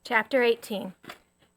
Chapter 18.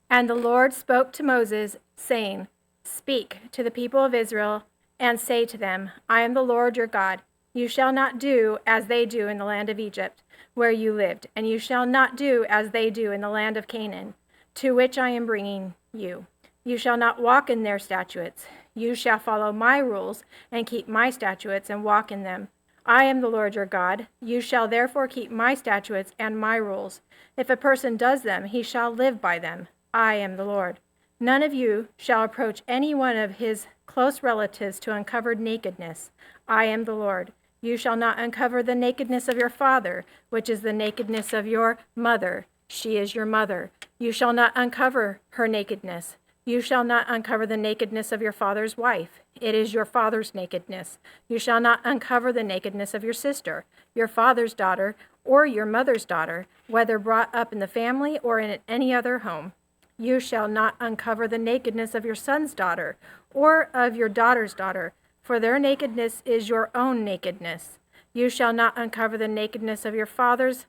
And the Lord spoke to Moses, saying, Speak to the people of Israel, and say to them, I am the Lord your God. You shall not do as they do in the land of Egypt, where you lived, and you shall not do as they do in the land of Canaan, to which I am bringing you. You shall not walk in their statutes. You shall follow my rules, and keep my statutes, and walk in them. I am the Lord your God. You shall therefore keep my statutes and my rules. If a person does them, he shall live by them. I am the Lord. None of you shall approach any one of his close relatives to uncovered nakedness. I am the Lord. You shall not uncover the nakedness of your father, which is the nakedness of your mother. She is your mother. You shall not uncover her nakedness. You shall not uncover the nakedness of your father's wife. It is your father's nakedness. You shall not uncover the nakedness of your sister, your father's daughter, or your mother's daughter, whether brought up in the family or in any other home. You shall not uncover the nakedness of your son's daughter, or of your daughter's daughter, for their nakedness is your own nakedness. You shall not uncover the nakedness of your father's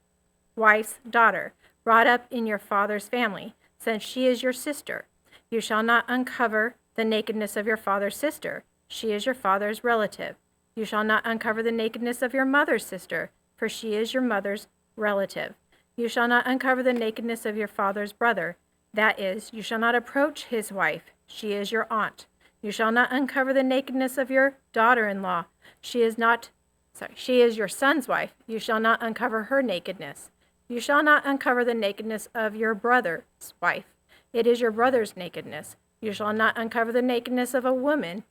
wife's daughter, brought up in your father's family, since she is your sister. You shall not uncover the nakedness of your father's sister. She is your father's relative. You shall not uncover the nakedness of your mother's sister, for she is your mother's relative. You shall not uncover the nakedness of your father's brother. That is, you shall not approach his wife. She is your aunt. You shall not uncover the nakedness of your daughter-in-law. She is your son's wife. You shall not uncover her nakedness. You shall not uncover the nakedness of your brother's wife. It is your brother's nakedness. You shall not uncover the nakedness of a woman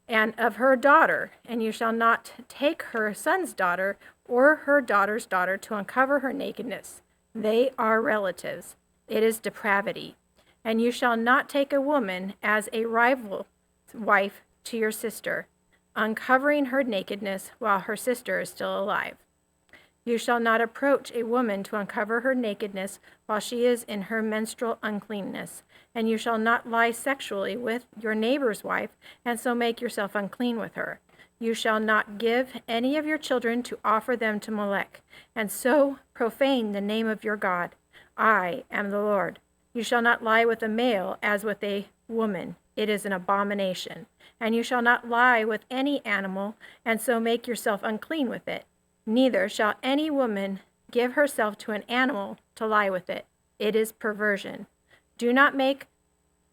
and of her daughter, and you shall not take her son's daughter or her daughter's daughter to uncover her nakedness. They are relatives. It is depravity. And you shall not take a woman as a rival wife to your sister, uncovering her nakedness while her sister is still alive. You shall not approach a woman to uncover her nakedness while she is in her menstrual uncleanness, and you shall not lie sexually with your neighbor's wife, and so make yourself unclean with her. You shall not give any of your children to offer them to Molech, and so profane the name of your God. I am the Lord. You shall not lie with a male as with a woman. It is an abomination. And you shall not lie with any animal, and so make yourself unclean with it. Neither shall any woman give herself to an animal to lie with it. It is perversion. Do not make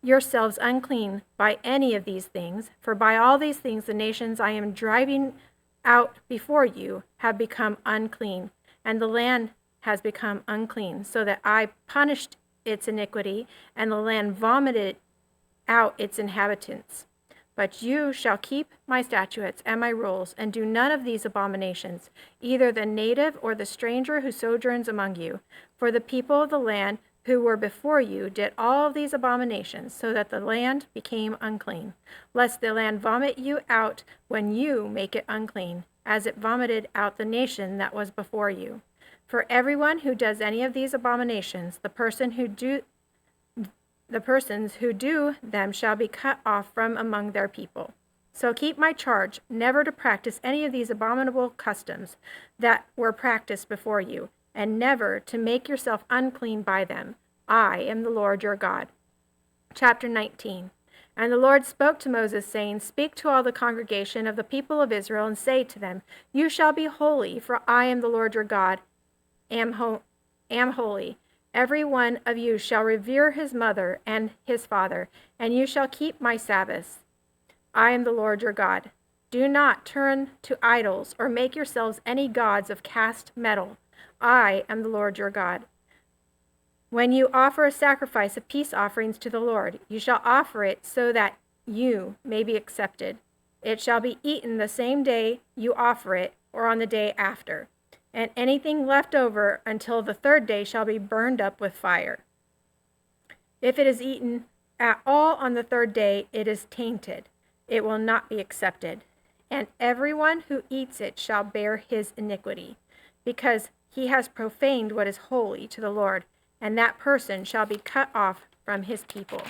yourselves unclean by any of these things, for by all these things the nations I am driving out before you have become unclean, and the land has become unclean, so that I punished its iniquity, and the land vomited out its inhabitants. But you shall keep my statutes and my rules, and do none of these abominations, either the native or the stranger who sojourns among you. For the people of the land who were before you did all of these abominations, so that the land became unclean, lest the land vomit you out when you make it unclean, as it vomited out the nation that was before you. For everyone who does any of these abominations, the persons who do them shall be cut off from among their people. So keep my charge, never to practice any of these abominable customs that were practiced before you, and never to make yourself unclean by them. I am the Lord your God. Chapter 19. And the Lord spoke to Moses, saying, Speak to all the congregation of the people of Israel, and say to them, You shall be holy, for I am the Lord your God, am holy. Every one of you shall revere his mother and his father, and you shall keep my Sabbaths. I am the Lord your God. Do not turn to idols or make yourselves any gods of cast metal. I am the Lord your God. When you offer a sacrifice of peace offerings to the Lord, you shall offer it so that you may be accepted. It shall be eaten the same day you offer it, or on the day after. And anything left over until the third day shall be burned up with fire. If it is eaten at all on the third day, it is tainted. It will not be accepted. And everyone who eats it shall bear his iniquity, because he has profaned what is holy to the Lord, and that person shall be cut off from his people.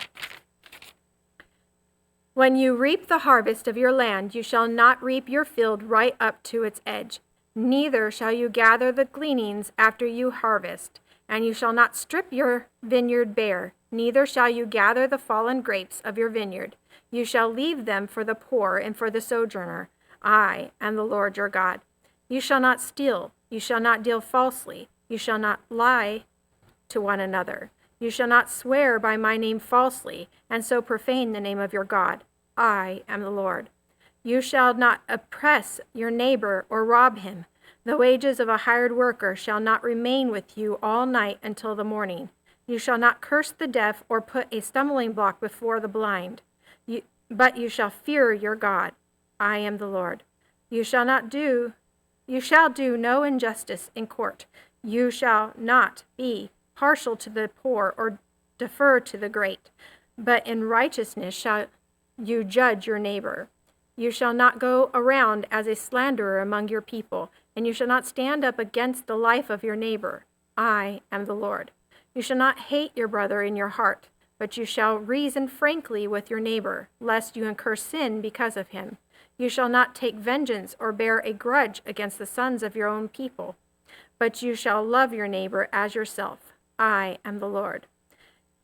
When you reap the harvest of your land, you shall not reap your field right up to its edge. Neither shall you gather the gleanings after you harvest, and you shall not strip your vineyard bare, neither shall you gather the fallen grapes of your vineyard. You shall leave them for the poor and for the sojourner. I am the Lord your God. You shall not steal, you shall not deal falsely, you shall not lie to one another. You shall not swear by my name falsely, and so profane the name of your God. I am the Lord. You shall not oppress your neighbor or rob him. The wages of a hired worker shall not remain with you all night until the morning. You shall not curse the deaf or put a stumbling block before the blind. But you shall fear your God. I am the Lord. You shall do no injustice in court. You shall not be partial to the poor or defer to the great, but in righteousness shall you judge your neighbor. You shall not go around as a slanderer among your people, and you shall not stand up against the life of your neighbor. I am the Lord. You shall not hate your brother in your heart, but you shall reason frankly with your neighbor, lest you incur sin because of him. You shall not take vengeance or bear a grudge against the sons of your own people, but you shall love your neighbor as yourself. I am the Lord.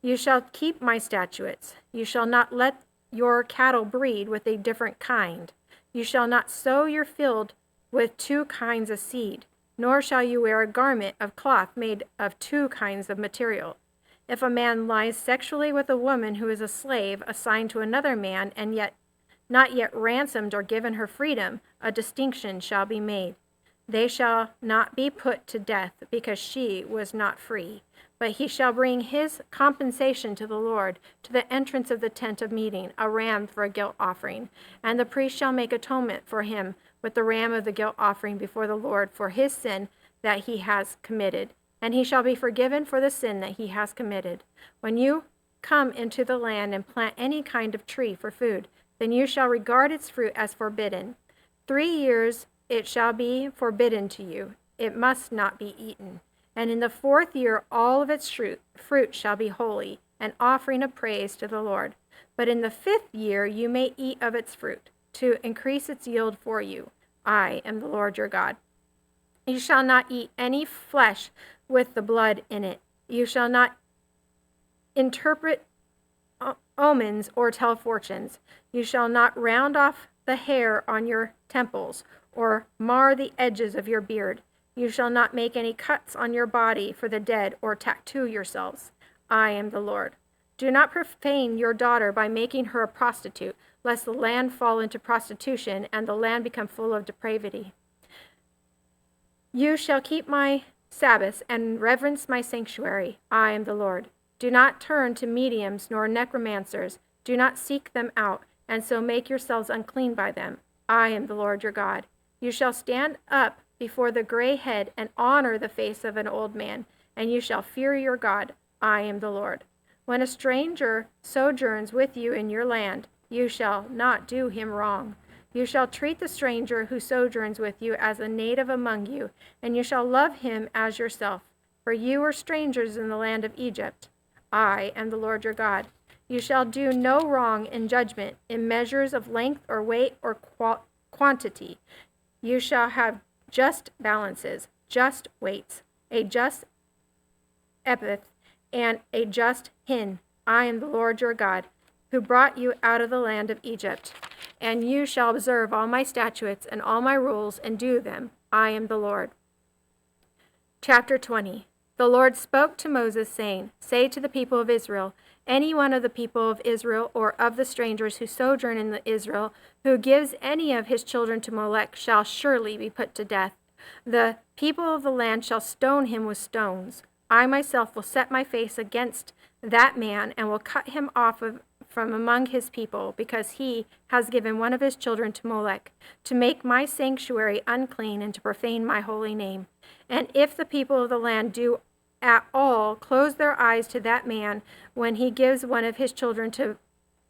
You shall keep my statutes. You shall not let your cattle breed with a different kind. You shall not sow your field with two kinds of seed, nor shall you wear a garment of cloth made of two kinds of material. If a man lies sexually with a woman who is a slave assigned to another man and not yet ransomed or given her freedom, a distinction shall be made. They shall not be put to death because she was not free, but he shall bring his compensation to the Lord to the entrance of the tent of meeting, a ram for a guilt offering. And the priest shall make atonement for him with the ram of the guilt offering before the Lord for his sin that he has committed, and he shall be forgiven for the sin that he has committed. When you come into the land and plant any kind of tree for food, then you shall regard its fruit as forbidden. 3 years it shall be forbidden to you. It must not be eaten. And in the 4th year all of its fruit shall be holy, an offering of praise to the Lord. But in the 5th year you may eat of its fruit, to increase its yield for you. I am the Lord your God. You shall not eat any flesh with the blood in it. You shall not interpret omens or tell fortunes. You shall not round off the hair on your temples or mar the edges of your beard. You shall not make any cuts on your body for the dead or tattoo yourselves. I am the Lord. Do not profane your daughter by making her a prostitute, lest the land fall into prostitution and the land become full of depravity. You shall keep my Sabbaths and reverence my sanctuary. I am the Lord. Do not turn to mediums nor necromancers. Do not seek them out, and so make yourselves unclean by them. I am the Lord your God. You shall stand up before the gray head and honor the face of an old man, and you shall fear your God. I am the Lord. When a stranger sojourns with you in your land, you shall not do him wrong. You shall treat the stranger who sojourns with you as a native among you, and you shall love him as yourself. For you were strangers in the land of Egypt. I am the Lord your God. You shall do no wrong in judgment, in measures of length or weight or quantity. You shall have just balances, just weights, a just epith, and a just hin. I am the Lord your God, who brought you out of the land of Egypt. And you shall observe all my statutes and all my rules and do them. I am the Lord. Chapter 20. The Lord spoke to Moses, saying, Say to the people of Israel, any one of the people of Israel or of the strangers who sojourn in Israel, who gives any of his children to Molech, shall surely be put to death. The people of the land shall stone him with stones. I myself will set my face against that man and will cut him off from among his people, because he has given one of his children to Molech, to make my sanctuary unclean and to profane my holy name. And if the people of the land do at all close their eyes to that man when he gives one of his children to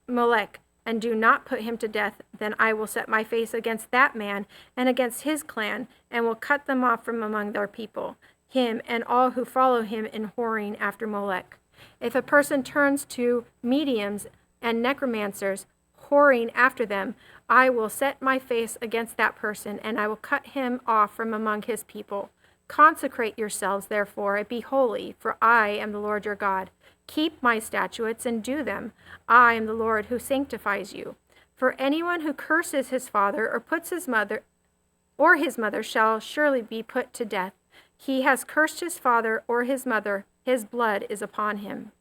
Molech, and do not put him to death, then I will set my face against that man and against his clan, and will cut them off from among their people, him and all who follow him in whoring after Molech. If a person turns to mediums and necromancers, whoring after them, I will set my face against that person, and I will cut him off from among his people. Consecrate yourselves, therefore, and be holy, for I am the Lord your God. Keep my statutes and do them. I am the Lord who sanctifies you. For anyone who curses his father or puts his mother shall surely be put to death. He has cursed his father or his mother, his blood is upon him.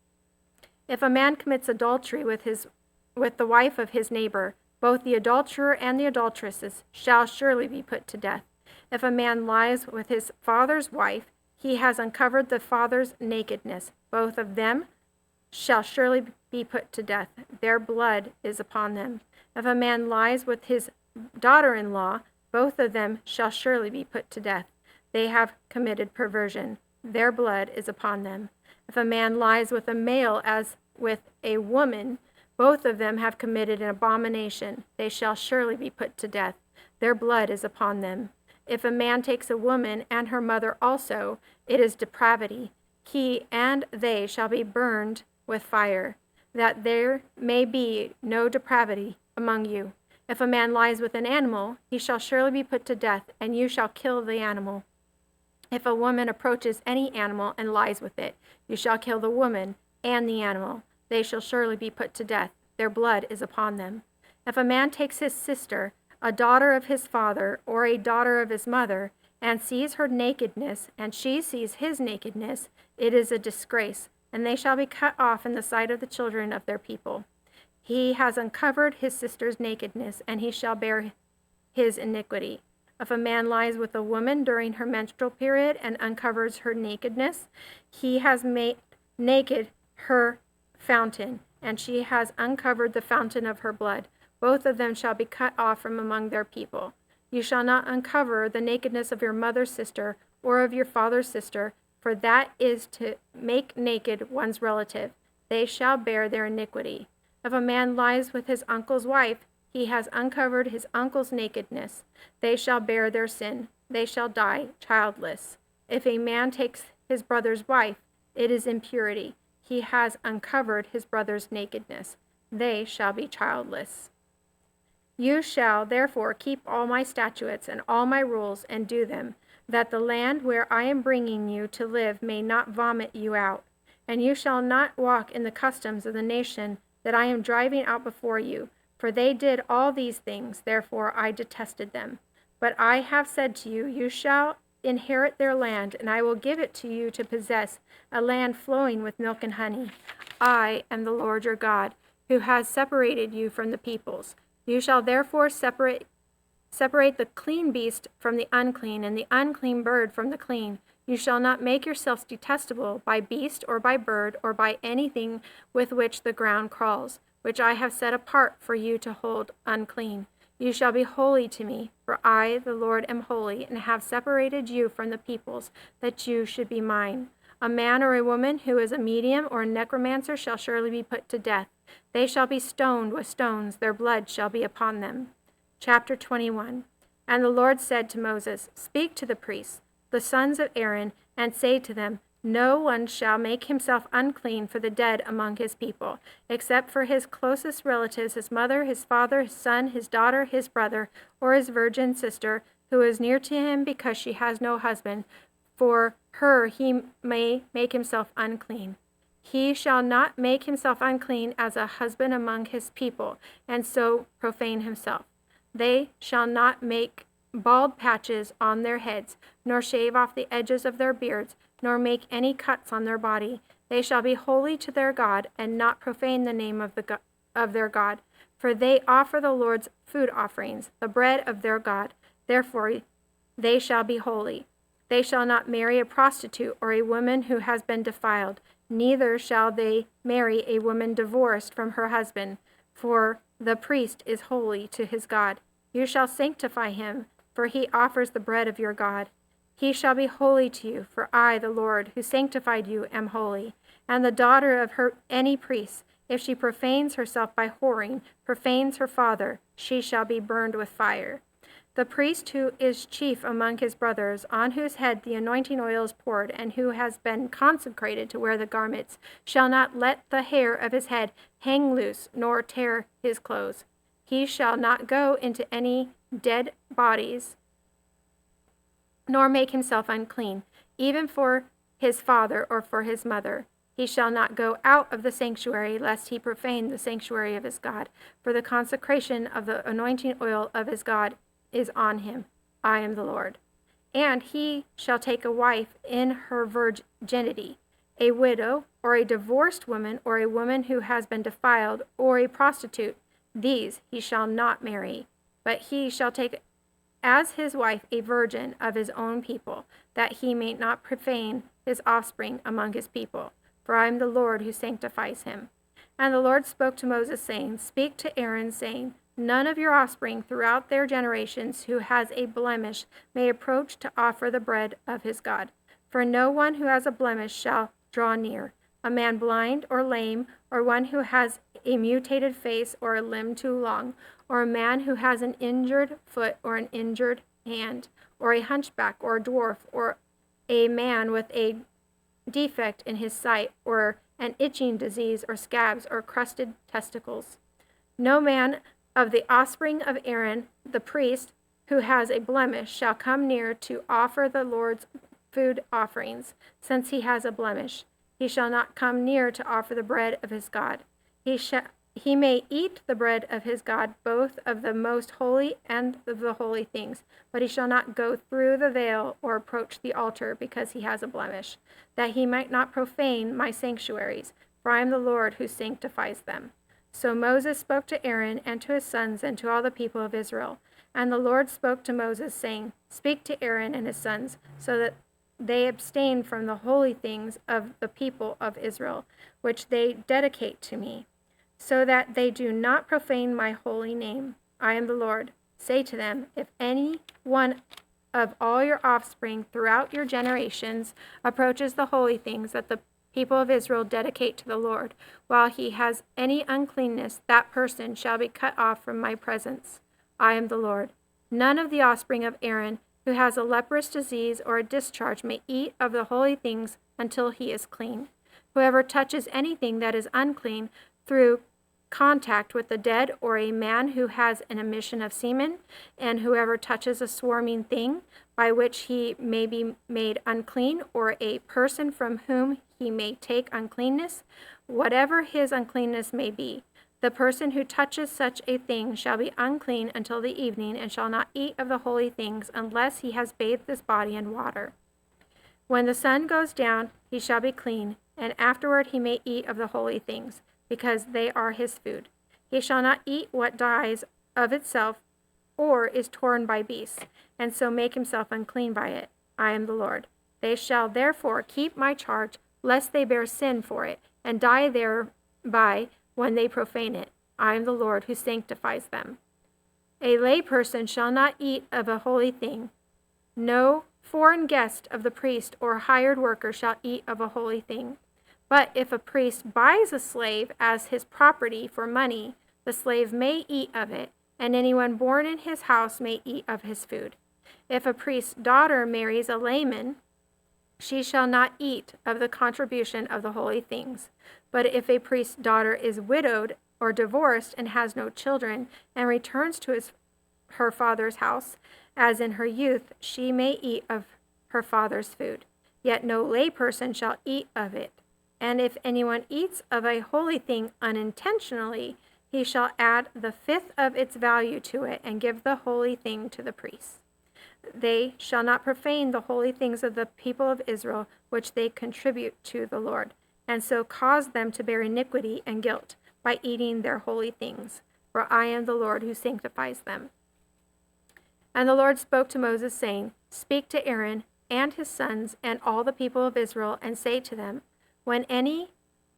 If a man commits adultery with the wife of his neighbor, both the adulterer and the adulteresses shall surely be put to death. If a man lies with his father's wife, he has uncovered the father's nakedness. Both of them shall surely be put to death. Their blood is upon them. If a man lies with his daughter-in-law, both of them shall surely be put to death. They have committed perversion. Their blood is upon them. If a man lies with a male as with a woman, both of them have committed an abomination. They shall surely be put to death. Their blood is upon them. If a man takes a woman and her mother also, it is depravity. He and they shall be burned with fire, that there may be no depravity among you. If a man lies with an animal, he shall surely be put to death, and you shall kill the animal. If a woman approaches any animal and lies with it, you shall kill the woman and the animal. They shall surely be put to death. Their blood is upon them. If a man takes his sister, a daughter of his father, or a daughter of his mother, and sees her nakedness, and she sees his nakedness, it is a disgrace, and they shall be cut off in the sight of the children of their people. He has uncovered his sister's nakedness, and he shall bear his iniquity. If a man lies with a woman during her menstrual period and uncovers her nakedness, he has made naked her fountain, and she has uncovered the fountain of her blood. Both of them shall be cut off from among their people. You shall not uncover the nakedness of your mother's sister or of your father's sister, for that is to make naked one's relative. They shall bear their iniquity. If a man lies with his uncle's wife, he has uncovered his uncle's nakedness. They shall bear their sin. They shall die childless. If a man takes his brother's wife, it is impurity. He has uncovered his brother's nakedness. They shall be childless. You shall therefore keep all my statutes and all my rules and do them, that the land where I am bringing you to live may not vomit you out. And you shall not walk in the customs of the nation that I am driving out before you, for they did all these things, therefore I detested them. But I have said to you, you shall inherit their land, and I will give it to you to possess, a land flowing with milk and honey. I am the Lord your God, who has separated you from the peoples. You shall therefore separate the clean beast from the unclean, and the unclean bird from the clean. You shall not make yourselves detestable by beast or by bird or by anything with which the ground crawls, which I have set apart for you to hold unclean. You shall be holy to me, for I, the Lord, am holy, and have separated you from the peoples, that you should be mine. A man or a woman who is a medium or a necromancer shall surely be put to death. They shall be stoned with stones, their blood shall be upon them. Chapter 21. And the Lord said to Moses, Speak to the priests, the sons of Aaron, and say to them, No one shall make himself unclean for the dead among his people, except for his closest relatives, his mother, his father, his son, his daughter, his brother, or his virgin sister, who is near to him because she has no husband. For her he may make himself unclean. He shall not make himself unclean as a husband among his people, and so profane himself. They shall not make bald patches on their heads, nor shave off the edges of their beards, nor make any cuts on their body. They shall be holy to their God, and not profane the name of their God. For they offer the Lord's food offerings, the bread of their God. Therefore they shall be holy. They shall not marry a prostitute or a woman who has been defiled, neither shall they marry a woman divorced from her husband, for the priest is holy to his God. You shall sanctify him, for he offers the bread of your God. He shall be holy to you, for I, the Lord, who sanctified you, am holy. And the daughter of any priest, if she profanes herself by whoring, profanes her father, she shall be burned with fire. The priest who is chief among his brothers, on whose head the anointing oil is poured, and who has been consecrated to wear the garments, shall not let the hair of his head hang loose, nor tear his clothes. He shall not go into any dead bodies, nor make himself unclean, even for his father or for his mother. He shall not go out of the sanctuary, lest he profane the sanctuary of his God. For the consecration of the anointing oil of his God is on him. I am the Lord. And he shall take a wife in her virginity, a widow, or a divorced woman, or a woman who has been defiled, or a prostitute. These he shall not marry, but he shall take as his wife a virgin of his own people, that he may not profane his offspring among his people. For I am the Lord who sanctifies him. And the Lord spoke to Moses, saying, Speak to Aaron, saying, None of your offspring throughout their generations who has a blemish may approach to offer the bread of his God. For no one who has a blemish shall draw near, a man blind or lame, or one who has a mutated face or a limb too long, or a man who has an injured foot or an injured hand, or a hunchback or a dwarf, or a man with a defect in his sight, or an itching disease, or scabs, or crusted testicles. No man of the offspring of Aaron, the priest, who has a blemish, shall come near to offer the Lord's food offerings, since he has a blemish. He shall not come near to offer the bread of his God. He may eat the bread of his God, both of the most holy and of the holy things, but he shall not go through the veil or approach the altar, because he has a blemish, that he might not profane my sanctuaries, for I am the Lord who sanctifies them. So Moses spoke to Aaron and to his sons and to all the people of Israel. And the Lord spoke to Moses, saying, Speak to Aaron and his sons, so that they abstain from the holy things of the people of Israel, which they dedicate to me, so that they do not profane my holy name. I am the Lord. Say to them, If any one of all your offspring throughout your generations approaches the holy things that the people of Israel dedicate to the Lord, while he has any uncleanness, that person shall be cut off from my presence. I am the Lord. None of the offspring of Aaron who has a leprous disease or a discharge may eat of the holy things until he is clean. Whoever touches anything that is unclean through contact with the dead, or a man who has an emission of semen, and whoever touches a swarming thing by which he may be made unclean, or a person from whom he may take uncleanness, whatever his uncleanness may be, the person who touches such a thing shall be unclean until the evening, and shall not eat of the holy things unless he has bathed his body in water. When the sun goes down, he shall be clean, and afterward he may eat of the holy things, because they are his food. He shall not eat what dies of itself or is torn by beasts, and so make himself unclean by it. I am the Lord. They shall therefore keep my charge, lest they bear sin for it, and die thereby when they profane it. I am the Lord who sanctifies them. A layperson shall not eat of a holy thing. No foreign guest of the priest or hired worker shall eat of a holy thing. But if a priest buys a slave as his property for money, the slave may eat of it, and anyone born in his house may eat of his food. If a priest's daughter marries a layman, she shall not eat of the contribution of the holy things. But if a priest's daughter is widowed or divorced and has no children, and returns to her father's house, as in her youth, she may eat of her father's food. Yet no layperson shall eat of it. And if anyone eats of a holy thing unintentionally, he shall add the fifth of its value to it, and give the holy thing to the priests. They shall not profane the holy things of the people of Israel, which they contribute to the Lord, and so cause them to bear iniquity and guilt by eating their holy things. For I am the Lord who sanctifies them. And the Lord spoke to Moses, saying, Speak to Aaron and his sons and all the people of Israel, and say to them, When any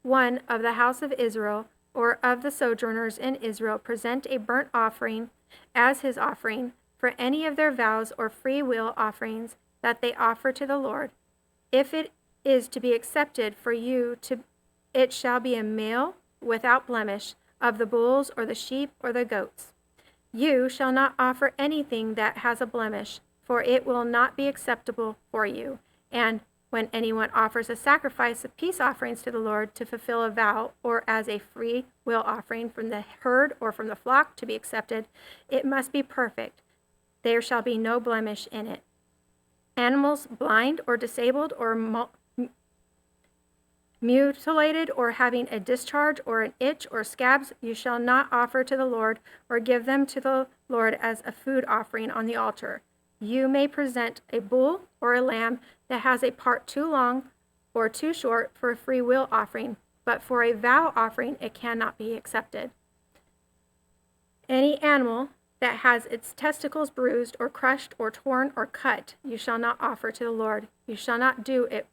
one of the house of Israel or of the sojourners in Israel present a burnt offering as his offering for any of their vows or free will offerings that they offer to the Lord, if it is to be accepted for you, it shall be a male without blemish of the bulls or the sheep or the goats. You shall not offer anything that has a blemish, for it will not be acceptable for you. And When anyone offers a sacrifice of peace offerings to the Lord to fulfill a vow, or as a free will offering from the herd or from the flock to be accepted, it must be perfect. There shall be no blemish in it. Animals blind or disabled or mutilated or having a discharge or an itch or scabs, you shall not offer to the Lord or give them to the Lord as a food offering on the altar. You may present a bull or a lamb that has a part too long or too short for a free will offering, but for a vow offering it cannot be accepted. Any animal that has its testicles bruised or crushed or torn or cut, you shall not offer to the Lord. You shall not do it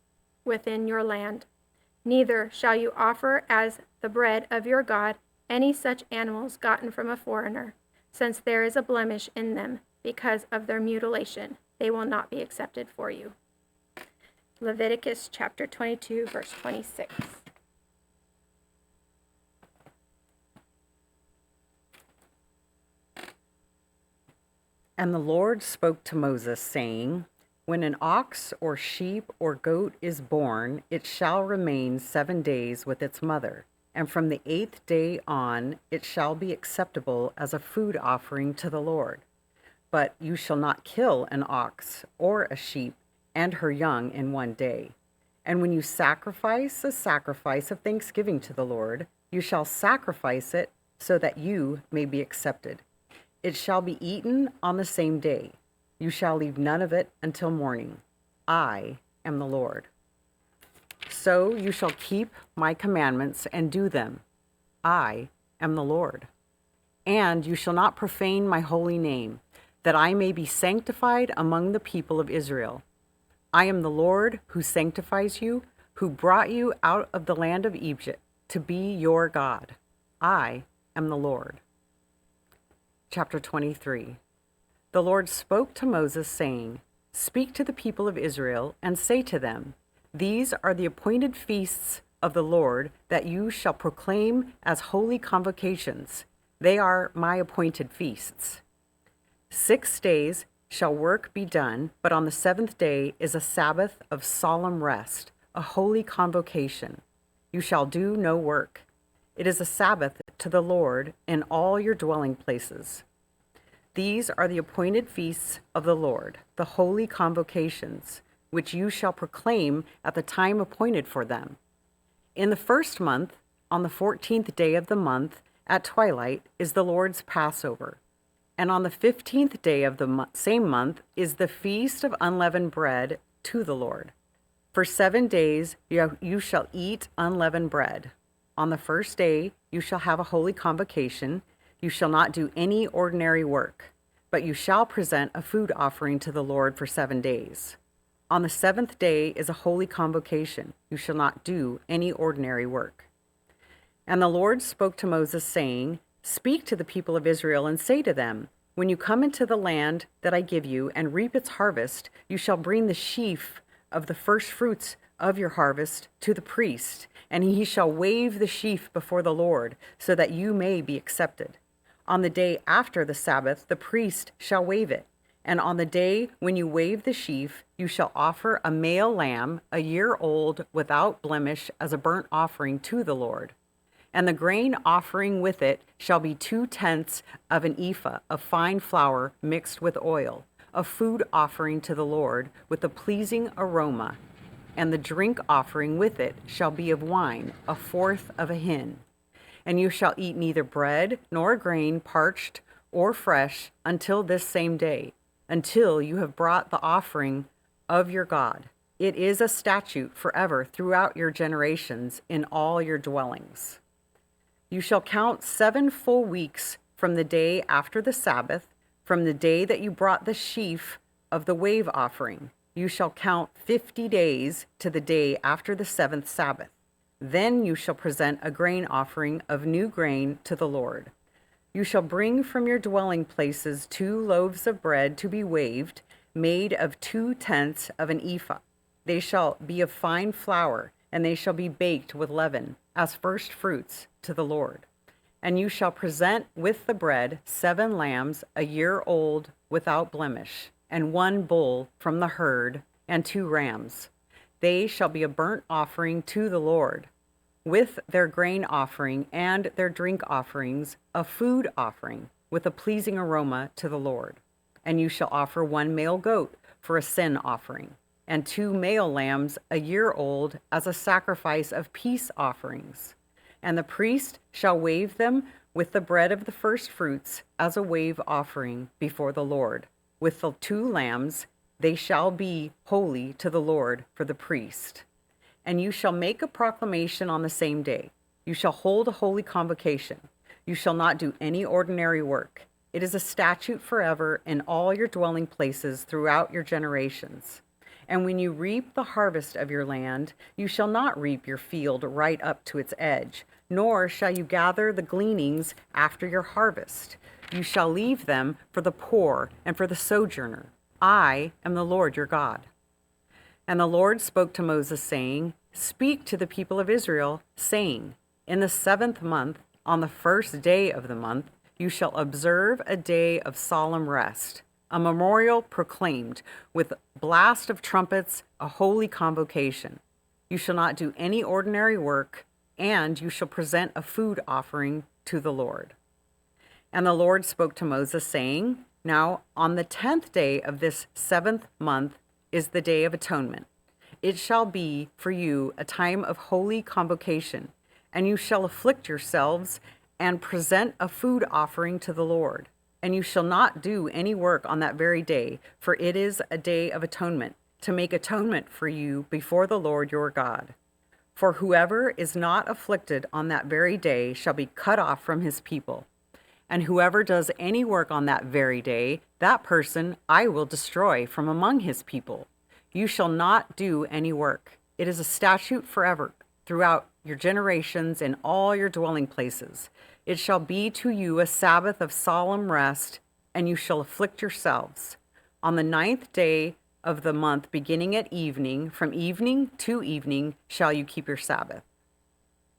within your land. Neither shall you offer as the bread of your God any such animals gotten from a foreigner, since there is a blemish in them because of their mutilation. They will not be accepted for you. Leviticus chapter 22, verse 26. And the Lord spoke to Moses, saying, When an ox or sheep or goat is born, it shall remain 7 days with its mother, and from the 8th day on it shall be acceptable as a food offering to the Lord. But you shall not kill an ox or a sheep and her young in 1 day. And when you sacrifice a sacrifice of thanksgiving to the Lord, you shall sacrifice it so that you may be accepted. It shall be eaten on the same day. You shall leave none of it until morning. I am the Lord. So you shall keep my commandments and do them. I am the Lord. And you shall not profane my holy name, that I may be sanctified among the people of Israel. I am the Lord who sanctifies you, who brought you out of the land of Egypt to be your God. I am the Lord. Chapter 23. The Lord spoke to Moses, saying, Speak to the people of Israel, and say to them, These are the appointed feasts of the Lord that you shall proclaim as holy convocations. They are my appointed feasts. 6 days shall work be done, but on the 7th day is a Sabbath of solemn rest, a holy convocation. You shall do no work. It is a Sabbath to the Lord in all your dwelling places. These are the appointed feasts of the Lord, the holy convocations, which you shall proclaim at the time appointed for them. In the 1st month, on the 14th day of the month, at twilight, is the Lord's Passover. And on the 15th day of the same month is the feast of unleavened bread to the Lord. For 7 days you shall eat unleavened bread. On the 1st day you shall have a holy convocation. You shall not do any ordinary work, but you shall present a food offering to the Lord for 7 days. On the 7th day is a holy convocation. You shall not do any ordinary work. And the Lord spoke to Moses, saying, Speak to the people of Israel and say to them, When you come into the land that I give you and reap its harvest, you shall bring the sheaf of the first fruits of your harvest to the priest, and he shall wave the sheaf before the Lord, so that you may be accepted. On the day after the Sabbath, the priest shall wave it. And on the day when you wave the sheaf, you shall offer a male lamb, a year old, without blemish, as a burnt offering to the Lord. And the grain offering with it shall be 2/10 of an ephah of fine flour mixed with oil, a food offering to the Lord with a pleasing aroma. And the drink offering with it shall be of wine, 1/4 of a hin. And you shall eat neither bread nor grain parched or fresh until this same day, until you have brought the offering of your God. It is a statute forever throughout your generations in all your dwellings. You shall count 7 full weeks from the day after the Sabbath, from the day that you brought the sheaf of the wave offering. You shall count 50 days to the day after the 7th Sabbath. Then you shall present a grain offering of new grain to the Lord. You shall bring from your dwelling places 2 loaves of bread to be waved, made of 2/10 of an ephah. They shall be of fine flour, and they shall be baked with leaven, as first fruits to the Lord. And you shall present with the bread 7 lambs a year old without blemish, and 1 bull from the herd, and 2 rams. They shall be a burnt offering to the Lord, with their grain offering and their drink offerings, a food offering, with a pleasing aroma to the Lord. And you shall offer 1 male goat for a sin offering, and 2 male lambs a year old as a sacrifice of peace offerings. And the priest shall wave them with the bread of the first fruits as a wave offering before the Lord. With the 2 lambs, they shall be holy to the Lord for the priest. And you shall make a proclamation on the same day. You shall hold a holy convocation. You shall not do any ordinary work. It is a statute forever in all your dwelling places throughout your generations. And when you reap the harvest of your land, you shall not reap your field right up to its edge, nor shall you gather the gleanings after your harvest. You shall leave them for the poor and for the sojourner. I am the Lord your God. And the Lord spoke to Moses, saying, Speak to the people of Israel, saying, In the 7th month, on the 1st day of the month, you shall observe a day of solemn rest, a memorial proclaimed with blast of trumpets, a holy convocation. You shall not do any ordinary work, and you shall present a food offering to the Lord. And the Lord spoke to Moses, saying, Now on the 10th day of this 7th month is the Day of Atonement. It shall be for you a time of holy convocation, and you shall afflict yourselves and present a food offering to the Lord. And you shall not do any work on that very day, for it is a day of atonement, to make atonement for you before the Lord your God. For whoever is not afflicted on that very day shall be cut off from his people. And whoever does any work on that very day, that person I will destroy from among his people. You shall not do any work. It is a statute forever throughout your generations in all your dwelling places. It shall be to you a Sabbath of solemn rest, and you shall afflict yourselves. On the 9th day of the month, beginning at evening, from evening to evening, shall you keep your Sabbath.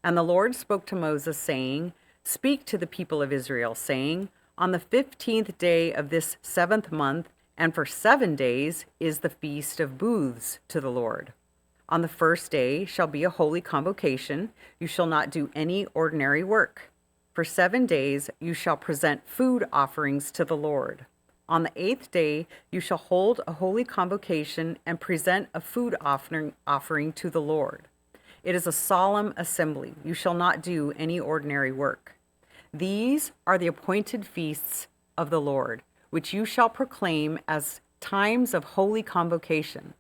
And the Lord spoke to Moses, saying, Speak to the people of Israel, saying, On the 15th day of this 7th month, and for 7 days, is the feast of booths to the Lord. On the 1st day shall be a holy convocation. You shall not do any ordinary work. For 7 days you shall present food offerings to the Lord. On the 8th day you shall hold a holy convocation and present a food offering to the Lord. It is a solemn assembly. You shall not do any ordinary work. These are the appointed feasts of the Lord, which you shall proclaim as times of holy convocation,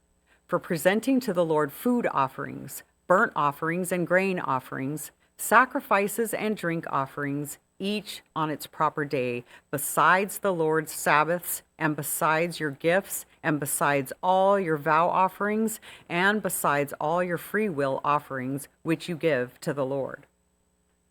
for presenting to the Lord food offerings, burnt offerings and grain offerings, sacrifices and drink offerings, each on its proper day, besides the Lord's Sabbaths, and besides your gifts, and besides all your vow offerings, and besides all your free will offerings, which you give to the Lord.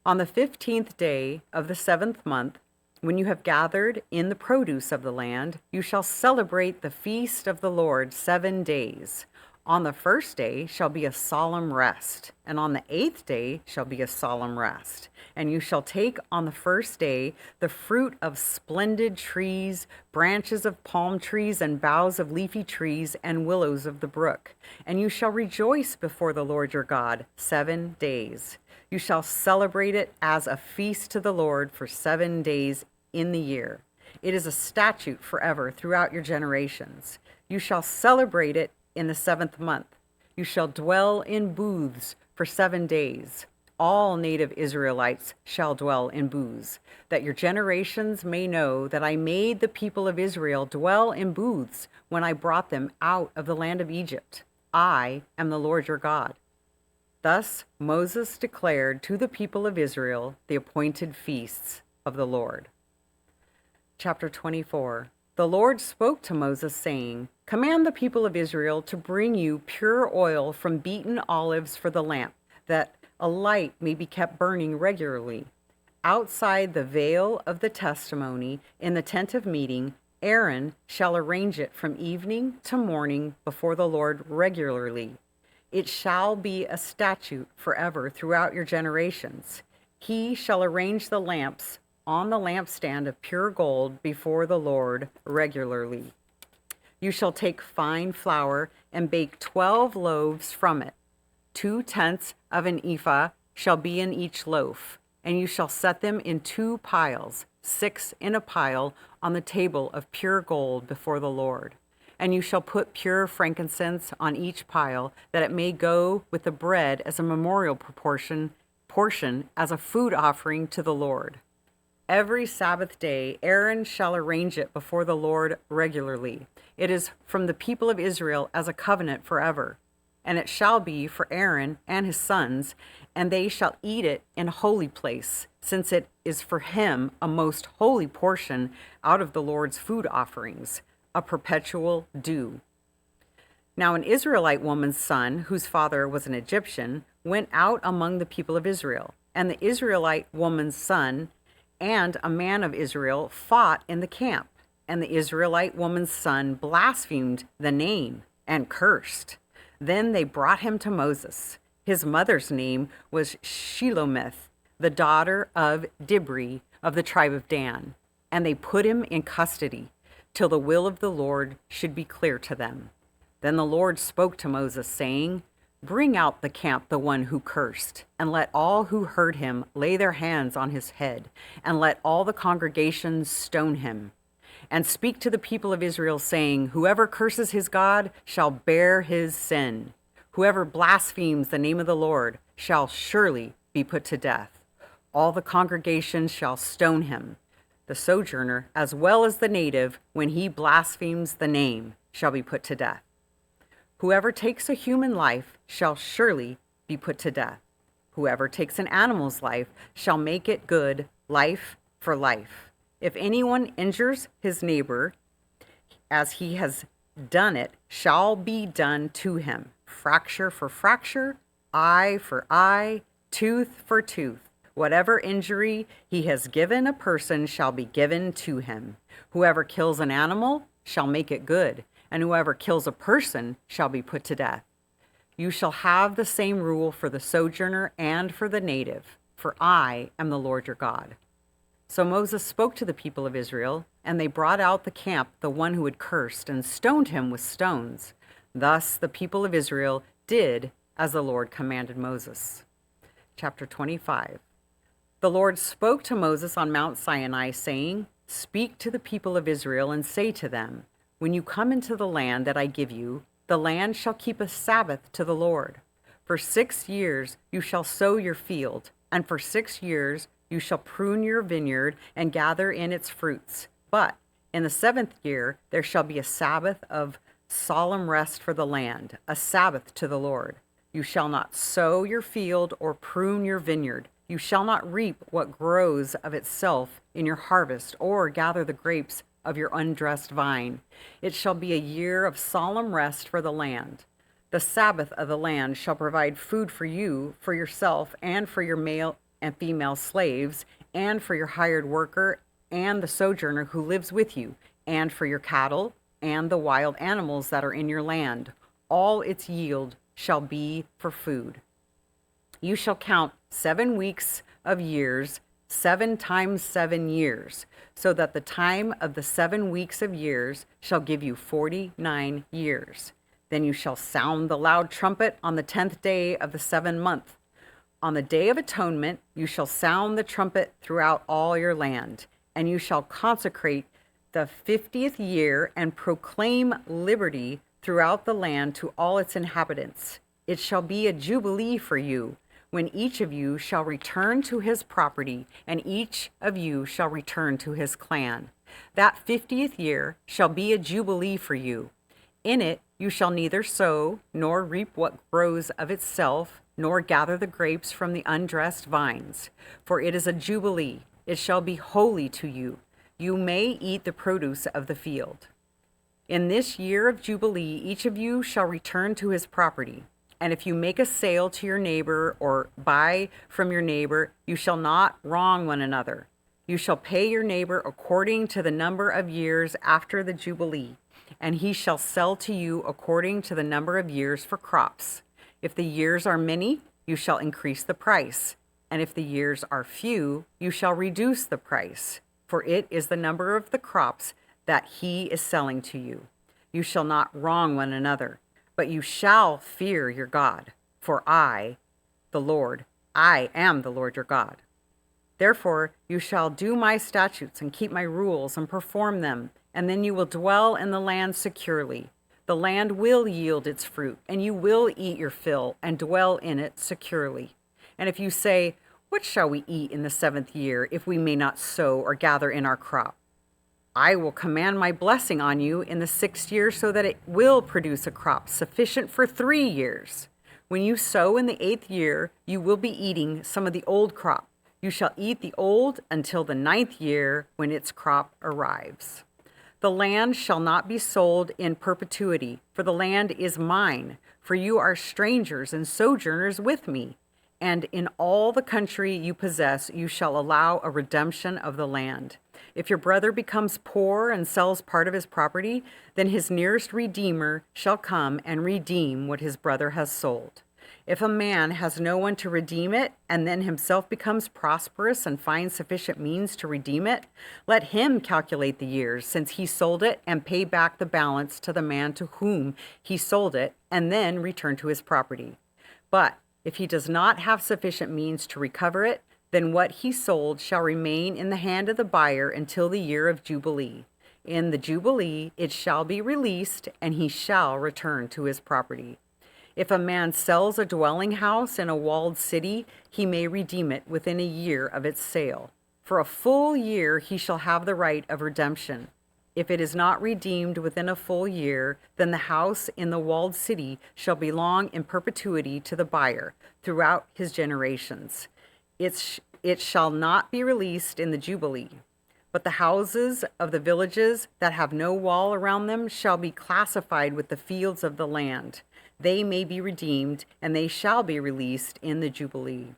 On the 15th day of the 7th month, when you have gathered in the produce of the land, you shall celebrate the feast of the Lord 7 days. On the 1st day shall be a solemn rest, and on the 8th day shall be a solemn rest. And you shall take on the 1st day the fruit of splendid trees, branches of palm trees, and boughs of leafy trees, and willows of the brook. And you shall rejoice before the Lord your God 7 days. You shall celebrate it as a feast to the Lord for 7 days in the year. It is a statute forever throughout your generations. You shall celebrate it in the 7th month. You shall dwell in booths for 7 days. All native Israelites shall dwell in booths, that your generations may know that I made the people of Israel dwell in booths when I brought them out of the land of Egypt. I am the Lord your God. Thus Moses declared to the people of Israel the appointed feasts of the Lord. Chapter 24. The Lord spoke to Moses, saying, Command the people of Israel to bring you pure oil from beaten olives for the lamp, that a light may be kept burning regularly. Outside the veil of the testimony in the tent of meeting, Aaron shall arrange it from evening to morning before the Lord regularly. It shall be a statute forever throughout your generations. He shall arrange the lamps on the lampstand of pure gold before the Lord regularly. You shall take fine flour and bake 12 loaves from it. 2/10 of an ephah shall be in each loaf, and you shall set them in 2 piles, 6 in a pile, on the table of pure gold before the Lord. And you shall put pure frankincense on each pile, that it may go with the bread as a memorial portion as a food offering to the Lord. Every Sabbath day Aaron shall arrange it before the Lord regularly. It is from the people of Israel as a covenant forever. And it shall be for Aaron and his sons, and they shall eat it in a holy place, since it is for him a most holy portion out of the Lord's food offerings, a perpetual due. Now an Israelite woman's son, whose father was an Egyptian, went out among the people of Israel. And the Israelite woman's son and a man of Israel fought in the camp. And the Israelite woman's son blasphemed the name and cursed. Then they brought him to Moses. His mother's name was Shelomith, the daughter of Dibri of the tribe of Dan. And they put him in custody till the will of the Lord should be clear to them. Then the Lord spoke to Moses, saying, Bring out the camp the one who cursed, and let all who heard him lay their hands on his head, and let all the congregation stone him. And speak to the people of Israel, saying, Whoever curses his God shall bear his sin. Whoever blasphemes the name of the Lord shall surely be put to death. All the congregation shall stone him. The sojourner, as well as the native, when he blasphemes the name, shall be put to death. Whoever takes a human life shall surely be put to death. Whoever takes an animal's life shall make it good, life for life. If anyone injures his neighbor as he has done it, shall be done to him. Fracture for fracture, eye for eye, tooth for tooth. Whatever injury he has given a person shall be given to him. Whoever kills an animal shall make it good, and whoever kills a person shall be put to death. You shall have the same rule for the sojourner and for the native, for I am the Lord your God. So Moses spoke to the people of Israel, and they brought out the camp the one who had cursed, and stoned him with stones. Thus the people of Israel did as the Lord commanded Moses. Chapter 25. The Lord spoke to Moses on Mount Sinai, saying, Speak to the people of Israel and say to them, When you come into the land that I give you, the land shall keep a Sabbath to the Lord. For 6 years you shall sow your field, and for 6 years you shall prune your vineyard and gather in its fruits. But in the 7th year there shall be a Sabbath of solemn rest for the land, a Sabbath to the Lord. You shall not sow your field or prune your vineyard. You shall not reap what grows of itself in your harvest, or gather the grapes of your undressed vine. It shall be a year of solemn rest for the land. The Sabbath of the land shall provide food for you, for yourself, and for your male and female slaves, and for your hired worker and the sojourner who lives with you, and for your cattle and the wild animals that are in your land. All its yield shall be for food. You shall count 7 weeks of years, 7 times 7 years, so that the time of the 7 weeks of years shall give you 49 years. Then you shall sound the loud trumpet on the 10th day of the 7th month. On the day of atonement you shall sound the trumpet throughout all your land, and you shall consecrate the 50th year and proclaim liberty throughout the land to all its inhabitants. It shall be a jubilee for you, when each of you shall return to his property, and each of you shall return to his clan. That 50th year shall be a jubilee for you. In it you shall neither sow, nor reap what grows of itself, nor gather the grapes from the undressed vines. For it is a jubilee. It shall be holy to you. You may eat the produce of the field. In this year of jubilee each of you shall return to his property. And if you make a sale to your neighbor or buy from your neighbor, you shall not wrong one another. You shall pay your neighbor according to the number of years after the Jubilee, and he shall sell to you according to the number of years for crops. If the years are many, you shall increase the price, and if the years are few, you shall reduce the price, for it is the number of the crops that he is selling to you. You shall not wrong one another, but you shall fear your God. For I, the Lord, I am the Lord your God. Therefore, you shall do my statutes and keep my rules and perform them, and then you will dwell in the land securely. The land will yield its fruit, and you will eat your fill and dwell in it securely. And if you say, what shall we eat in the 7th year, if we may not sow or gather in our crop? I will command my blessing on you in the 6th year, so that it will produce a crop sufficient for 3 years. When you sow in the 8th year, you will be eating some of the old crop. You shall eat the old until the 9th year, when its crop arrives. The land shall not be sold in perpetuity, for the land is mine, for you are strangers and sojourners with me. And in all the country you possess, you shall allow a redemption of the land. If your brother becomes poor and sells part of his property, then his nearest redeemer shall come and redeem what his brother has sold. If a man has no one to redeem it, and then himself becomes prosperous and finds sufficient means to redeem it, let him calculate the years since he sold it and pay back the balance to the man to whom he sold it, and then return to his property. But if he does not have sufficient means to recover it, then what he sold shall remain in the hand of the buyer until the year of Jubilee. In the Jubilee it shall be released, and he shall return to his property. If a man sells a dwelling house in a walled city, he may redeem it within a year of its sale. For a full year he shall have the right of redemption. If it is not redeemed within a full year, then the house in the walled city shall belong in perpetuity to the buyer throughout his generations. It shall not be released in the Jubilee. But the houses of the villages that have no wall around them shall be classified with the fields of the land. They may be redeemed, and they shall be released in the Jubilee.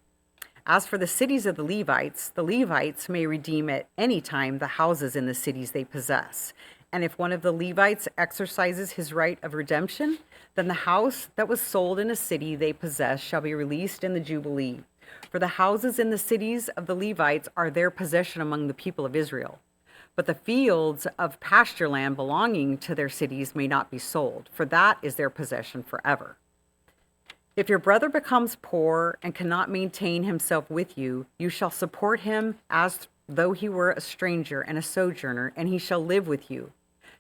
As for the cities of the Levites may redeem at any time the houses in the cities they possess. And if one of the Levites exercises his right of redemption, then the house that was sold in a city they possess shall be released in the Jubilee. For the houses in the cities of the Levites are their possession among the people of Israel. But the fields of pasture land belonging to their cities may not be sold, for that is their possession forever. If your brother becomes poor and cannot maintain himself with you, you shall support him as though he were a stranger and a sojourner, and he shall live with you.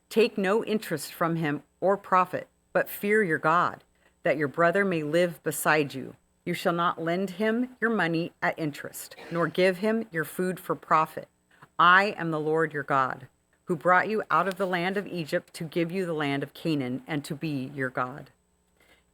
Take no interest from him or profit, but fear your God, that your brother may live beside you. You shall not lend him your money at interest, nor give him your food for profit. I am the Lord your God, who brought you out of the land of Egypt to give you the land of Canaan and to be your God.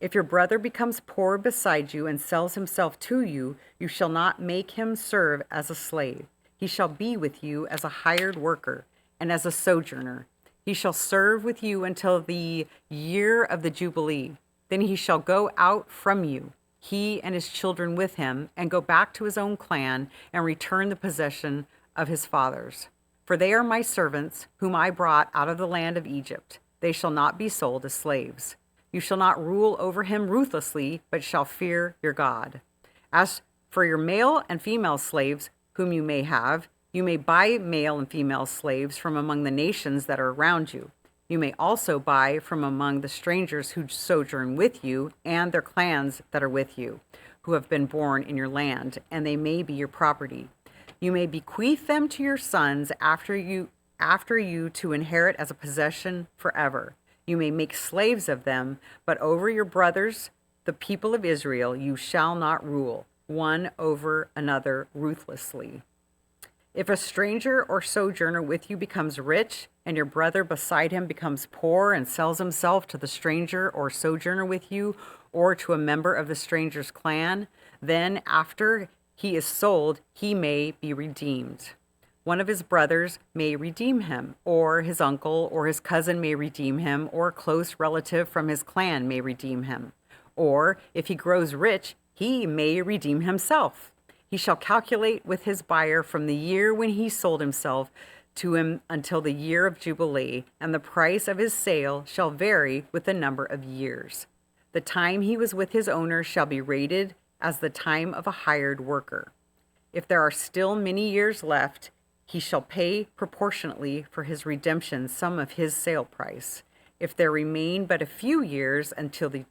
If your brother becomes poor beside you and sells himself to you, you shall not make him serve as a slave. He shall be with you as a hired worker and as a sojourner. He shall serve with you until the year of the Jubilee. Then he shall go out from you, he and his children with him, and go back to his own clan and return the possession of his fathers. For they are my servants, whom I brought out of the land of Egypt. They shall not be sold as slaves. You shall not rule over him ruthlessly, but shall fear your God. As for your male and female slaves, whom you may have, you may buy male and female slaves from among the nations that are around you. You may also buy from among the strangers who sojourn with you and their clans that are with you, who have been born in your land, and they may be your property. You may bequeath them to your sons after you to inherit as a possession forever. You may make slaves of them, but over your brothers, the people of Israel, you shall not rule, one over another ruthlessly. If a stranger or sojourner with you becomes rich, and your brother beside him becomes poor and sells himself to the stranger or sojourner with you, or to a member of the stranger's clan, then after he is sold, he may be redeemed. One of his brothers may redeem him, or his uncle or his cousin may redeem him, or a close relative from his clan may redeem him. Or if he grows rich, he may redeem himself. He shall calculate with his buyer from the year when he sold himself to him until the year of Jubilee, and the price of his sale shall vary with the number of years. The time he was with his owner shall be rated as the time of a hired worker. If there are still many years left, he shall pay proportionately for his redemption some of his sale price. If there remain but a few years until the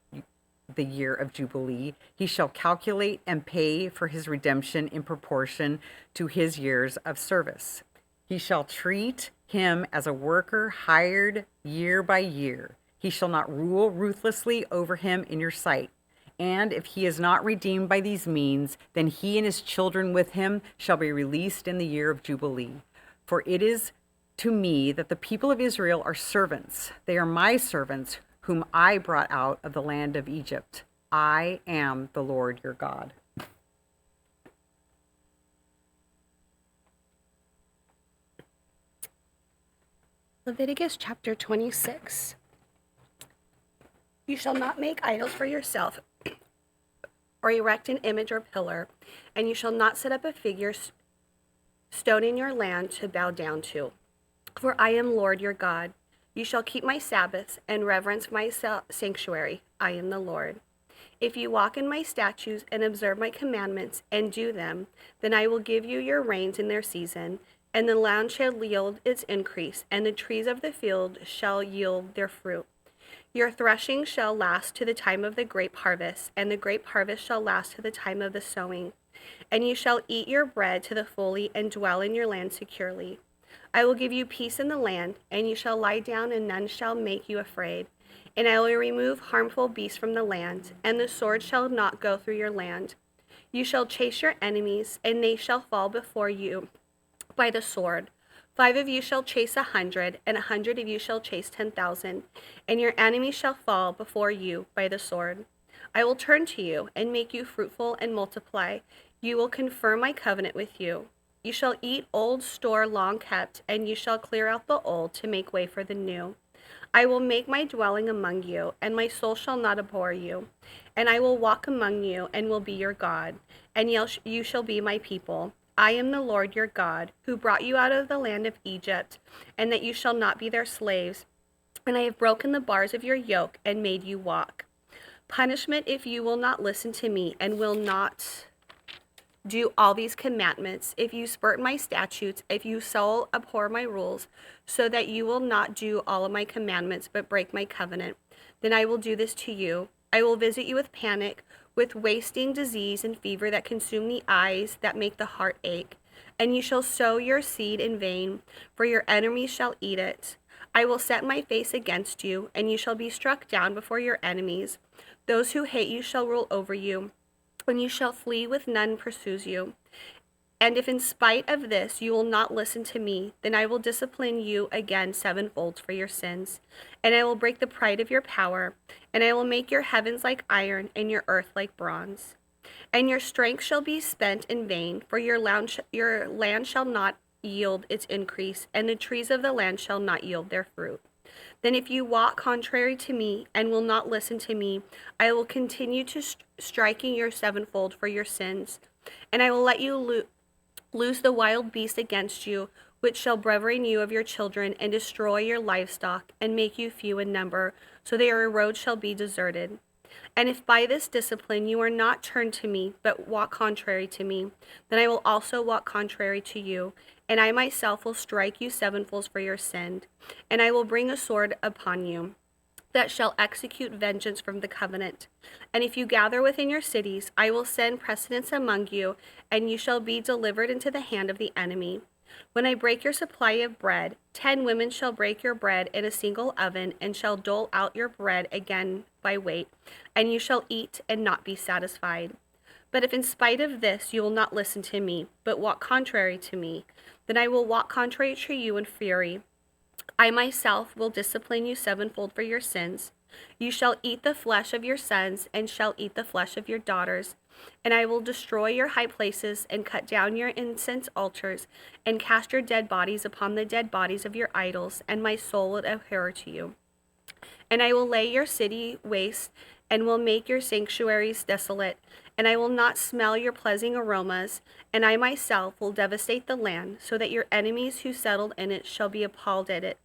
year of Jubilee, he shall calculate and pay for his redemption in proportion to his years of service. He shall treat him as a worker hired year by year. He shall not rule ruthlessly over him in your sight. And if he is not redeemed by these means, then he and his children with him shall be released in the year of Jubilee. For it is to me that the people of Israel are servants. They are my servants, whom I brought out of the land of Egypt. I am the Lord your God. Leviticus chapter 26. You shall not make idols for yourself, or erect an image or pillar, and you shall not set up a figure stone in your land to bow down to. For I am Lord your God. You shall keep my Sabbaths and reverence my sanctuary. I am the Lord. If you walk in my statutes and observe my commandments and do them, then I will give you your rains in their season, and the land shall yield its increase, and the trees of the field shall yield their fruit. Your threshing shall last to the time of the grape harvest, and the grape harvest shall last to the time of the sowing. And you shall eat your bread to the fully and dwell in your land securely. I will give you peace in the land, and you shall lie down, and none shall make you afraid. And I will remove harmful beasts from the land, and the sword shall not go through your land. You shall chase your enemies, and they shall fall before you by the sword. 5 of you shall chase 100, and 100 of you shall chase 10,000, and your enemies shall fall before you by the sword. I will turn to you and make you fruitful and multiply. You will confirm my covenant with you. You shall eat old store long kept, and you shall clear out the old to make way for the new. I will make my dwelling among you, and my soul shall not abhor you. And I will walk among you, and will be your God, and you shall be my people. I am the Lord your God, who brought you out of the land of Egypt, and that you shall not be their slaves. And I have broken the bars of your yoke and made you walk. Punishment if you will not listen to me and will not do all these commandments, if you spurn my statutes, if you so abhor my rules, so that you will not do all of my commandments but break my covenant, then I will do this to you. I will visit you with panic, with wasting disease and fever that consume the eyes, that make the heart ache. And you shall sow your seed in vain, for your enemies shall eat it. I will set my face against you, and you shall be struck down before your enemies. Those who hate you shall rule over you, and you shall flee with none pursues you. And if in spite of this you will not listen to me, then I will discipline you again sevenfold for your sins. And I will break the pride of your power, and I will make your heavens like iron and your earth like bronze. And your strength shall be spent in vain, for your land shall not yield its increase, and the trees of the land shall not yield their fruit. Then if you walk contrary to me and will not listen to me, I will continue to striking your sevenfold for your sins. And I will let you loose the wild beast against you, which shall brethren you of your children, and destroy your livestock, and make you few in number, so that your road shall be deserted. And if by this discipline you are not turned to me, but walk contrary to me, then I will also walk contrary to you, and I myself will strike you sevenfolds for your sin, and I will bring a sword upon you that shall execute vengeance from the covenant. And if you gather within your cities, I will send pestilence among you, and you shall be delivered into the hand of the enemy. When I break your supply of bread, 10 women shall break your bread in a single oven, and shall dole out your bread again by weight, and you shall eat and not be satisfied. But if in spite of this you will not listen to me, but walk contrary to me, then I will walk contrary to you in fury. I myself will discipline you sevenfold for your sins. You shall eat the flesh of your sons, and shall eat the flesh of your daughters. And I will destroy your high places, and cut down your incense altars, and cast your dead bodies upon the dead bodies of your idols, and my soul will abhor to you. And I will lay your city waste, and will make your sanctuaries desolate, and I will not smell your pleasing aromas, and I myself will devastate the land, so that your enemies who settled in it shall be appalled at it.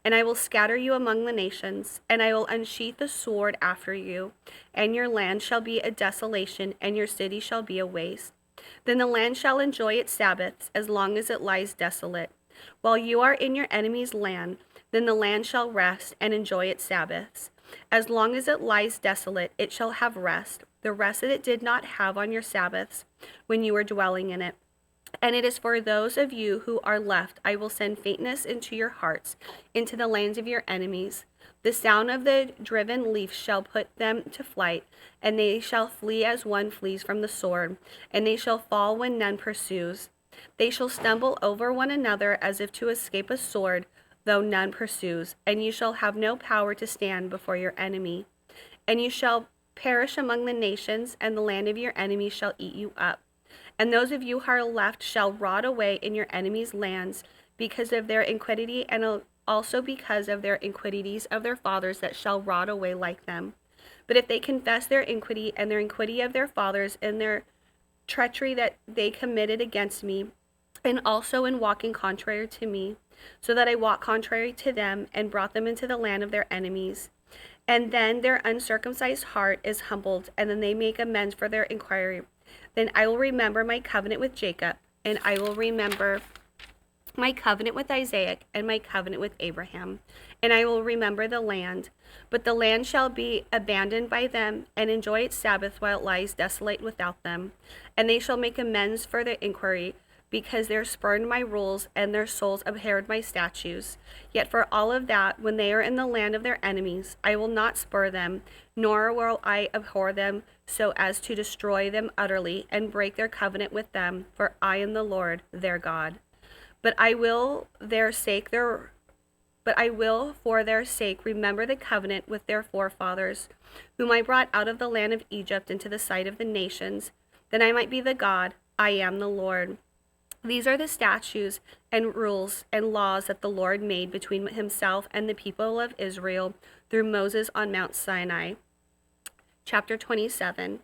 And I will scatter you among the nations, and I will unsheath the sword after you, and your land shall be a desolation, and your city shall be a waste. Then the land shall enjoy its Sabbaths as long as it lies desolate. While you are in your enemy's land, Then the land shall rest and enjoy its Sabbaths. As long as it lies desolate, it shall have rest, the rest that it did not have on your Sabbaths when you were dwelling in it. And it is for those of you who are left, I will send faintness into your hearts, into the lands of your enemies. The sound of the driven leaf shall put them to flight, and they shall flee as one flees from the sword, and they shall fall when none pursues. They shall stumble over one another as if to escape a sword, though none pursues, and you shall have no power to stand before your enemy. And you shall perish among the nations, and the land of your enemies shall eat you up. And those of you who are left shall rot away in your enemies' lands because of their iniquity, and also because of their iniquities of their fathers that shall rot away like them. But if they confess their iniquity and their iniquity of their fathers and their treachery that they committed against me, and also in walking contrary to me, so that I walked contrary to them and brought them into the land of their enemies, and then their uncircumcised heart is humbled, and then they make amends for their inquiry, then I will remember my covenant with Jacob, and I will remember my covenant with Isaac, and my covenant with Abraham, and I will remember the land. But the land shall be abandoned by them, and enjoy its Sabbath while it lies desolate without them. And they shall make amends for their inquiry, because they spurned my rules, and their souls abhorred my statutes. Yet for all of that, when they are in the land of their enemies, I will not spur them, nor will I abhor them, so as to destroy them utterly, and break their covenant with them, for I am the Lord their God. But I will for their sake remember the covenant with their forefathers, whom I brought out of the land of Egypt into the sight of the nations, that I might be the God. I am the Lord. These are the statutes and rules and laws that the Lord made between himself and the people of Israel through Moses on Mount Sinai. Chapter 27.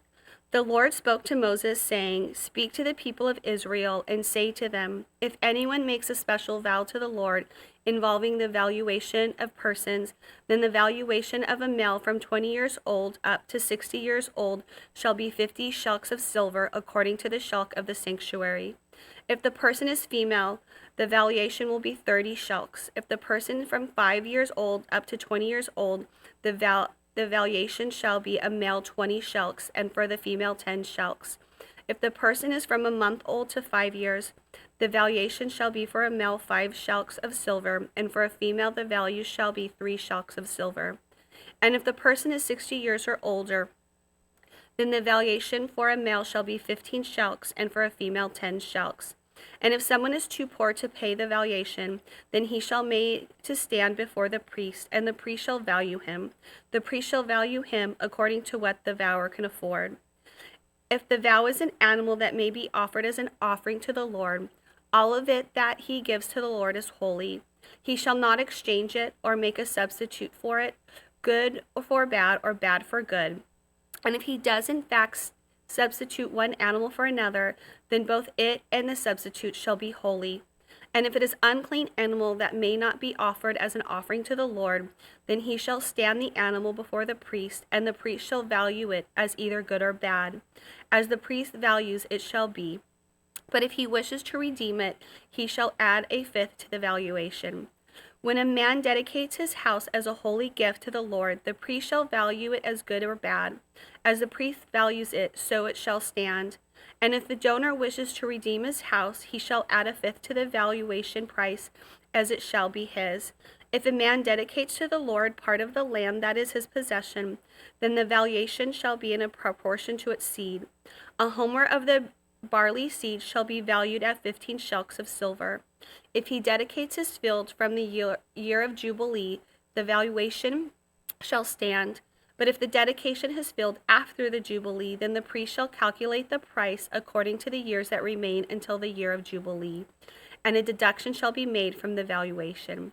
The Lord spoke to Moses, saying, Speak to the people of Israel and say to them, If anyone makes a special vow to the Lord involving the valuation of persons, then the valuation of a male from 20 years old up to 60 years old shall be 50 shekels of silver according to the shekel of the sanctuary. If the person is female, the valuation will be 30 shekels. If the person from 5 years old up to 20 years old, the valuation shall be a male 20 shekels, and for the female 10 shekels. If the person is from a month old to 5 years, the valuation shall be for a male 5 shekels of silver, and for a female the value shall be 3 shekels of silver. And if the person is 60 years or older, then the valuation for a male shall be 15 shekels, and for a female 10 shekels. And if someone is too poor to pay the valuation, then he shall made to stand before the priest, and the priest shall value him. The priest shall value him according to what the vower can afford. If the vow is an animal that may be offered as an offering to the Lord, all of it that he gives to the Lord is holy. He shall not exchange it or make a substitute for it, good for bad or bad for good. And if he does in fact substitute one animal for another, then both it and the substitute shall be holy. And if it is unclean animal that may not be offered as an offering to the Lord, then he shall stand the animal before the priest, and the priest shall value it as either good or bad. As the priest values it shall be. But if he wishes to redeem it, he shall add a fifth to the valuation. When a man dedicates his house as a holy gift to the Lord, the priest shall value it as good or bad. As the priest values it, so it shall stand. And if the donor wishes to redeem his house, he shall add a fifth to the valuation price, as it shall be his. If a man dedicates to the Lord part of the land that is his possession, then the valuation shall be in a proportion to its seed. A homer of the barley seed shall be valued at 15 shekels of silver. If he dedicates his field from the year of Jubilee, the valuation shall stand. But if the dedication has failed after the Jubilee, then the priest shall calculate the price according to the years that remain until the year of Jubilee, and a deduction shall be made from the valuation.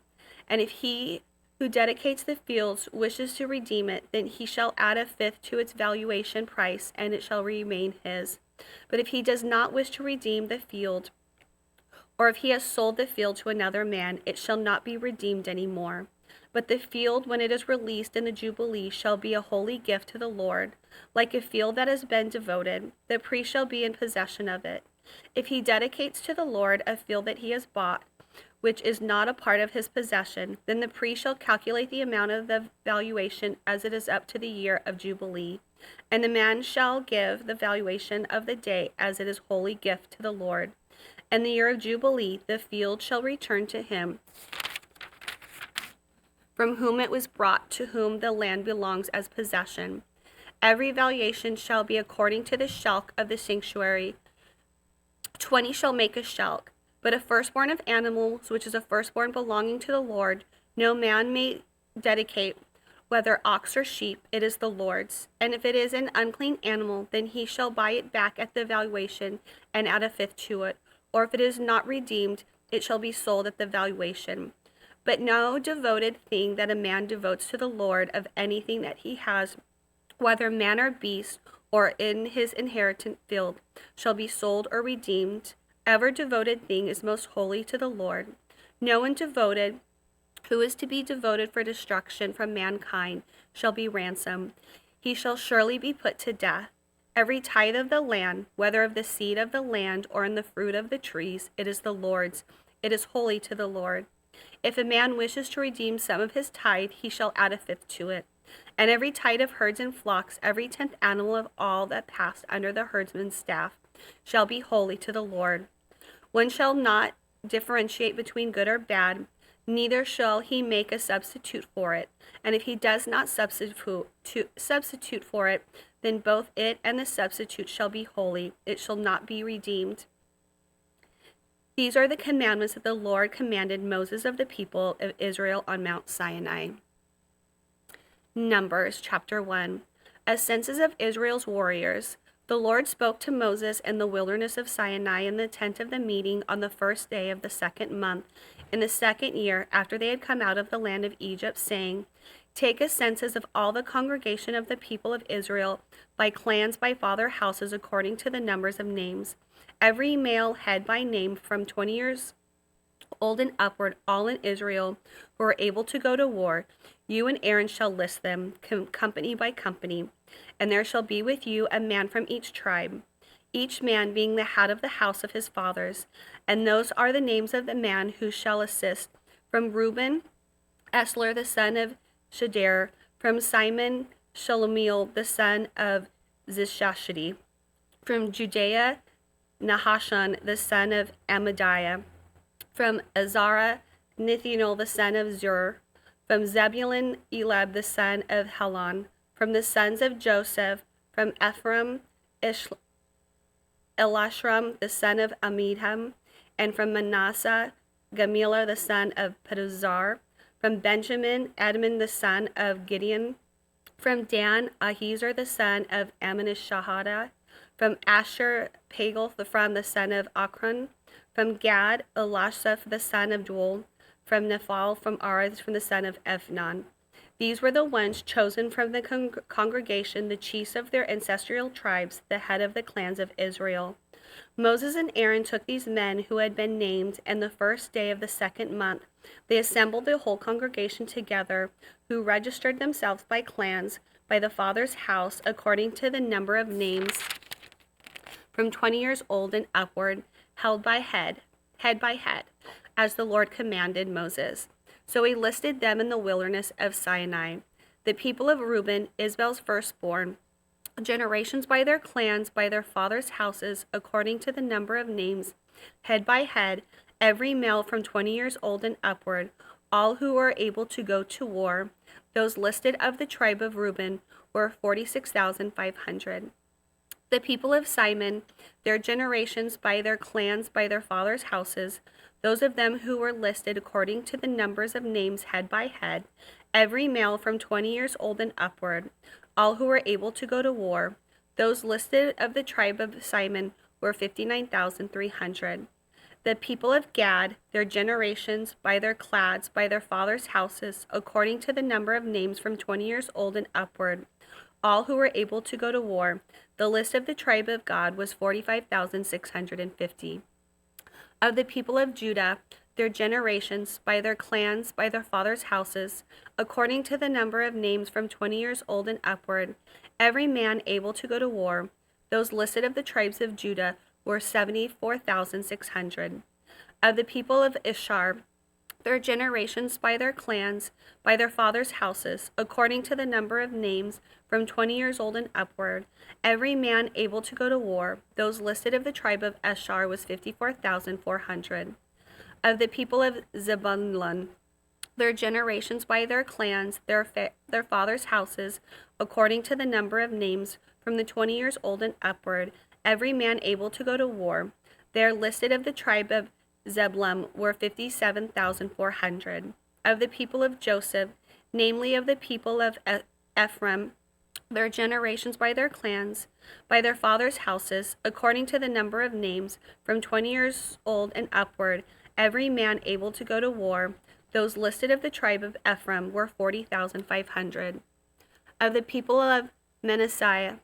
And if he who dedicates the fields wishes to redeem it, then he shall add a fifth to its valuation price, and it shall remain his. But if he does not wish to redeem the field, or if he has sold the field to another man, it shall not be redeemed any more. But the field, when it is released in the Jubilee, shall be a holy gift to the Lord, like a field that has been devoted. The priest shall be in possession of it. If he dedicates to the Lord a field that he has bought, which is not a part of his possession, then the priest shall calculate the amount of the valuation as it is up to the year of Jubilee. And the man shall give the valuation of the day as it is holy gift to the Lord. And the year of Jubilee, the field shall return to him from whom it was brought, to whom the land belongs as possession. Every valuation shall be according to the shelk of the sanctuary. 20 shall make a shelk. But a firstborn of animals, which is a firstborn belonging to the Lord, no man may dedicate, whether ox or sheep, it is the Lord's. And if it is an unclean animal, then he shall buy it back at the valuation and add a fifth to it. Or if it is not redeemed, it shall be sold at the valuation. But no devoted thing that a man devotes to the Lord of anything that he has, whether man or beast, or in his inheritance field, shall be sold or redeemed. Ever devoted thing is most holy to the Lord. No one devoted, who is to be devoted for destruction from mankind, shall be ransomed. He shall surely be put to death. Every tithe of the land, whether of the seed of the land or in the fruit of the trees, it is the Lord's. It is holy to the Lord. If a man wishes to redeem some of his tithe, he shall add a fifth to it. And every tithe of herds and flocks, every 10th animal of all that passed under the herdsman's staff, shall be holy to the Lord. One shall not differentiate between good or bad, neither shall he make a substitute for it. And if he does not substitute for it, then both it and the substitute shall be holy. It shall not be redeemed. These are the commandments that the Lord commanded Moses of the people of Israel on Mount Sinai. Numbers chapter 1. As census of Israel's warriors. The Lord spoke to Moses in the wilderness of Sinai in the tent of the meeting on the first day of the 2nd month, in the 2nd year after they had come out of the land of Egypt, saying, Take a census of all the congregation of the people of Israel, by clans, by father houses, according to the numbers of names. Every male head by name from 20 years old and upward, all in Israel, who are able to go to war. You and Aaron shall list them, company by company. And there shall be with you a man from each tribe, each man being the head of the house of his fathers. And those are the names of the man who shall assist. From Reuben, Esler the son of Shader. From Simon, Shalumiel the son of Zishashadi. From Judea, Nahashon the son of Amadiah. From Azara, Nithanel the son of Zur. From Zebulun, Elab the son of Helon. From the sons of Joseph, from Ephraim, Elashram the son of Amidham. And from Manasseh, Gamaliel the son of Pedazar. From Benjamin, Edmund the son of Gideon. From Dan, Ahiezer the son of Amminashahada. From Asher, Pagal from the son of Akron. From Gad, Elashaph the son of Joel. From Nephal, from Arad, from the son of Ephnon. These were the ones chosen from the congregation, the chiefs of their ancestral tribes, the head of the clans of Israel. Moses and Aaron took these men who had been named, and the first day of the 2nd month, they assembled the whole congregation together, who registered themselves by clans, by the father's house, according to the number of names, from 20 years old and upward, held by head by head, as the Lord commanded Moses. So he listed them in the wilderness of Sinai. The people of Reuben, Israel's firstborn, generations by their clans, by their fathers' houses, according to the number of names, head by head, every male from 20 years old and upward, all who were able to go to war. Those listed of the tribe of Reuben were 46,500. The people of Simon, their generations by their clans, by their fathers' houses, those of them who were listed according to the numbers of names head by head, every male from 20 years old and upward, all who were able to go to war. Those listed of the tribe of Simon were 59,300. The people of Gad, their generations, by their clans, by their fathers' houses, according to the number of names from 20 years old and upward, all who were able to go to war. The list of the tribe of Gad was 45,650. Of the people of Judah, their generations, by their clans, by their fathers' houses, according to the number of names from 20 years old and upward, every man able to go to war, those listed of the tribes of Judah were 74,600. Of the people of Ishar, their generations by their clans, by their fathers' houses, according to the number of names, from 20 years old and upward, every man able to go to war, those listed of the tribe of Ishar was 54,400. Of the people of Zebulun, their generations by their clans, their fathers' houses, according to the number of names, from the 20 years old and upward, every man able to go to war, there listed of the tribe of Zebulun were 57,400. Of the people of Joseph, namely of the people of Ephraim, their generations by their clans, by their fathers' houses, according to the number of names, from 20 years old and upward, every man able to go to war, those listed of the tribe of Ephraim were 40,500. Of the people of Manasseh,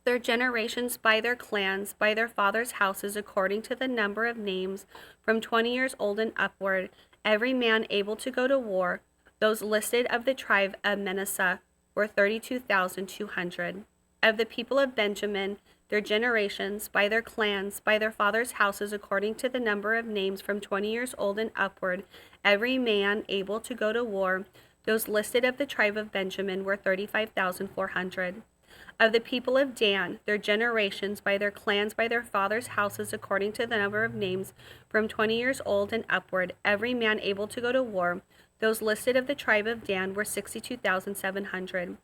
their generations by their clans, by their fathers' houses, according to the number of names, from 20 years old and upward, every man able to go to war, those listed of the tribe of Manasseh were 32,200. Of the people of Benjamin, their generations, by their clans, by their fathers' houses, according to the number of names, from 20 years old and upward, every man able to go to war, those listed of the tribe of Benjamin were 35,400. Of the people of Dan, their generations, by their clans, by their fathers' houses, according to the number of names, from 20 years old and upward, every man able to go to war, those listed of the tribe of Dan were 62,700.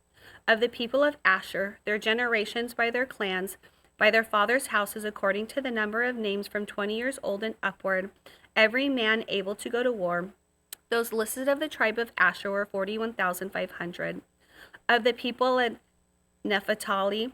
Of the people of Asher, their generations, by their clans, by their fathers' houses, according to the number of names, from 20 years old and upward, every man able to go to war, those listed of the tribe of Asher were 41,500. Of the people of Naphtali,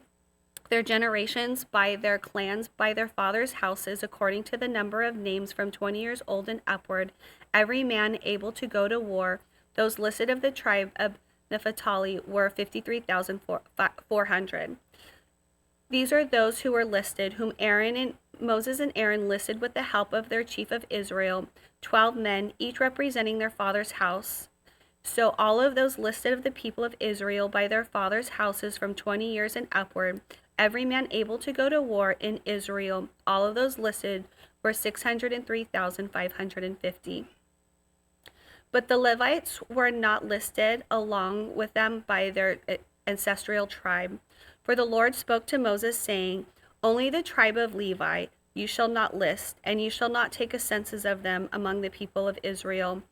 their generations, by their clans, by their fathers' houses, according to the number of names, from 20 years old and upward, every man able to go to war, those listed of the tribe of Naphtali were 53,400. These are those who were listed, whom Moses and Aaron listed with the help of their chief of Israel, 12 men, each representing their father's house. So all of those listed of the people of Israel by their fathers' houses from 20 years and upward, every man able to go to war in Israel, all of those listed were 603,550. But the Levites were not listed along with them by their ancestral tribe. For the Lord spoke to Moses, saying, "Only the tribe of Levi you shall not list, and you shall not take a census of them among the people of Israel.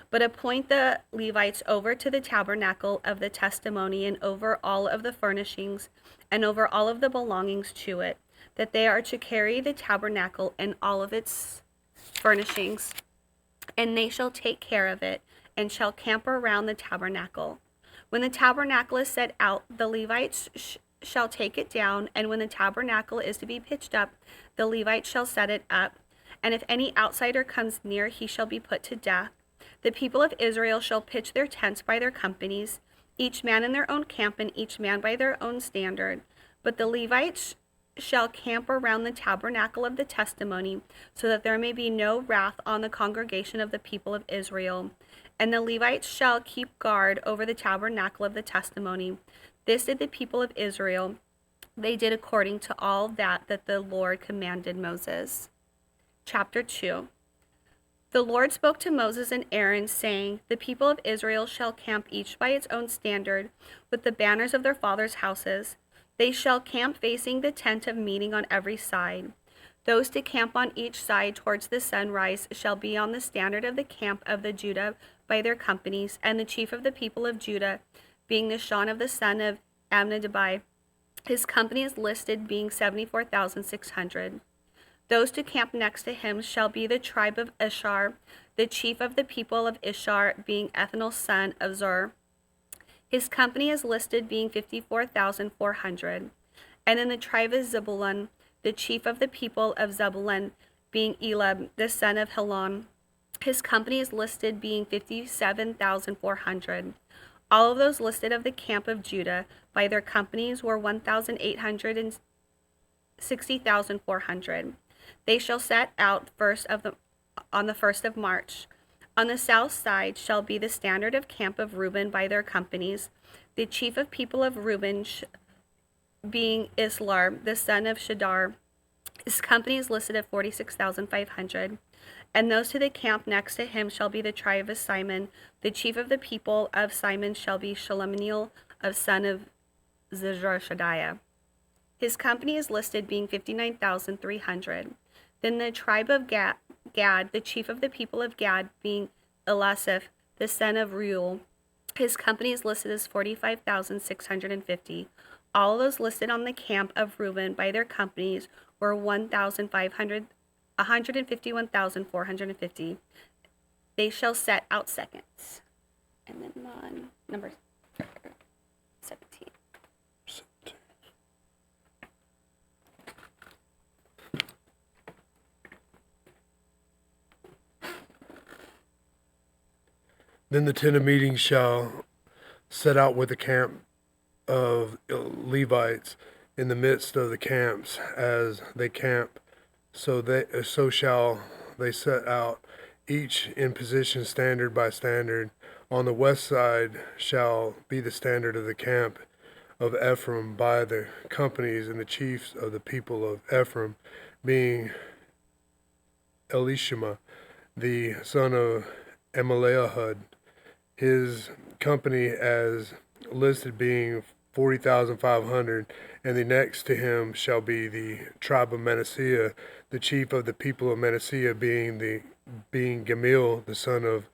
But appoint the Levites over to the tabernacle of the testimony, and over all of the furnishings, and over all of the belongings to it, that they are to carry the tabernacle and all of its furnishings. And they shall take care of it, and shall camp around the tabernacle. When the tabernacle is set out, the Levites shall take it down, and when the tabernacle is to be pitched up, the Levites shall set it up. And if any outsider comes near, he shall be put to death. The people of Israel shall pitch their tents by their companies, each man in their own camp, and each man by their own standard. But the Levites shall camp around the tabernacle of the testimony, so that there may be no wrath on the congregation of the people of Israel. And the Levites shall keep guard over the tabernacle of the testimony. This did the people of Israel. They did according to all that the Lord commanded Moses." Chapter 2. The Lord spoke to Moses and Aaron, saying, "The people of Israel shall camp each by its own standard, with the banners of their fathers' houses. They shall camp facing the tent of meeting on every side. Those to camp on each side towards the sunrise shall be on the standard of the camp of the Judah by their companies, and the chief of the people of Judah, being Nahshon of the son of Amminadab. His company is listed, being 74,600. Those to camp next to him shall be the tribe of Ishar, the chief of the people of Ishar, being Ethanol son of Zur. His company is listed, being 54,400. And in the tribe of Zebulun, the chief of the people of Zebulun, being Elab, the son of Helon. His company is listed, being 57,400. All of those listed of the camp of Judah by their companies were 1,860,400. They shall set out on the 1st of March. On the south side shall be the standard of camp of Reuben by their companies. The chief of people of Reuben being Islar, the son of Shadar. His company is listed at 46,500. And those to the camp next to him shall be the tribe of Simon. The chief of the people of Simon shall be Shelumiel, of son of Zerashadiah. His company is listed being 59,300. Then the tribe of Gad, the chief of the people of Gad, being Elisaph, the son of Reuel. His company is listed as 45,650. All those listed on the camp of Reuben by their companies were 151,450. They shall set out seconds. And then on number 17. Then the tent of meeting shall set out with the camp of Levites in the midst of the camps as they camp. So shall they set out, each in position standard by standard. On the west side shall be the standard of the camp of Ephraim by the companies and the chiefs of the people of Ephraim, being Elishama, the son of Amaleahud. His company as listed being 40,500, and the next to him shall be the tribe of Manasseh, the chief of the people of Manasseh being Gamil, the son of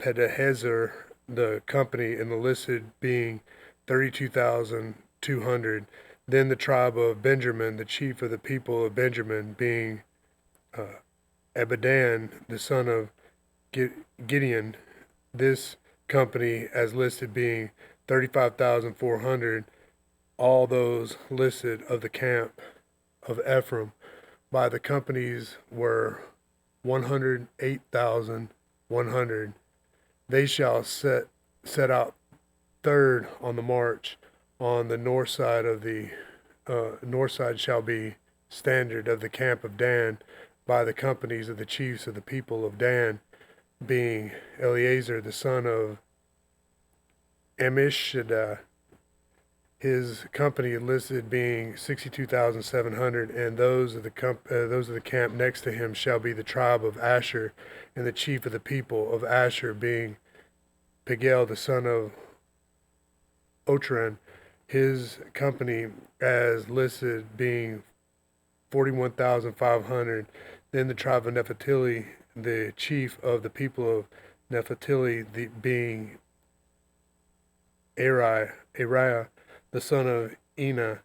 Pedahezer, the company and the listed being 32,200. Then the tribe of Benjamin, the chief of the people of Benjamin being Abidan, the son of Gideon. This company as listed being 35,400, all those listed of the camp of Ephraim by the companies were 108,100. They shall set out third on the march. On the north side of the north side shall be standard of the camp of Dan by the companies of the chiefs of the people of Dan, being Eleazar the son of Ammishaddai. His company listed being 62,700, and those of the camp next to him shall be the tribe of Asher, and the chief of the people of Asher being Pagel the son of Otran. His company as listed being 41,500. Then the tribe of Nephtali, the chief of the people of Nephtali, being Ariah, the son of Ena.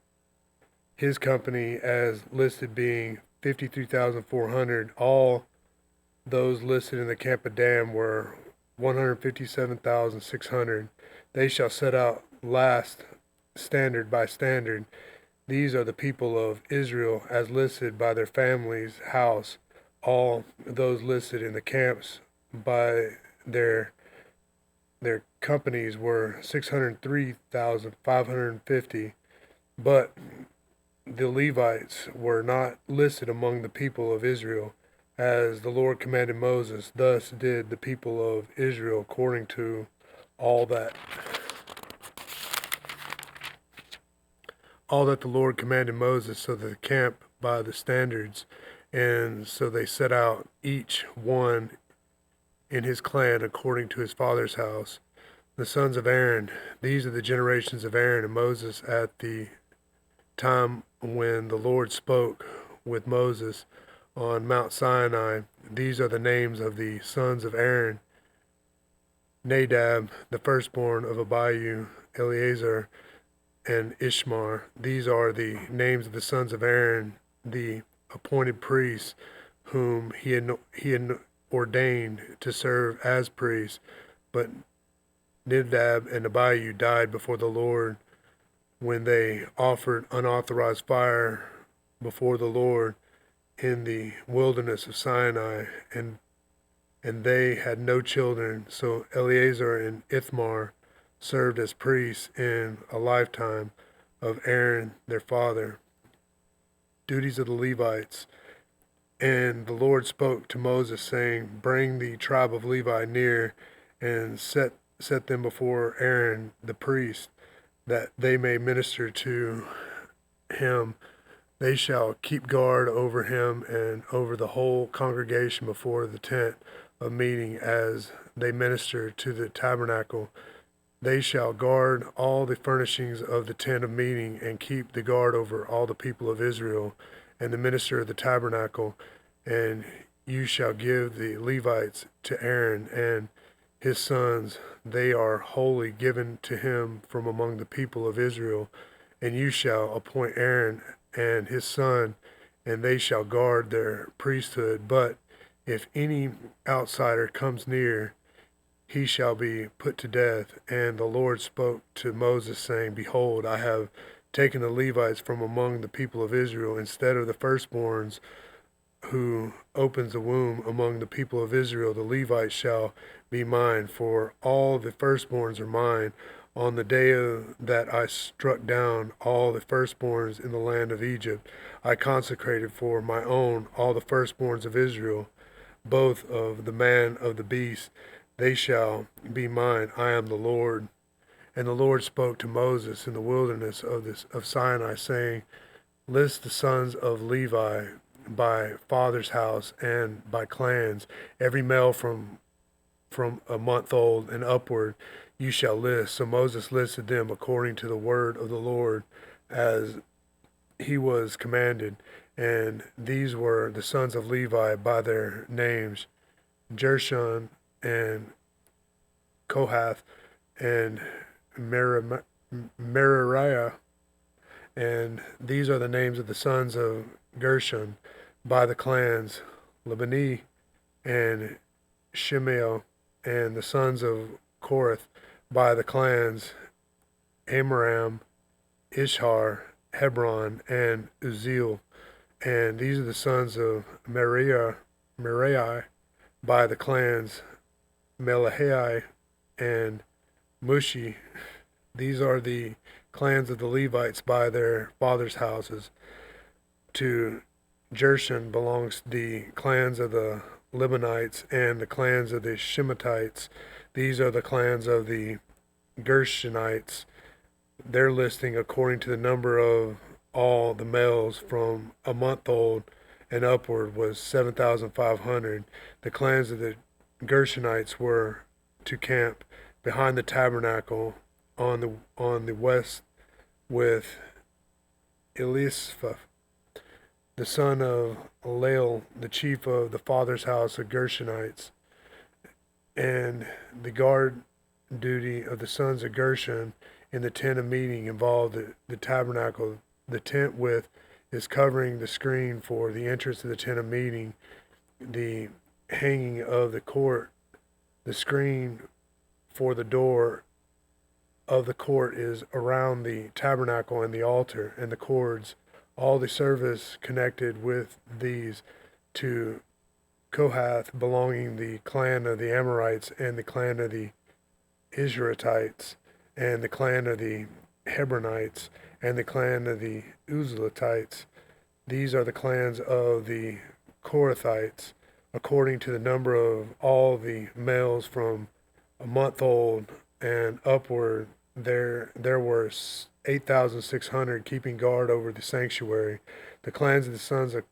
His company as listed being 53,400. All those listed in the camp of Dan were 157,600. They shall set out last standard by standard. These are the people of Israel as listed by their families' house. All those listed in the camps by their companies were 603,550, but the Levites were not listed among the people of Israel, as the Lord commanded Moses. Thus did the people of Israel according to all that the Lord commanded Moses, so they camp by the standards, and so they set out each one in his clan according to his father's house. The sons of Aaron, these are the generations of Aaron and Moses at the time when the Lord spoke with Moses on Mount Sinai. These are the names of the sons of Aaron: Nadab, the firstborn of Abihu, Eleazar, and Ishmael. These are the names of the sons of Aaron, the appointed priests, whom he had ordained to serve as priests. But Nadab and Abihu died before the Lord when they offered unauthorized fire before the Lord in the wilderness of Sinai, and they had no children. So Eleazar and Ithamar served as priests in a lifetime of Aaron their father. Duties of the Levites. And the Lord spoke to Moses, saying, Bring the tribe of Levi near, and set them before Aaron the priest, that they may minister to him They shall keep guard over him and over the whole congregation before the tent of meeting as they minister to the tabernacle. They shall guard all the furnishings of the tent of meeting and keep the guard over all the people of Israel and the minister of the tabernacle. And you shall give the Levites to Aaron and his sons. They are wholly given to him from among the people of Israel. And you shall appoint Aaron and his son, and they shall guard their priesthood. But if any outsider comes near, he shall be put to death. And the Lord spoke to Moses, saying, Behold, I have taken the Levites from among the people of Israel, instead of the firstborns who opens the womb among the people of Israel. The Levites shall be mine, for all the firstborns are mine. On the day that I struck down all the firstborns in the land of Egypt, I consecrated for my own all the firstborns of Israel, both of the man of the beast. They shall be mine. I am the Lord. And the Lord spoke to Moses in the wilderness of Sinai, saying, List the sons of Levi by father's house and by clans, every male from a month old and upward you shall list. So Moses listed them according to the word of the Lord as he was commanded. And these were the sons of Levi by their names, Gershon and Kohath and Merariah. And these are the names of the sons of Gershon by the clans, Libani and Shimeo. And the sons of Korath by the clans, Amram, Ishhar, Hebron, and Uzziel. And these are the sons of Merari by the clans, Melahai and Mushi. These are the clans of the Levites by their fathers' houses. To Gershon belongs the clans of the Libanites and the clans of the Shematites. These are the clans of the Gershonites. Their listing according to the number of all the males from a month old and upward was 7,500. The clans of the Gershonites were to camp behind the tabernacle on the west with Elisaph, the son of Lael, the chief of the father's house of Gershonites. And the guard duty of the sons of Gershon in the tent of meeting involved the tabernacle, the tent with is covering the screen for the entrance of the tent of meeting, the hanging of the court, the screen for the door of the court is around the tabernacle and the altar and the cords, all the service connected with these. To Kohath belonging the clan of the Amorites and the clan of the Israelites and the clan of the Hebronites and the clan of the Uzzielites. These are the clans of the Korathites, according to the number of all the males from a month old and upward. There were 8,600 keeping guard over the sanctuary. The clans of the sons of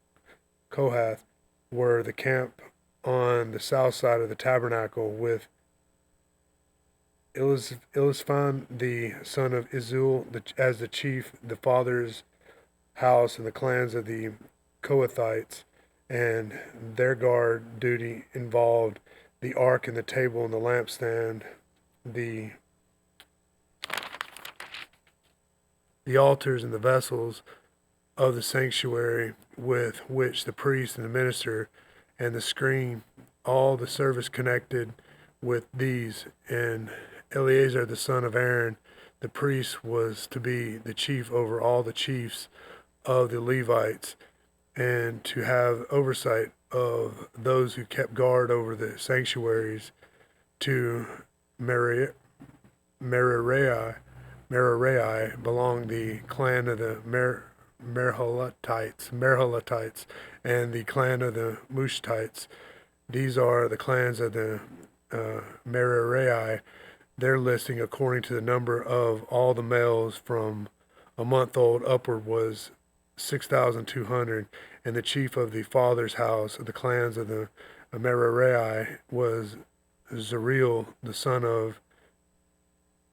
Kohath were the camp on the south side of the tabernacle with Elizaphan, the son of Izul, as the chief, the father's house, and the clans of the Kohathites, and their guard duty involved the ark and the table and the lampstand, the altars and the vessels of the sanctuary with which the priest and the minister and the screen, all the service connected with these. And Eleazar the son of Aaron, the priest, was to be the chief over all the chiefs of the Levites and to have oversight of those who kept guard over the sanctuaries. To Merari belonged the clan of the Merhalatites and the clan of the Mushtites. These are the clans of the Merari. Their listing according to the number of all the males from a month old upward was 6,200. And the chief of the father's house of the clans of the Merari was Zeriel, the son of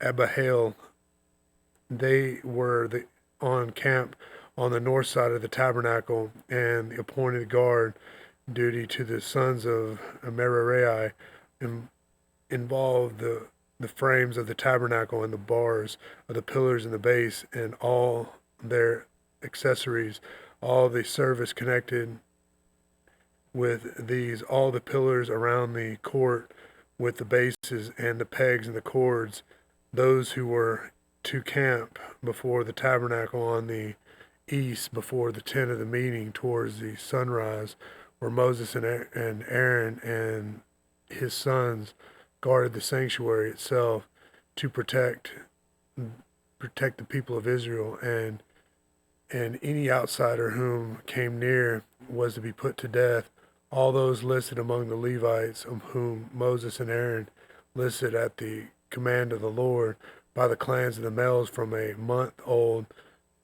Abihail. They were on camp on the north side of the tabernacle, and the appointed guard duty to the sons of Merari involved the frames of the tabernacle and the bars of the pillars and the base and all their accessories, all the service connected with these, all the pillars around the court with the bases and the pegs and the cords, those who were to camp before the tabernacle on the east before the tent of the meeting towards the sunrise, where Moses and Aaron and his sons guarded the sanctuary itself to protect the people of Israel, and any outsider whom came near was to be put to death. All those listed among the Levites, of whom Moses and Aaron listed at the command of the Lord by the clans of the males from a month old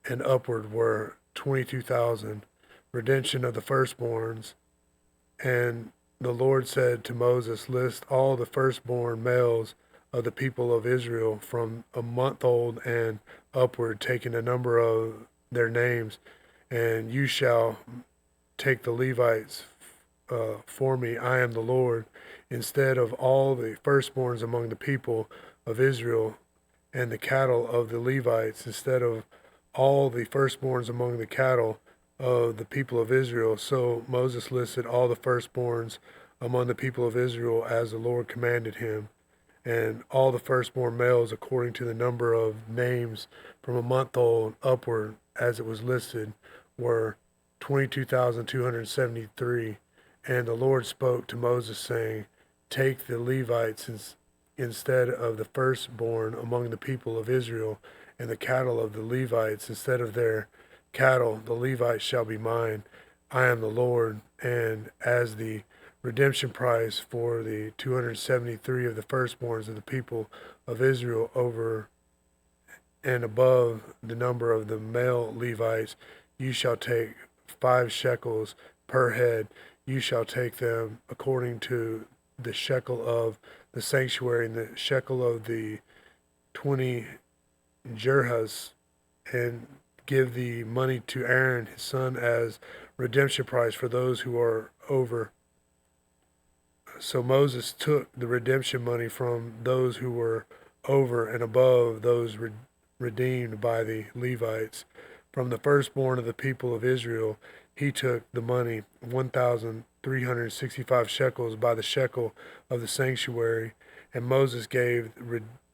and upward, were 22,000. Redemption of the firstborns. And the Lord said to Moses, list all the firstborn males of the people of Israel from a month old and upward, taking a number of their names, and you shall take the Levites for me. I am the Lord, instead of all the firstborns among the people of Israel, and the cattle of the Levites, instead of all the firstborns among the cattle of the people of Israel. So Moses listed all the firstborns among the people of Israel as the Lord commanded him, and all the firstborn males according to the number of names from a month old upward, as it was listed, were 22,273. And the Lord spoke to Moses, saying, take the Levites instead of the firstborn among the people of Israel, and the cattle of the Levites instead of their cattle. The Levites shall be mine. I am the Lord. And as the redemption price for the 273 of the firstborns of the people of Israel, over and above the number of the male Levites, you shall take 5 shekels per head. You shall take them according to the shekel of the sanctuary and the shekel of the 20 gerhas, and give the money to Aaron his son as redemption price for those who are over. So Moses took the redemption money from those who were over and above those redeemed by the Levites. From the firstborn of the people of Israel, he took the money, 1,365 shekels by the shekel of the sanctuary. And Moses gave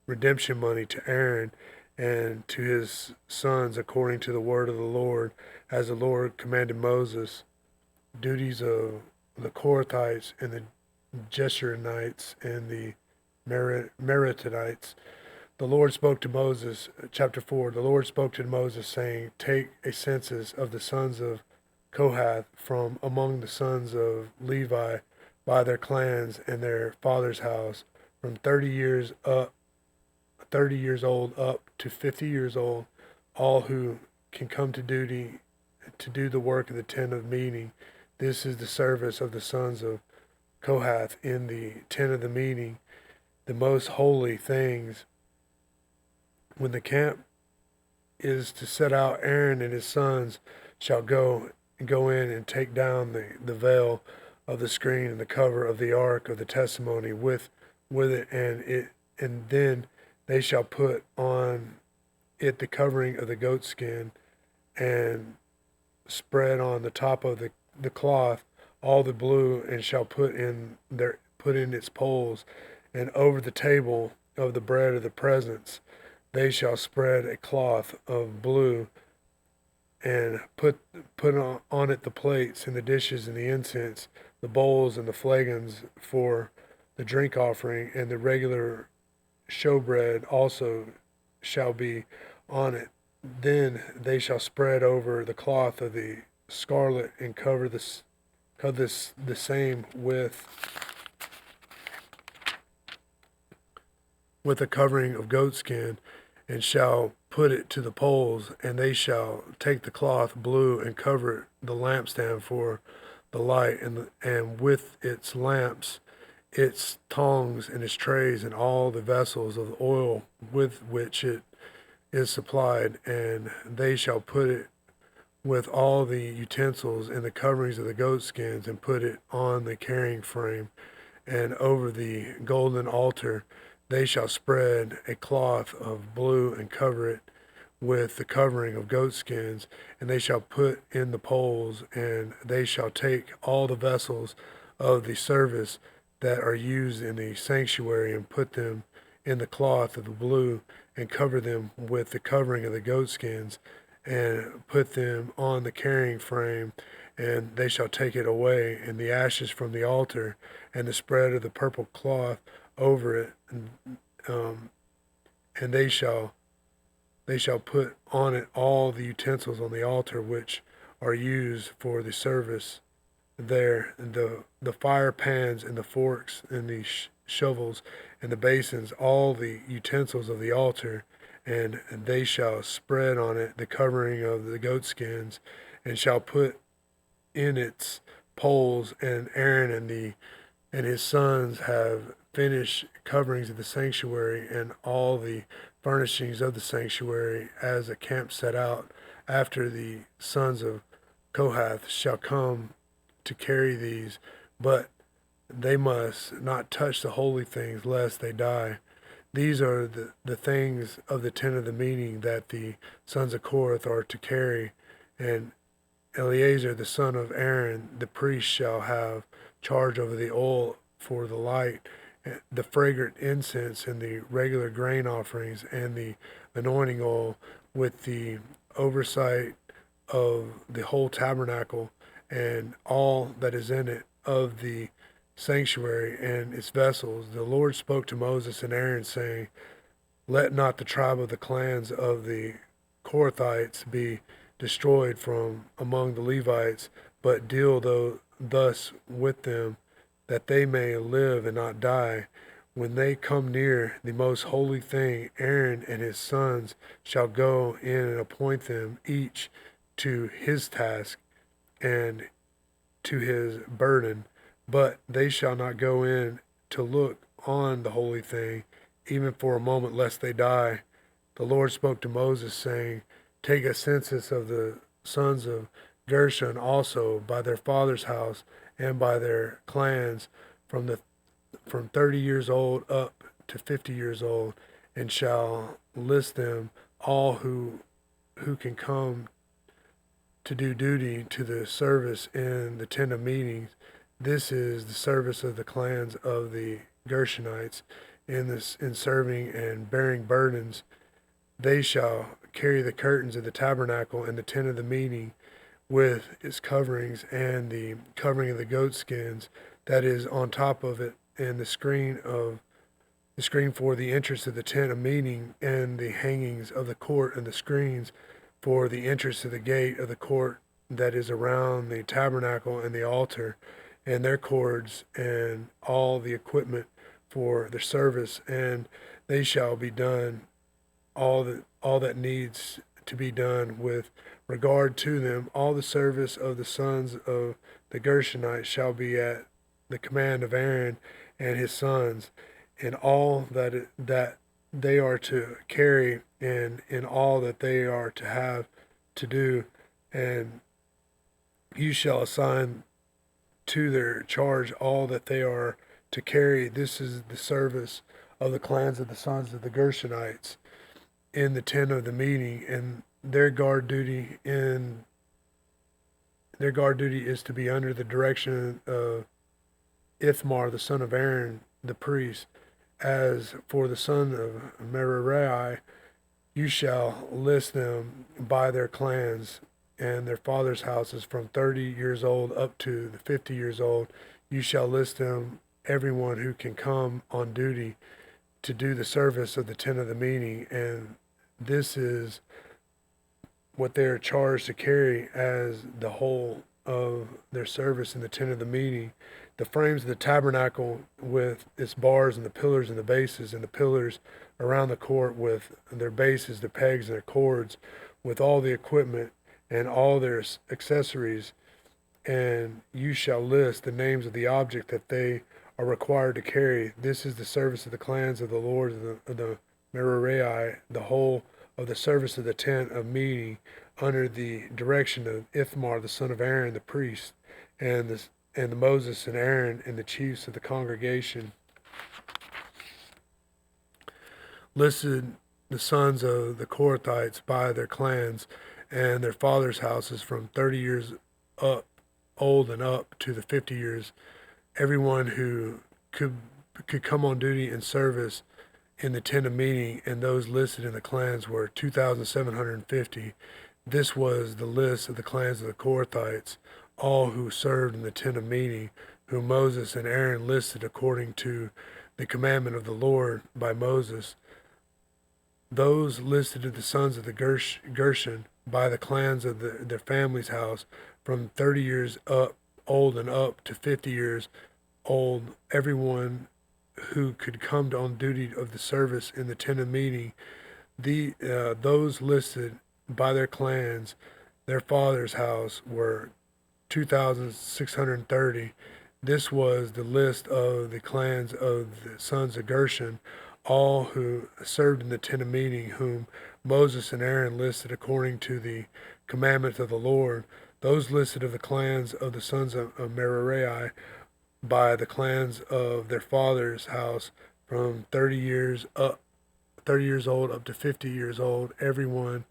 redemption money to Aaron and to his sons according to the word of the Lord, as the Lord commanded Moses. Duties of the Korathites and the Jeshurunites and the Meritonites. The Lord spoke to Moses, chapter 4, the Lord spoke to Moses, saying, take a census of the sons of Kohath from among the sons of Levi by their clans and their father's house, from 30 years old up to 50 years old, all who can come to duty to do the work of the tent of meeting. This is the service of the sons of Kohath in the tent of the meeting, the most holy things. When the camp is to set out, Aaron and his sons shall go in and take down the veil of the screen and the cover of the ark of the testimony with it, and then they shall put on it the covering of the goat skin, and spread on the top of the cloth all the blue, and shall put in its poles, and over the table of the bread of the presence they shall spread a cloth of blue, and put on it the plates and the dishes and the incense, the bowls and the flagons for the drink offering, and the regular showbread also shall be on it. Then they shall spread over the cloth of the scarlet, and cover the same with a covering of goatskin, and shall put it to the poles, and they shall take the cloth blue and cover the lampstand for the light, and with its lamps, its tongs, and its trays, and all the vessels of oil with which it is supplied, and they shall put it with all the utensils and the coverings of the goatskins, and put it on the carrying frame, and over the golden altar they shall spread a cloth of blue and cover it with the covering of goatskins, and they shall put in the poles, and they shall take all the vessels of the service that are used in the sanctuary, and put them in the cloth of the blue, and cover them with the covering of the goatskins, and put them on the carrying frame, and they shall take it away, and the ashes from the altar, and the spread of the purple cloth over it, and they shall put on it all the utensils on the altar which are used for the service there, the fire pans and the forks and the shovels and the basins, all the utensils of the altar, and they shall spread on it the covering of the goatskins, and shall put in its poles, and Aaron and his sons have finished coverings of the sanctuary and all the furnishings of the sanctuary as a camp set out. After the sons of Kohath shall come to carry these, but they must not touch the holy things lest they die. These are the things of the tent of the meeting that the sons of Korath are to carry, and Eleazar the son of Aaron the priest shall have charge over the oil for the light, the fragrant incense, and the regular grain offerings, and the anointing oil, with the oversight of the whole tabernacle and all that is in it, of the sanctuary and its vessels. The Lord spoke to Moses and Aaron, saying, let not the tribe of the clans of the Korathites be destroyed from among the Levites, but deal thus with them, that they may live and not die. When they come near the most holy thing, Aaron and his sons shall go in and appoint them each to his task and to his burden, but they shall not go in to look on the holy thing, even for a moment, lest they die. The Lord spoke to Moses, saying, take a census of the sons of Gershon also by their father's house and by their clans, from 30 years old up to 50 years old, and shall list them all who can come to do duty to the service in the tent of meetings. This is the service of the clans of the Gershonites in serving and bearing burdens. They shall carry the curtains of the tabernacle and the tent of the meeting with its coverings, and the covering of the goatskins that is on top of it, and the screen for the entrance of the tent of meeting, and the hangings of the court, and the screens for the entrance of the gate of the court that is around the tabernacle and the altar, and their cords, and all the equipment for the service. And they shall be done all that needs to be done with regard to them. All the service of the sons of the Gershonites shall be at the command of Aaron and his sons, in all that they are to carry, and in all that they are to have to do. And you shall assign to their charge all that they are to carry. This is the service of the clans of the sons of the Gershonites in the tent of the meeting, and their guard duty is to be under the direction of Ithamar the son of Aaron the priest. As for the son of Merari, you shall list them by their clans and their fathers' houses, from 30 years old up to the 50 years old. You shall list them, everyone who can come on duty to do the service of the tent of the meeting, and this is what they are charged to carry as the whole of their service in the tent of the meeting, the frames of the tabernacle with its bars and the pillars and the bases, and the pillars around the court with their bases, their pegs, and their cords, with all the equipment and all their accessories. And you shall list the names of the object that they are required to carry. This is the service of the clans of the lords of the Merari, the whole of the service of the tent of meeting, under the direction of Ithamar the son of Aaron the priest, and the Moses and Aaron and the chiefs of the congregation. Listed the sons of the Kohathites by their clans and their fathers' houses, from 30 years up old and up to the 50 years, everyone who could come on duty in service in the tent of meeting, and those listed in the clans were 2,750. This was the list of the clans of the Kohathites, all who served in the tent of meeting, whom Moses and Aaron listed according to the commandment of the Lord by Moses. Those listed of the sons of the Gershon by the clans of their family's house, from 30 years up old and up to 50 years old, everyone who could come on duty of the service in the tent of meeting. Those listed by their clans, their father's house, were 2,630. This was the list of the clans of the sons of Gershon, all who served in the tent of meeting, whom Moses and Aaron listed according to the commandment of the Lord. Those listed of the clans of the sons of Merari by the clans of their father's house, from 30 years old up to 50 years old, everyone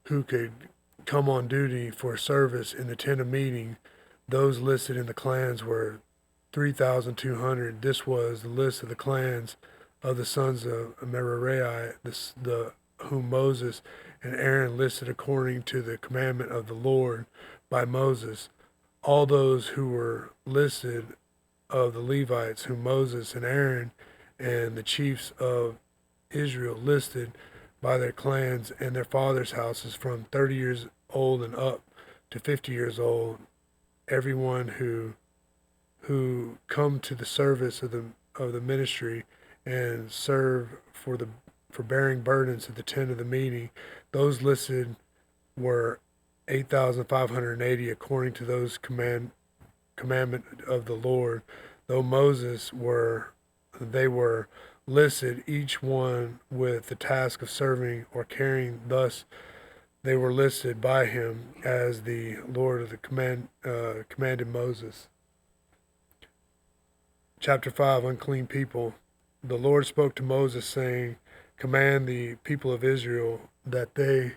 who could come on duty for service in the tent of meeting. Those listed in the clans were 3,200. This was the list of the clans of the sons of Merari, whom Moses and Aaron listed according to the commandment of the Lord by Moses. All those who were listed of the Levites, whom Moses and Aaron and the chiefs of Israel listed by their clans and their fathers' houses, from 30 years old and up to 50 years old, everyone who come to the service of the ministry and serve for bearing burdens at the tent of the meeting. Those listed were 8,580 according to those commandment of the Lord. Though they were listed, each one with the task of serving or carrying. Thus they were listed by him as the Lord of the commanded Moses. Chapter 5, Unclean People. The Lord spoke to Moses, saying, command the people of Israel that they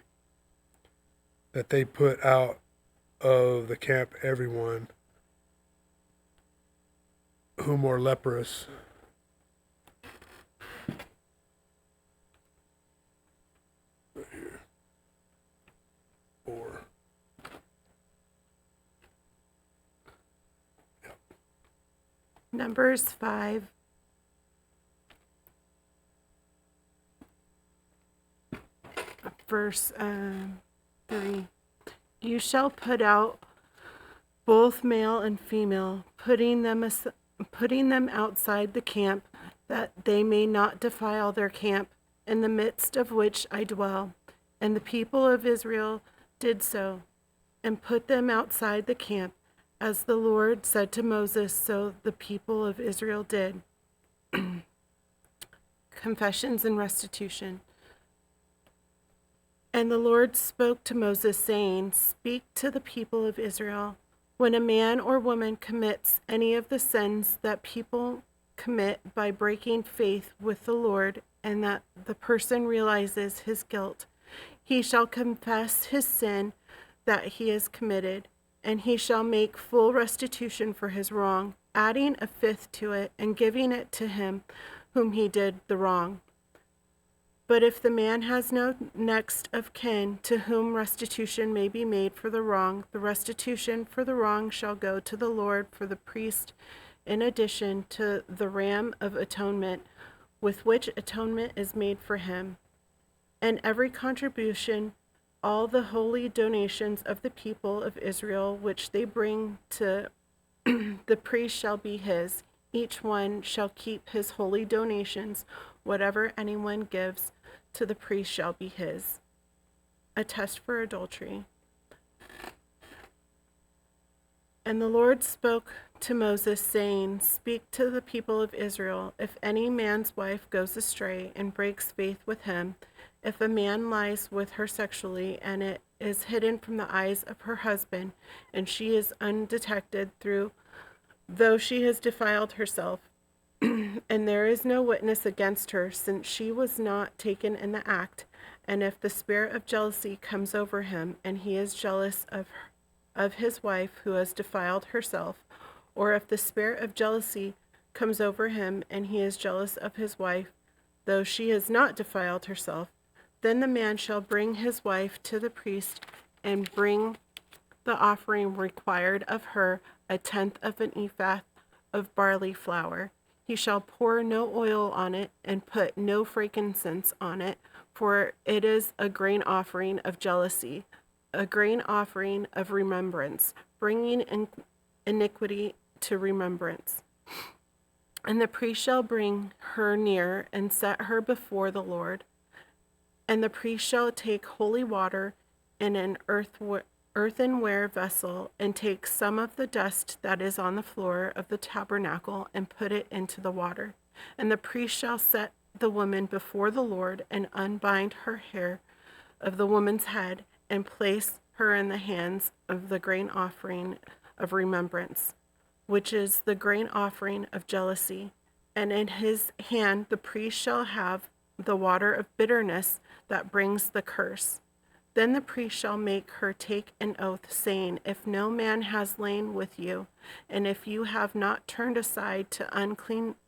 put out of the camp everyone whom are leprous, right here, or Numbers 5. Verse 3. You shall put out both male and female, putting them outside the camp, that they may not defile their camp, in the midst of which I dwell. And the people of Israel did so, and put them outside the camp, as the Lord said to Moses, so the people of Israel did. Confessions and restitution. And the Lord spoke to Moses, saying, speak to the people of Israel. When a man or woman commits any of the sins that people commit by breaking faith with the Lord, and that the person realizes his guilt, he shall confess his sin that he has committed, and he shall make full restitution for his wrong, adding a fifth to it and giving it to him whom he did the wrong. But if the man has no next of kin to whom restitution may be made for the wrong, the restitution for the wrong shall go to the Lord for the priest, in addition to the ram of atonement, with which atonement is made for him. And every contribution all the holy donations of the people of Israel, which they bring to the priest, shall be his. Each one shall keep his holy donations. Whatever anyone gives to the priest shall be his. A test for adultery. And the Lord spoke to Moses, saying, Speak to the people of Israel. If any man's wife goes astray and breaks faith with him, if a man lies with her sexually, and it is hidden from the eyes of her husband, and she is undetected though she has defiled herself, and there is no witness against her, since she was not taken in the act, and if the spirit of jealousy comes over him, and he is jealous of his wife who has defiled herself, or if the spirit of jealousy comes over him, and he is jealous of his wife, though she has not defiled herself, then the man shall bring his wife to the priest, and bring the offering required of her, 1/10 of an ephah of barley flour. He shall pour no oil on it, and put no frankincense on it, for it is a grain offering of jealousy, a grain offering of remembrance, bringing iniquity to remembrance. And the priest shall bring her near, and set her before the Lord. And the priest shall take holy water in an earthenware vessel, and take some of the dust that is on the floor of the tabernacle, and put it into the water. And the priest shall set the woman before the Lord, and unbind her hair of the woman's head, and place her in the hands of the grain offering of remembrance, which is the grain offering of jealousy. And in his hand the priest shall have the water of bitterness that brings the curse. Then the priest shall make her take an oath, saying, If no man has lain with you, and if you have not turned aside to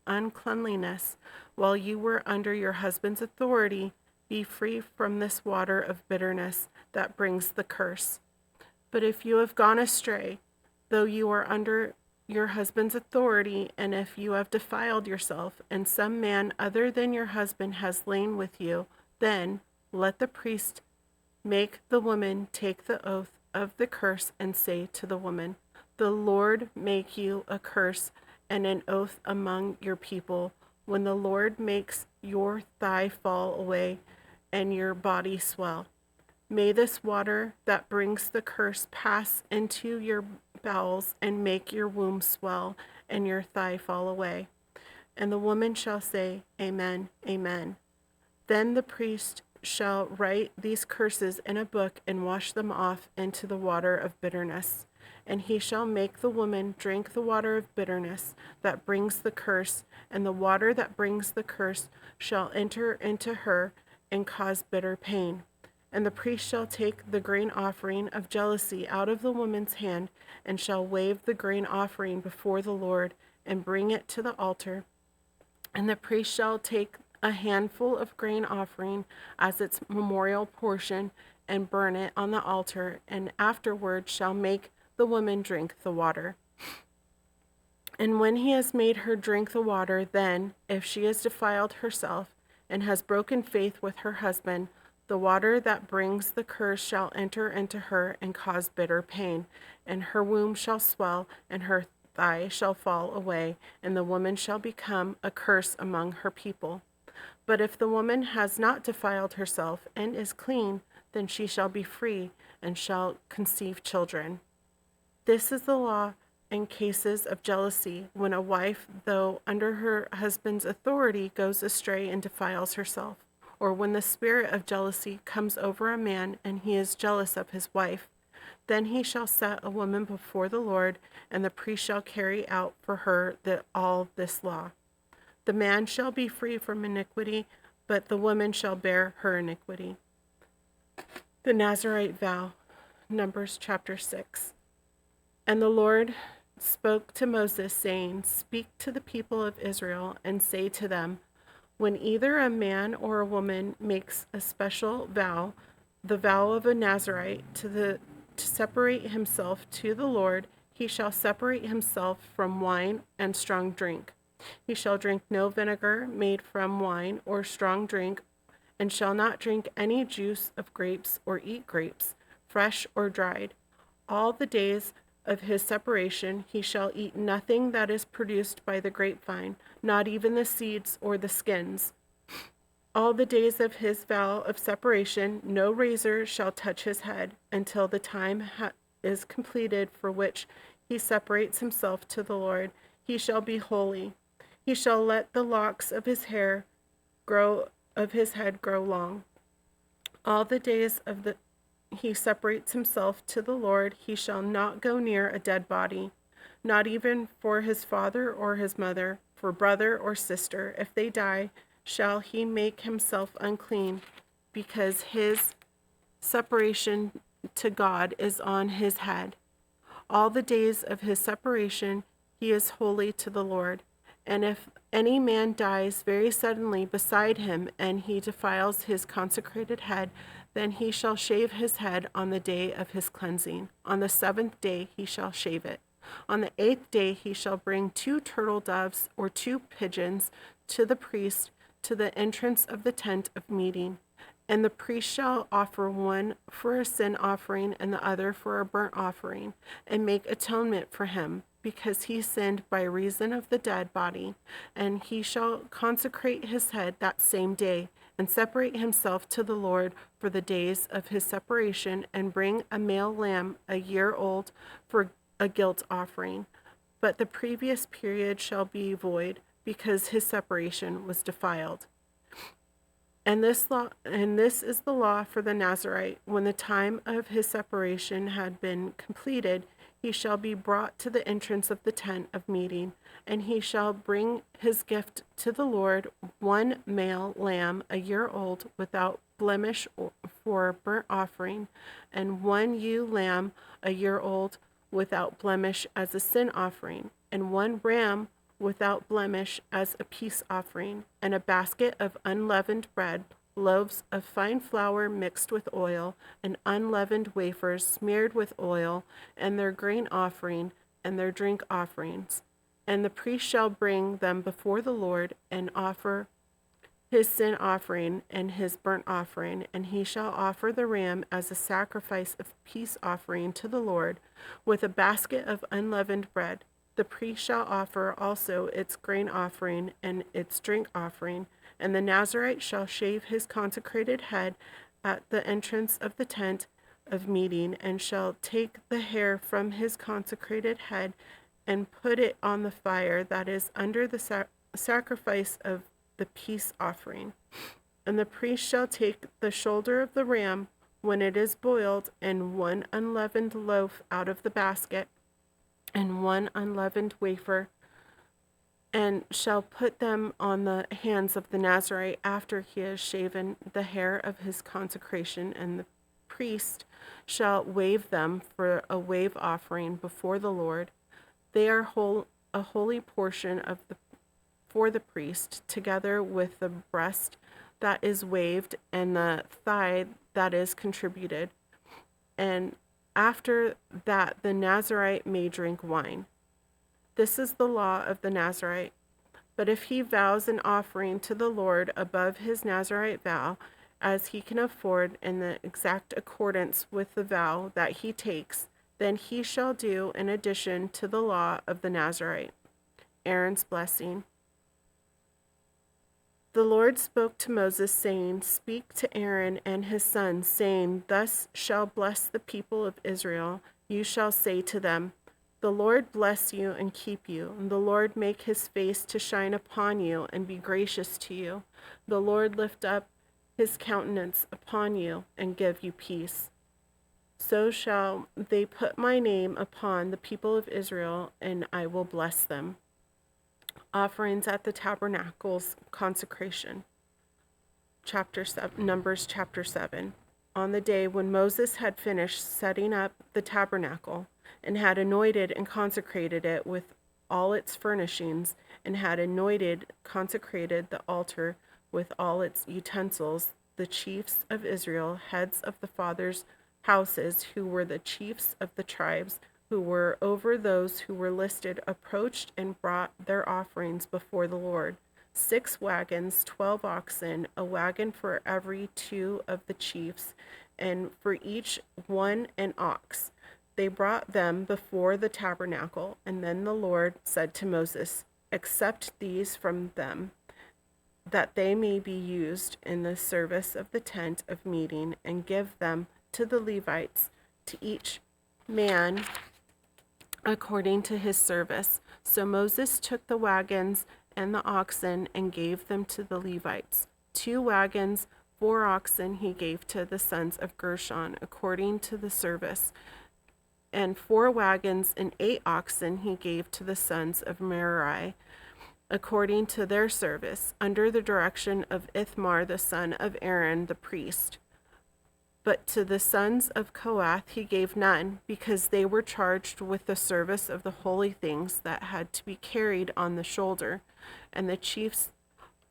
uncleanliness while you were under your husband's authority, be free from this water of bitterness that brings the curse. But if you have gone astray, though you are under your husband's authority, and if you have defiled yourself, and some man other than your husband has lain with you, then let the priest make the woman take the oath of the curse, and say to the woman, The Lord make you a curse and an oath among your people, when the Lord makes your thigh fall away and your body swell. May this water that brings the curse pass into your bowels, and make your womb swell and your thigh fall away. And the woman shall say, Amen, amen. Then the priest shall write these curses in a book, and wash them off into the water of bitterness. And he shall make the woman drink the water of bitterness that brings the curse, and the water that brings the curse shall enter into her and cause bitter pain. And the priest shall take the grain offering of jealousy out of the woman's hand, and shall wave the grain offering before the Lord, and bring it to the altar. And the priest shall take a handful of grain offering as its memorial portion, and burn it on the altar, and afterward shall make the woman drink the water. And when he has made her drink the water, then, if she has defiled herself, and has broken faith with her husband, the water that brings the curse shall enter into her, and cause bitter pain, and her womb shall swell, and her thigh shall fall away, and the woman shall become a curse among her people. But if the woman has not defiled herself, and is clean, then she shall be free, and shall conceive children. This is the law in cases of jealousy, when a wife, though under her husband's authority, goes astray and defiles herself, or when the spirit of jealousy comes over a man, and he is jealous of his wife. Then he shall set a woman before the Lord, and the priest shall carry out for her all this law. The man shall be free from iniquity, but the woman shall bear her iniquity. The Nazirite vow, Numbers chapter 6. And the Lord spoke to Moses, saying, Speak to the people of Israel, and say to them, When either a man or a woman makes a special vow, the vow of a Nazirite, to separate himself to the Lord, he shall separate himself from wine and strong drink. He shall drink no vinegar made from wine or strong drink, and shall not drink any juice of grapes or eat grapes, fresh or dried. All the days of his separation he shall eat nothing that is produced by the grapevine, not even the seeds or the skins. All the days of his vow of separation no razor shall touch his head until the time is completed for which he separates himself to the Lord. He shall be holy. He shall let the locks of his head grow long. All the days he separates himself to the Lord, he shall not go near a dead body, not even for his father or his mother, for brother or sister. If they die, shall he make himself unclean, because his separation to God is on his head. All the days of his separation he is holy to the Lord. And if any man dies very suddenly beside him, and he defiles his consecrated head, then he shall shave his head on the day of his cleansing. On the 7th day he shall shave it. On the 8th day he shall bring 2 turtle doves or 2 pigeons to the priest to the entrance of the tent of meeting. And the priest shall offer one for a sin offering and the other for a burnt offering, and make atonement for him, because he sinned by reason of the dead body. And he shall consecrate his head that same day, and separate himself to the Lord for the days of his separation, and bring a male lamb a year old for a guilt offering. But the previous period shall be void, because his separation was defiled. And this is the law for the Nazarite. When the time of his separation had been completed, he shall be brought to the entrance of the tent of meeting, and he shall bring his gift to the Lord, 1 male lamb a year old without blemish for burnt offering, and 1 ewe lamb a year old without blemish as a sin offering, and 1 ram without blemish as a peace offering, and a basket of unleavened bread, loaves of fine flour mixed with oil, and unleavened wafers smeared with oil, and their grain offering, and their drink offerings. And the priest shall bring them before the Lord, and offer his sin offering and his burnt offering, and he shall offer the ram as a sacrifice of peace offering to the Lord, with a basket of unleavened bread. The priest shall offer also its grain offering and its drink offering, and the Nazarite shall shave his consecrated head at the entrance of the tent of meeting, and shall take the hair from his consecrated head and put it on the fire that is under the sacrifice of the peace offering. And the priest shall take the shoulder of the ram when it is boiled, and 1 unleavened loaf out of the basket, and 1 unleavened wafer, and shall put them on the hands of the Nazarite after he has shaven the hair of his consecration, and the priest shall wave them for a wave offering before the Lord. They are a holy portion for the priest, together with the breast that is waved and the thigh that is contributed. And after that, the Nazarite may drink wine. This is the law of the Nazarite. But if he vows an offering to the Lord above his Nazarite vow, as he can afford in the exact accordance with the vow that he takes, then he shall do in addition to the law of the Nazarite. Aaron's blessing. The Lord spoke to Moses, saying, Speak to Aaron and his sons, saying, Thus shall bless the people of Israel. You shall say to them, The Lord bless you and keep you, and the Lord make his face to shine upon you and be gracious to you. The Lord lift up his countenance upon you and give you peace. So shall they put my name upon the people of Israel, and I will bless them. Offerings at the tabernacle's consecration. Numbers chapter 7. On the day when Moses had finished setting up the tabernacle, and had anointed and consecrated it with all its furnishings, and had consecrated the altar with all its utensils, the chiefs of Israel, heads of the fathers' houses, who were the chiefs of the tribes, who were over those who were listed, approached and brought their offerings before the Lord, 6 wagons, 12 oxen, a wagon for every 2 of the chiefs, and for each one an ox. They brought them before the tabernacle, and then the Lord said to Moses, "Accept these from them, that they may be used in the service of the tent of meeting, and give them to the Levites, to each man according to his service." So Moses took the wagons and the oxen and gave them to the Levites. 2 wagons, 4 oxen he gave to the sons of Gershon according to the service, and 4 wagons and 8 oxen he gave to the sons of Merari according to their service, under the direction of Ithamar the son of Aaron the priest. But to the sons of Kohath he gave none, because they were charged with the service of the holy things that had to be carried on the shoulder. And the chiefs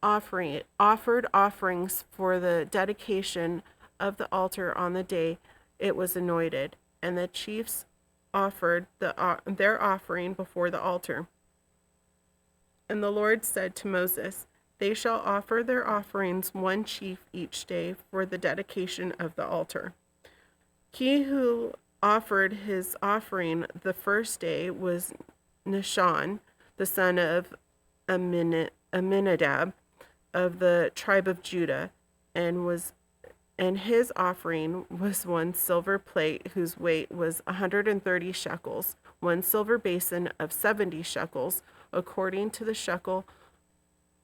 offered offerings for the dedication of the altar on the day it was anointed. And the chiefs offered their offering before the altar. And the Lord said to Moses, "They shall offer their offerings 1 chief each day for the dedication of the altar." He who offered his offering the first day was Nahshon, the son of Amminadab of the tribe of Judah, and his offering was 1 silver plate whose weight was 130 shekels, 1 silver basin of 70 shekels, according to the shekel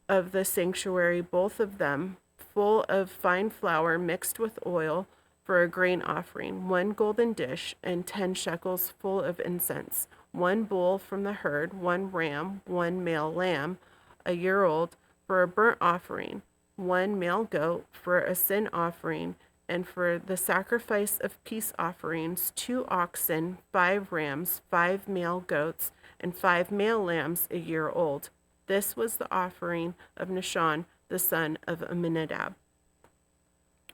of the sanctuary, both of them full of fine flour mixed with oil for a grain offering, 1 golden dish, and 10 shekels full of incense, 1 bull from the herd, 1 ram, 1 male lamb, a year old, for a burnt offering, 1 male goat for a sin offering, and for the sacrifice of peace offerings, 2 oxen, 5 rams, 5 male goats, and 5 male lambs a year old. This was the offering of Nahshon, the son of Amminadab.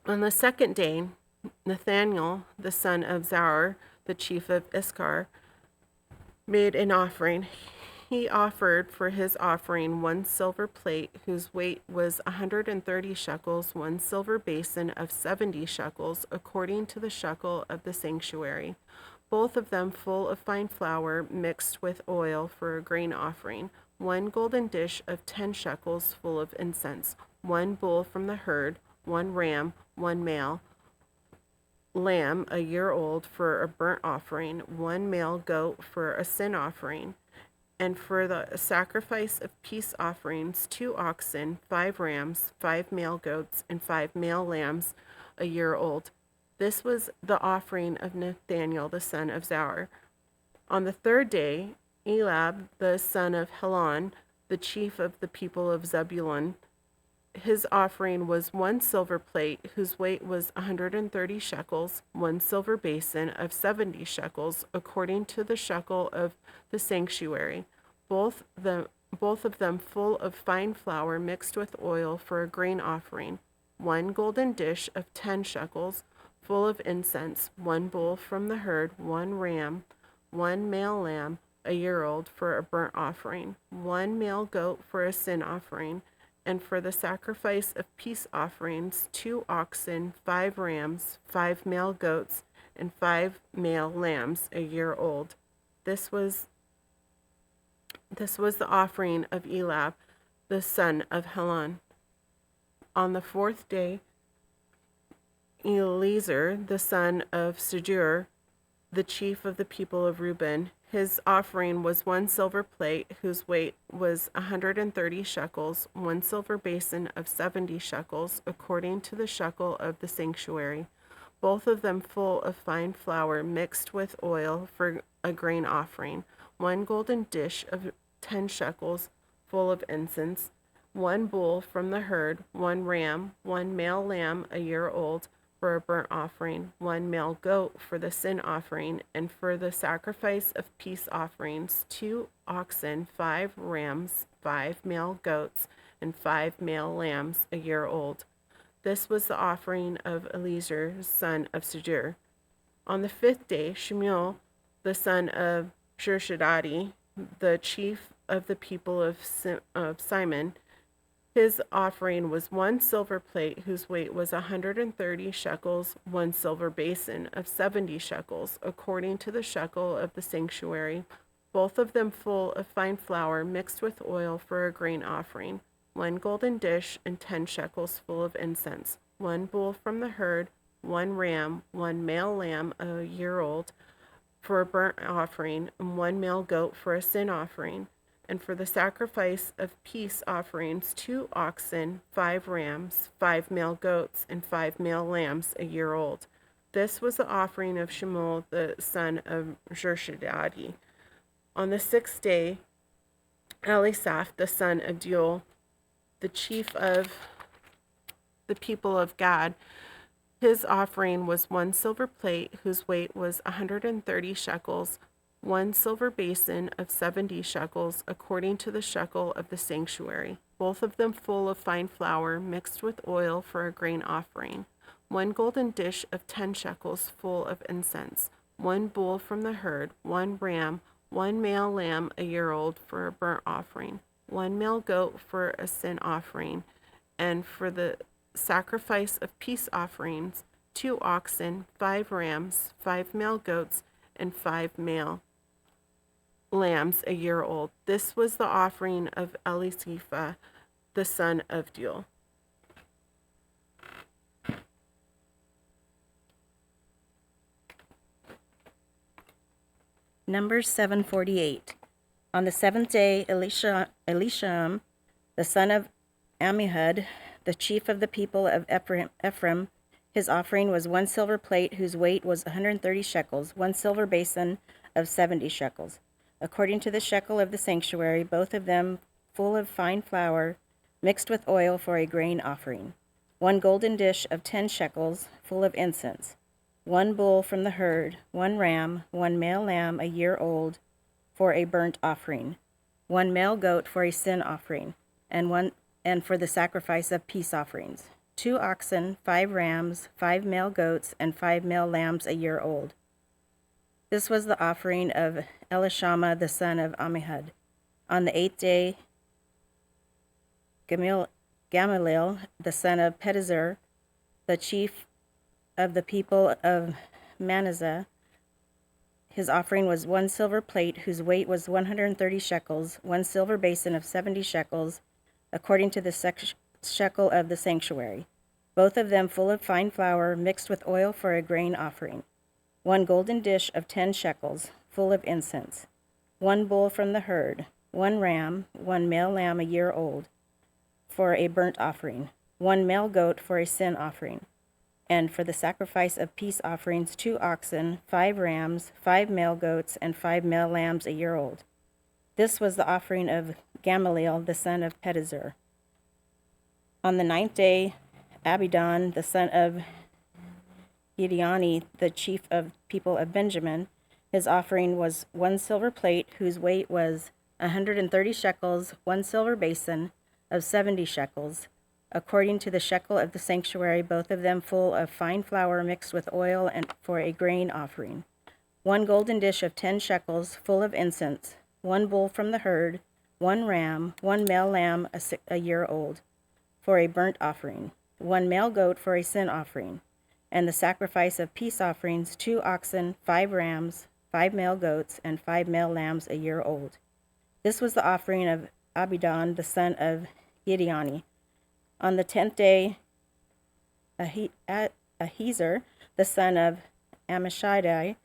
On the second day, Nathaniel, the son of Zaur, the chief of Issachar, made an offering. He offered for his offering 1 silver plate whose weight was 130 shekels, 1 silver basin of 70 shekels, according to the shekel of the sanctuary, both of them full of fine flour mixed with oil for a grain offering, 1 golden dish of 10 shekels full of incense, 1 bull from the herd, 1 ram, 1 male lamb a year old for a burnt offering, 1 male goat for a sin offering, and for the sacrifice of peace offerings, 2 oxen, 5 rams, 5 male goats, and 5 male lambs a year old. This was the offering of Nathaniel, the son of Zaur. On the third day, Eliab, the son of Helon, the chief of the people of Zebulun, his offering was 1 silver plate whose weight was 130 shekels, 1 silver basin of 70 shekels, according to the shekel of the sanctuary, both of them full of fine flour mixed with oil for a grain offering, 1 golden dish of 10 shekels full of incense, 1 bull from the herd, 1 ram, 1 male lamb a year old for a burnt offering, 1 male goat for a sin offering, and for the sacrifice of peace offerings, 2 oxen, 5 rams, 5 male goats, and 5 male lambs a year old. This was the offering of Eliab, the son of Helon. On the fourth day, Eliezer, the son of Sejur, the chief of the people of Reuben, his offering was 1 silver plate whose weight was 130 shekels, 1 silver basin of 70 shekels, according to the shekel of the sanctuary, both of them full of fine flour mixed with oil for a grain offering, 1 golden dish of 10 shekels full of incense, 1 bull from the herd, 1 ram, 1 male lamb a year old for a burnt offering, 1 male goat for the sin offering, and for the sacrifice of peace offerings, 2 oxen, 5 rams, 5 male goats, and 5 male lambs a year old. This was the offering of Eliezer, son of Sejur. On the 5th day, Shemuel, the son of Shurshadai, the chief of the people of Simon, His offering was 1 silver plate whose weight was 130 shekels, 1 silver basin of 70 shekels, according to the shekel of the sanctuary, both of them full of fine flour mixed with oil for a grain offering, 1 golden dish and 10 shekels full of incense, 1 bull from the herd, 1 ram, 1 male lamb a year old for a burnt offering, and 1 male goat for a sin offering, and for the sacrifice of peace offerings 2 oxen, 5 rams, 5 male goats, and 5 male lambs a year old. This was the offering of Shemuel the son of Jershadadi. On the 6th day, Elisaph the son of Deuel, the chief of the people of Gad, his offering was 1 silver plate whose weight was 130 shekels, 1 silver basin of 70 shekels, according to the shekel of the sanctuary, both of them full of fine flour mixed with oil for a grain offering, 1 golden dish of 10 shekels full of incense, 1 bull from the herd, 1 ram, 1 male lamb a year old for a burnt offering, 1 male goat for a sin offering, and for the sacrifice of peace offerings 2 oxen, 5 rams, 5 male goats, and 5 male lambs a year old. This was the offering of Elisaph, the son of Deuel. Numbers 7:48. On the 7th day, Elisham, the son of Ammihud, the chief of the people of Ephraim, his offering was 1 silver plate whose weight was 130 shekels, 1 silver basin of 70 shekels, according to the shekel of the sanctuary, both of them full of fine flour mixed with oil for a grain offering, 1 golden dish of 10 shekels full of incense, 1 bull from the herd, 1 ram, 1 male lamb a year old for a burnt offering, 1 male goat for a sin offering, and for the sacrifice of peace offerings, 2 oxen, 5 rams, 5 male goats, and 5 male lambs a year old. This was the offering of Elishama the son of Ammihud. On the 8th day, Gamaliel the son of Pedazur, the chief of the people of Manasseh, his offering was 1 silver plate whose weight was 130 shekels, 1 silver basin of 70 shekels, according to the shekel of the sanctuary, both of them full of fine flour mixed with oil for a grain offering, 1 golden dish of 10 shekels full of incense, 1 bull from the herd, 1 ram, 1 male lamb a year old for a burnt offering, 1 male goat for a sin offering, and for the sacrifice of peace offerings 2 oxen, 5 rams, 5 male goats, and 5 male lambs a year old. This was the offering of Gamaliel the son of Pedazur. On the 9th day, Abidan the son of Gideoni, the chief of people of Benjamin, his offering was 1 silver plate whose weight was 130 shekels, 1 silver basin of 70 shekels, according to the shekel of the sanctuary, both of them full of fine flour mixed with oil and for a grain offering, 1 golden dish of 10 shekels full of incense, 1 bull from the herd, 1 ram, 1 male lamb a year old for a burnt offering, 1 male goat for a sin offering, and the sacrifice of peace offerings 2 oxen, 5 rams, 5 male goats, and 5 male lambs a year old. This was the offering of Abidan the son of Gideoni. On the 10th day, Ahiezer the son of Ammishaddai,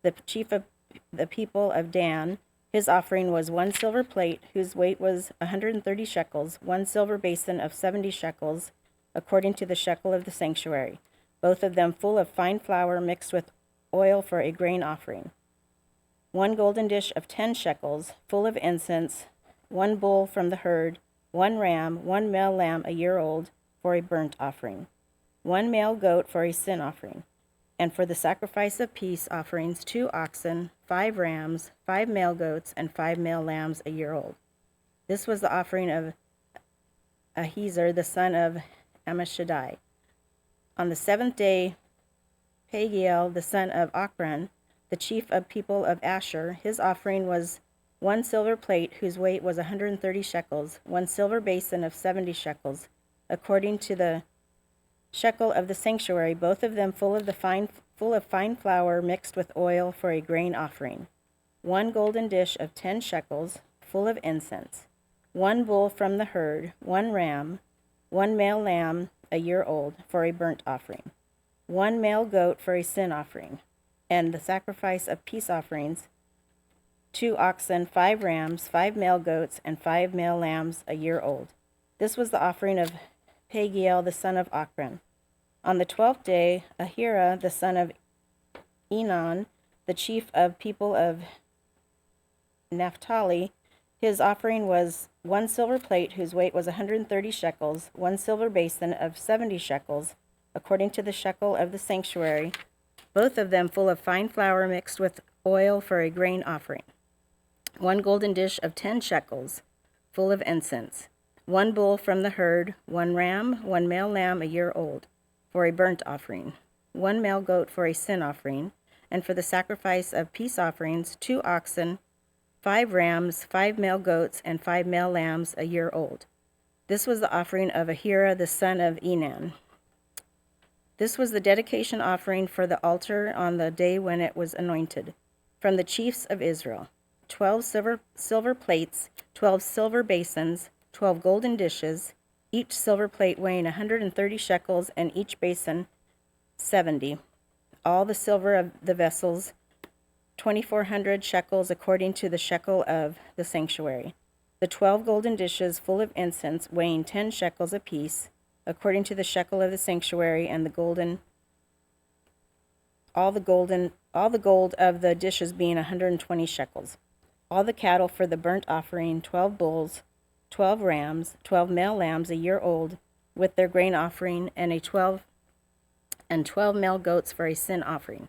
the chief of the people of Dan, his offering was 1 silver plate whose weight was 130 shekels, 1 silver basin of 70 shekels, according to the shekel of the sanctuary, both of them full of fine flour mixed with oil for a grain offering, 1 golden dish of 10 shekels full of incense, 1 bull from the herd, 1 ram, 1 male lamb a year old for a burnt offering, 1 male goat for a sin offering, and for the sacrifice of peace offerings 2 oxen, 5 rams, 5 male goats, and 5 male lambs a year old. This was the offering of Ahiezer the son of Ammishaddai. On the 7th day, Pagiel the son of Ochran, the chief of people of Asher, his offering was 1 silver plate whose weight was 130 shekels, 1 silver basin of 70 shekels, according to the shekel of the sanctuary, both of them full of fine flour mixed with oil for a grain offering. 1 golden dish of 10 shekels, full of incense. 1 bull from the herd, 1 ram, 1 male lamb a year old for a burnt offering. 1 male goat for a sin offering, and the sacrifice of peace offerings, 2 oxen, 5 rams, 5 male goats, and 5 male lambs a year old. This was the offering of Pagiel the son of Ochran. On the 12th day, Ahira the son of Enan, the chief of people of Naphtali, his offering was 1 silver plate whose weight was 130 shekels, 1 silver basin of 70 shekels, according to the shekel of the sanctuary, both of them full of fine flour mixed with oil for a grain offering. 1 golden dish of 10 shekels, full of incense. 1 bull from the herd, 1 ram, 1 male lamb a year old, for a burnt offering. 1 male goat for a sin offering, and for the sacrifice of peace offerings, 2 oxen, 5 rams, 5 male goats, and 5 male lambs a year old. This was the offering of Ahira the son of Enan. This was the dedication offering for the altar on the day when it was anointed, from the chiefs of Israel. 12 silver plates, 12 silver basins, 12 golden dishes, each silver plate weighing 130 shekels, and each basin 70. All the silver of the vessels, 2,400 shekels according to the shekel of the sanctuary. The 12 golden dishes full of incense, weighing 10 shekels apiece, according to the shekel of the sanctuary, and all the gold of the dishes being 120 shekels. All the cattle for the burnt offering, 12 bulls, 12 rams, 12 male lambs a year old, with their grain offering, and 12 male goats for a sin offering.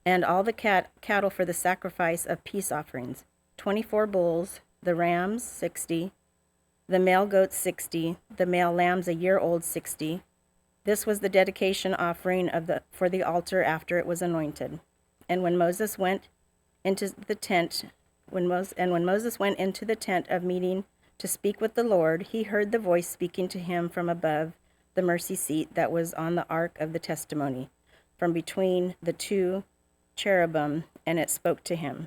And all the cattle for the sacrifice of peace offerings, 24 bulls, the rams 60, the male goats 60, the male lambs a year old 60. This was the dedication offering for the altar after it was anointed. And when Moses went into the tent, when Moses went into the tent of meeting to speak with the Lord, he heard the voice speaking to him from above the mercy seat that was on the ark of the testimony, from between the 2 cherubim, and it spoke to him.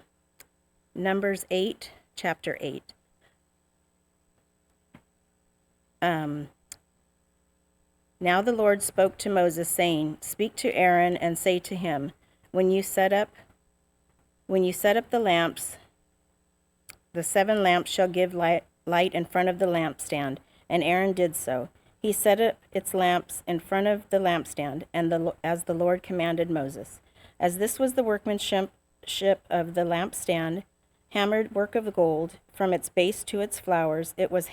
Numbers 8, chapter 8. Now the Lord spoke to Moses, saying, Speak to Aaron and say to him, When you set up the lamps, the 7 lamps shall give light in front of the lampstand. And Aaron did so. He set up its lamps in front of the lampstand, as the Lord commanded Moses. As this was the workmanship of the lampstand, hammered work of gold, from its base to its flowers, it was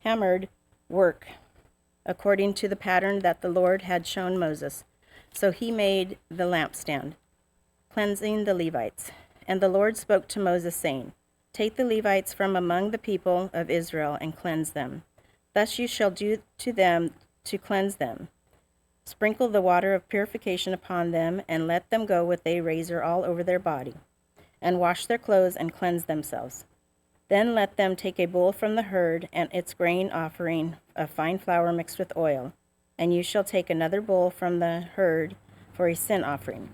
hammered work, according to the pattern that the Lord had shown Moses. So he made the lampstand, cleansing the Levites. And the Lord spoke to Moses, saying, Take the Levites from among the people of Israel and cleanse them. Thus you shall do to them to cleanse them. Sprinkle the water of purification upon them, and let them go with a razor all over their body, and wash their clothes and cleanse themselves. Then let them take a bull from the herd and its grain offering of fine flour mixed with oil, and you shall take another bull from the herd for a sin offering.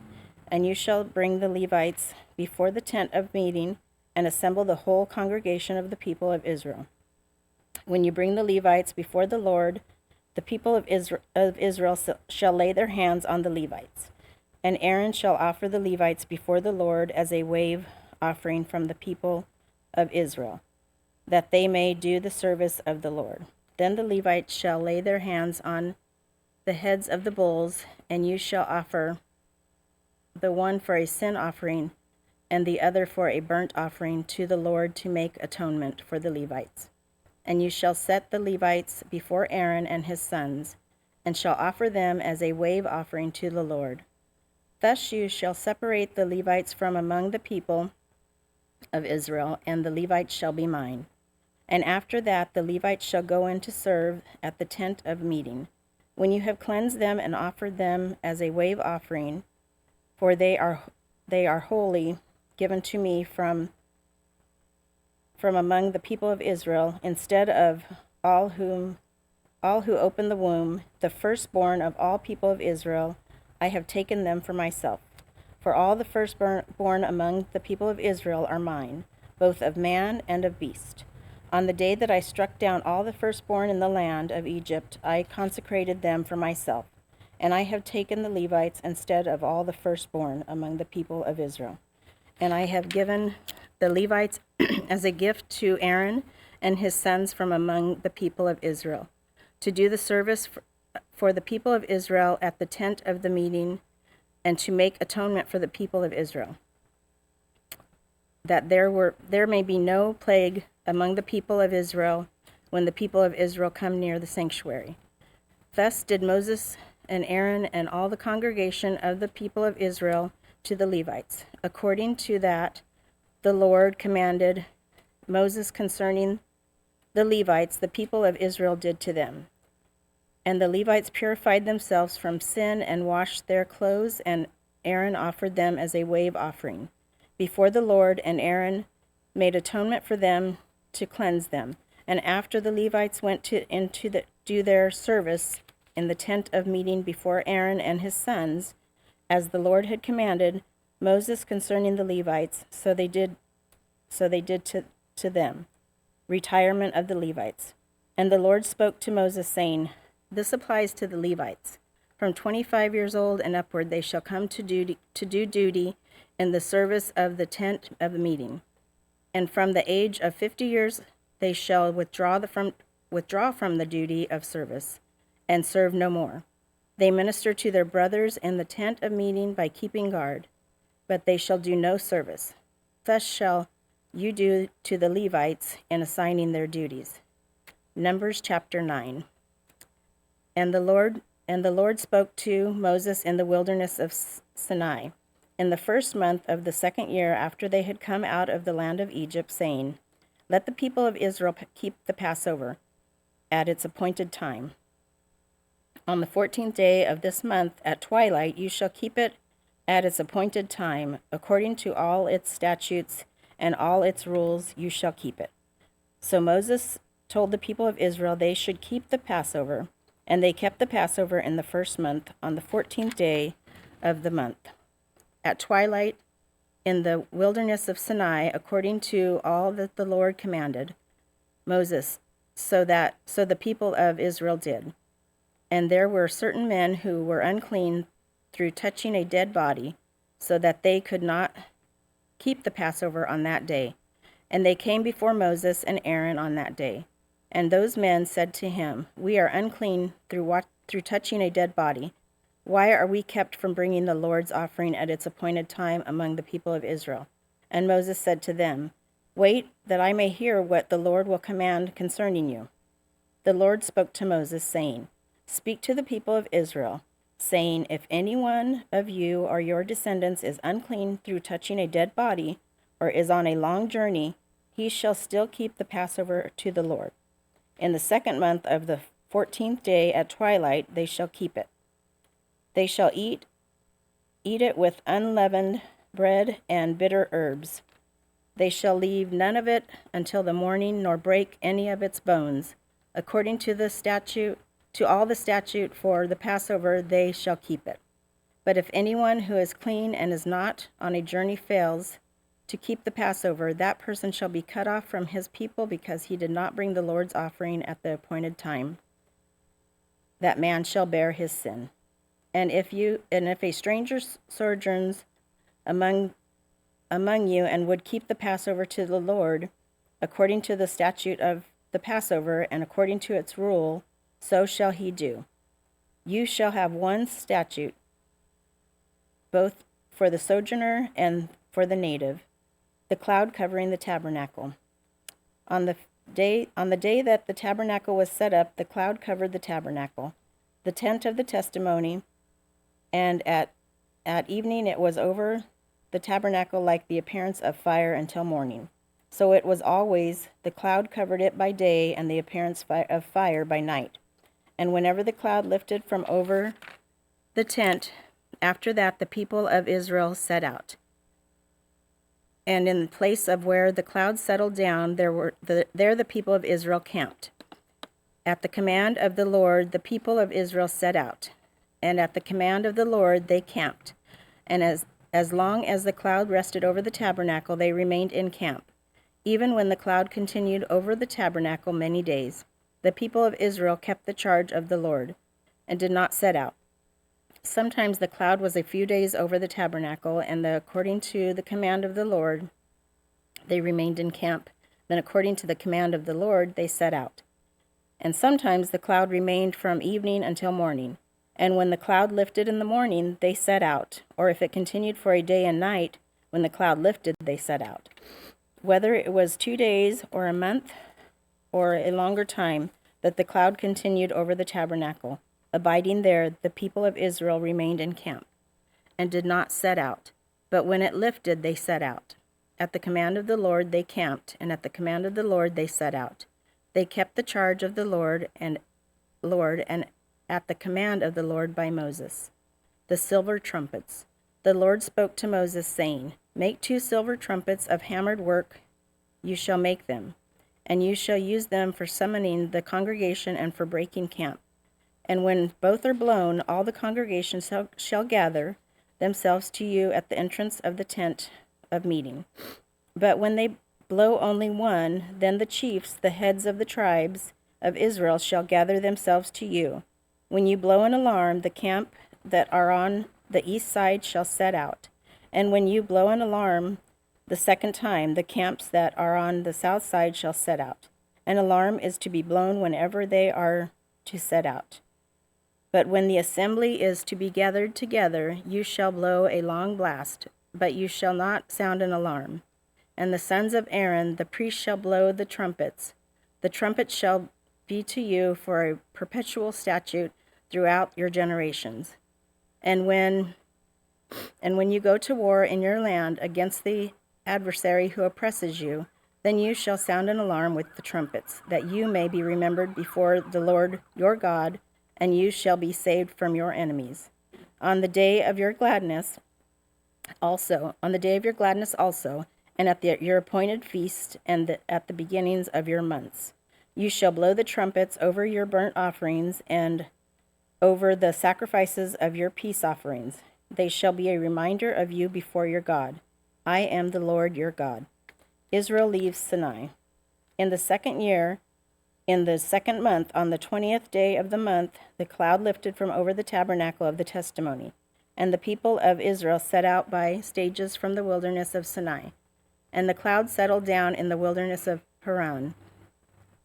And you shall bring the Levites before the tent of meeting, and assemble the whole congregation of the people of Israel. When you bring the Levites before the Lord, the people of Israel shall lay their hands on the Levites. And Aaron shall offer the Levites before the Lord as a wave offering from the people of Israel, that they may do the service of the Lord. Then the Levites shall lay their hands on the heads of the bulls, and you shall offer the one for a sin offering, and the other for a burnt offering to the Lord to make atonement for the Levites. And you shall set the Levites before Aaron and his sons, and shall offer them as a wave offering to the Lord. Thus you shall separate the Levites from among the people of Israel, and the Levites shall be mine. And after that the Levites shall go in to serve at the tent of meeting, when you have cleansed them and offered them as a wave offering, for they are holy, given to me from from among the people of Israel, instead of all who open the womb, the firstborn of all people of Israel, I have taken them for myself. For all the firstborn among the people of Israel are mine, both of man and of beast. On the day that I struck down all the firstborn in the land of Egypt, I consecrated them for myself, and I have taken the Levites instead of all the firstborn among the people of Israel. And I have given the Levites as a gift to Aaron and his sons from among the people of Israel, to do the service for the people of Israel at the tent of the meeting, and to make atonement for the people of Israel, that there may be no plague among the people of Israel when the people of Israel come near the sanctuary. Thus did Moses and Aaron and all the congregation of the people of Israel to the Levites, according to that the Lord commanded Moses concerning the Levites, the people of Israel did to them. And the Levites purified themselves from sin and washed their clothes, and Aaron offered them as a wave offering before the Lord, and Aaron made atonement for them to cleanse them. And after the Levites went to do their service in the tent of meeting before Aaron and his sons, as the Lord had commanded Moses concerning the Levites, so they did to them. Retirement of the Levites. And the Lord spoke to Moses, saying, this applies to the Levites. From 25 years old and upward they shall come to do duty in the service of the tent of the meeting. And from the age of 50 years they shall withdraw from the duty of service, and serve no more. They minister to their brothers in the tent of meeting by keeping guard, but they shall do no service. Thus shall you do to the Levites in assigning their duties. Numbers chapter 9. And the Lord spoke to Moses in the wilderness of Sinai in the first month of the second year after they had come out of the land of Egypt, saying, let the people of Israel keep the Passover at its appointed time. On the 14th day of this month at twilight you shall keep it at its appointed time, according to all its statutes and all its rules you shall keep it. So Moses told the people of Israel they should keep the Passover, and they kept the Passover in the first month on the 14th day of the month, at twilight in the wilderness of Sinai, according to all that the Lord commanded Moses, so the people of Israel did. And there were certain men who were unclean through touching a dead body, so that they could not keep the Passover on that day. And they came before Moses and Aaron on that day. And those men said to him, we are unclean through touching a dead body. Why are we kept from bringing the Lord's offering at its appointed time among the people of Israel? And Moses said to them, wait, that I may hear what the Lord will command concerning you. The Lord spoke to Moses, saying, speak to the people of Israel, saying, if any one of you or your descendants is unclean through touching a dead body, or is on a long journey, he shall still keep the Passover to the Lord. In the second month of the 14th day at twilight they shall keep it. They shall eat it with unleavened bread and bitter herbs. They shall leave none of it until the morning, nor break any of its bones. According to all the statute for the Passover, they shall keep it. But if anyone who is clean and is not on a journey fails to keep the Passover, that person shall be cut off from his people, because he did not bring the Lord's offering at the appointed time. That man shall bear his sin. And if a stranger sojourns among you and would keep the Passover to the Lord, according to the statute of the Passover and according to its rule, so shall he do. You shall have one statute, both for the sojourner and for the native, the cloud covering the tabernacle. On the day that the tabernacle was set up, the cloud covered the tabernacle, the tent of the testimony, and at evening it was over the tabernacle like the appearance of fire until morning. So it was always, the cloud covered it by day, and the appearance of fire by night. And whenever the cloud lifted from over the tent, after that the people of Israel set out. and in the place of where the cloud settled down, there the people of Israel camped. At the command of the Lord, the people of Israel set out, and at the command of the Lord they camped. And as long as the cloud rested over the tabernacle, they remained in camp. Even when the cloud continued over the tabernacle many days, the people of Israel kept the charge of the Lord, and did not set out. Sometimes the cloud was a few days over the tabernacle, and according to the command of the Lord, they remained in camp. Then according to the command of the Lord, they set out. And sometimes the cloud remained from evening until morning. And when the cloud lifted in the morning, they set out. Or if it continued for a day and night, when the cloud lifted, they set out. Whether it was 2 days or a month or a longer time that the cloud continued over the tabernacle, abiding there, the people of Israel remained in camp and did not set out. But when it lifted, they set out. At the command of the Lord, they camped, and at the command of the Lord, they set out. They kept the charge of the Lord and at the command of the Lord by Moses. The silver trumpets. The Lord spoke to Moses, saying, Make 2 silver trumpets of hammered work, you shall make them, and you shall use them for summoning the congregation and for breaking camp. And when both are blown, all the congregation shall gather themselves to you at the entrance of the tent of meeting. But when they blow only one, then the chiefs, the heads of the tribes of Israel, shall gather themselves to you. When you blow an alarm, the camp that are on the east side shall set out. And when you blow an alarm the second time, the camps that are on the south side shall set out. An alarm is to be blown whenever they are to set out. But when the assembly is to be gathered together, you shall blow a long blast, but you shall not sound an alarm. And the sons of Aaron, the priests, shall blow the trumpets. The trumpet shall be to you for a perpetual statute throughout your generations. And when you go to war in your land against the adversary who oppresses you, then you shall sound an alarm with the trumpets, that you may be remembered before the Lord your God, and you shall be saved from your enemies. On the day of your gladness also, and at your appointed feast, and at the beginnings of your months, you shall blow the trumpets over your burnt offerings and over the sacrifices of your peace offerings. They shall be a reminder of you before your God. I am the Lord your God. Israel leaves Sinai. In the second year, in the second month, on the 20th day of the month, the cloud lifted from over the tabernacle of the testimony, and the people of Israel set out by stages from the wilderness of Sinai. And the cloud settled down in the wilderness of Paran.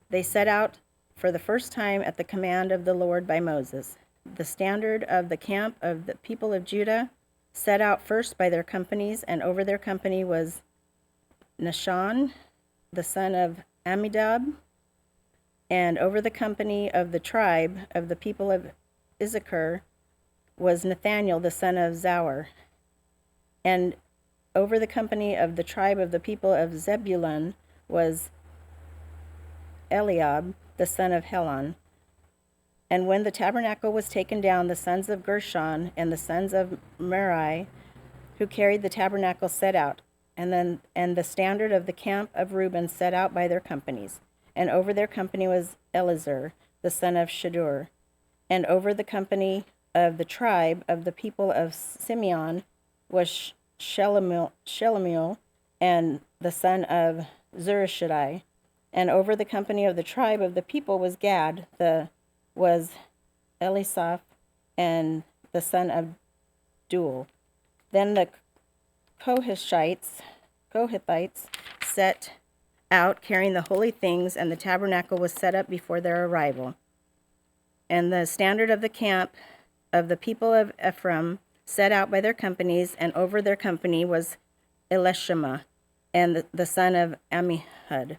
They set out for the first time at the command of the Lord by Moses. The standard of the camp of the people of Judah set out first by their companies, and over their company was Nahshon, the son of Amminadab, and over the company of the tribe of the people of Issachar was Nathaniel, the son of Zawar, and over the company of the tribe of the people of Zebulun was Eliab, the son of Helon. And when the tabernacle was taken down, the sons of Gershon and the sons of Merari, who carried the tabernacle, set out, and the standard of the camp of Reuben set out by their companies. And over their company was Elizur, the son of Shedeur. And over the company of the tribe of the people of Simeon was Shelumiel, and the son of Zurishaddai. And over the company of the tribe of the people was Gad, was Elisaph, and the son of Duel. Then the Kohathites set out carrying the holy things, and the tabernacle was set up before their arrival. And the standard of the camp of the people of Ephraim set out by their companies, and over their company was Elishama, and the son of Ammihud.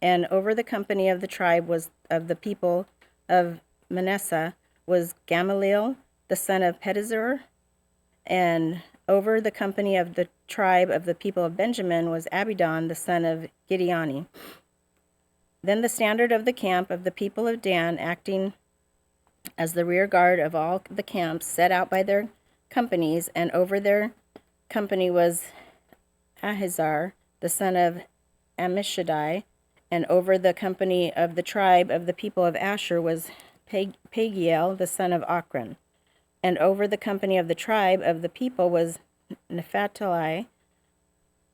And over the company of the tribe was of the people of Manasseh was Gamaliel, the son of Pedazur, and over the company of the tribe of the people of Benjamin was Abidan, the son of Gideoni. Then the standard of the camp of the people of Dan, acting as the rear guard of all the camps, set out by their companies, and over their company was Ahizar, the son of Ammishaddai, and over the company of the tribe of the people of Asher was Pagiel, the son of Ochran. And over the company of the tribe of the people was Naphtali,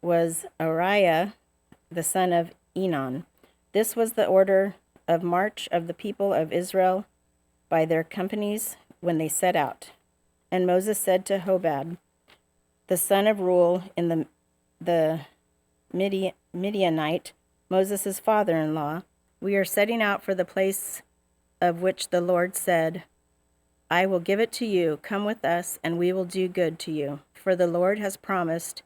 was Ariah, the son of Enon. This was the order of march of the people of Israel by their companies when they set out. And Moses said to Hobab, the son of Reuel in the Midianite, Moses' father-in-law, we are setting out for the place of which the Lord said, I will give it to you. Come with us, and we will do good to you. For the Lord has promised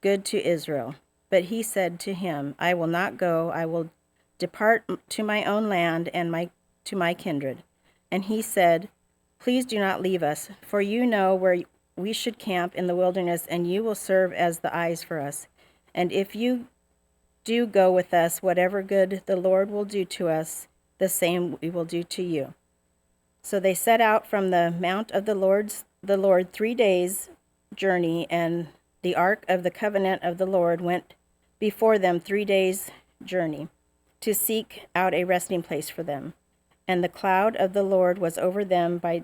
good to Israel. But he said to him, I will not go. I will depart to my own land and to my kindred. And he said, please do not leave us, for you know where we should camp in the wilderness, and you will serve as the eyes for us. And if you do go with us, whatever good the Lord will do to us, the same we will do to you. So they set out from the mount of the Lord 3 days' journey, and the ark of the covenant of the Lord went before them 3 days' journey to seek out a resting place for them. And the cloud of the Lord was over them by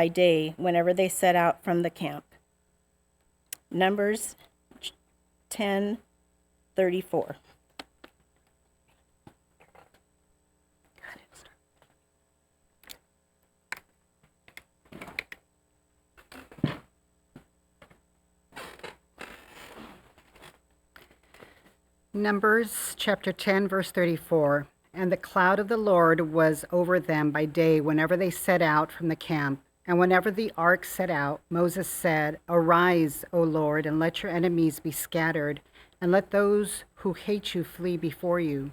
day whenever they set out from the camp. Numbers 10:34. Numbers chapter 10, verse 34. And the cloud of the Lord was over them by day whenever they set out from the camp. And whenever the ark set out, Moses said, Arise, O Lord, and let your enemies be scattered, and let those who hate you flee before you.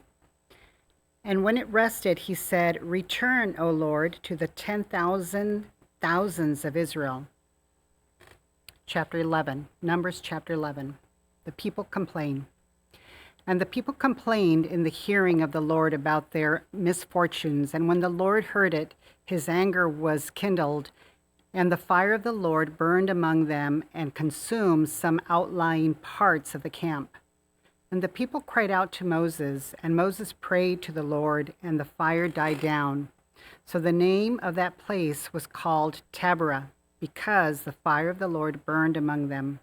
And when it rested, he said, Return, O Lord, to the 10,000 thousands of Israel. Chapter 11, Numbers chapter 11. The people complain. And the people complained in the hearing of the Lord about their misfortunes. And when the Lord heard it, his anger was kindled, and the fire of the Lord burned among them and consumed some outlying parts of the camp. And the people cried out to Moses, and Moses prayed to the Lord, and the fire died down. So the name of that place was called Taberah, because the fire of the Lord burned among them.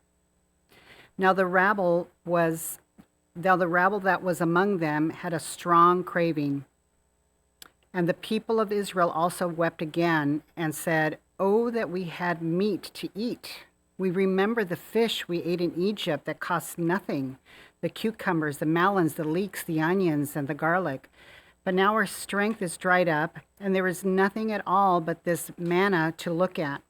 Now the rabble that was among them had a strong craving. And the people of Israel also wept again and said, Oh, that we had meat to eat. We remember the fish we ate in Egypt that cost nothing, the cucumbers, the melons, the leeks, the onions, and the garlic. But now our strength is dried up, and there is nothing at all but this manna to look at.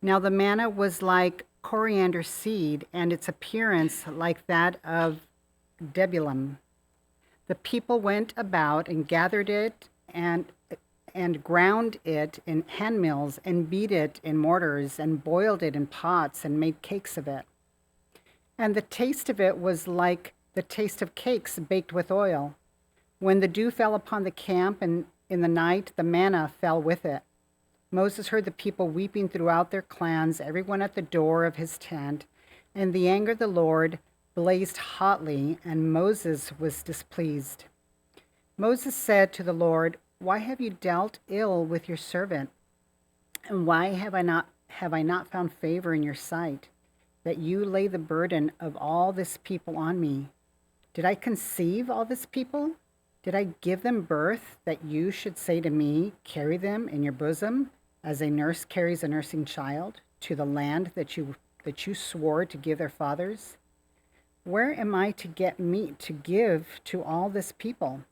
Now the manna was like coriander seed, and its appearance like that of debulum. The people went about and gathered it and ground it in handmills and beat it in mortars and boiled it in pots and made cakes of it. And the taste of it was like the taste of cakes baked with oil. When the dew fell upon the camp and in the night, the manna fell with it. Moses heard the people weeping throughout their clans, everyone at the door of his tent, and the anger of the Lord blazed hotly, and Moses was displeased. Moses said to the Lord, Why have you dealt ill with your servant? And why have I not found favor in your sight, that you lay the burden of all this people on me? Did I conceive all this people? Did I give them birth, that you should say to me, Carry them in your bosom, as a nurse carries a nursing child, to the land that you swore to give their fathers? Where am I to get meat to give to all this people?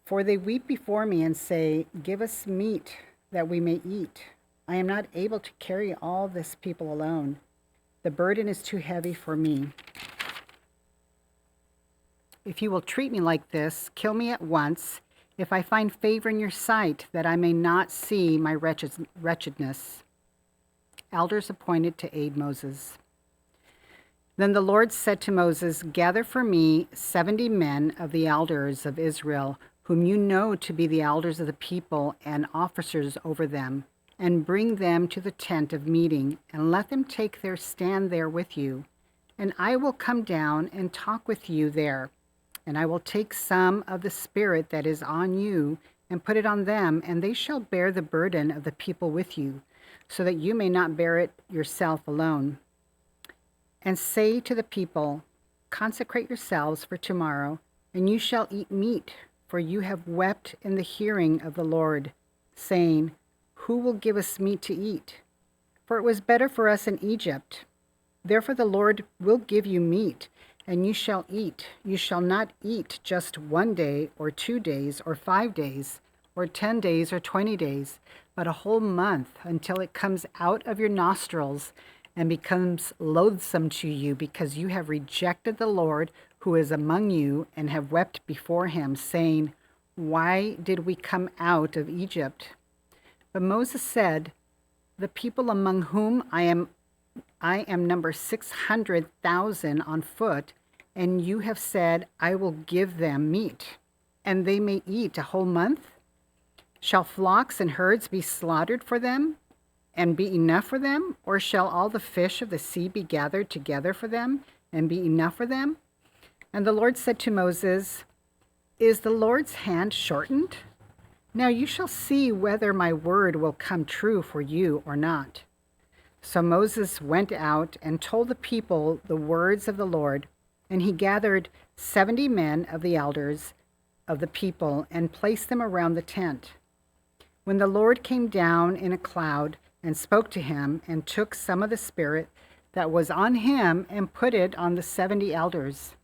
For they weep before me and say, Give us meat that we may eat. I am not able to carry all this people alone. The burden is too heavy for me. If you will treat me like this, kill me at once, if I find favor in your sight, that I may not see my wretchedness. Elders appointed to aid Moses. Then the Lord said to Moses, Gather for me 70 men of the elders of Israel, whom you know to be the elders of the people and officers over them, and bring them to the tent of meeting, and let them take their stand there with you. and I will come down and talk with you there. And I will take some of the Spirit that is on you and put it on them, and they shall bear the burden of the people with you, so that you may not bear it yourself alone. And say to the people, consecrate yourselves for tomorrow, and you shall eat meat, for you have wept in the hearing of the Lord, saying, who will give us meat to eat? For it was better for us in Egypt. Therefore the Lord will give you meat, and you shall eat. You shall not eat just 1 day, or 2 days, or 5 days, or 10 days, or 20 days, but a whole month, until it comes out of your nostrils and becomes loathsome to you, because you have rejected the Lord who is among you, and have wept before him, saying, why did we come out of Egypt? But Moses said, the people among whom I am number 600,000 on foot, and you have said, I will give them meat, and they may eat a whole month? Shall flocks and herds be slaughtered for them, and be enough for them? Or shall all the fish of the sea be gathered together for them, and be enough for them? And the Lord said to Moses, is the Lord's hand shortened? Now you shall see whether my word will come true for you or not. So Moses went out and told the people the words of the Lord, and he gathered 70 men of the elders of the people and placed them around the tent. When the Lord came down in a cloud and spoke to him, and took some of the Spirit that was on him and put it on the 70 elders.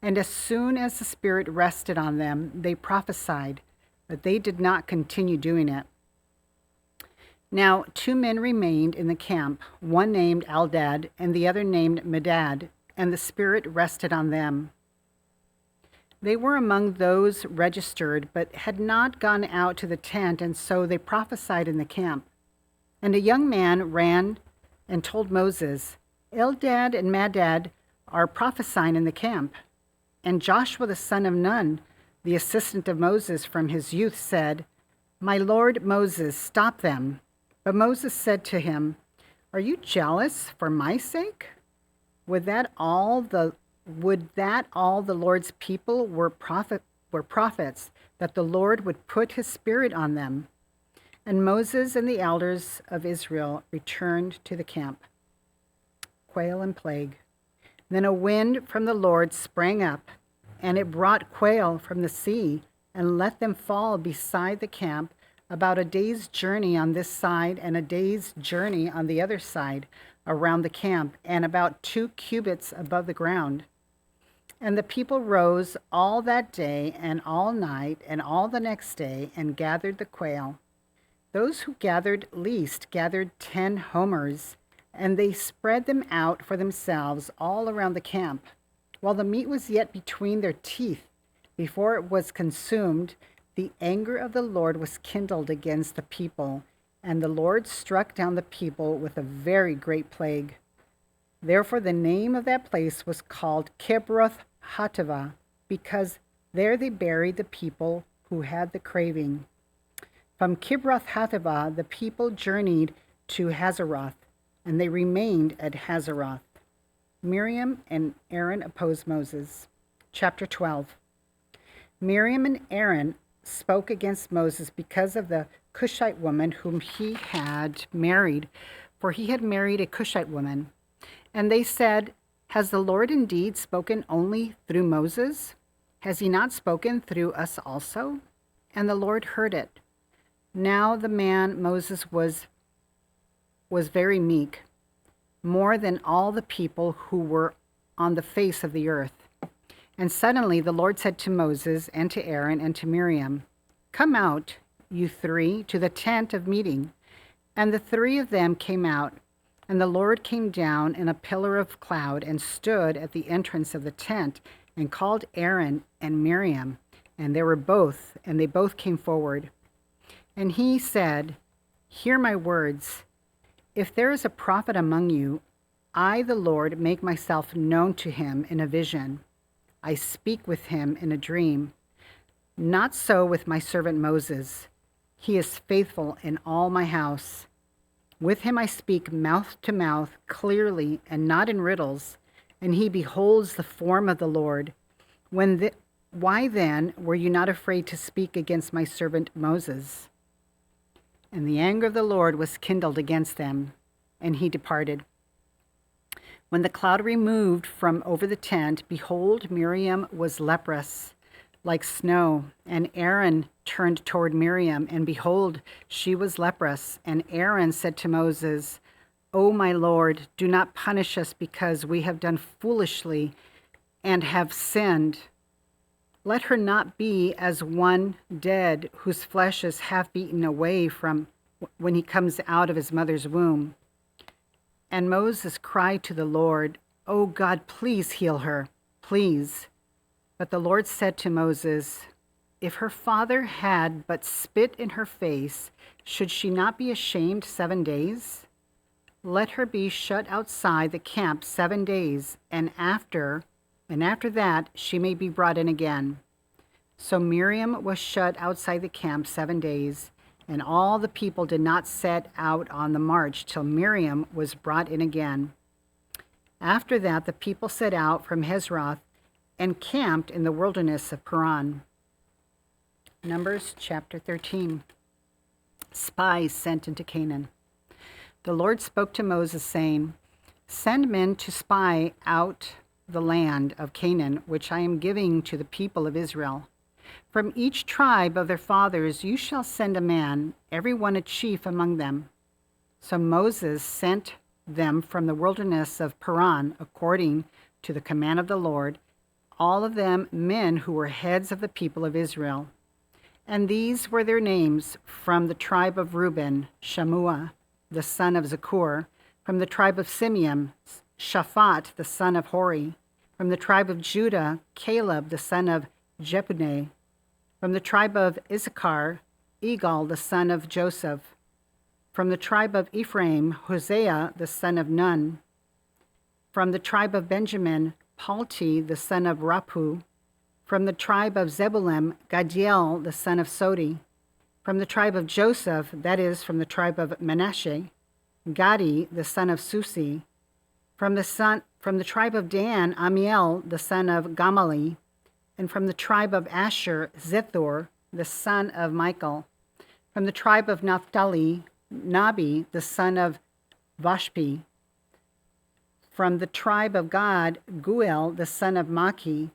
And as soon as the Spirit rested on them, they prophesied, but they did not continue doing it. Now 2 men remained in the camp, one named Eldad and the other named Medad, and the Spirit rested on them. They were among those registered, but had not gone out to the tent, and so they prophesied in the camp. And a young man ran and told Moses, Eldad and Medad are prophesying in the camp. And Joshua the son of Nun, the assistant of Moses from his youth, said, my lord Moses, stop them. But Moses said to him, are you jealous for my sake? Would that all the Lord's people were prophets, that the Lord would put his Spirit on them? And Moses and the elders of Israel returned to the camp. Quail and plague. Then a wind from the Lord sprang up, and it brought quail from the sea, and let them fall beside the camp, about a day's journey on this side and a day's journey on the other side around the camp, and about 2 cubits above the ground. And the people rose all that day and all night and all the next day and gathered the quail. Those who gathered least gathered 10 homers, and they spread them out for themselves all around the camp. While the meat was yet between their teeth, before it was consumed, the anger of the Lord was kindled against the people, and the Lord struck down the people with a very great plague. Therefore the name of that place was called Kibroth Hattaavah, because there they buried the people who had the craving. From Kibroth Hattaavah the people journeyed to Hazeroth, and they remained at Hazeroth. Miriam and Aaron opposed Moses. Chapter 12. Miriam and Aaron spoke against Moses because of the Cushite woman whom he had married, for he had married a Cushite woman. And they said, has the Lord indeed spoken only through Moses? Has he not spoken through us also? And the Lord heard it. Now the man Moses was very meek, more than all the people who were on the face of the earth. And suddenly the Lord said to Moses and to Aaron and to Miriam, come out, you 3, to the tent of meeting. And the 3 of them came out. And the Lord came down in a pillar of cloud and stood at the entrance of the tent and called Aaron and Miriam. And they both came forward. And he said, hear my words. If there is a prophet among you, I, the Lord, make myself known to him in a vision. I speak with him in a dream. Not so with my servant Moses. He is faithful in all my house. With him I speak mouth to mouth, clearly, and not in riddles, and he beholds the form of the Lord. Why then were you not afraid to speak against my servant Moses? And the anger of the Lord was kindled against them, and he departed. When the cloud removed from over the tent, behold, Miriam was leprous, like snow. And Aaron turned toward Miriam, and behold, she was leprous. And Aaron said to Moses, O my Lord, do not punish us because we have done foolishly and have sinned. Let her not be as one dead whose flesh is half eaten away from when he comes out of his mother's womb. And Moses cried to the Lord, O God, please heal her, please. But the Lord said to Moses, if her father had but spit in her face, should she not be ashamed 7 days? Let her be shut outside the camp 7 days, and after that she may be brought in again. So Miriam was shut outside the camp 7 days, and all the people did not set out on the march till Miriam was brought in again. After that the people set out from Hazeroth and camped in the wilderness of Paran. Numbers chapter 13. Spies sent into Canaan. The Lord spoke to Moses, saying, send men to spy out the land of Canaan, which I am giving to the people of Israel. From each tribe of their fathers you shall send a man, every one a chief among them. So Moses sent them from the wilderness of Paran, according to the command of the Lord, all of them men who were heads of the people of Israel. And these were their names: from the tribe of Reuben, Shammua, the son of Zakur; from the tribe of Simeon, Shaphat, the son of Hori; from the tribe of Judah, Caleb, the son of Jephunneh; from the tribe of Issachar, Egal, the son of Joseph; from the tribe of Ephraim, Hosea, the son of Nun; from the tribe of Benjamin, Palti, the son of Raphu; from the tribe of Zebulun, Gadiel, the son of Sodi; from the tribe of Joseph, that is, from the tribe of Manasseh, Gadi, the son of Susi; from the tribe of Dan, Amiel, the son of Gamali; and from the tribe of Asher, Zethor, the son of Michael; from the tribe of Naphtali, Nabi, the son of Vashpi; from the tribe of Gad, Guel, the son of Maki.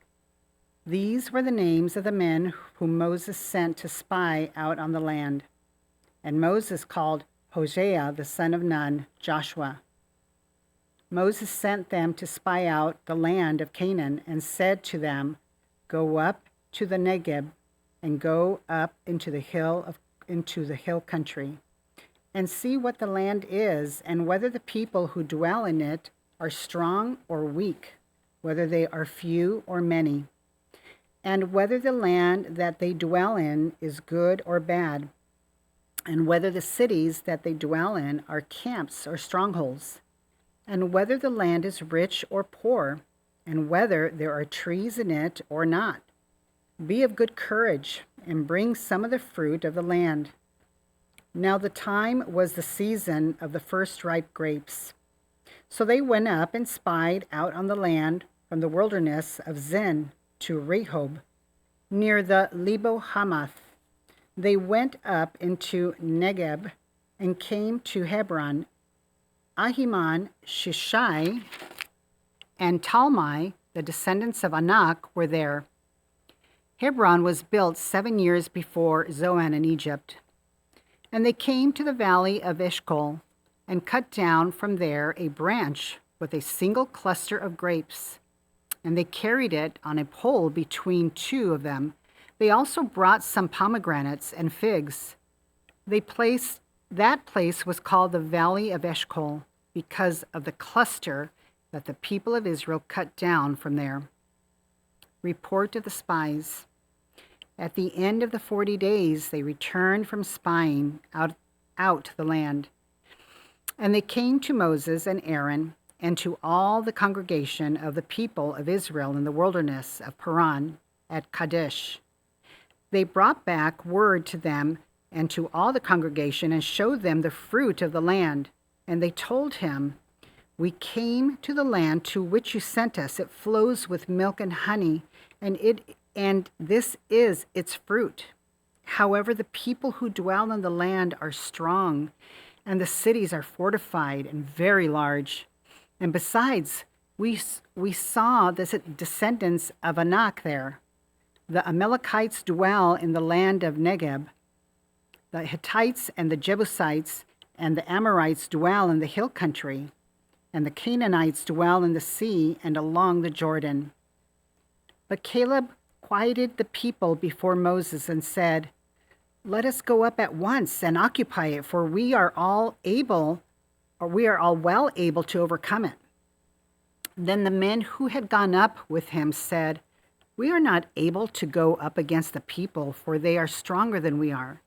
These were the names of the men whom Moses sent to spy out on the land. And Moses called Hosea, the son of Nun, Joshua. Moses sent them to spy out the land of Canaan, and said to them, go up to the Negeb, and go up into the hill country, and see what the land is, and whether the people who dwell in it are strong or weak, whether they are few or many, and whether the land that they dwell in is good or bad, and whether the cities that they dwell in are camps or strongholds, and whether the land is rich or poor, and whether there are trees in it or not. Be of good courage, and bring some of the fruit of the land. Now the time was the season of the first ripe grapes. So they went up and spied out on the land from the wilderness of Zin to Rehob, near the Lebo Hamath. They went up into Negeb and came to Hebron. Ahiman, Shishai, and Talmai, the descendants of Anak, were there. Hebron was built 7 years before Zoan in Egypt. And they came to the valley of Eshcol, and cut down from there a branch with a single cluster of grapes. And they carried it on a pole between two of them. They also brought some pomegranates and figs. That place was called the Valley of Eshcol, because of the cluster that the people of Israel cut down from there. Report of the spies. At the end of the 40 days, they returned from spying out the land. And they came to Moses and Aaron and to all the congregation of the people of Israel in the wilderness of Paran at Kadesh. They brought back word to them and to all the congregation and showed them the fruit of the land. And they told him, We came to the land to which you sent us. It flows with milk and honey, and this is its fruit. However, the people who dwell in the land are strong, and the cities are fortified and very large. And besides, we saw the descendants of Anak there. The Amalekites dwell in the land of Negeb. The Hittites and the Jebusites and the Amorites dwell in the hill country, and the Canaanites dwell in the sea and along the Jordan. But Caleb quieted the people before Moses and said, "Let us go up at once and occupy it, for we are all well able to overcome it." Then the men who had gone up with him said, "We are not able to go up against the people, for they are stronger than we are."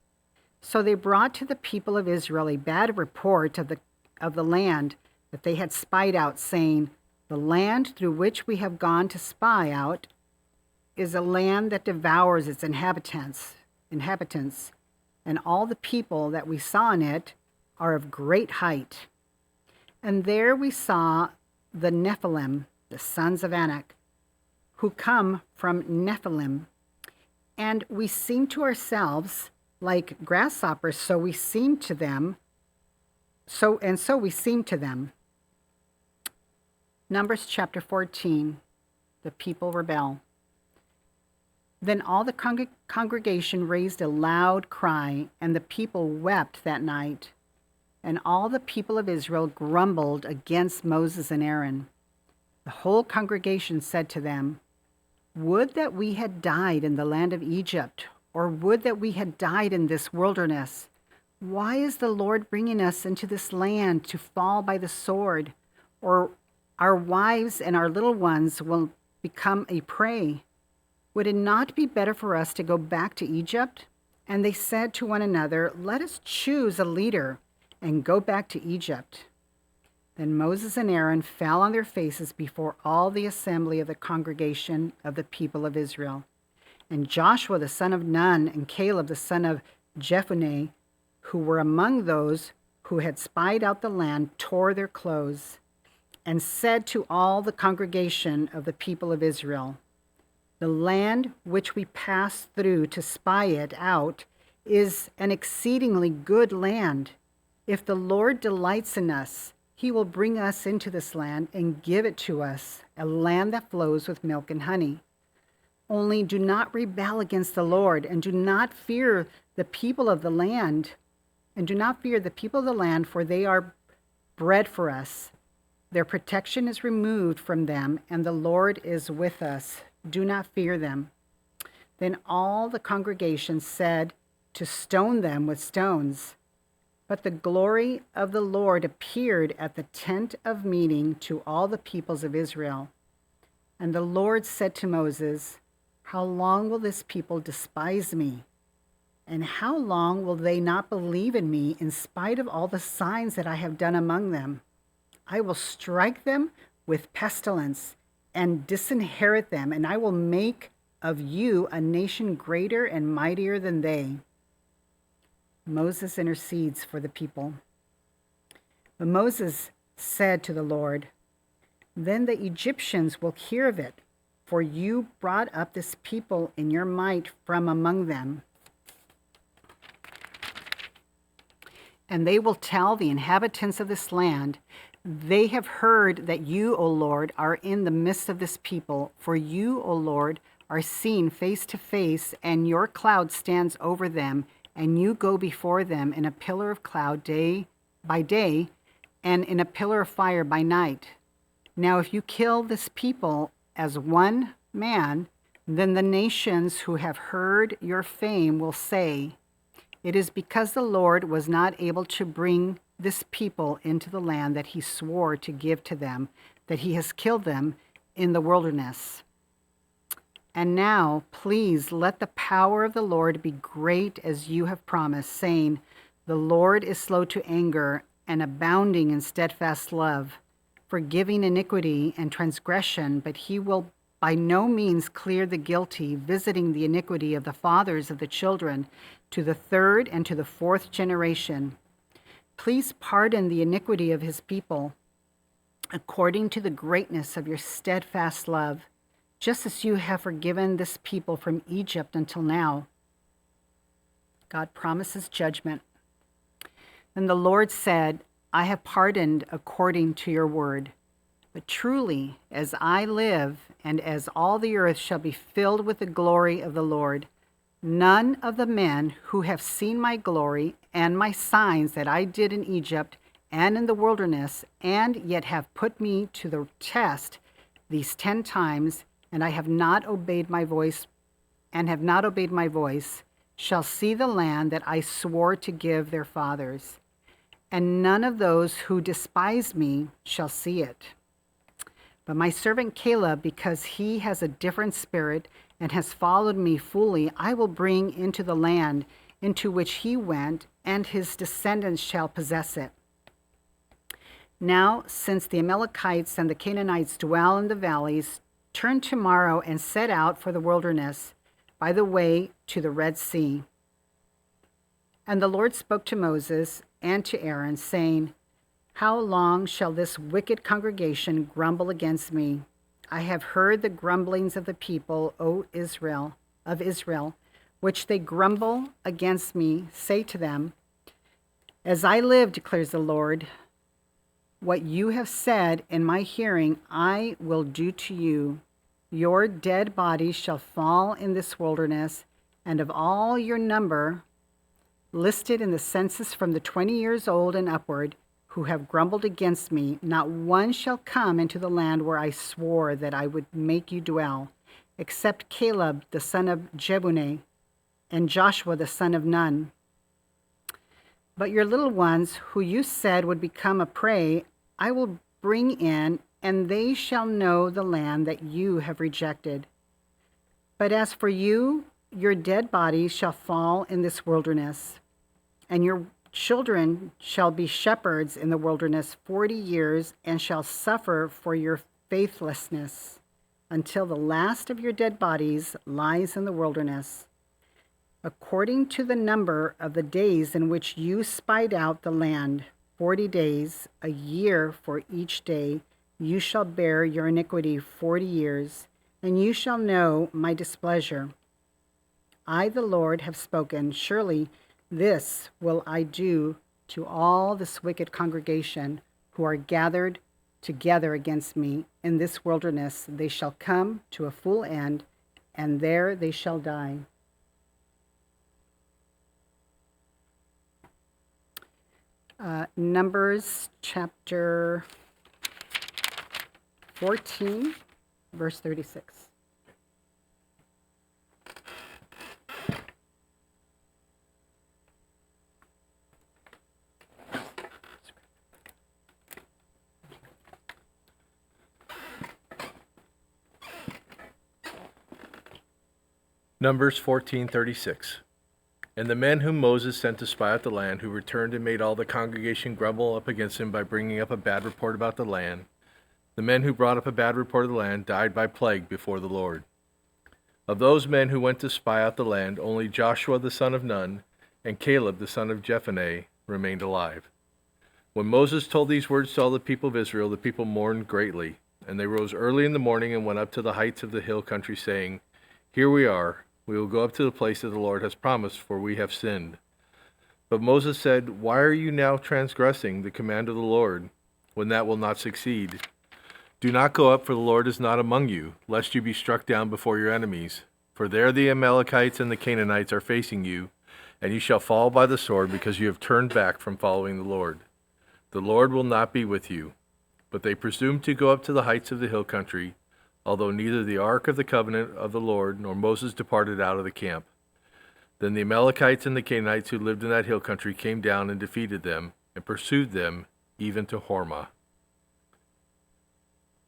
So they brought to the people of Israel a bad report of the land that they had spied out, saying, "The land through which we have gone to spy out is a land that devours its inhabitants, and all the people that we saw in it are of great height. And there we saw the Nephilim, the sons of Anak, who come from Nephilim, and we seemed to ourselves like grasshoppers, so we seemed to them. Numbers chapter 14, the people rebel. Then all the congregation raised a loud cry, and the people wept that night. And all the people of Israel grumbled against Moses and Aaron. The whole congregation said to them, "Would that we had died in the land of Egypt, or would that we had died in this wilderness. Why is the Lord bringing us into this land to fall by the sword? Or our wives and our little ones will become a prey. Would it not be better for us to go back to Egypt?" And they said to one another, "Let us choose a leader and go back to Egypt." Then Moses and Aaron fell on their faces before all the assembly of the congregation of the people of Israel. And Joshua the son of Nun and Caleb the son of Jephunneh, who were among those who had spied out the land, tore their clothes and said to all the congregation of the people of Israel, "The land which we passed through to spy it out is an exceedingly good land. If the Lord delights in us, he will bring us into this land and give it to us, a land that flows with milk and honey. Only do not rebel against the Lord, and do not fear the people of the land, for they are bread for us. Their protection is removed from them, and the Lord is with us. Do not fear them." Then all the congregation said to stone them with stones. But the glory of the Lord appeared at the tent of meeting to all the peoples of Israel. And the Lord said to Moses, "How long will this people despise me? And how long will they not believe in me in spite of all the signs that I have done among them? I will strike them with pestilence and disinherit them, and I will make of you a nation greater and mightier than they." Moses intercedes for the people. But Moses said to the Lord, "Then the Egyptians will hear of it, for you brought up this people in your might from among them. And they will tell the inhabitants of this land, 'They have heard that you, O Lord, are in the midst of this people, for you, O Lord, are seen face to face, and your cloud stands over them, and you go before them in a pillar of cloud day by day, and in a pillar of fire by night. Now if you kill this people as one man, then the nations who have heard your fame will say, it is because the Lord was not able to bring this people into the land that he swore to give to them, that he has killed them in the wilderness. And now, please let the power of the Lord be great as you have promised, saying, the Lord is slow to anger and abounding in steadfast love, forgiving iniquity and transgression, but he will by no means clear the guilty, visiting the iniquity of the fathers of the children to the third and to the fourth generation. Please pardon the iniquity of his people, according to the greatness of your steadfast love, just as you have forgiven this people from Egypt until now. God promises judgment. Then the Lord said, I have pardoned according to your word. But truly, as I live, and as all the earth shall be filled with the glory of the Lord, none of the men who have seen my glory and my signs that I did in Egypt and in the wilderness, and yet have put me to the test these 10 times, and I have not obeyed my voice, shall see the land that I swore to give their fathers. And none of those who despise me shall see it. But my servant Caleb, because he has a different spirit and has followed me fully, I will bring into the land into which he went, and his descendants shall possess it. Now, since the Amalekites and the Canaanites dwell in the valleys, turn tomorrow and set out for the wilderness by the way to the Red Sea. And the Lord spoke to Moses and to Aaron, saying, How long shall this wicked congregation grumble against me? I have heard the grumblings of the people, of Israel, which they grumble against me. Say to them, As I live, declares the Lord, what you have said in my hearing I will do to you. Your dead bodies shall fall in this wilderness, and of all your number, listed in the census from the 20 years old and upward, who have grumbled against me, not one shall come into the land where I swore that I would make you dwell, except Caleb the son of Jephunneh and Joshua the son of Nun. But your little ones, who you said would become a prey, I will bring in, and they shall know the land that you have rejected. But as for you, your dead bodies shall fall in this wilderness, and your children shall be shepherds in the wilderness 40 years, and shall suffer for your faithlessness, until the last of your dead bodies lies in the wilderness. According to the number of the days in which you spied out the land, 40 days, a year for each day, you shall bear your iniquity 40 years, and you shall know my displeasure. I, the Lord, have spoken. Surely this will I do to all this wicked congregation who are gathered together against me. In this wilderness they shall come to a full end, and there they shall die. Numbers chapter 14, verse 36. Numbers 14:36. And the men whom Moses sent to spy out the land, who returned and made all the congregation grumble up against him by bringing up a bad report about the land, the men who brought up a bad report of the land died by plague before the Lord. Of those men who went to spy out the land, only Joshua the son of Nun and Caleb the son of Jephunneh remained alive. When Moses told these words to all the people of Israel, the people mourned greatly, and they rose early in the morning and went up to the heights of the hill country, saying, Here we are. We will go up to the place that the Lord has promised, for we have sinned. But Moses said, Why are you now transgressing the command of the Lord, when that will not succeed? Do not go up, for the Lord is not among you, lest you be struck down before your enemies. For there the Amalekites and the Canaanites are facing you, and you shall fall by the sword, because you have turned back from following the Lord. The Lord will not be with you. But they presumed to go up to the heights of the hill country, although neither the ark of the covenant of the Lord nor Moses departed out of the camp. Then the Amalekites and the Canaanites who lived in that hill country came down and defeated them, and pursued them even to Hormah.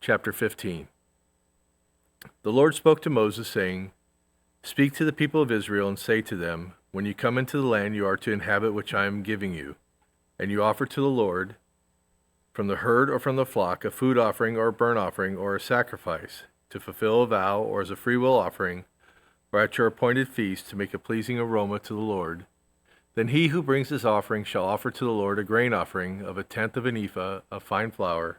Chapter 15. The Lord spoke to Moses, saying, Speak to the people of Israel and say to them, When you come into the land you are to inhabit which I am giving you, and you offer to the Lord, from the herd or from the flock, a food offering or a burnt offering or a sacrifice, to fulfill a vow or as a freewill offering, or at your appointed feast to make a pleasing aroma to the Lord, then he who brings this offering shall offer to the Lord a grain offering of 1/10 of an ephah of fine flour,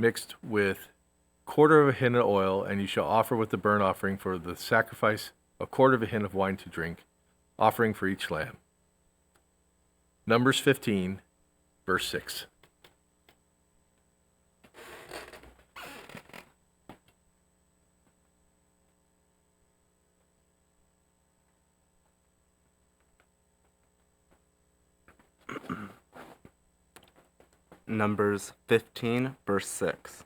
mixed with quarter of a hin of oil, and you shall offer with the burnt offering for the sacrifice a quarter of a hin of wine to drink, offering for each lamb. Numbers 15, verse 6. Numbers 15, verse 6.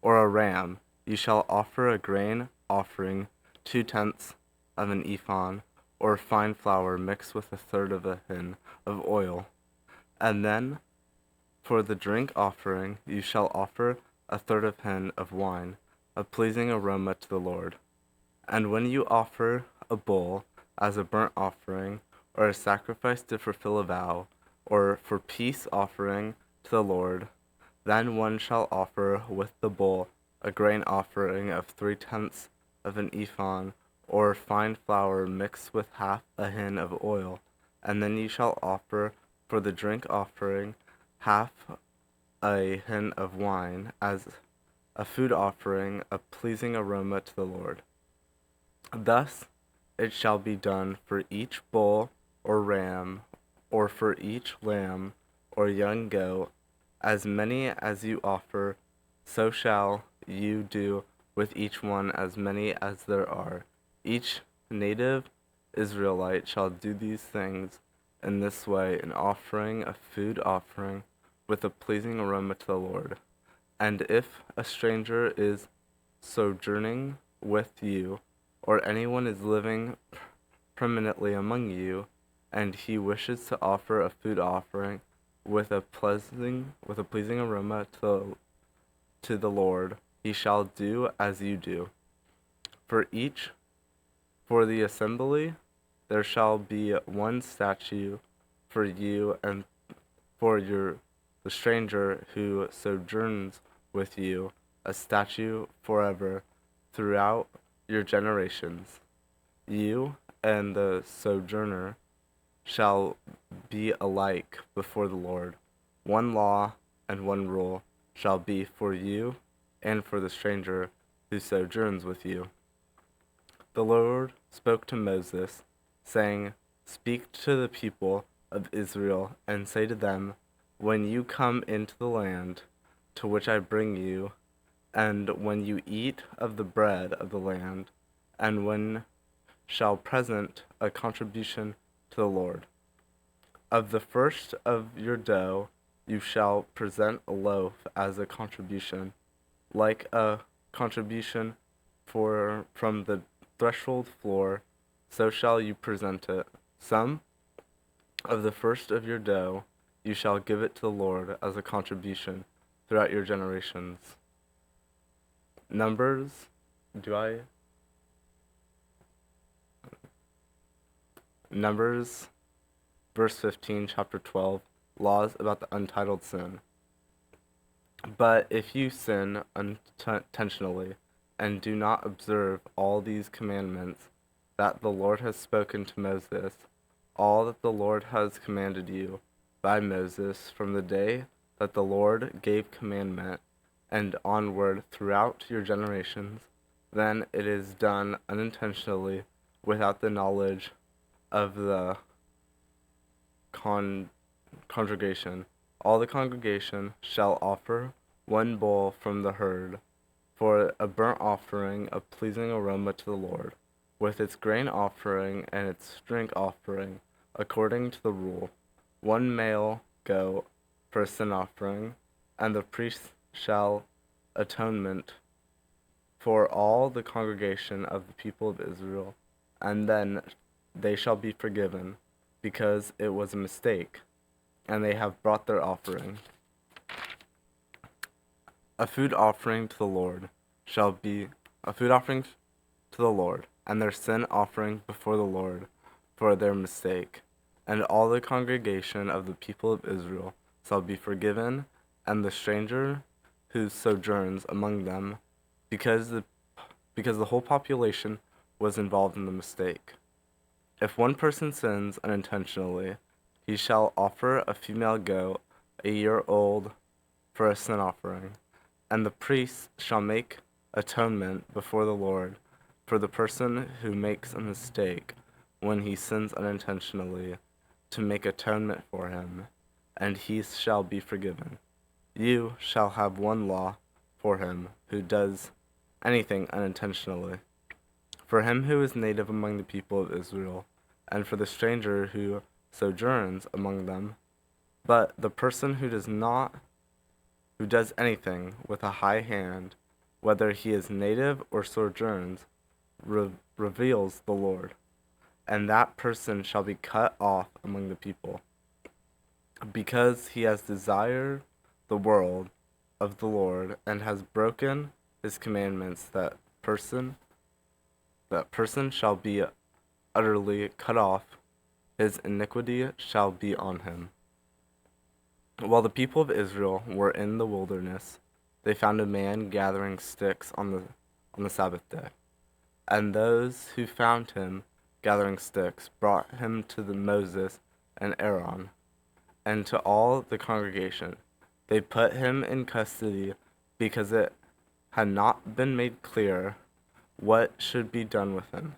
Or a ram, you shall offer a grain offering 2/10 of an ephah, or fine flour mixed with 1/3 of a hin of oil. And then for the drink offering you shall offer 1/3 of hin of wine, a pleasing aroma to the Lord. And when you offer a bull as a burnt offering, or a sacrifice to fulfill a vow, or for peace offering to the Lord, then one shall offer with the bull a grain offering of 3/10 of an ephah, or fine flour mixed with 1/2 a hin of oil. And then you shall offer for the drink offering 1/2 a hin of wine as a food offering, a pleasing aroma to the Lord. Thus it shall be done for each bull or ram, or for each lamb or young goat, as many as you offer, so shall you do with each one, as many as there are. Each native Israelite shall do these things in this way, in offering a food offering with a pleasing aroma to the Lord. And if a stranger is sojourning with you, or anyone is living permanently among you, and he wishes to offer a food offering with a pleasing aroma to the Lord, he shall do as you do. For the assembly there shall be one statute for you and for the stranger who sojourns with you, a statute forever throughout your generations. You and the sojourner shall be alike before the Lord. One law and one rule shall be for you and for the stranger who sojourns with you. The Lord spoke to Moses, saying, Speak to the people of Israel, and say to them, When you come into the land to which I bring you, and when you eat of the bread of the land, and when shall present a contribution to the Lord. Of the first of your dough you shall present a loaf as a contribution, like a contribution from the threshold floor, so shall you present it. Some of the first of your dough you shall give it to the Lord as a contribution throughout your generations. Numbers, verse 15, chapter 12, laws about the untitled sin. But if you sin unintentionally and do not observe all these commandments that the Lord has spoken to Moses, all that the Lord has commanded you by Moses from the day that the Lord gave commandment and onward throughout your generations, then it is done unintentionally without the knowledge of the congregation. All the congregation shall offer one bull from the herd for a burnt offering, a pleasing aroma to the Lord, with its grain offering and its drink offering, according to the rule. One male goat for a sin offering, and the priest shall atonement for all the congregation of the people of Israel, and then they shall be forgiven, because it was a mistake, and they have brought their offering. A food offering to the Lord shall be a food offering to the Lord, and their sin offering before the Lord for their mistake. And all the congregation of the people of Israel shall be forgiven, and the stranger who sojourns among them, because the whole population was involved in the mistake. If one person sins unintentionally, he shall offer a female goat, a year old, for a sin offering, And the priest shall make atonement before the Lord for the person who makes a mistake when he sins unintentionally, to make atonement for him, and he shall be forgiven. You shall have one law for him who does anything unintentionally, for him who is native among the people of Israel, and for the stranger who sojourns among them. But the person who does anything with a high hand, whether he is native or sojourns, reveals the Lord, and that person shall be cut off among the people, because he has desired the world of the Lord and has broken his commandments. That person shall be utterly cut off, his iniquity shall be on him. While the people of Israel were in the wilderness, they found a man gathering sticks on the Sabbath day. And those who found him gathering sticks brought him to Moses and Aaron, and to all the congregation. They put him in custody because it had not been made clear what should be done with him.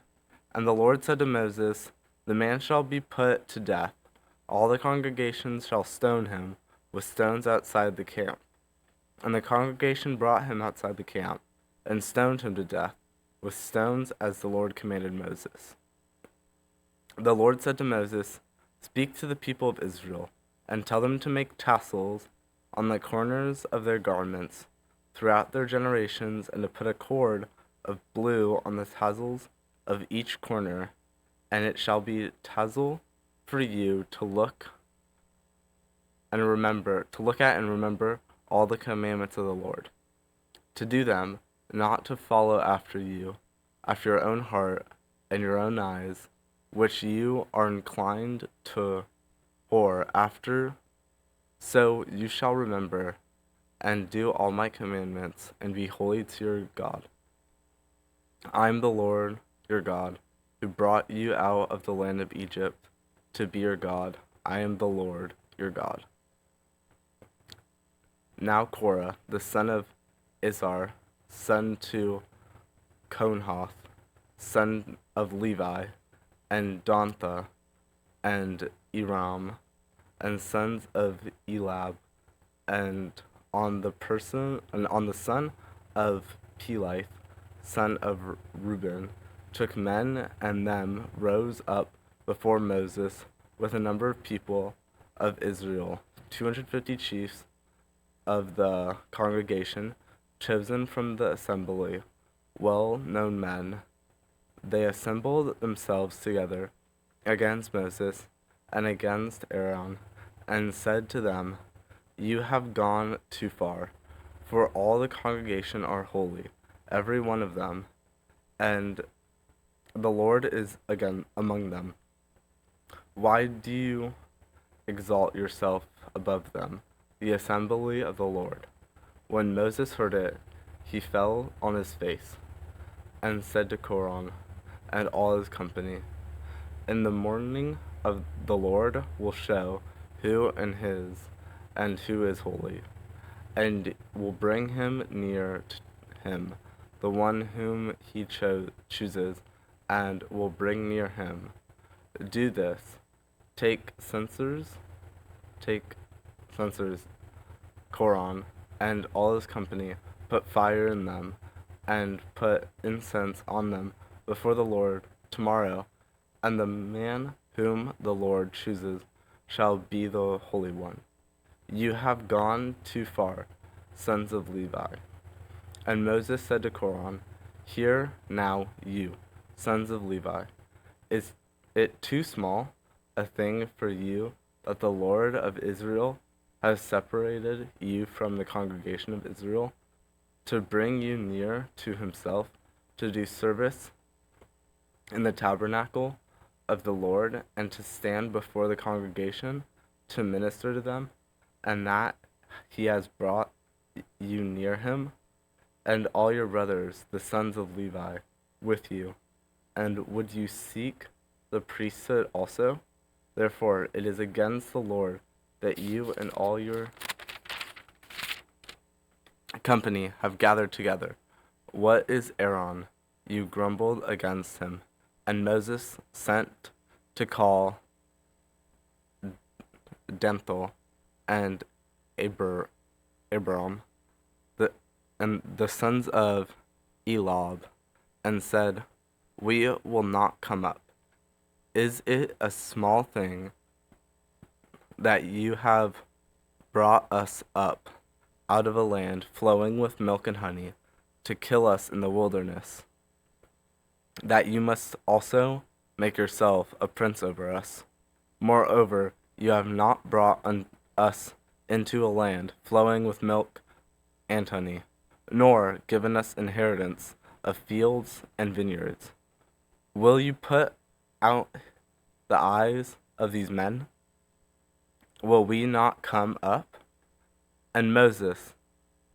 And the Lord said to Moses, "The man shall be put to death. All the congregation shall stone him with stones outside the camp." And the congregation brought him outside the camp, and stoned him to death with stones, as the Lord commanded Moses. The Lord said to Moses, "Speak to the people of Israel, and tell them to make tassels on the corners of their garments throughout their generations, and to put a cord of blue on the tassels of each corner, and it shall be tassel for you to look at and remember all the commandments of the Lord, to do them, not to follow after your own heart and your own eyes, which you are inclined to whore after. So you shall remember and do all my commandments, and be holy to your God. I am the Lord your God, who brought you out of the land of Egypt to be your God. I am the Lord your God." Now Korah, the son of Izhar, son to Kohath, son of Levi, and Dontha, and Iram, and sons of Elab, and on the son of Pelith, son of Reuben, took men, and them rose up before Moses with a number of people of Israel, 250 chiefs of the congregation, chosen from the assembly, well-known men. They assembled themselves together against Moses and against Aaron, and said to them, "You have gone too far, for all the congregation are holy, every one of them, and the Lord is again among them. Why do you exalt yourself above them, the assembly of the Lord?" When Moses heard it, he fell on his face, and said to Korah and all his company, "In the morning of the Lord will show who is holy, and will bring him near to him, the one whom he chooses, and will bring near him. Do this: take censers, Korah and all his company, put fire in them, and put incense on them before the Lord tomorrow, and the man whom the Lord chooses shall be the Holy One. You have gone too far, sons of Levi." And Moses said to Korah, "Hear now, you, sons of Levi, is it too small a thing for you that the Lord of Israel has separated you from the congregation of Israel, to bring you near to himself, to do service in the tabernacle of the Lord, and to stand before the congregation to minister to them, and that he has brought you near him, and all your brothers, the sons of Levi, with you? And would you seek the priesthood also? Therefore it is against the Lord that you and all your company have gathered together. What is Aaron? You grumbled against him. And Moses sent to call Denthel and Abram, the sons of Elob, and said, We will not come up. Is it a small thing that you have brought us up out of a land flowing with milk and honey to kill us in the wilderness, that you must also make yourself a prince over us? Moreover, you have not brought us into a land flowing with milk and honey, nor given us inheritance of fields and vineyards. Will you put out the eyes of these men? Will we not come up? And Moses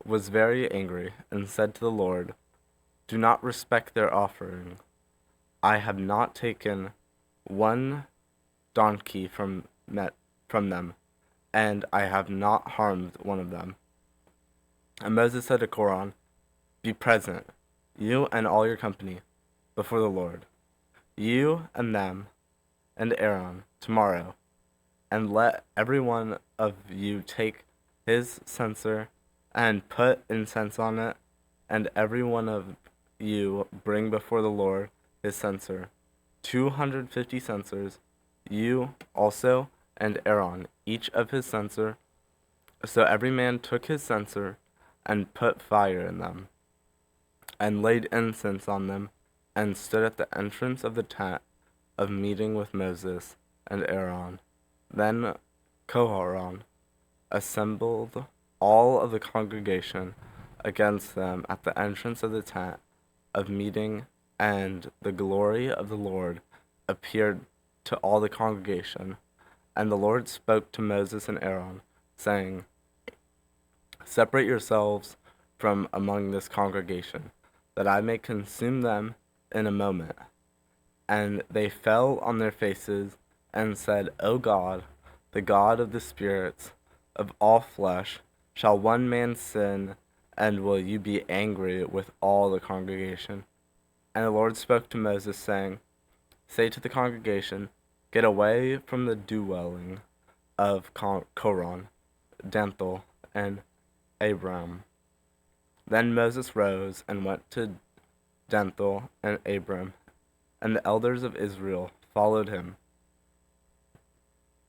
was very angry and said to the Lord, Do not respect their offering. I have not taken one donkey from them, and I have not harmed one of them. And Moses said to Korah, Be present, you and all your company, before the Lord, you and them and Aaron, tomorrow, and let every one of you take his censer and put incense on it, and every one of you bring before the Lord his censer, 250 censers, you also and Aaron, each of his censer. So every man took his censer and put fire in them, and laid incense on them, and stood at the entrance of the tent of meeting with Moses and Aaron. Then Koharan assembled all of the congregation against them at the entrance of the tent of meeting, and the glory of the Lord appeared to all the congregation. And the Lord spoke to Moses and Aaron, saying, Separate yourselves from among this congregation, that I may consume them in a moment. And they fell on their faces and said, O God, the God of the spirits of all flesh, shall one man sin, and will you be angry with all the congregation? And the Lord spoke to Moses, saying, Say to the congregation, Get away from the dwelling of Korah, Denthel, and Abram. Then Moses rose and went to Denthel and Abram, and the elders of Israel followed him.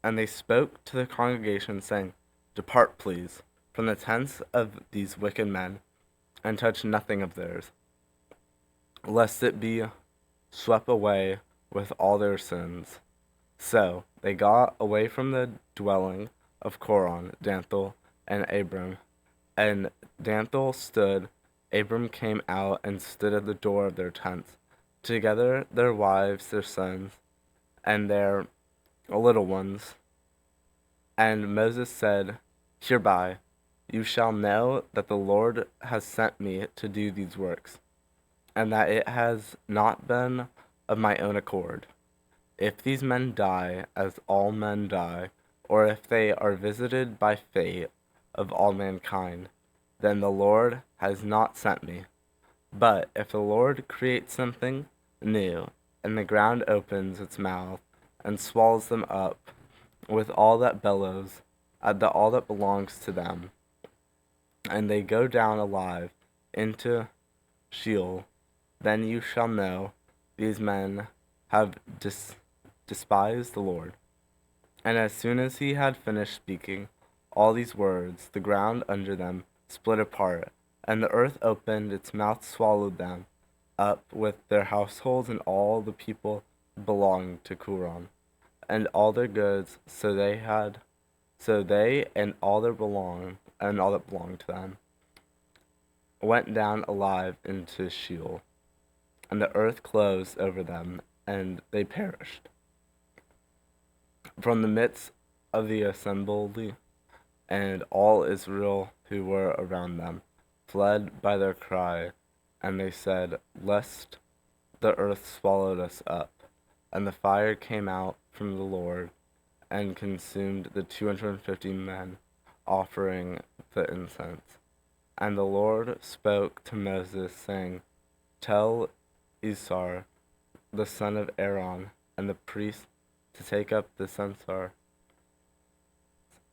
And they spoke to the congregation, saying, Depart, please, from the tents of these wicked men, and touch nothing of theirs, lest it be swept away with all their sins. So they got away from the dwelling of Korah, Denthel, and Abram. And Denthel stood, Abram came out and stood at the door of their tents, together their wives, their sons, and their little ones. And Moses said, Hereby you shall know that the Lord has sent me to do these works, and that it has not been of my own accord. If these men die as all men die, or if they are visited by fate of all mankind, then the Lord has not sent me. But if the Lord creates something new, and the ground opens its mouth and swallows them up with all that bellows, all that belongs to them, and they go down alive into Sheol, then you shall know these men have despised the Lord. And as soon as he had finished speaking all these words, the ground under them split apart, and the earth opened, its mouth swallowed them up with their households and all the people belonged to Korah, and all their goods, so they and all that belonged to them went down alive into Sheol, and the earth closed over them, and they perished. From the midst of the assembly, and all Israel who were around them fled by their cry, and they said, Lest the earth swallowed us up. And the fire came out from the Lord and consumed the 250 men offering the incense. And the Lord spoke to Moses, saying, Tell Esar, the son of Aaron, and the priest to take up the censer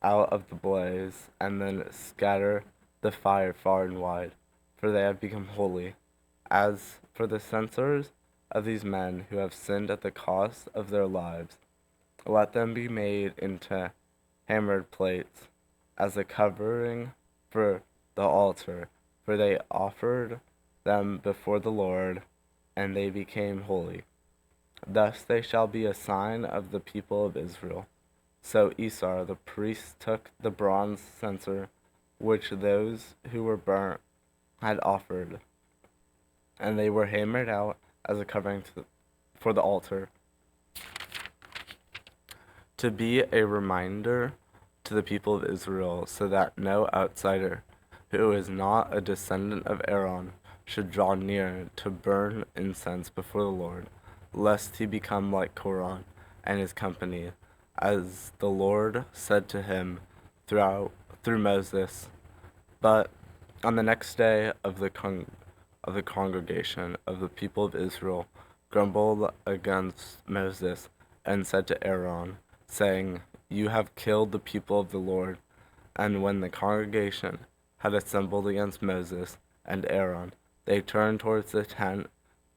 out of the blaze, and then scatter the fire far and wide, for they have become holy. As for the censers of these men who have sinned at the cost of their lives, let them be made into hammered plates as a covering for the altar, for they offered them before the Lord, and they became holy. Thus they shall be a sign of the people of Israel. So Esar the priest took the bronze censer which those who were burnt had offered, and they were hammered out as a covering for the altar, to be a reminder to the people of Israel, so that no outsider who is not a descendant of Aaron should draw near to burn incense before the Lord, lest he become like Korah and his company, as the Lord said to him through Moses. But on the next day of the congregation of the people of Israel grumbled against Moses and said to Aaron, saying, You have killed the people of the Lord. And when the congregation had assembled against Moses and Aaron, they turned towards the tent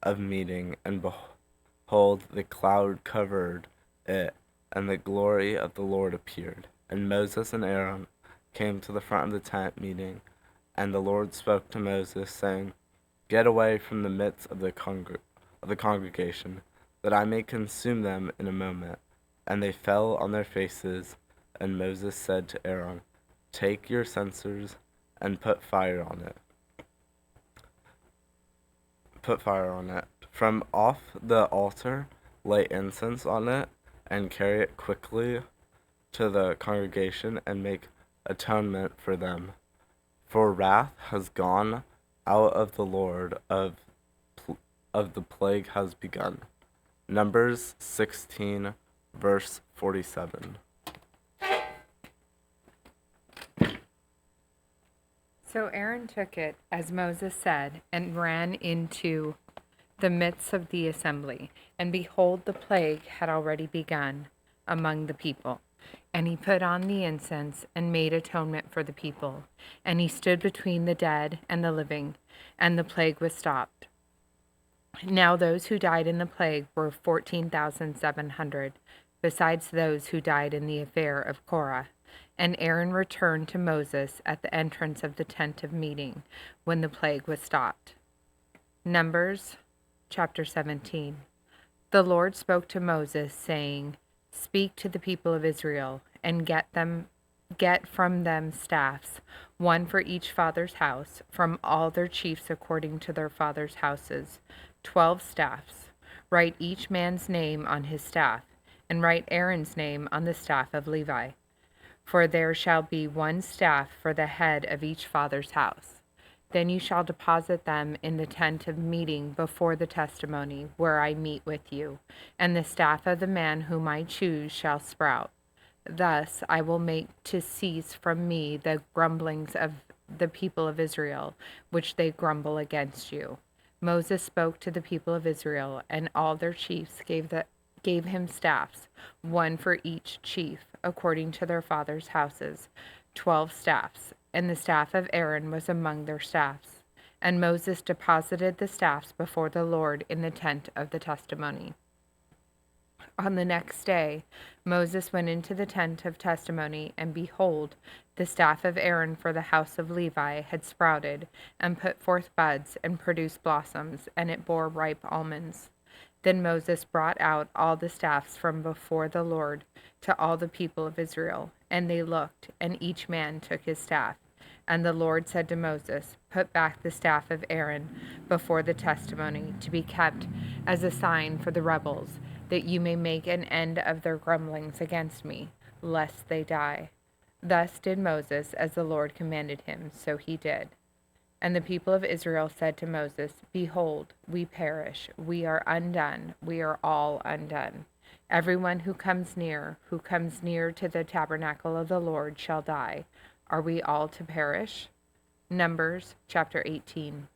of meeting, and behold, the cloud covered it, and the glory of the Lord appeared. And Moses and Aaron came to the front of the tent meeting, and the Lord spoke to Moses, saying, Get away from the midst of the congregation, that I may consume them in a moment. And they fell on their faces, and Moses said to Aaron, Take your censers and put fire on it. From off the altar lay incense on it, and carry it quickly to the congregation, and make atonement for them. For wrath has gone out of the Lord, of the plague has begun. Numbers 16, verse 47. So Aaron took it, as Moses said, and ran into the midst of the assembly. And behold, the plague had already begun among the people. And he put on the incense and made atonement for the people. And he stood between the dead and the living, and the plague was stopped. Now those who died in the plague were 14,700, besides those who died in the affair of Korah. And Aaron returned to Moses at the entrance of the tent of meeting, when the plague was stopped. Numbers chapter 17. The Lord spoke to Moses, saying, Speak to the people of Israel, and get from them staffs, one for each father's house, from all their chiefs according to their fathers' houses, 12 staffs. Write each man's name on his staff, and write Aaron's name on the staff of Levi. For there shall be one staff for the head of each father's house. Then you shall deposit them in the tent of meeting before the testimony, where I meet with you, and the staff of the man whom I choose shall sprout. Thus I will make to cease from me the grumblings of the people of Israel, which they grumble against you. Moses spoke to the people of Israel, and all their chiefs gave him staffs, one for each chief, according to their fathers' houses, 12 staffs, and the staff of Aaron was among their staffs. And Moses deposited the staffs before the Lord in the tent of the testimony. On the next day, Moses went into the tent of testimony, and behold, the staff of Aaron for the house of Levi had sprouted, and put forth buds, and produced blossoms, and it bore ripe almonds. Then Moses brought out all the staffs from before the Lord to all the people of Israel, and they looked, and each man took his staff. And the Lord said to Moses, Put back the staff of Aaron before the testimony, to be kept as a sign for the rebels, that you may make an end of their grumblings against me, lest they die. Thus did Moses as the Lord commanded him, so he did. And the people of Israel said to Moses, Behold, we perish, we are undone, we are all undone. Everyone who comes near to the tabernacle of the Lord shall die. Are we all to perish? Numbers chapter 18.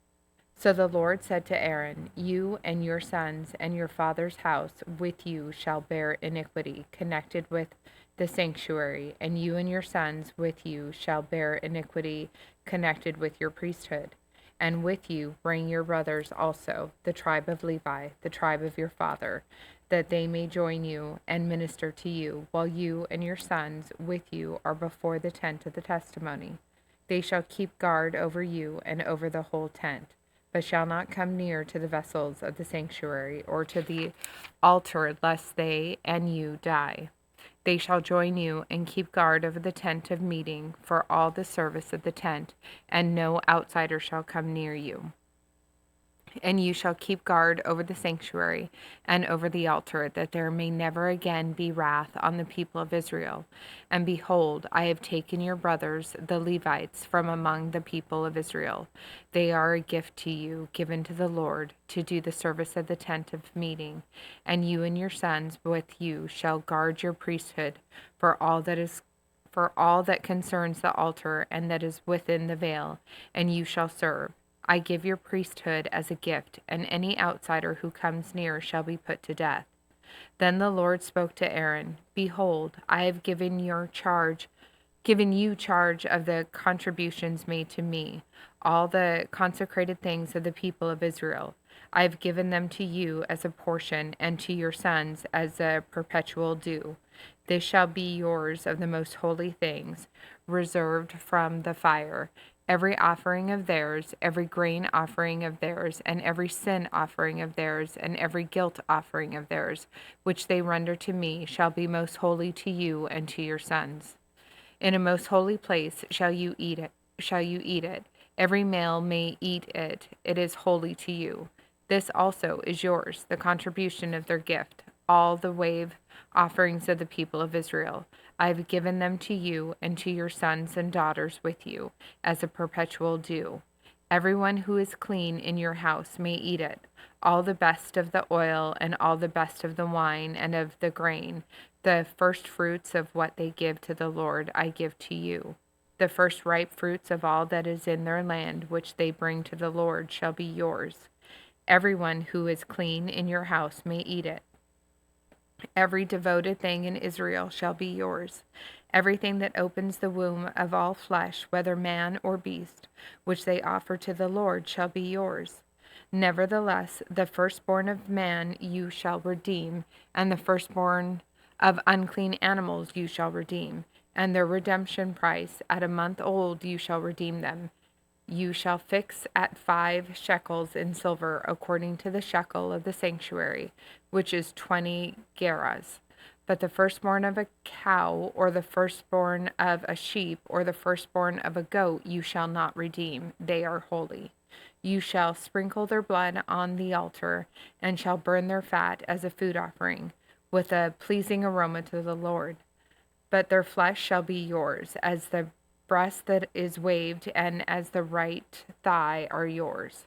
So the Lord said to Aaron, You and your sons and your father's house with you shall bear iniquity connected with the sanctuary, and you and your sons with you shall bear iniquity connected with your priesthood. And with you bring your brothers also, the tribe of Levi, the tribe of your father, that they may join you and minister to you, while you and your sons with you are before the tent of the testimony. They shall keep guard over you and over the whole tent, but shall not come near to the vessels of the sanctuary or to the altar, lest they and you die. They shall join you and keep guard over the tent of meeting for all the service of the tent, and no outsider shall come near you. And you shall keep guard over the sanctuary and over the altar, that there may never again be wrath on the people of Israel. And behold, I have taken your brothers, the Levites, from among the people of Israel. They are a gift to you, given to the Lord, to do the service of the tent of meeting. And you and your sons with you shall guard your priesthood for all that concerns the altar and that is within the veil, and you shall serve. I give your priesthood as a gift, and any outsider who comes near shall be put to death. Then the Lord spoke to Aaron, Behold, I have given you charge of the contributions made to me, all the consecrated things of the people of Israel. I have given them to you as a portion, and to your sons as a perpetual due. This shall be yours of the most holy things, reserved from the fire. Every offering of theirs, every grain offering of theirs, and every sin offering of theirs, and every guilt offering of theirs, which they render to me, shall be most holy to you and to your sons. In a most holy place shall you eat it. Every male may eat it. It is holy to you. This also is yours, the contribution of their gift, all the wave offerings of the people of Israel. I have given them to you and to your sons and daughters with you as a perpetual due. Everyone who is clean in your house may eat it, all the best of the oil and all the best of the wine and of the grain. The first fruits of what they give to the Lord I give to you. The first ripe fruits of all that is in their land, which they bring to the Lord, shall be yours. Everyone who is clean in your house may eat it. Every devoted thing in Israel shall be yours. Everything that opens the womb of all flesh, whether man or beast, which they offer to the Lord, shall be yours. Nevertheless, the firstborn of man you shall redeem, and the firstborn of unclean animals you shall redeem, and their redemption price at a month old you shall redeem them. You shall fix at 5 shekels in silver, according to the shekel of the sanctuary, which is 20 gerahs. But the firstborn of a cow, or the firstborn of a sheep, or the firstborn of a goat you shall not redeem. They are holy. You shall sprinkle their blood on the altar, and shall burn their fat as a food offering, with a pleasing aroma to the Lord. But their flesh shall be yours, as the breast that is waved and as the right thigh are yours.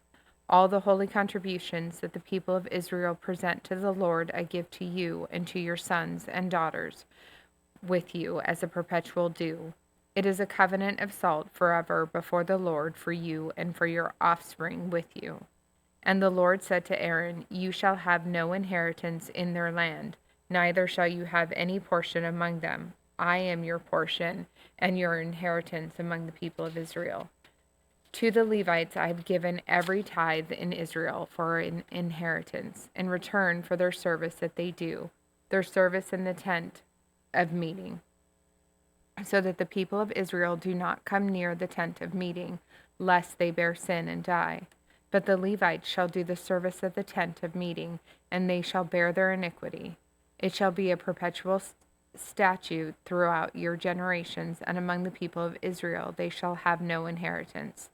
All the holy contributions that the people of Israel present to the Lord I give to you and to your sons and daughters with you as a perpetual due. It is a covenant of salt forever before the Lord for you and for your offspring with you. And the Lord said to Aaron, You shall have no inheritance in their land, neither shall you have any portion among them. I am your portion and your inheritance among the people of Israel. To the Levites I have given every tithe in Israel for an inheritance, in return for their service that they do, their service in the tent of meeting, so that the people of Israel do not come near the tent of meeting, lest they bear sin and die. But the Levites shall do the service of the tent of meeting, and they shall bear their iniquity. It shall be a perpetual statute throughout your generations, and among the people of Israel they shall have no inheritance.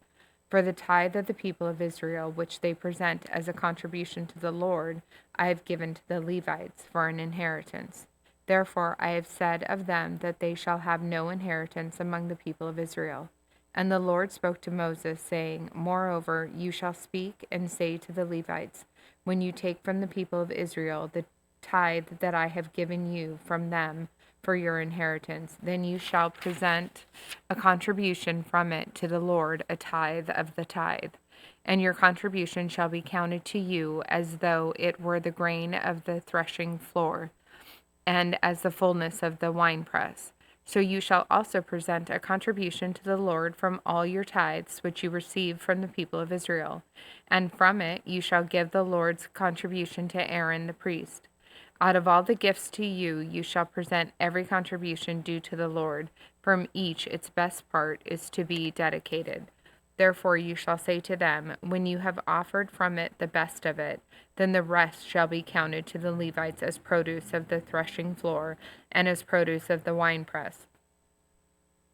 For the tithe of the people of Israel, which they present as a contribution to the Lord, I have given to the Levites for an inheritance. Therefore I have said of them that they shall have no inheritance among the people of Israel. And the Lord spoke to Moses, saying, Moreover, you shall speak and say to the Levites, when you take from the people of Israel the tithe that I have given you from them for your inheritance. Then you shall present a contribution from it to the Lord, a tithe of the tithe. And your contribution shall be counted to you as though it were the grain of the threshing floor, and as the fullness of the winepress. So you shall also present a contribution to the Lord from all your tithes which you receive from the people of Israel. And from it you shall give the Lord's contribution to Aaron the priest. Out of all the gifts to you, you shall present every contribution due to the Lord. From each its best part is to be dedicated. Therefore you shall say to them, when you have offered from it the best of it, then the rest shall be counted to the Levites as produce of the threshing floor and as produce of the winepress.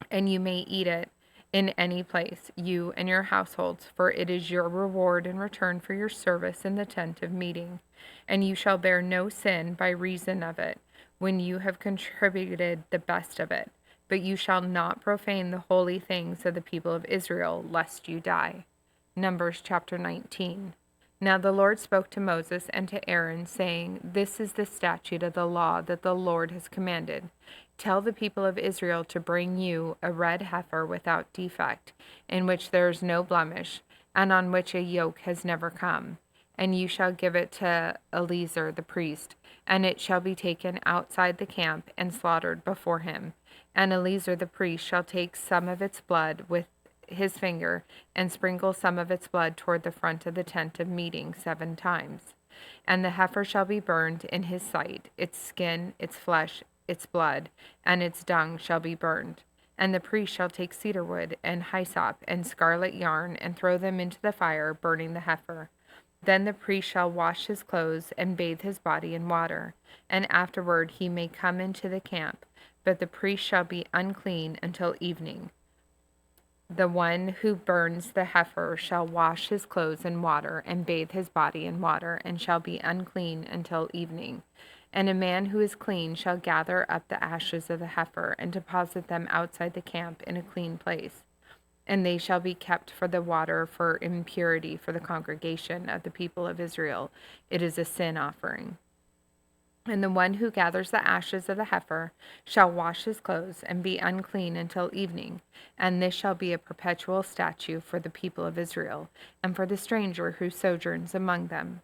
And you may eat it in any place, you and your households, for it is your reward in return for your service in the tent of meeting. And you shall bear no sin by reason of it, when you have contributed the best of it. But you shall not profane the holy things of the people of Israel, lest you die. Numbers chapter 19. Now the Lord spoke to Moses and to Aaron, saying, This is the statute of the law that the Lord has commanded. Tell the people of Israel to bring you a red heifer without defect, in which there is no blemish, and on which a yoke has never come. And you shall give it to Eleazar the priest, and it shall be taken outside the camp and slaughtered before him. And Eleazar the priest shall take some of its blood with his finger, and sprinkle some of its blood toward the front of the tent of meeting 7 times. And the heifer shall be burned in his sight, its skin, its flesh, its blood, and its dung shall be burned. And the priest shall take cedar wood and hyssop and scarlet yarn, and throw them into the fire, burning the heifer. Then the priest shall wash his clothes and bathe his body in water, and afterward he may come into the camp, but the priest shall be unclean until evening. The one who burns the heifer shall wash his clothes in water and bathe his body in water, and shall be unclean until evening. And a man who is clean shall gather up the ashes of the heifer and deposit them outside the camp in a clean place. And they shall be kept for the water for impurity for the congregation of the people of Israel. It is a sin offering. And the one who gathers the ashes of the heifer shall wash his clothes and be unclean until evening. And this shall be a perpetual statute for the people of Israel, and for the stranger who sojourns among them.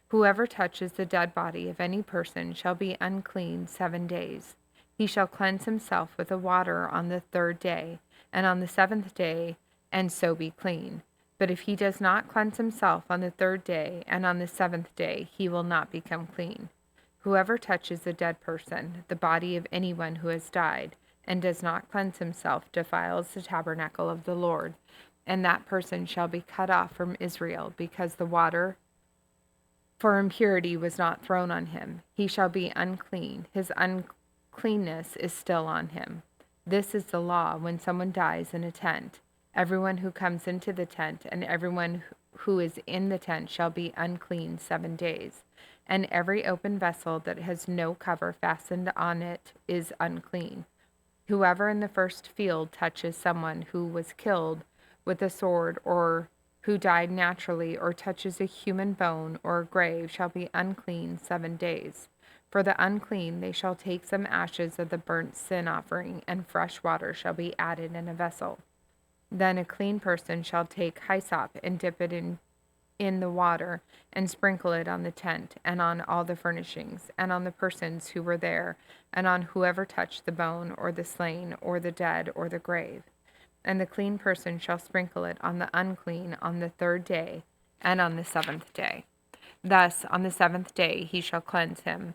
Whoever touches the dead body of any person shall be unclean 7 days. He shall cleanse himself with the water on the 3rd day, and on the 7th day, and so be clean. But if he does not cleanse himself on the 3rd day, and on the 7th day, he will not become clean. Whoever touches a dead person, the body of anyone who has died, and does not cleanse himself, defiles the tabernacle of the Lord, and that person shall be cut off from Israel, because the water for impurity was not thrown on him. He shall be unclean. His uncleanness is still on him. This is the law when someone dies in a tent. Everyone who comes into the tent and everyone who is in the tent shall be unclean 7 days. And every open vessel that has no cover fastened on it is unclean. Whoever in the first field touches someone who was killed with a sword, or who died naturally, or touches a human bone or a grave, shall be unclean 7 days. For the unclean they shall take some ashes of the burnt sin offering, and fresh water shall be added in a vessel. Then a clean person shall take hyssop and dip it in the water, and sprinkle it on the tent, and on all the furnishings, and on the persons who were there, and on whoever touched the bone, or the slain, or the dead, or the grave. And the clean person shall sprinkle it on the unclean on the 3rd day, and on the 7th day. Thus on the 7th day he shall cleanse him,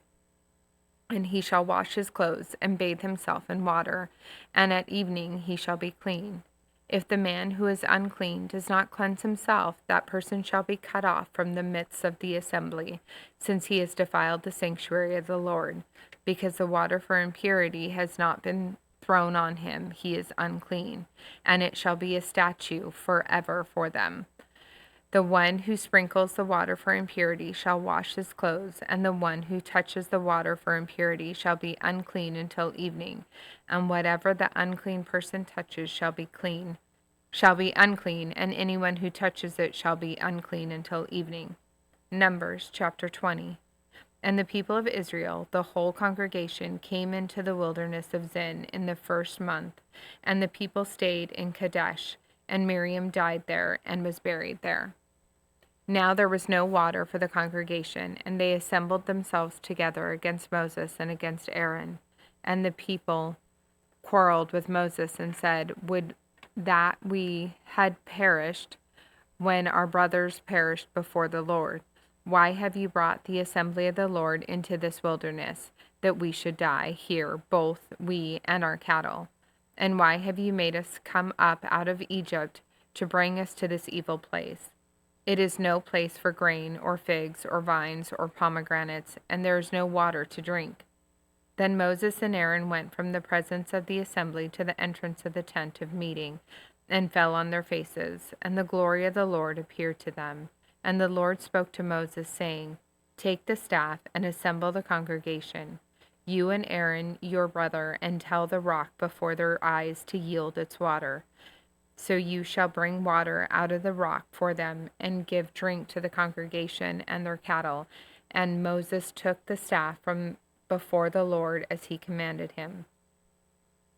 and he shall wash his clothes, and bathe himself in water, and at evening he shall be clean. If the man who is unclean does not cleanse himself, that person shall be cut off from the midst of the assembly, since he has defiled the sanctuary of the Lord. Because the water for impurity has not been thrown on him, he is unclean, and it shall be a statute forever for them. The one who sprinkles the water for impurity shall wash his clothes, and the one who touches the water for impurity shall be unclean until evening. And whatever the unclean person touches shall be unclean, and anyone who touches it shall be unclean until evening. Numbers chapter 20. And the people of Israel, the whole congregation, came into the wilderness of Zin in the first month, and the people stayed in Kadesh, and Miriam died there and was buried there. Now there was no water for the congregation, and they assembled themselves together against Moses and against Aaron. And the people quarreled with Moses and said, "Would that we had perished when our brothers perished before the Lord. Why have you brought the assembly of the Lord into this wilderness, that we should die here, both we and our cattle? And why have you made us come up out of Egypt to bring us to this evil place? It is no place for grain, or figs, or vines, or pomegranates, and there is no water to drink." Then Moses and Aaron went from the presence of the assembly to the entrance of the tent of meeting, and fell on their faces, and the glory of the Lord appeared to them. And the Lord spoke to Moses, saying, "Take the staff and assemble the congregation, you and Aaron your brother, and tell the rock before their eyes to yield its water. So you shall bring water out of the rock for them, and give drink to the congregation and their cattle." And Moses took the staff from before the Lord as he commanded him.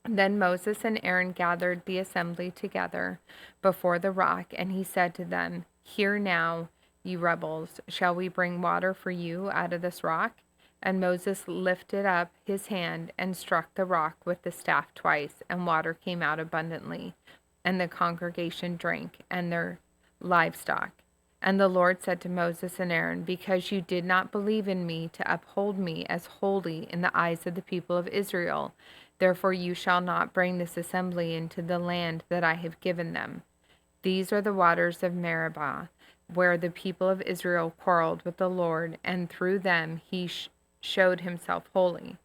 Then Moses and Aaron gathered the assembly together before the rock, and he said to them, "Hear now, you rebels, shall we bring water for you out of this rock?" And Moses lifted up his hand and struck the rock with the staff twice, and water came out abundantly, and the congregation drank, and their livestock. And the Lord said to Moses and Aaron, "Because you did not believe in me to uphold me as holy in the eyes of the people of Israel, therefore you shall not bring this assembly into the land that I have given them." These are the waters of Meribah, where the people of Israel quarreled with the Lord, and through them he showed himself holy.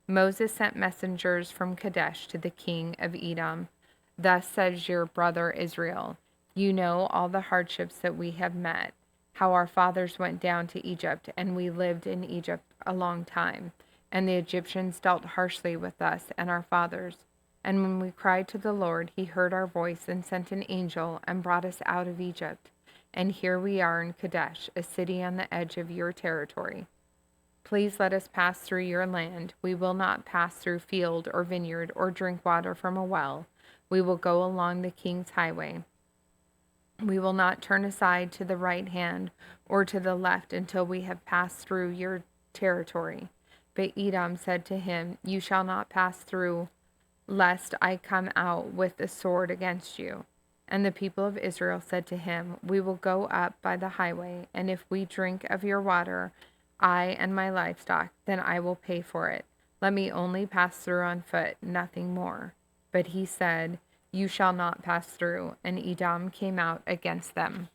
Moses sent messengers from Kadesh to the king of Edom. "Thus says your brother Israel, you know all the hardships that we have met, how our fathers went down to Egypt, and we lived in Egypt a long time. And the Egyptians dealt harshly with us and our fathers. And when we cried to the Lord, he heard our voice and sent an angel and brought us out of Egypt. And here we are in Kadesh, a city on the edge of your territory. Please let us pass through your land. We will not pass through field or vineyard or drink water from a well. We will go along the king's highway. We will not turn aside to the right hand or to the left until we have passed through your territory." But Edom said to him, "You shall not pass through, lest I come out with the sword against you." And the people of Israel said to him, "We will go up by the highway, and if we drink of your water, I and my livestock, then I will pay for it. Let me only pass through on foot, nothing more." But he said, "You shall not pass through." And Edom came out against them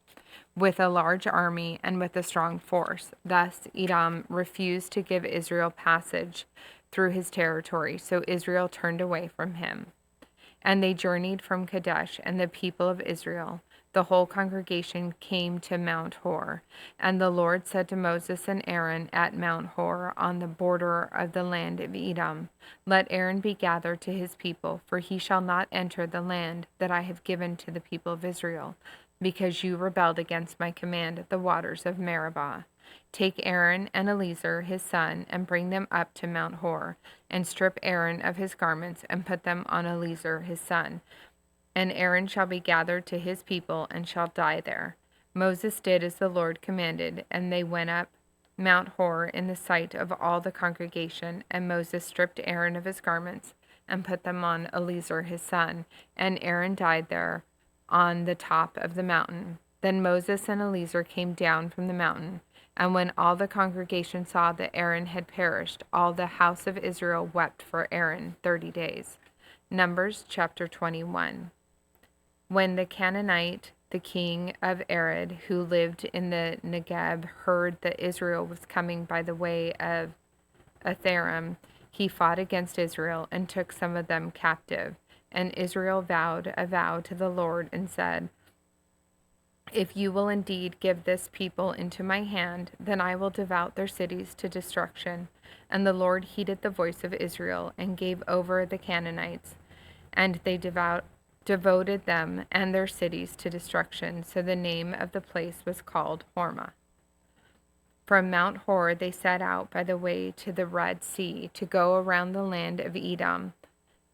with a large army and with a strong force. Thus Edom refused to give Israel passage through his territory, so Israel turned away from him. And they journeyed from Kadesh, and the people of Israel, the whole congregation, came to Mount Hor. And the Lord said to Moses and Aaron at Mount Hor, on the border of the land of Edom, "Let Aaron be gathered to his people, for he shall not enter the land that I have given to the people of Israel, because you rebelled against my command at the waters of Meribah. Take Aaron and Eleazar his son, and bring them up to Mount Hor, and strip Aaron of his garments, and put them on Eleazar his son. And Aaron shall be gathered to his people, and shall die there." Moses did as the Lord commanded, and they went up Mount Hor in the sight of all the congregation. And Moses stripped Aaron of his garments, and put them on Eleazar his son, and Aaron died there on the top of the mountain. Then Moses and Eleazar came down from the mountain, and when all the congregation saw that Aaron had perished, all the house of Israel wept for Aaron 30 days. Numbers chapter 21. When the Canaanite, the king of Arad, who lived in the Negeb, heard that Israel was coming by the way of Atharim, he fought against Israel and took some of them captive. And Israel vowed a vow to the Lord and said, "If you will indeed give this people into my hand, then I will devote their cities to destruction." And the Lord heeded the voice of Israel and gave over the Canaanites, and they devoted them and their cities to destruction. So the name of the place was called Hormah. From Mount Hor they set out by the way to the Red Sea to go around the land of Edom.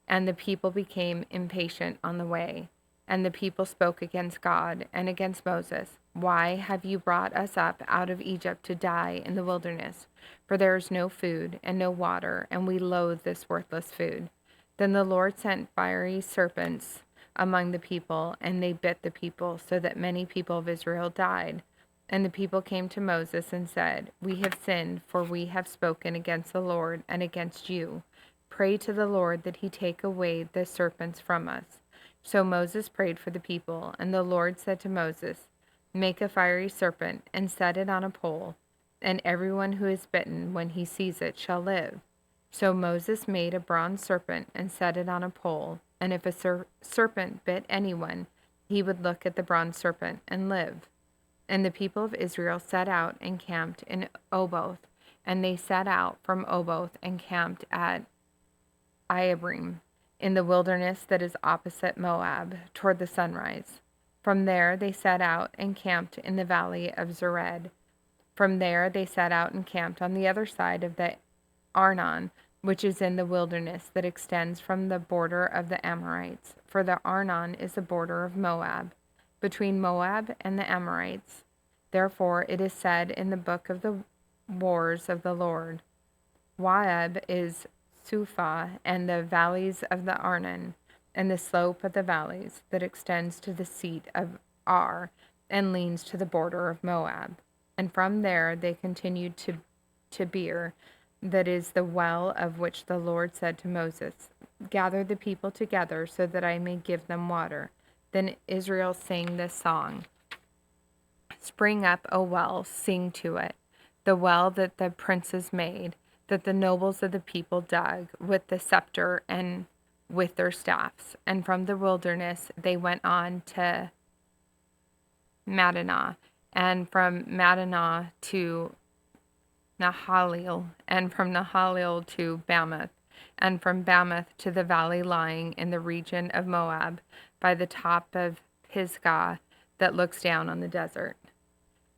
And the people became impatient on the way. And the people spoke against God and against Moses. Why have you brought us up out of Egypt to die in the wilderness? For there is no food and no water, and we loathe this worthless food. Then the Lord sent fiery serpents among the people, and they bit the people, so that many people of Israel died. And the people came to Moses and said, We have sinned, for we have spoken against the Lord and against you. Pray to the Lord that he take away the serpents from us. So Moses prayed for the people, and the Lord said to Moses, Make a fiery serpent and set it on a pole, and everyone who is bitten when he sees it shall live. So Moses made a bronze serpent and set it on a pole, and if a serpent bit anyone, he would look at the bronze serpent and live. And the people of Israel set out and camped in Oboth, and they set out from Oboth and camped at Iabrim, in the wilderness that is opposite Moab, toward the sunrise. From there they set out and camped in the valley of Zered. From there they set out and camped on the other side of the Arnon, which is in the wilderness that extends from the border of the Amorites, for the Arnon is the border of Moab, between Moab and the Amorites. Therefore it is said in the book of the wars of the Lord, Moab is Suphah, and the valleys of the Arnon, and the slope of the valleys that extends to the seat of Ar, and leans to the border of Moab. And from there they continued to Beer, that is the well of which the Lord said to Moses, Gather the people together so that I may give them water. Then Israel sang this song, Spring up, O well, sing to it, the well that the princes made, that the nobles of the people dug with the scepter and with their staffs. And from the wilderness they went on to Madinah, and from Madinah to Nahalil, and from Nahalil to Bamoth, and from Bamoth to the valley lying in the region of Moab, by the top of Pisgah that looks down on the desert.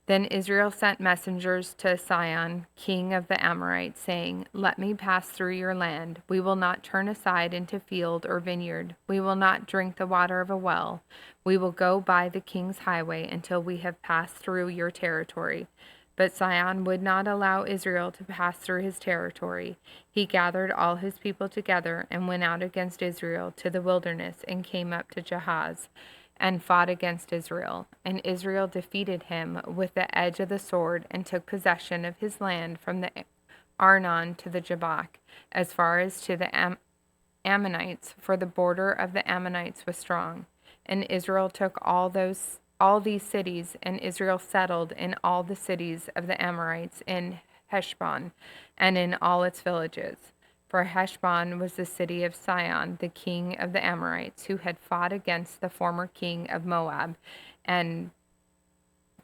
Then Israel sent messengers to Sihon, king of the Amorites, saying, Let me pass through your land. We will not turn aside into field or vineyard. We will not drink the water of a well. We will go by the king's highway until we have passed through your territory. But Sihon would not allow Israel to pass through his territory. He gathered all his people together and went out against Israel to the wilderness and came up to Jahaz and fought against Israel. And Israel defeated him with the edge of the sword and took possession of his land from the Arnon to the Jabbok, as far as to the Ammonites, for the border of the Ammonites was strong. And Israel took all these cities, and Israel settled in all the cities of the Amorites in Heshbon, and in all its villages. For Heshbon was the city of Sihon, the king of the Amorites, who had fought against the former king of Moab, and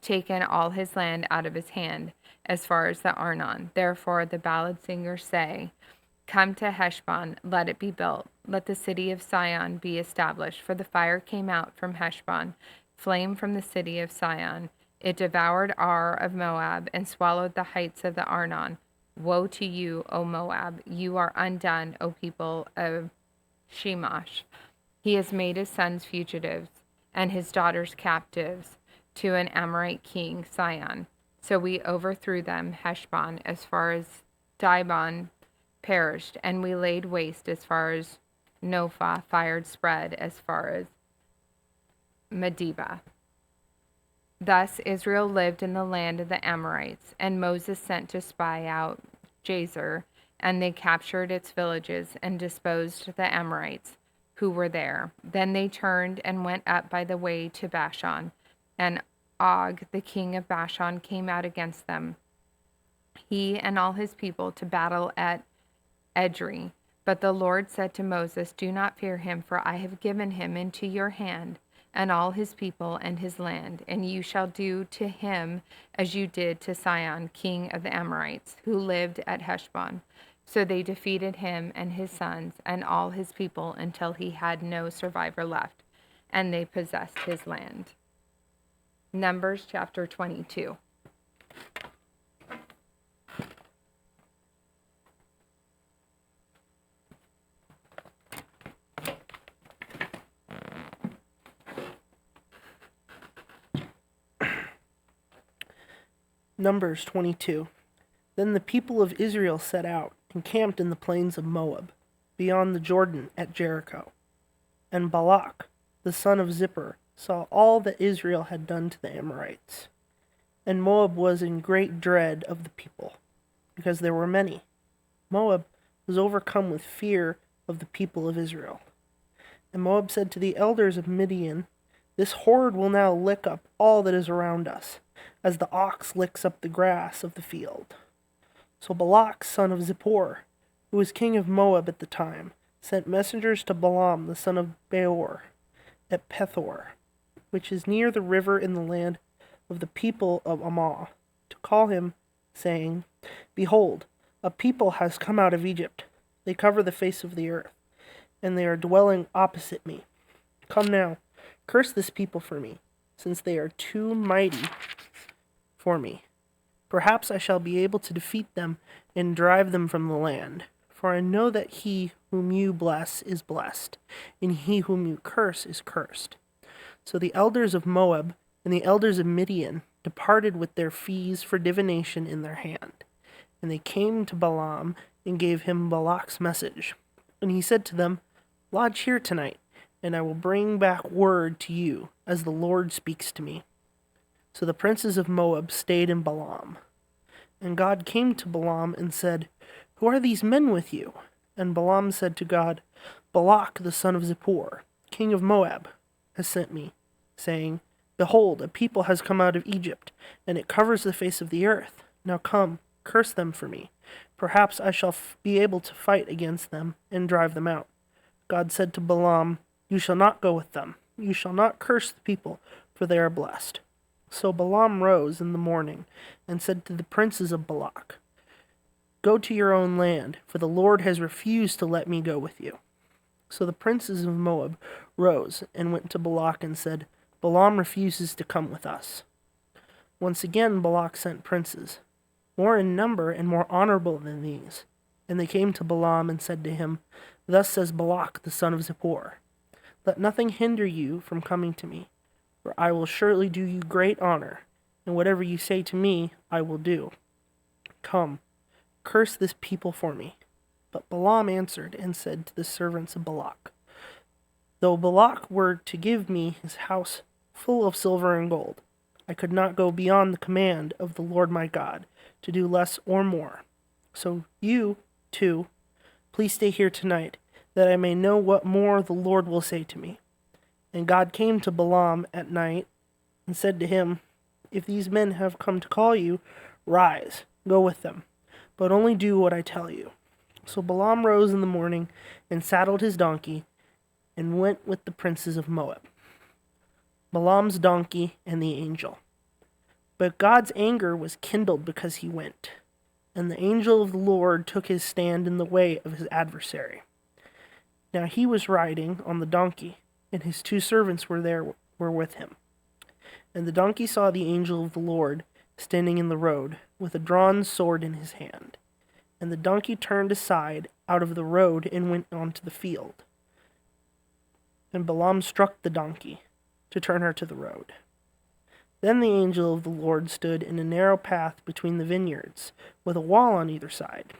taken all his land out of his hand, as far as the Arnon. Therefore the ballad singers say, Come to Heshbon, let it be built. Let the city of Sihon be established. For the fire came out from Heshbon, flame from the city of Sihon. It devoured Ar of Moab and swallowed the heights of the Arnon. Woe to you, O Moab! You are undone, O people of Shemash. He has made his sons fugitives and his daughters captives to an Amorite king, Sihon. So we overthrew them. Heshbon, as far as Dibon, perished, and we laid waste as far as Nophah, fired spread as far as Medeba. Thus Israel lived in the land of the Amorites, and Moses sent to spy out Jazer, and they captured its villages and disposed the Amorites who were there. Then they turned and went up by the way to Bashan, and Og, the king of Bashan, came out against them, he and all his people, to battle at Edrei. But the Lord said to Moses, Do not fear him, for I have given him into your hand, and all his people and his land, and you shall do to him as you did to Sihon, king of the Amorites, who lived at Heshbon. So they defeated him and his sons and all his people until he had no survivor left, and they possessed his land. Numbers chapter 22. Numbers 22. Then the people of Israel set out and camped in the plains of Moab, beyond the Jordan at Jericho. And Balak, the son of Zippor, saw all that Israel had done to the Amorites. And Moab was in great dread of the people, because there were many. Moab was overcome with fear of the people of Israel. And Moab said to the elders of Midian, "This horde will now lick up all that is around us, as the ox licks up the grass of the field." So Balak, son of Zippor, who was king of Moab at the time, sent messengers to Balaam, the son of Beor, at Pethor, which is near the river in the land of the people of Ammah, to call him, saying, "Behold, a people has come out of Egypt. They cover the face of the earth, and they are dwelling opposite me. Come now, curse this people for me, since they are too mighty for me. Perhaps I shall be able to defeat them and drive them from the land. For I know that he whom you bless is blessed, and he whom you curse is cursed." So the elders of Moab and the elders of Midian departed with their fees for divination in their hand. And they came to Balaam and gave him Balak's message. And he said to them, "Lodge here tonight, and I will bring back word to you, as the Lord speaks to me." So the princes of Moab stayed in Balaam. And God came to Balaam and said, "Who are these men with you?" And Balaam said to God, "Balak the son of Zippor, king of Moab, has sent me, saying, Behold, a people has come out of Egypt, and it covers the face of the earth. Now come, curse them for me. Perhaps I shall be able to fight against them and drive them out." God said to Balaam, "You shall not go with them. You shall not curse the people, for they are blessed." So Balaam rose in the morning and said to the princes of Balak, "Go to your own land, for the Lord has refused to let me go with you." So the princes of Moab rose and went to Balak and said, "Balaam refuses to come with us." Once again Balak sent princes, more in number and more honorable than these. And they came to Balaam and said to him, "Thus says Balak the son of Zippor, Let nothing hinder you from coming to me, for I will surely do you great honor, and whatever you say to me I will do. Come, curse this people for me." But Balaam answered and said to the servants of Balak, "Though Balak were to give me his house full of silver and gold, I could not go beyond the command of the Lord my God to do less or more. So you, too, please stay here tonight, that I may know what more the Lord will say to me." And God came to Balaam at night and said to him, "If these men have come to call you, rise, go with them, but only do what I tell you." So Balaam rose in the morning and saddled his donkey and went with the princes of Moab. Balaam's donkey and the angel. But God's anger was kindled because he went, and the angel of the Lord took his stand in the way of his adversary. Now he was riding on the donkey, and his 2 servants were with him. And the donkey saw the angel of the Lord standing in the road, with a drawn sword in his hand. And the donkey turned aside out of the road and went on to the field. And Balaam struck the donkey to turn her to the road. Then the angel of the Lord stood in a narrow path between the vineyards, with a wall on either side.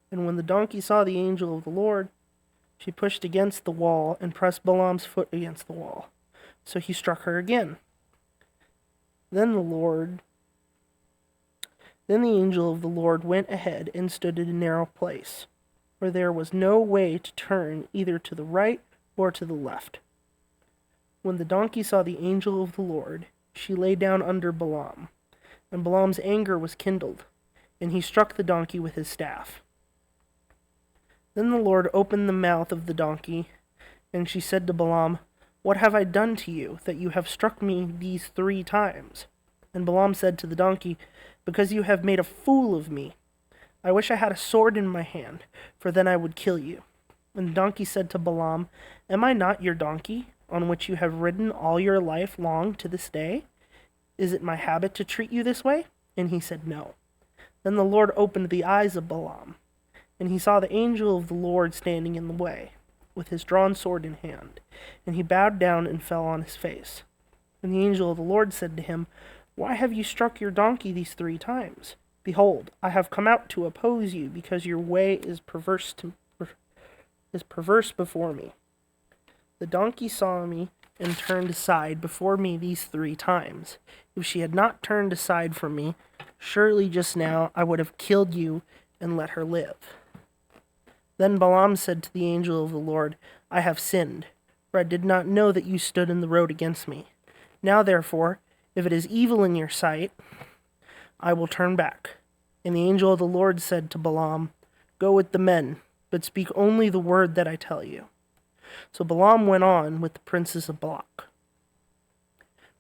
And when the donkey saw the angel of the Lord, she pushed against the wall and pressed Balaam's foot against the wall. So he struck her again. Then the angel of the Lord went ahead and stood in a narrow place, where there was no way to turn either to the right or to the left. When the donkey saw the angel of the Lord, she lay down under Balaam, and Balaam's anger was kindled, and he struck the donkey with his staff. Then the Lord opened the mouth of the donkey, and she said to Balaam, "What have I done to you, that you have struck me these 3 times? And Balaam said to the donkey, "Because you have made a fool of me. I wish I had a sword in my hand, for then I would kill you." And the donkey said to Balaam, "Am I not your donkey, on which you have ridden all your life long to this day? Is it my habit to treat you this way?" And he said, "No." Then the Lord opened the eyes of Balaam, and he saw the angel of the Lord standing in the way, with his drawn sword in hand. And he bowed down and fell on his face. And the angel of the Lord said to him, Why have you struck your donkey these 3 times? Behold, I have come out to oppose you, because your way is perverse before me. The donkey saw me and turned aside before me these 3 times. If she had not turned aside from me, surely just now I would have killed you and let her live. Then Balaam said to the angel of the Lord, I have sinned, for I did not know that you stood in the road against me. Now therefore, if it is evil in your sight, I will turn back. And the angel of the Lord said to Balaam, Go with the men, but speak only the word that I tell you. So Balaam went on with the princes of Balak.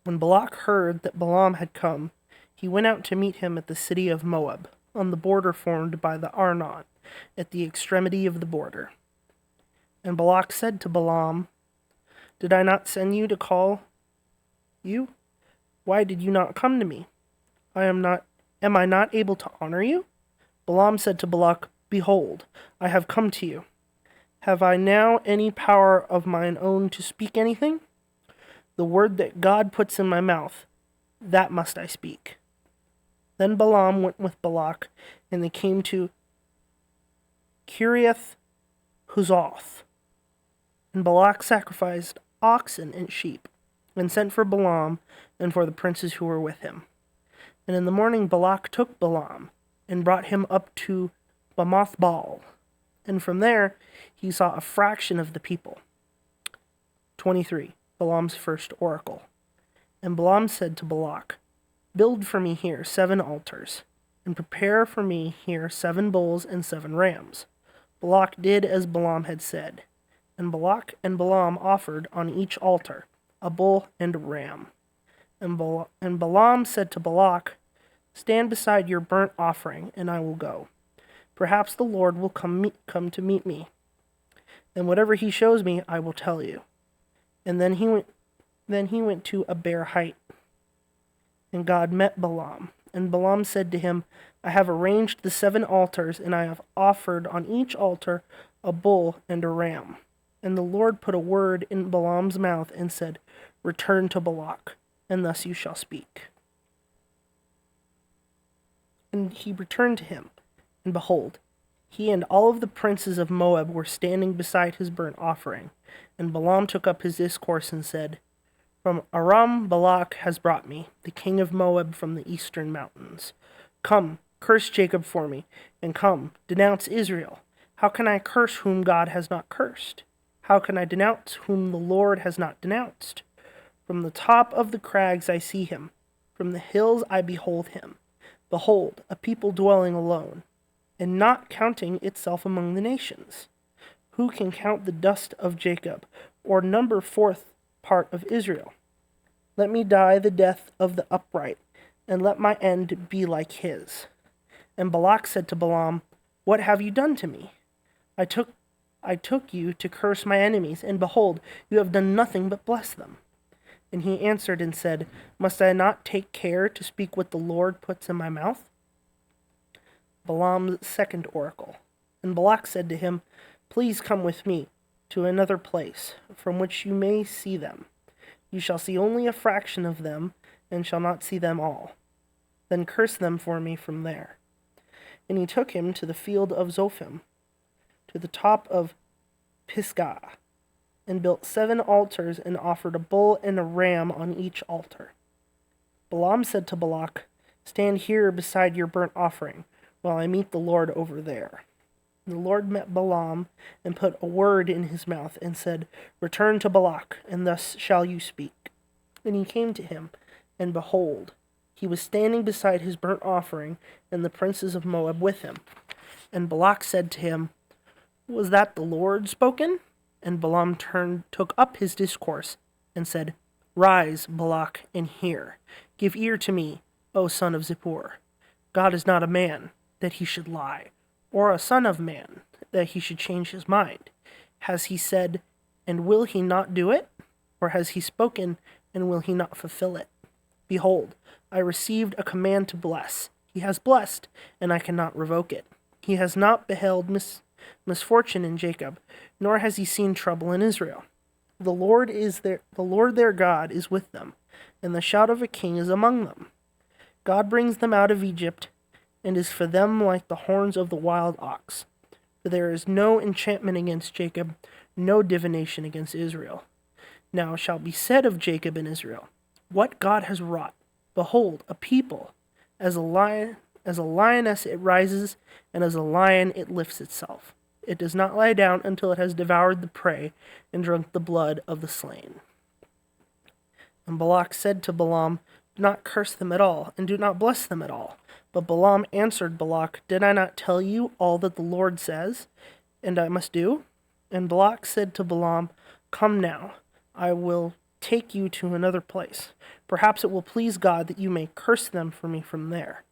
When Balak heard that Balaam had come, he went out to meet him at the city of Moab, on the border formed by the Arnon, at the extremity of the border. And Balak said to Balaam, Did I not send you to call you? Why did you not come to me? Am I not able to honor you? Balaam said to Balak, Behold, I have come to you. Have I now any power of mine own to speak anything? The word that God puts in my mouth, that must I speak. Then Balaam went with Balak, and they came to Kiriath Huzoth. And Balak sacrificed oxen and sheep, and sent for Balaam and for the princes who were with him. And in the morning Balak took Balaam, and brought him up to Bamoth Baal. And from there he saw a fraction of the people. 23. Balaam's first oracle. And Balaam said to Balak, Build for me here 7 altars, and prepare for me here 7 bulls and 7 rams. Balak did as Balaam had said, and Balak and Balaam offered on each altar a bull and a ram. And Balaam said to Balak, Stand beside your burnt offering, and I will go. Perhaps the Lord will come to meet me, and whatever he shows me, I will tell you. And then he went to a bare height, and God met Balaam. And Balaam said to him, I have arranged the 7 altars, and I have offered on each altar a bull and a ram. And the Lord put a word in Balaam's mouth and said, Return to Balak, and thus you shall speak. And he returned to him, and behold, he and all of the princes of Moab were standing beside his burnt offering. And Balaam took up his discourse and said, From Aram Balak has brought me, the king of Moab from the eastern mountains. Come, curse Jacob for me, and come, denounce Israel. How can I curse whom God has not cursed? How can I denounce whom the Lord has not denounced? From the top of the crags I see him, from the hills I behold him. Behold, a people dwelling alone, and not counting itself among the nations. Who can count the dust of Jacob, or number 4th part of Israel? Let me die the death of the upright, and let my end be like his. And Balak said to Balaam, What have you done to me? I took you to curse my enemies, and behold, you have done nothing but bless them. And he answered and said, Must I not take care to speak what the Lord puts in my mouth? Balaam's second oracle. And Balak said to him, Please come with me to another place, from which you may see them. You shall see only a fraction of them, and shall not see them all. Then curse them for me from there. And he took him to the field of Zophim, to the top of Pisgah, and built 7 altars, and offered a bull and a ram on each altar. Balaam said to Balak, Stand here beside your burnt offering, while I meet the Lord over there. And the Lord met Balaam, and put a word in his mouth, and said, Return to Balak, and thus shall you speak. Then he came to him, and behold, he was standing beside his burnt offering, and the princes of Moab with him. And Balak said to him, Was that the Lord spoken? And Balaam took up his discourse, and said, Rise, Balak, and hear. Give ear to me, O son of Zippor. God is not a man, that he should lie, or a son of man, that he should change his mind. Has he said, and will he not do it? Or has he spoken, and will he not fulfill it? Behold, I received a command to bless. He has blessed, and I cannot revoke it. He has not beheld misfortune in Jacob, nor has he seen trouble in Israel. The Lord their God is with them, and the shout of a king is among them. God brings them out of Egypt, and is for them like the horns of the wild ox. For there is no enchantment against Jacob, no divination against Israel. Now it shall be said of Jacob and Israel, what God has wrought. Behold, a people, as a lioness it rises, and as a lion it lifts itself. It does not lie down until it has devoured the prey and drunk the blood of the slain. And Balak said to Balaam, do not curse them at all, and do not bless them at all. But Balaam answered Balak, did I not tell you all that the Lord says, and I must do? And Balak said to Balaam, come now, I will take you to another place. Perhaps it will please God that you may curse them for me from there.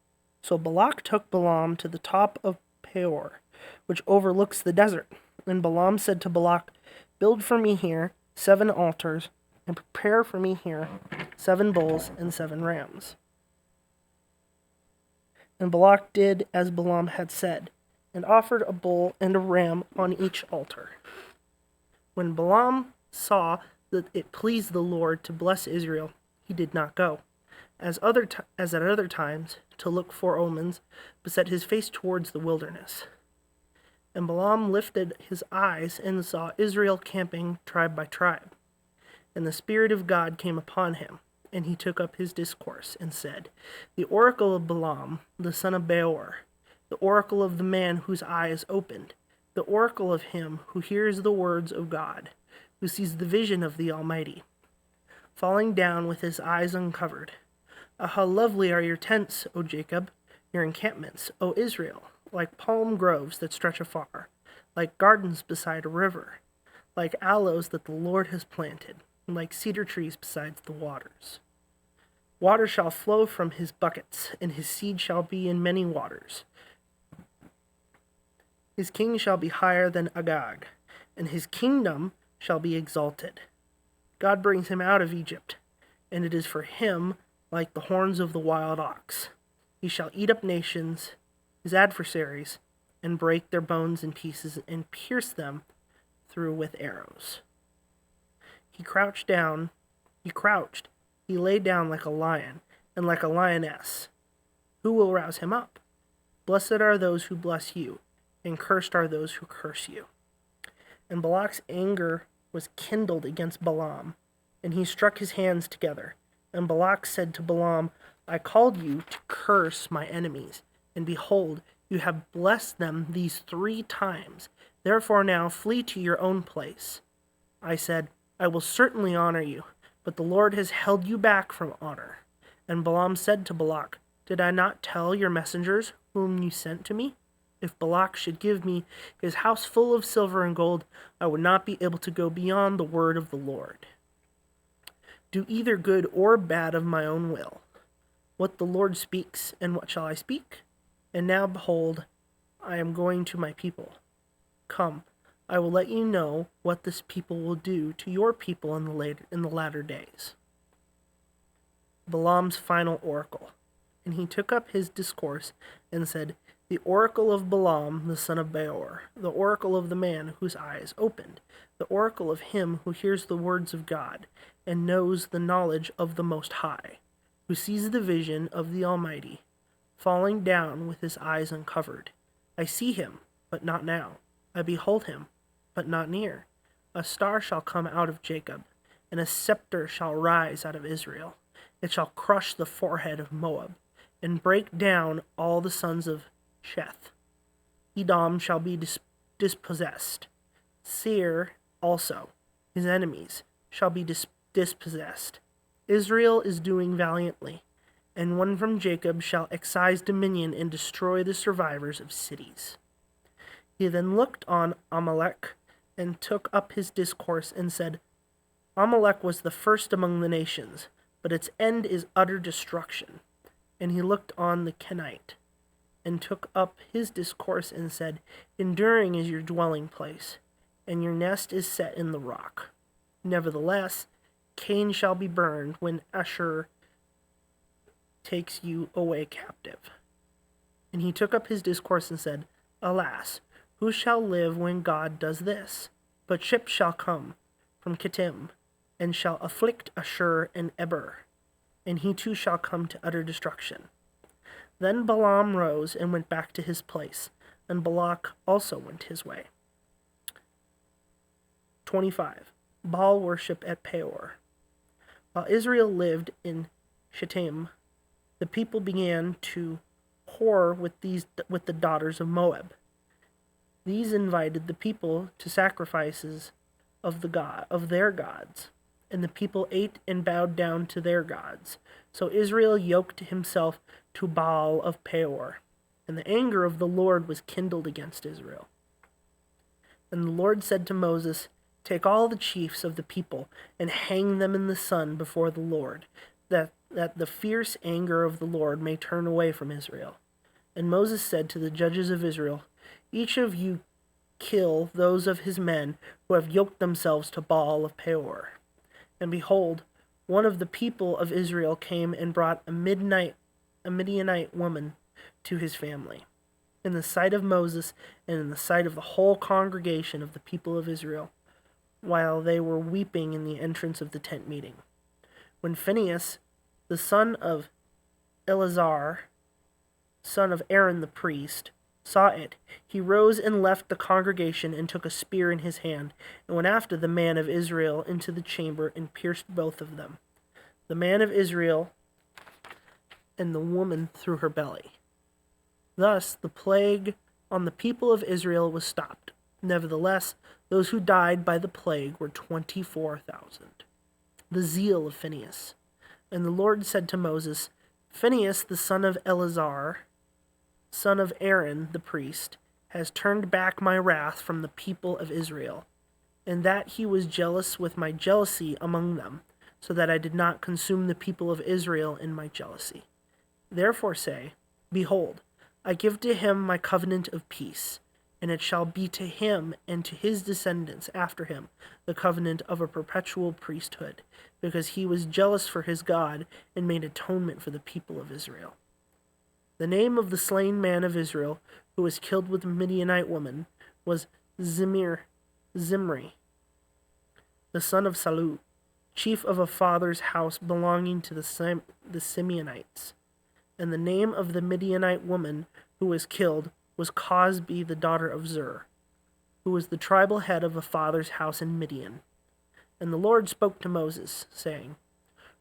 So Balak took Balaam to the top of Peor, which overlooks the desert. And Balaam said to Balak, build for me here 7 altars, and prepare for me here 7 bulls and 7 rams. And Balak did as Balaam had said, and offered a bull and a ram on each altar. When Balaam saw that it pleased the Lord to bless Israel, he did not go, as at other times, to look for omens, but set his face towards the wilderness. And Balaam lifted his eyes and saw Israel camping tribe by tribe. And the Spirit of God came upon him, and he took up his discourse, and said, the oracle of Balaam, the son of Beor, the oracle of the man whose eye is opened, the oracle of him who hears the words of God, who sees the vision of the Almighty, falling down with his eyes uncovered. How lovely are your tents, O Jacob, your encampments, O Israel, like palm groves that stretch afar, like gardens beside a river, like aloes that the Lord has planted, and like cedar trees beside the waters. Water shall flow from his buckets, and his seed shall be in many waters. His king shall be higher than Agag, and his kingdom shall be exalted. God brings him out of Egypt, and it is for him like the horns of the wild ox. He shall eat up nations, his adversaries, and break their bones in pieces, and pierce them through with arrows. He crouched, he lay down like a lion, and like a lioness. Who will rouse him up? Blessed are those who bless you, and cursed are those who curse you. And Balak's anger was kindled against Balaam, and he struck his hands together. And Balak said to Balaam, I called you to curse my enemies, and behold, you have blessed them these 3 times. Therefore now flee to your own place. I said, I will certainly honor you, but the Lord has held you back from honor. And Balaam said to Balak, did I not tell your messengers whom you sent to me? If Balak should give me his house full of silver and gold, I would not be able to go beyond the word of the Lord. Do either good or bad of my own will. What the Lord speaks, and what shall I speak? And now behold, I am going to my people. Come, I will let you know what this people will do to your people in the latter days. Balaam's final oracle. And he took up his discourse and said, the oracle of Balaam, the son of Beor, the oracle of the man whose eye is opened, the oracle of him who hears the words of God, and knows the knowledge of the Most High, who sees the vision of the Almighty, falling down with his eyes uncovered. I see him, but not now. I behold him, but not near. A star shall come out of Jacob, and a scepter shall rise out of Israel. It shall crush the forehead of Moab, and break down all the sons of Sheth. Edom shall be dispossessed. Seir also, his enemies, shall be dispossessed. Israel is doing valiantly, and one from Jacob shall excise dominion and destroy the survivors of cities. He then looked on Amalek and took up his discourse and said, Amalek was the first among the nations, but its end is utter destruction. And he looked on the Kenite and took up his discourse and said, enduring is your dwelling place, and your nest is set in the rock. Nevertheless, Cain shall be burned when Ashur takes you away captive. And he took up his discourse and said, alas, who shall live when God does this? But ships shall come from Kittim, and shall afflict Ashur and Eber, and he too shall come to utter destruction. Then Balaam rose and went back to his place, and Balak also went his way. 25. Baal worship at Peor. While Israel lived in Shittim, the people began to whore with the daughters of Moab. These invited the people to sacrifices of their gods, and the people ate and bowed down to their gods. So Israel yoked himself to Baal of Peor, and the anger of the Lord was kindled against Israel. And the Lord said to Moses, "Take all the chiefs of the people and hang them in the sun before the Lord, that the fierce anger of the Lord may turn away from Israel." And Moses said to the judges of Israel, "Each of you kill those of his men who have yoked themselves to Baal of Peor." And behold, one of the people of Israel came and brought a Midianite woman to his family, in the sight of Moses and in the sight of the whole congregation of the people of Israel, while they were weeping in the entrance of the tent meeting. When Phinehas, the son of Eleazar, son of Aaron the priest, saw it, he rose and left the congregation and took a spear in his hand, and went after the man of Israel into the chamber and pierced both of them, the man of Israel and the woman through her belly. Thus the plague on the people of Israel was stopped. Nevertheless, those who died by the plague were 24,000. The zeal of Phinehas. And the Lord said to Moses, "Phinehas, the son of Eleazar, son of Aaron the priest, has turned back my wrath from the people of Israel, and that he was jealous with my jealousy among them, so that I did not consume the people of Israel in my jealousy. Therefore say, Behold, I give to him my covenant of peace, and it shall be to him and to his descendants after him the covenant of a perpetual priesthood, because he was jealous for his God and made atonement for the people of Israel." The name of the slain man of Israel, who was killed with a Midianite woman, was Zimri, the son of Salu, chief of a father's house belonging to the Simeonites. And the name of the Midianite woman who was killed was Cosbi, the daughter of Zur, who was the tribal head of a father's house in Midian. And the Lord spoke to Moses, saying,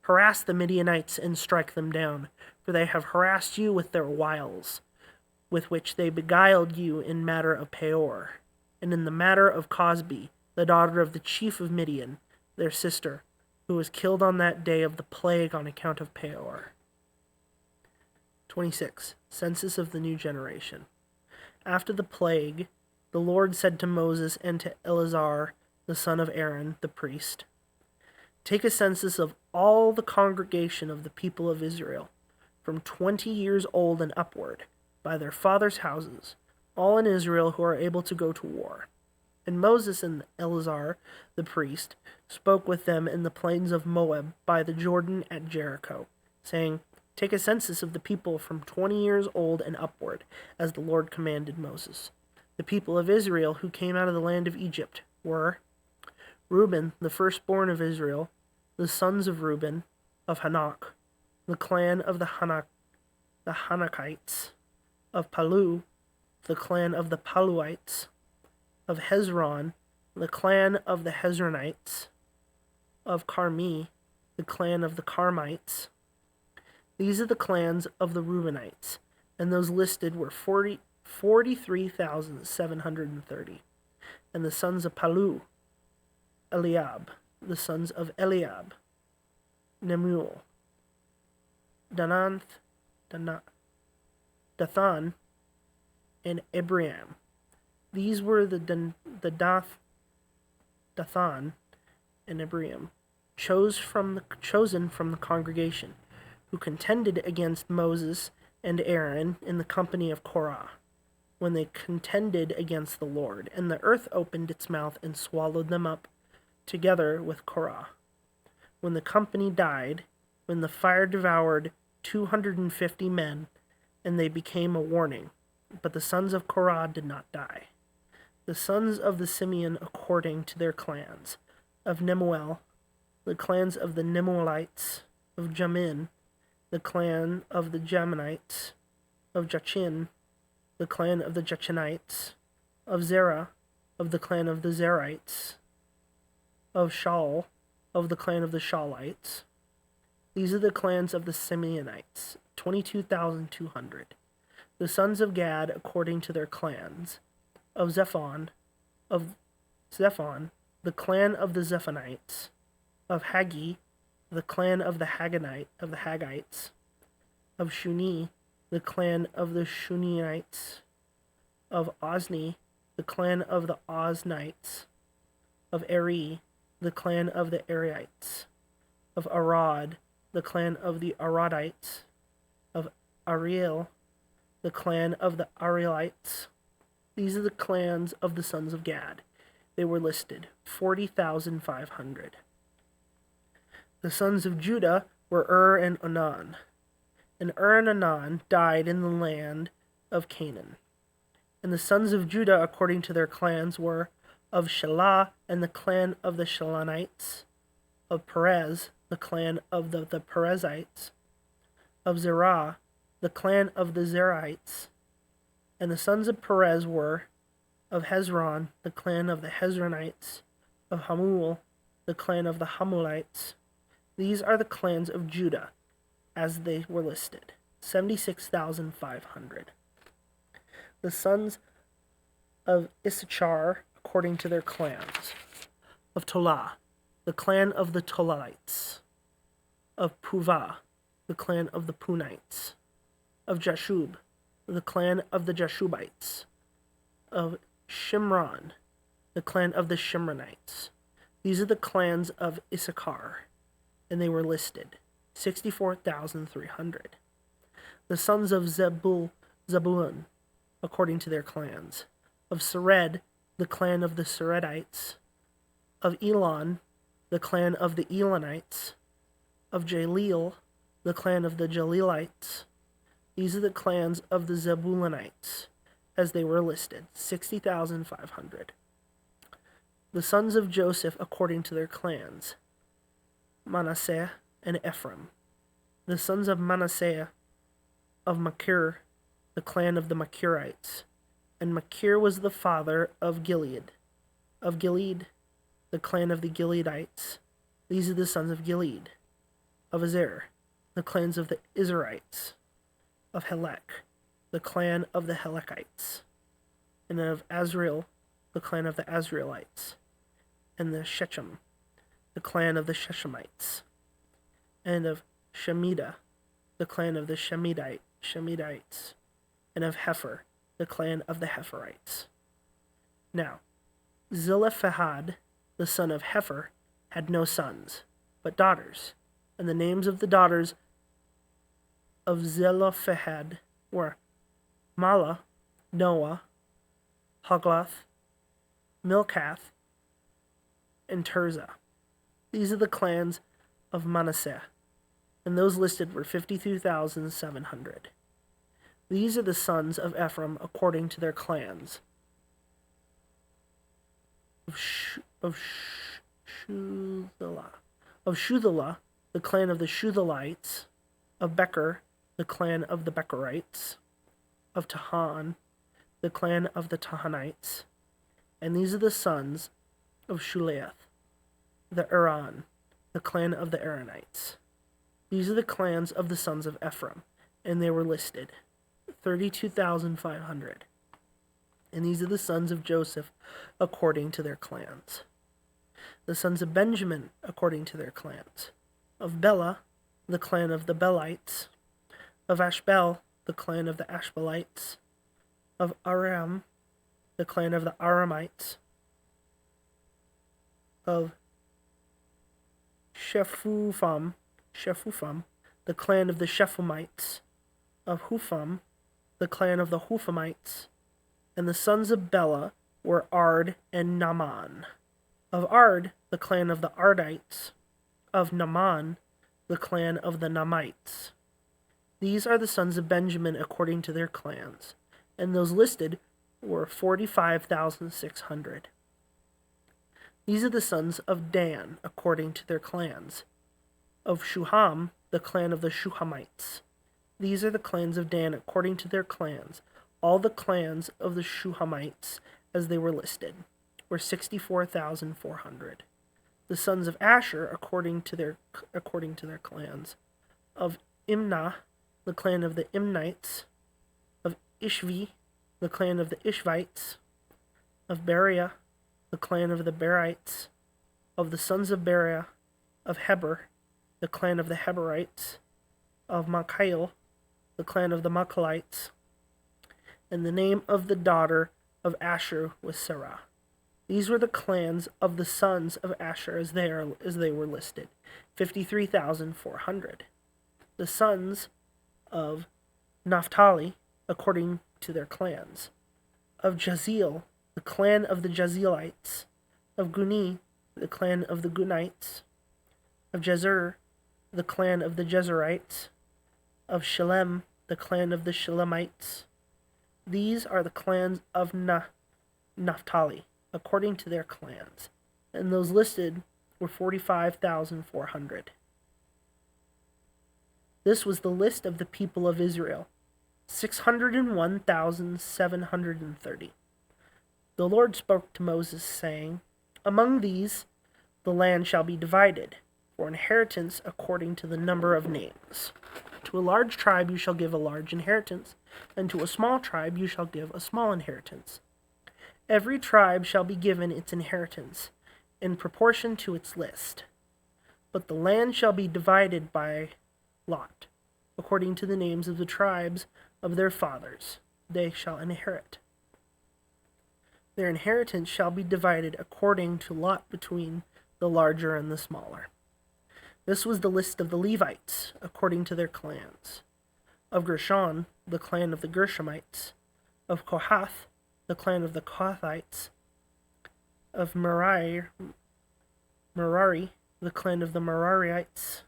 "Harass the Midianites and strike them down, for they have harassed you with their wiles, with which they beguiled you in matter of Peor, and in the matter of Cosbi, the daughter of the chief of Midian, their sister, who was killed on that day of the plague on account of Peor." 26. Census of the new generation. After the plague, the Lord said to Moses and to Eleazar, the son of Aaron, the priest, "Take a census of all the congregation of the people of Israel, from 20 years old and upward, by their fathers' houses, all in Israel who are able to go to war." And Moses and Eleazar, the priest, spoke with them in the plains of Moab by the Jordan at Jericho, saying, "Take a census of the people from 20 years old and upward, as the Lord commanded Moses." The people of Israel who came out of the land of Egypt were Reuben, the firstborn of Israel, the sons of Reuben, of Hanok, the clan of the Hanokites, of Palu, the clan of the Paluites, of Hezron, the clan of the Hezronites, of Carmi, the clan of the Carmites. These are the clans of the Reubenites, and those listed were 43,730. And the sons of Palu, Eliab, the sons of Eliab, Nemuel, Dathan, and Abiram. These were the Dathan and Abiram, chosen from the congregation, who contended against Moses and Aaron in the company of Korah, when they contended against the Lord. And the earth opened its mouth and swallowed them up together with Korah. When the company died, when the fire devoured 250 men, and they became a warning. But the sons of Korah did not die. The sons of the Simeon according to their clans, of Nemuel, the clans of the Nemuelites, of Jamin, the clan of the Jaminites, of Jachin, the clan of the Jachinites, of Zerah, of the clan of the Zerites, of Shaul, of the clan of the Shaulites. These are the clans of the Simeonites, 22,200. The sons of Gad according to their clans, of Zephon, the clan of the Zephonites, of Haggi, the clan of the Haggites, of Shuni, the clan of the Shunites, of Ozni, the clan of the Oznites, of Eri, the clan of the Erites, of Arad, the clan of the Aradites, of Ariel, the clan of the Arielites. These are the clans of the sons of Gad. They were listed, 40,500. The sons of Judah were and Onan. And and Onan died in the land of Canaan. And the sons of Judah according to their clans were of Shelah and the clan of the Shelanites, of Perez, the clan of the Perezites, of Zerah, the clan of the Zerahites. And the sons of Perez were of Hezron, the clan of the Hezronites, of Hamul, the clan of the Hamulites. These are the clans of Judah, as they were listed, 76,500. The sons of Issachar, according to their clans, of Tolah, the clan of the Tolaites, of Puvah, the clan of the Punites, of Jashub, the clan of the Jashubites, of Shimron, the clan of the Shimronites. These are the clans of Issachar, and they were listed, 64,300. The sons of Zebulun, according to their clans, of Sered, the clan of the Seredites, of Elon, the clan of the Elonites, of Jaleel, the clan of the Jaleelites. These are the clans of the Zebulunites, as they were listed, 60,500. The sons of Joseph according to their clans, Manasseh and Ephraim. The sons of Manasseh, of Machir, the clan of the Machirites. And Machir was the father of Gilead. Of Gilead, the clan of the Gileadites. These are the sons of Gilead. Of Azer, the clans of the Israelites. Of Helek, the clan of the Helekites. And of Azrael, the clan of the Azraelites. And the Shechem, the clan of the Shechemites. And of Shemida, the clan of the Shemidites. And of Hepher, the clan of the Hepherites. Now, Zelophehad, the son of Hepher, had no sons, but daughters. And the names of the daughters of Zelophehad were Mala, Noah, Hoglath, Milcath, and Tirzah. These are the clans of Manasseh, and those listed were 52,700. These are the sons of Ephraim according to their clans. Of Shuthelah, the clan of the Shuthelites. Of Becher, the clan of the Becherites. Of Tahan, the clan of the Tahanites. And these are the sons of Shuleath, the Iran, the clan of the Aranites. These are the clans of the sons of Ephraim, and they were listed, 32,500. And these are the sons of Joseph according to their clans. The sons of Benjamin according to their clans. Of Bela, the clan of the Belites. Of Ashbel, the clan of the Ashbelites. Of Aram, the clan of the Aramites. Of Shephufam, the clan of the Shephumites. Of Hufam, the clan of the Hufamites. And the sons of Bela were Ard and Naaman. Of Ard, the clan of the Ardites. Of Naaman, the clan of the Naamites. These are the sons of Benjamin according to their clans, and those listed were 45,600. These are the sons of Dan according to their clans. Of Shuham, the clan of the Shuhamites. These are the clans of Dan according to their clans. All the clans of the Shuhamites, as they were listed, were 64,400. The sons of Asher according to their clans. Of Imnah, the clan of the Imnites. Of Ishvi, the clan of the Ishvites. Of Beriah, the clan of the Berites. Of the sons of Beriah. Of Heber, the clan of the Heberites. Of Machil, the clan of the Machalites. And the name of the daughter of Asher was Sarah. These were the clans of the sons of Asher as they were listed, 53,400. The sons of Naphtali, according to their clans. Of Jaziel, the clan of the Jazielites. Of Guni, the clan of the Gunites. Of Jezer, the clan of the Jezerites. Of Shalem, the clan of the Shalemites. These are the clans of Naphtali, according to their clans, and those listed were 45,400. This was the list of the people of Israel, 601,730. The Lord spoke to Moses, saying, Among these the land shall be divided, for inheritance according to the number of names. To a large tribe you shall give a large inheritance, and to a small tribe you shall give a small inheritance. Every tribe shall be given its inheritance, in proportion to its list. But the land shall be divided by lot, according to the names of the tribes of their fathers. They shall inherit. Their inheritance shall be divided according to lot between the larger and the smaller. This was the list of the Levites, according to their clans. Of Gershon, the clan of the Gershonites. Of Kohath, the clan of the Kohathites. Of Merari, the clan of the Merarites.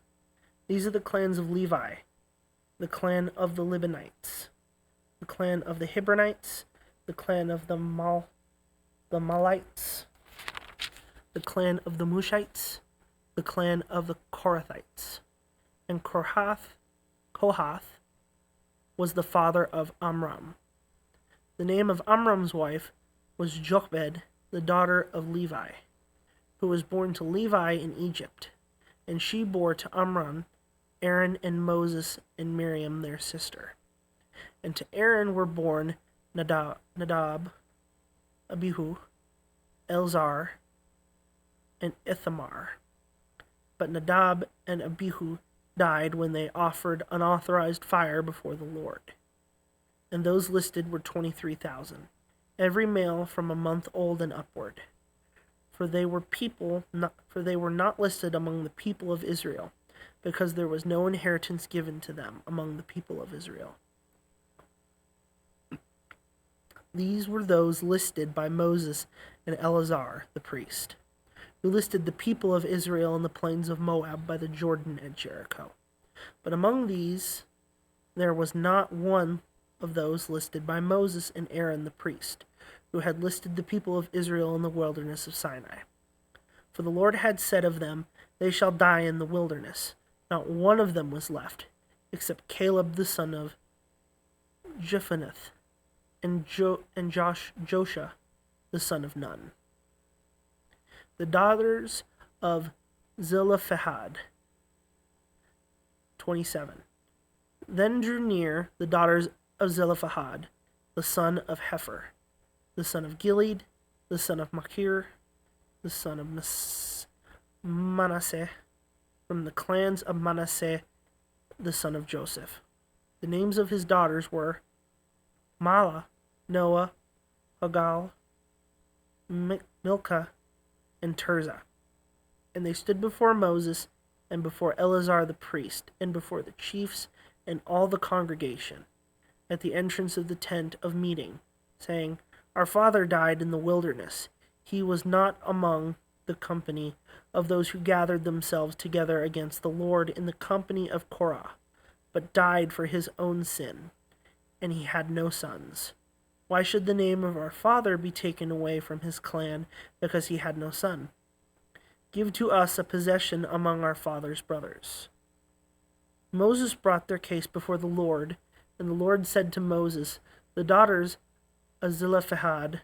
These are the clans of Levi, the clan of the Libanites, the clan of the Hebronites, the clan of the Malites, the clan of the Mushites, the clan of the Korathites. And Kohath was the father of Amram. The name of Amram's wife was Jochebed, the daughter of Levi, who was born to Levi in Egypt. And she bore to Amram Aaron and Moses and Miriam their sister. And to Aaron were born Nadab, Abihu, Elzar, and Ithamar. But Nadab and Abihu died when they offered unauthorized fire before the Lord. And those listed were 23,000, every male from a month old and upward. For they were not listed among the people of Israel, because there was no inheritance given to them among the people of Israel. These were those listed by Moses and Eleazar the priest, who listed the people of Israel in the plains of Moab by the Jordan at Jericho. But among these there was not one of those listed by Moses and Aaron the priest, who had listed the people of Israel in the wilderness of Sinai. For the Lord had said of them, They shall die in the wilderness. Not one of them was left, except Caleb the son of Jephunneh, and Joshua the son of Nun. The daughters of Zelophehad. 27. Then drew near the daughters of Zelophehad, the son of Hepher, the son of Gilead, the son of Machir, the son of Manasseh, from the clans of Manasseh, the son of Joseph. The names of his daughters were Mahlah, Noah, Hagal, Milcah, and Tirzah. And they stood before Moses and before Eleazar the priest and before the chiefs and all the congregation at the entrance of the tent of meeting, saying, Our father died in the wilderness. He was not among the company of those who gathered themselves together against the Lord in the company of Korah, but died for his own sin, and he had no sons. Why should the name of our father be taken away from his clan because he had no son? Give to us a possession among our father's brothers. Moses brought their case before the Lord, and the Lord said to Moses, "The daughters of Zelophehad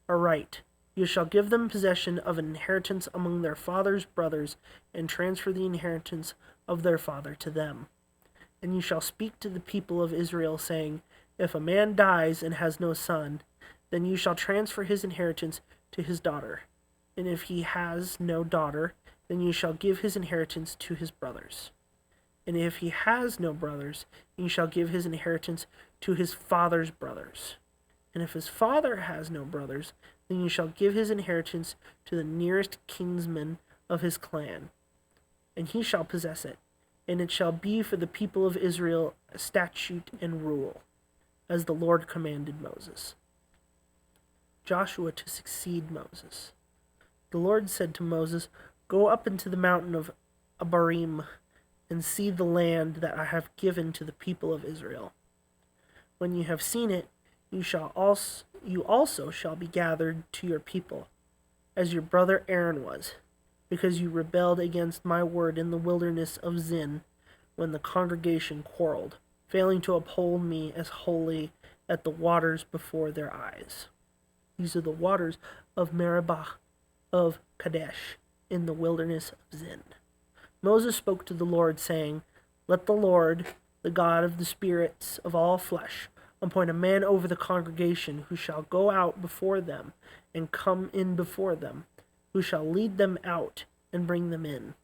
are right. You shall give them possession of an inheritance among their father's brothers, and transfer the inheritance of their father to them. And you shall speak to the people of Israel, saying, If a man dies and has no son, then you shall transfer his inheritance to his daughter. And if he has no daughter, then you shall give his inheritance to his brothers. And if he has no brothers, you shall give his inheritance to his father's brothers. And if his father has no brothers, then you shall give his inheritance to the nearest kinsman of his clan, and he shall possess it. And it shall be for the people of Israel a statute and rule, as the Lord commanded Moses." Joshua to succeed Moses. The Lord said to Moses, "Go up into the mountain of Abarim, and see the land that I have given to the people of Israel. When you have seen it, you also shall be gathered to your people, as your brother Aaron was, because you rebelled against my word in the wilderness of Zin, when the congregation quarreled, failing to uphold me as holy at the waters before their eyes." These are the waters of Meribah of Kadesh in the wilderness of Zin. Moses spoke to the Lord, saying, "Let the Lord, the God of the spirits of all flesh, appoint a man over the congregation who shall go out before them and come in before them, who shall lead them out and bring them in,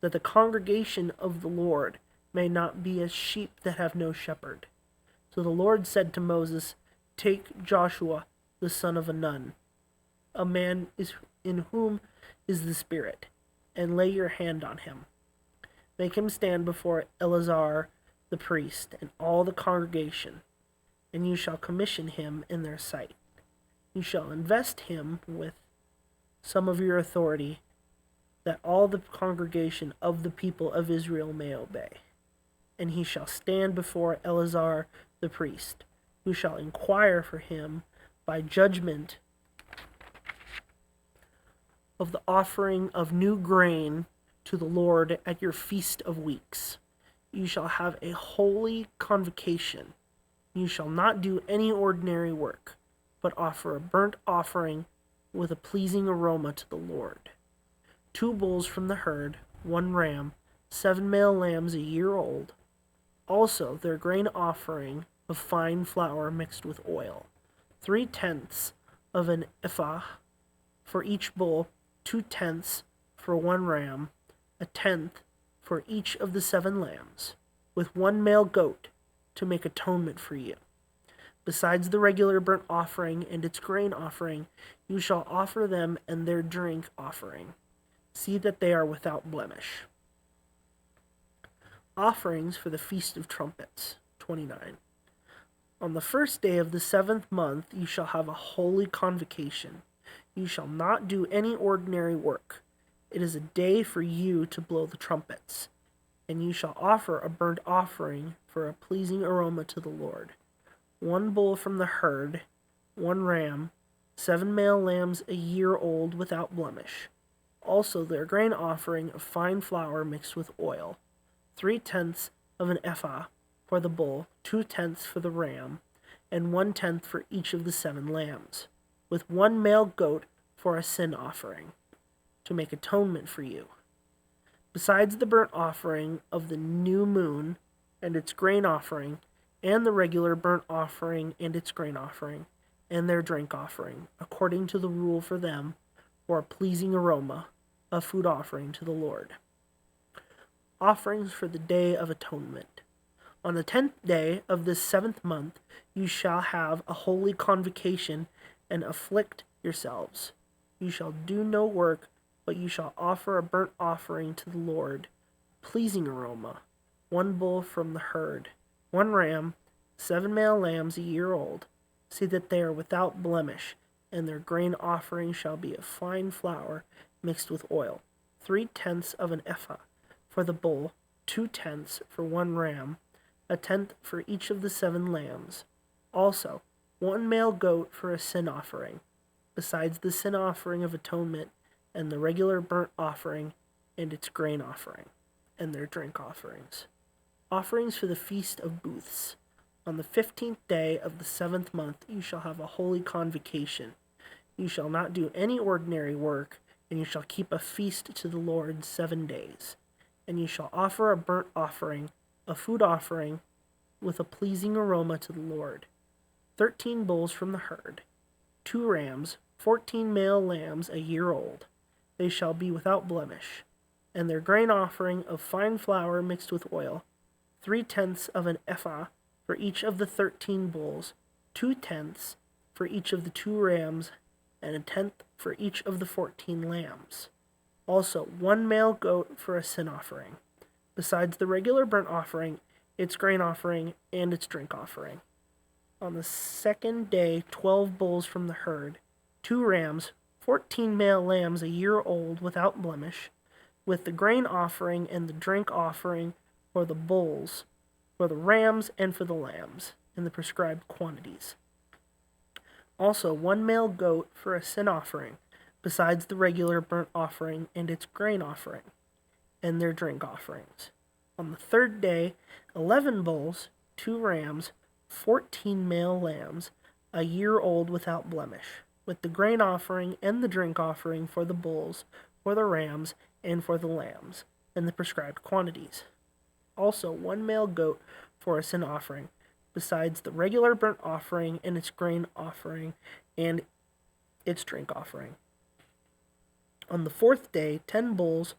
that the congregation of the Lord may not be as sheep that have no shepherd." So the Lord said to Moses, "Take Joshua the son of Nun, a man in whom is the Spirit, and lay your hand on him. Make him stand before Eleazar the priest and all the congregation, and you shall commission him in their sight. You shall invest him with some of your authority, that all the congregation of the people of Israel may obey. And he shall stand before Eleazar the priest, who shall inquire for him by judgment of the offering of new grain to the Lord at your feast of weeks. You shall have a holy convocation. You shall not do any ordinary work, but offer a burnt offering with a pleasing aroma to the Lord. 2 bulls from the herd, 1 ram, 7 male lambs a year old. Also their grain offering of fine flour mixed with oil, 3/10 of an ephah for each bull, 2/10 for 1 ram, 1/10 for each of the 7 lambs, with 1 male goat to make atonement for you. Besides the regular burnt offering and its grain offering, you shall offer them and their drink offering. See that they are without blemish. Offerings for the Feast of Trumpets, 29. On the first day of the 7th month you shall have a holy convocation. You shall not do any ordinary work. It is a day for you to blow the trumpets. And you shall offer a burnt offering for a pleasing aroma to the Lord. 1 bull from the herd, 1 ram, 7 male lambs a year old without blemish. Also their grain offering of fine flour mixed with oil, 3/10 of an ephah for the bull, 2/10 for the ram, and 1/10 for each of the 7 lambs, with 1 male goat for a sin offering, to make atonement for you. Besides the burnt offering of the new moon and its grain offering, and the regular burnt offering and its grain offering, and their drink offering, according to the rule for them, for a pleasing aroma, a food offering to the Lord. Offerings for the Day of Atonement. On the 10th day of this 7th month you shall have a holy convocation and afflict yourselves. You shall do no work, but you shall offer a burnt offering to the Lord, pleasing aroma, 1 bull from the herd, 1 ram, 7 male lambs a year old. See that they are without blemish, and their grain offering shall be of fine flour mixed with oil, 3/10 of an ephah for the bull, 2/10 for 1 ram, 1/10 for each of the 7 lambs. Also 1 male goat for a sin offering, besides the sin offering of atonement and the regular burnt offering and its grain offering, and their drink offerings. Offerings for the Feast of Booths. On the 15th day of the 7th month you shall have a holy convocation. You shall not do any ordinary work, and you shall keep a feast to the Lord 7 days. And you shall offer a burnt offering, a food offering, with a pleasing aroma to the Lord. 13 bulls from the herd, 2 rams, 14 male lambs a year old. They shall be without blemish. And their grain offering of fine flour mixed with oil, 3/10 of an ephah for each of the 13 bulls, 2/10 for each of the 2 rams, and 1/10 for each of the 14 lambs. Also 1 male goat for a sin offering, besides the regular burnt offering, its grain offering, and its drink offering. On the 2nd day 12 bulls from the herd, 2 rams, 14 male lambs a year old without blemish, with the grain offering and the drink offering for the bulls, for the rams, and for the lambs, in the prescribed quantities. Also 1 male goat for a sin offering, besides the regular burnt offering and its grain offering, and their drink offerings. On the 3rd day 11 bulls, 2 rams, 14 male lambs, a year old without blemish, with the grain offering and the drink offering for the bulls, for the rams, and for the lambs, in the prescribed quantities. Also 1 male goat for a sin offering, besides the regular burnt offering and its grain offering and its drink offering. On the 4th day 10 bulls,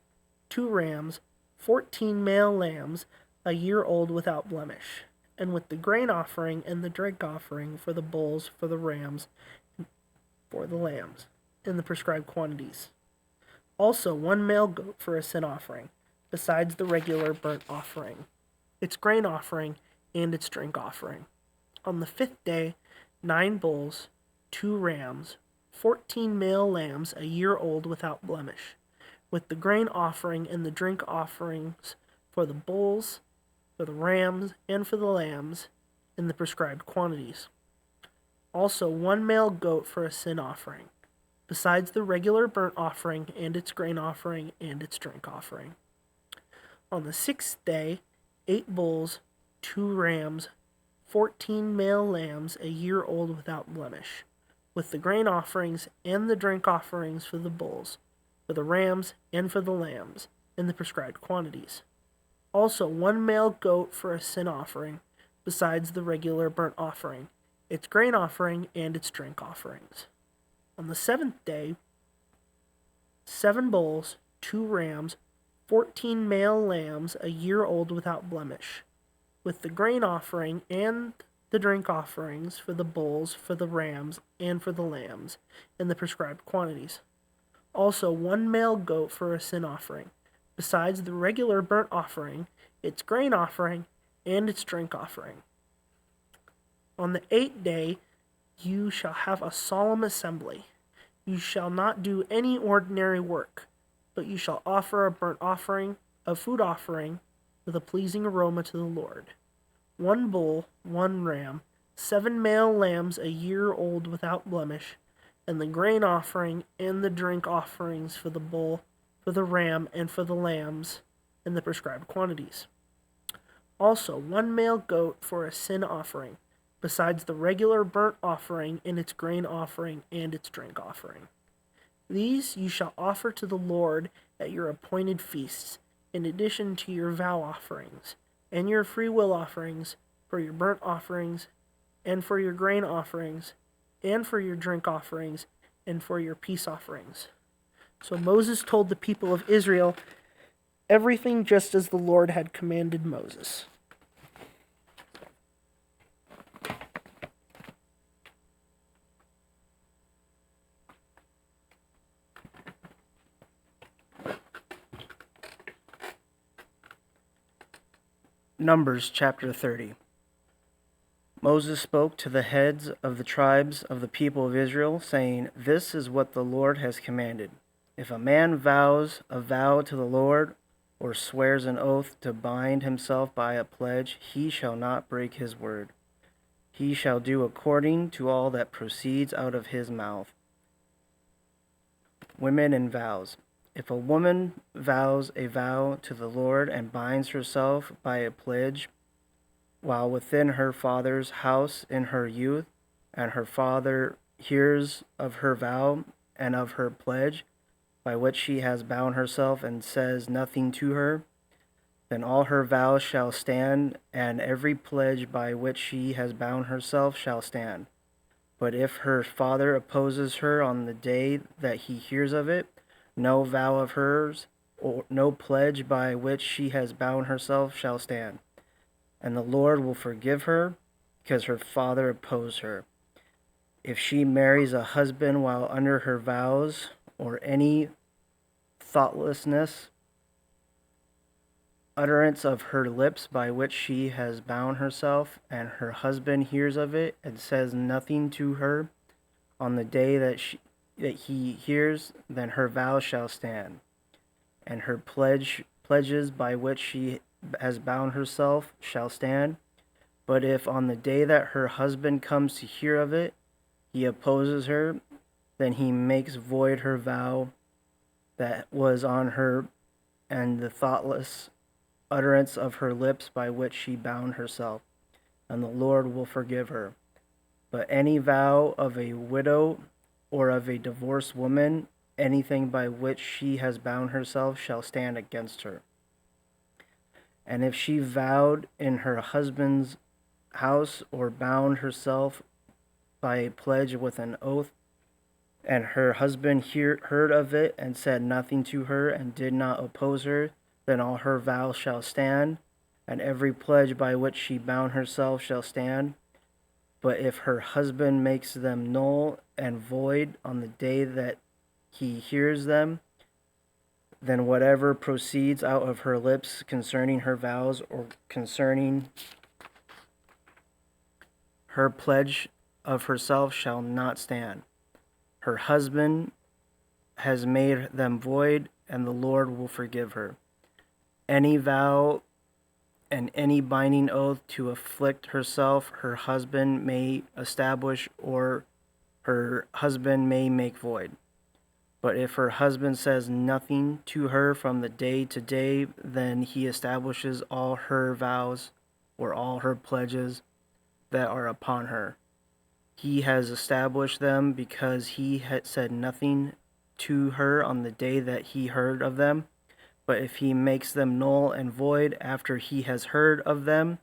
2 rams, 14 male lambs, a year old without blemish, and with the grain offering and the drink offering for the bulls, for the rams, and for the lambs, in the prescribed quantities. Also 1 male goat for a sin offering, besides the regular burnt offering, its grain offering, and its drink offering. On the 5th day 9 bulls, 2 rams, 14 male lambs a year old without blemish, with the grain offering and the drink offerings for the bulls, for the rams, and for the lambs, in the prescribed quantities. Also 1 male goat for a sin offering, besides the regular burnt offering and its grain offering and its drink offering. On the 6th day 8 bulls, 2 rams, 14 male lambs a year old without blemish, with the grain offerings and the drink offerings for the bulls, for the rams, and for the lambs, in the prescribed quantities. Also 1 male goat for a sin offering, besides the regular burnt offering, its grain offering, and its drink offerings. On the 7th day 7 bulls, 2 rams, 14 male lambs a year old without blemish, with the grain offering and the drink offerings for the bulls, for the rams, and for the lambs, in the prescribed quantities. Also 1 male goat for a sin offering, besides the regular burnt offering, its grain offering, and its drink offering. On the 8th day you shall have a solemn assembly. You shall not do any ordinary work, but you shall offer a burnt offering, a food offering, with a pleasing aroma to the Lord. 1 bull, 1 ram, 7 male lambs a year old without blemish, and the grain offering and the drink offerings for the bull, for the ram, and for the lambs, in the prescribed quantities. Also 1 male goat for a sin offering, besides the regular burnt offering and its grain offering and its drink offering. These you shall offer to the Lord at your appointed feasts, in addition to your vow offerings, and your freewill offerings, for your burnt offerings, and for your grain offerings, and for your drink offerings, and for your peace offerings. So Moses told the people of Israel everything just as the Lord had commanded Moses. Numbers chapter 30. Moses spoke to the heads of the tribes of the people of Israel, saying, "This is what the Lord has commanded. If a man vows a vow to the Lord, or swears an oath to bind himself by a pledge, he shall not break his word. He shall do according to all that proceeds out of his mouth." Women and vows. If a woman vows a vow to the Lord and binds herself by a pledge while within her father's house in her youth, and her father hears of her vow and of her pledge by which she has bound herself and says nothing to her, then all her vows shall stand, and every pledge by which she has bound herself shall stand. But if her father opposes her on the day that he hears of it, no vow of hers or no pledge by which she has bound herself shall stand. And the Lord will forgive her, because her father opposed her. If she marries a husband while under her vows, or any thoughtlessness, utterance of her lips by which she has bound herself, and her husband hears of it and says nothing to her on the day that he hears, then her vow shall stand, and her pledges by which she has bound herself shall stand. But if on the day that her husband comes to hear of it, he opposes her, then he makes void her vow that was on her, and the thoughtless utterance of her lips by which she bound herself, and the Lord will forgive her. But any vow of a widow or of a divorced woman, anything by which she has bound herself, shall stand against her. And if she vowed in her husband's house or bound herself by a pledge with an oath, and her husband heard of it and said nothing to her and did not oppose her, then all her vows shall stand, and every pledge by which she bound herself shall stand. But if her husband makes them null and void on the day that he hears them, then whatever proceeds out of her lips concerning her vows or concerning her pledge of herself shall not stand. Her husband has made them void, and the Lord will forgive her. Any vow and any binding oath to afflict herself, her husband may establish, or her husband may make void. But if her husband says nothing to her from the day to day, then he establishes all her vows or all her pledges that are upon her. He has established them because he had said nothing to her on the day that he heard of them. But if he makes them null and void after he has heard of them,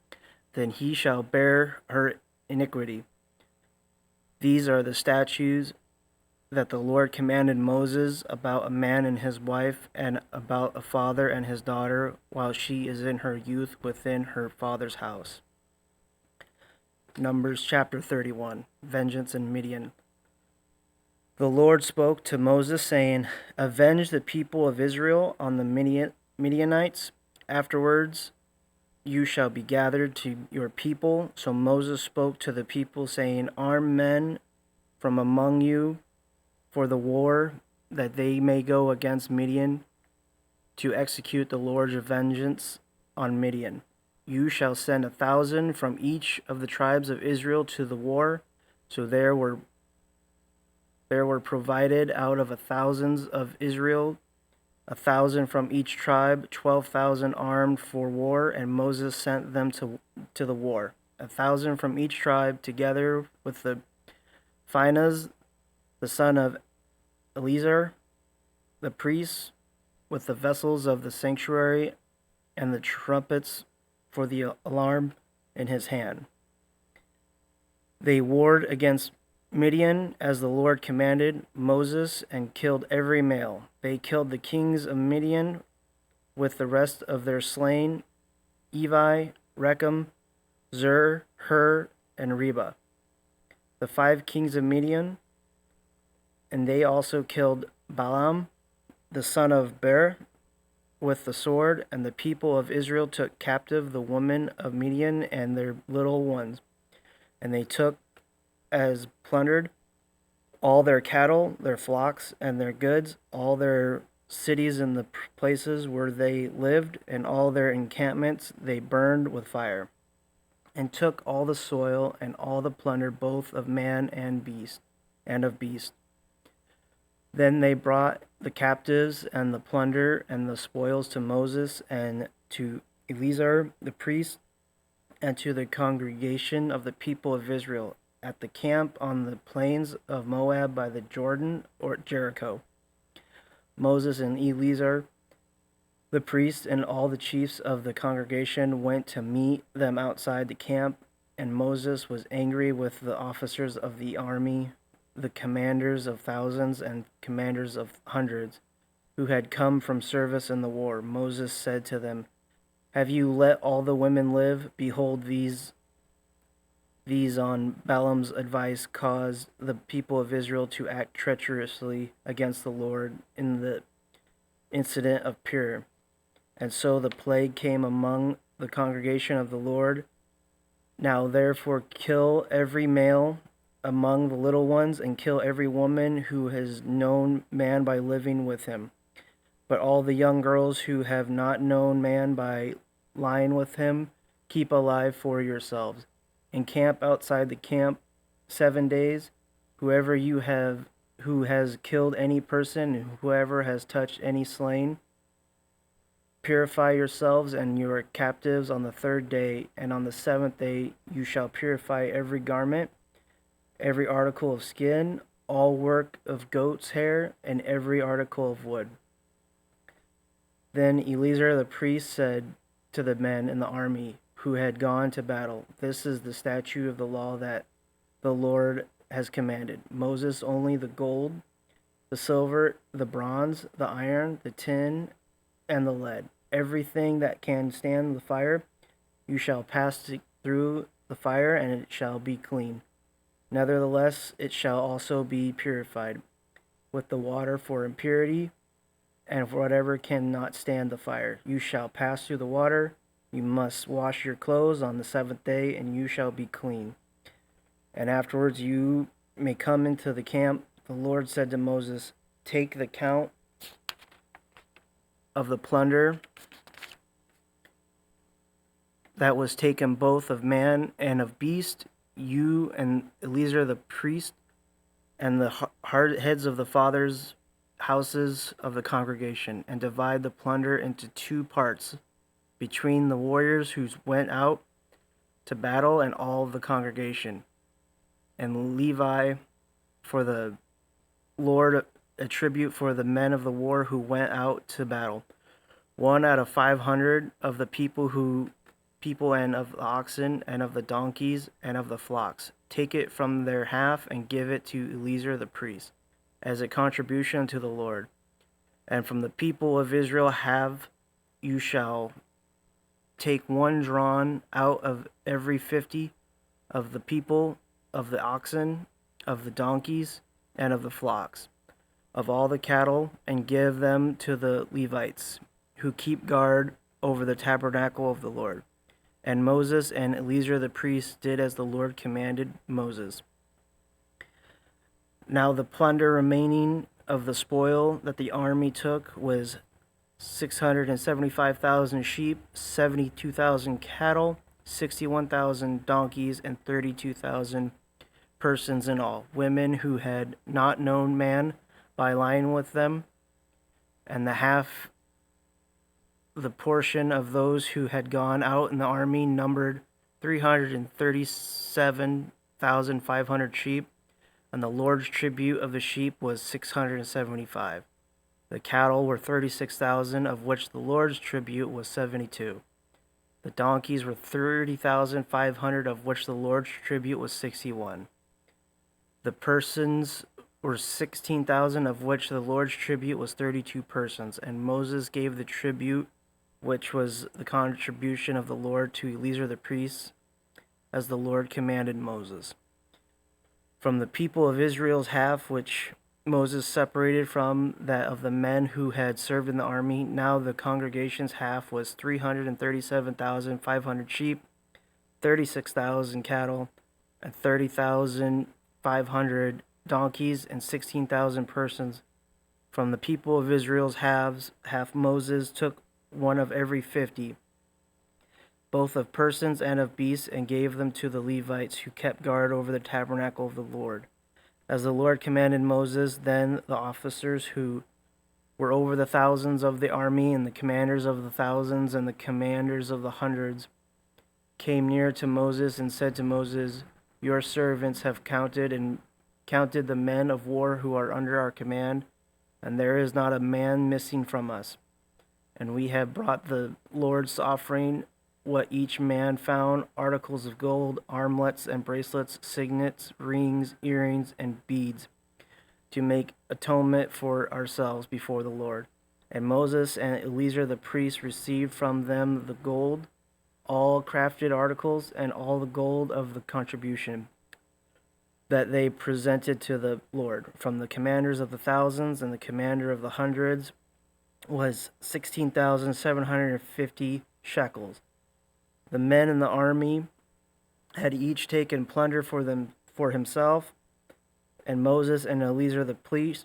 then he shall bear her iniquity. These are the statutes that the Lord commanded Moses about a man and his wife, and about a father and his daughter, while she is in her youth within her father's house. Numbers chapter 31, Vengeance in Midian. The Lord spoke to Moses, saying, Avenge the people of Israel on the Midianites. Afterwards you shall be gathered to your people. So Moses spoke to the people, saying, Arm men from among you for the war, that they may go against Midian to execute the Lord's vengeance on Midian. You shall send 1,000 from each of the tribes of Israel to the war. So there were provided out of 1,000 of Israel 1,000 from each tribe, 12,000 armed for war, and Moses sent them to the war. 1,000 from each tribe, together with the Phinehas, the son of Eleazar, the priest, with the vessels of the sanctuary and the trumpets for the alarm in his hand. They warred against Midian as the Lord commanded Moses, and killed every male. They killed the kings of Midian with the rest of their slain, Evi, Rechem, Zur, Hur, and Reba, the 5 kings of Midian. And they also killed Balaam, the son of Beor, with the sword, and the people of Israel took captive the women of Midian and their little ones. And they took as plundered all their cattle, their flocks, and their goods, all their cities and the places where they lived, and all their encampments they burned with fire, and took all the soil and all the plunder, both of man and beast, and of beast. Then they brought the captives and the plunder and the spoils to Moses and to Eleazar the priest and to the congregation of the people of Israel at the camp on the plains of Moab by the Jordan or Jericho. Moses and Eleazar the priest and all the chiefs of the congregation went to meet them outside the camp, and Moses was angry with the officers of the army, the commanders of thousands and commanders of hundreds, who had come from service in the war. Moses said to them, "Have you let all the women live? Behold, these on Balaam's advice caused the people of Israel to act treacherously against the Lord in the incident of Pur. And so the plague came among the congregation of the Lord. Now therefore kill every male among the little ones, and kill every woman who has known man by living with him. But all the young girls who have not known man by lying with him, keep alive for yourselves. Encamp outside the camp 7 days. Whoever who has killed any person, whoever has touched any slain, purify yourselves and your captives on the 3rd day, and on the 7th day you shall purify every garment, every article of skin, all work of goat's hair, and every article of wood." Then Eleazar the priest said to the men in the army who had gone to battle, "This is the statute of the law that the Lord has commanded. Moses only the gold, the silver, the bronze, the iron, the tin, and the lead. Everything that can stand the fire, you shall pass through the fire, and it shall be clean. Nevertheless, it shall also be purified with the water for impurity, and for whatever cannot stand the fire. You shall pass through the water. You must wash your clothes on the 7th day, and you shall be clean. And afterwards you may come into the camp." The Lord said to Moses, "Take the count of the plunder that was taken, both of man and of beast, you and Eleazar the priest, and the heads of the fathers' houses of the congregation, and divide the plunder into 2 parts between the warriors who went out to battle and all the congregation. And Levi for the Lord a tribute for the men of the war who went out to battle. 1 out of 500 of the people and of the oxen and of the donkeys and of the flocks. Take it from their half and give it to Eleazar the priest as a contribution to the Lord. And from the people of Israel you shall take 1 drawn out of every 50 of the people, of the oxen, of the donkeys, and of the flocks, of all the cattle, and give them to the Levites, who keep guard over the tabernacle of the Lord." And Moses and Eleazar the priest did as the Lord commanded Moses. Now the plunder remaining of the spoil that the army took was 675,000 sheep, 72,000 cattle, 61,000 donkeys, and 32,000 persons in all, women who had not known man by lying with them, and the portion of those who had gone out in the army numbered 337,500 sheep, and the Lord's tribute of the sheep was 675. The cattle were 36,000, of which the Lord's tribute was 72. The donkeys were 30,500, of which the Lord's tribute was 61. The persons were 16,000, of which the Lord's tribute was 32 persons. And Moses gave the tribute, which was the contribution of the Lord, to Eleazar the priest, as the Lord commanded Moses. From the people of Israel's half, which Moses separated from that of the men who had served in the army, now the congregation's half was 337,500 sheep, 36,000 cattle, and 30,500 donkeys, and 16,000 persons. From the people of Israel's half Moses took 1 of every 50, both of persons and of beasts, and gave them to the Levites, who kept guard over the tabernacle of the Lord. As the Lord commanded Moses, then the officers who were over the thousands of the army, and the commanders of the thousands, and the commanders of the hundreds, came near to Moses and said to Moses, "Your servants have counted the men of war who are under our command, and there is not a man missing from us. And we have brought the Lord's offering, what each man found, articles of gold, armlets and bracelets, signets, rings, earrings, and beads, to make atonement for ourselves before the Lord." And Moses and Eleazar the priest received from them the gold, all crafted articles, and all the gold of the contribution that they presented to the Lord. From the commanders of the thousands and the commander of the hundreds was 16,750 shekels. The men in the army had each taken plunder for himself, and Moses and Eleazar the priests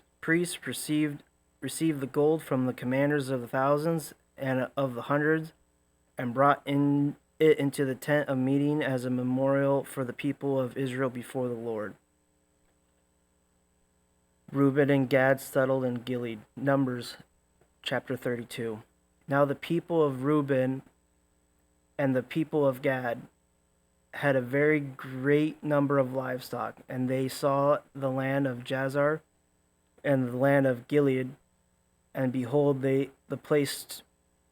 received the gold from the commanders of the thousands and of the hundreds, and brought it into the tent of meeting as a memorial for the people of Israel before the Lord. Reuben and Gad settled in Gilead. Numbers chapter 32. Now the people of Reuben and the people of Gad had a very great number of livestock, and they saw the land of Jazer and the land of Gilead, and behold, the place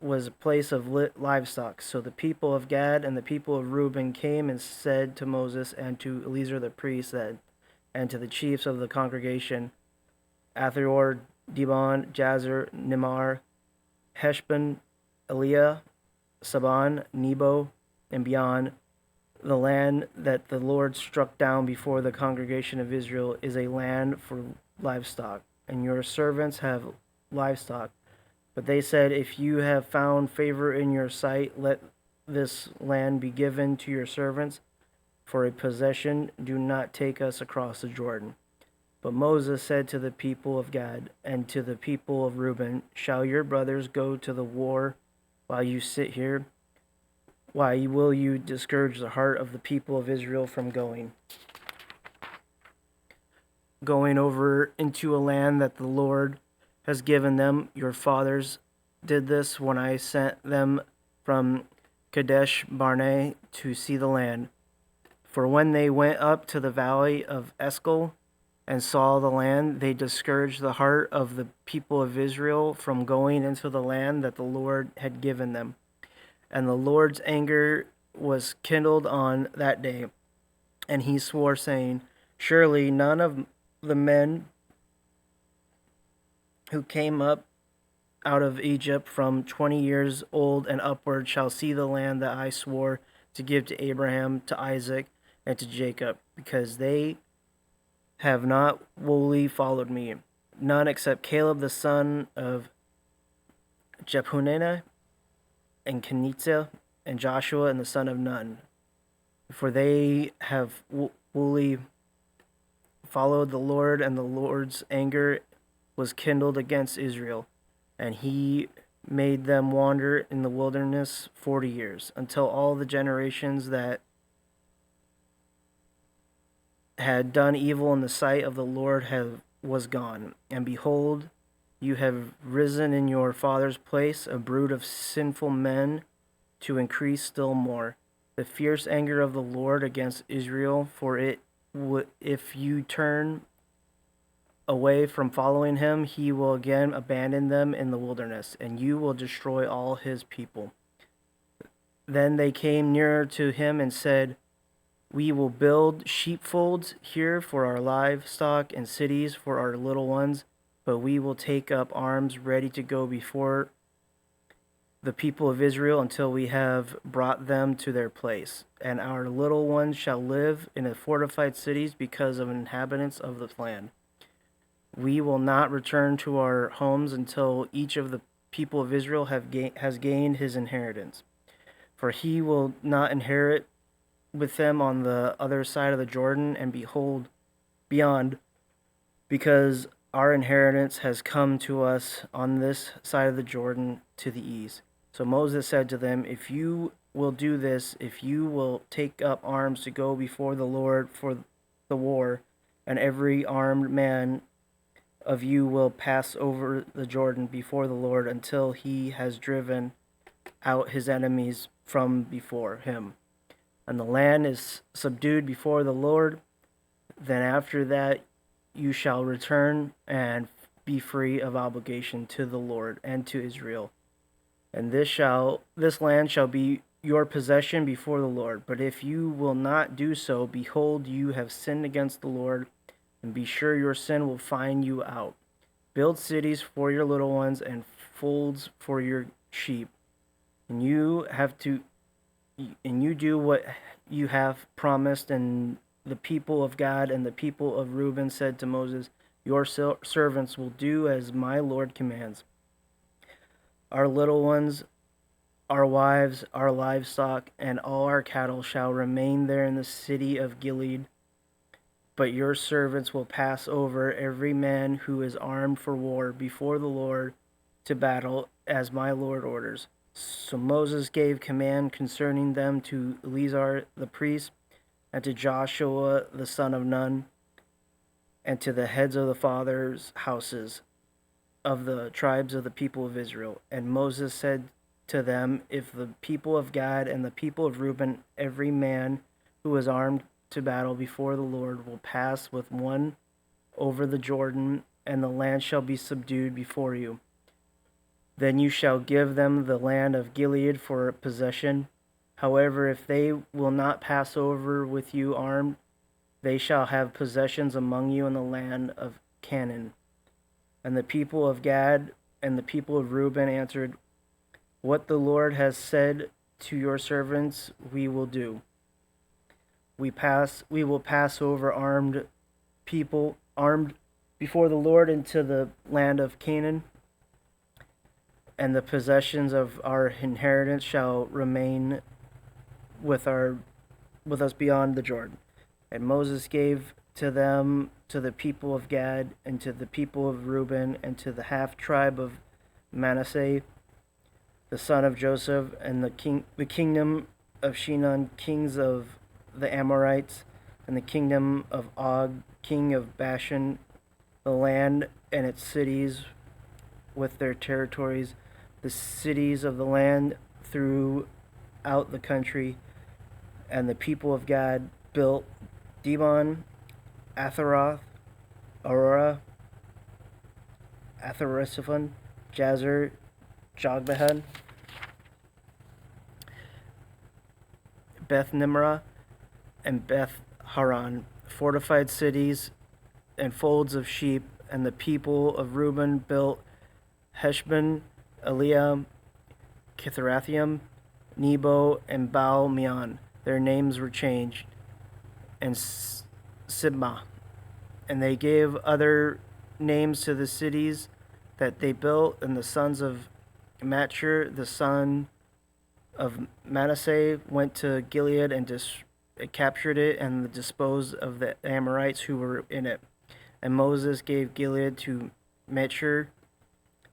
was a place of livestock. So the people of Gad and the people of Reuben came and said to Moses and to Eleazar the priest and to the chiefs of the congregation, Athior, Dibon, Jazer, Nimar, Heshbon, Eliah, Saban, Nebo, and beyond, the land that the Lord struck down before the congregation of Israel is a land for livestock, and your servants have livestock. But they said, "If you have found favor in your sight, let this land be given to your servants for a possession. Do not take us across the Jordan." But Moses said to the people of Gad and to the people of Reuben, "Shall your brothers go to the war while you sit here? Why will you discourage the heart of the people of Israel from going over into a land that the Lord has given them? Your fathers did this when I sent them from Kadesh Barnea to see the land. For when they went up to the valley of Eshcol and saw the land, they discouraged the heart of the people of Israel from going into the land that the Lord had given them. And the Lord's anger was kindled on that day, and he swore, saying, "Surely none of the men who came up out of Egypt from 20 years old and upward shall see the land that I swore to give to Abraham, to Isaac, and to Jacob, because they have not wholly followed me. None except Caleb the son of Jephunneh, and Kenizia, and Joshua and the son of Nun. For they have wholly followed the Lord, and the Lord's anger was kindled against Israel, and he made them wander in the wilderness 40 years, until all the generations that had done evil in the sight of the Lord was gone. And behold, you have risen in your father's place a brood of sinful men to increase still more the fierce anger of the Lord against Israel. For if you turn away from following him, he will again abandon them in the wilderness, and you will destroy all his people." Then they came nearer to him and said, "We will build sheepfolds here for our livestock and cities for our little ones, but we will take up arms ready to go before the people of Israel until we have brought them to their place. And our little ones shall live in the fortified cities because of inhabitants of the land. We will not return to our homes until each of the people of Israel has gained his inheritance. For he will not inherit with them on the other side of the Jordan and behold beyond, because our inheritance has come to us on this side of the Jordan to the east." So Moses said to them, "If you will do this, if you will take up arms to go before the Lord for the war, and every armed man of you will pass over the Jordan before the Lord until he has driven out his enemies from before him. And the land is subdued before the Lord. Then after that you shall return and be free of obligation to the Lord and to Israel. And this land shall be your possession before the Lord. But if you will not do so, behold, you have sinned against the Lord, and be sure your sin will find you out. Build cities for your little ones and folds for your sheep. And you do what you have promised. And the people of Gad and the people of Reuben said to Moses, your servants will do as my Lord commands. Our little ones, our wives, our livestock, and all our cattle shall remain there in the city of Gilead. But your servants will pass over, every man who is armed for war, before the Lord to battle, as my Lord orders. So Moses gave command concerning them to Eleazar the priest, and to Joshua the son of Nun, and to the heads of the fathers' houses of the tribes of the people of Israel. And Moses said to them, if the people of Gad and the people of Reuben, every man who is armed to battle before the Lord, will pass with one over the Jordan, and the land shall be subdued before you. Then you shall give them the land of Gilead for possession. However, if they will not pass over with you armed, they shall have possessions among you in the land of Canaan. And the people of Gad and the people of Reuben answered, what the Lord has said to your servants, we will do. We will pass over armed before the Lord into the land of Canaan, and the possessions of our inheritance shall remain with us beyond the Jordan. And Moses gave to them, to the people of Gad, and to the people of Reuben, and to the half tribe of Manasseh, the son of Joseph, and the kingdom of Shinon, kings of the Amorites, and the kingdom of Og, king of Bashan, the land and its cities with their territories, the cities of the land throughout the country. And the people of Gad built Dibon, Atharoth, Aurora, Atharosephon, Jazer, Jogbehan, Beth Nimrah, and Beth Haran, fortified cities and folds of sheep. And the people of Reuben built Heshbon, Eliam, Kithrathaim, Nebo, and Baal Meon. Their names were changed, and Sibmah. And they gave other names to the cities that they built. And the sons of Machir, the son of Manasseh, went to Gilead and captured it and disposed of the Amorites who were in it. And Moses gave Gilead to Machir,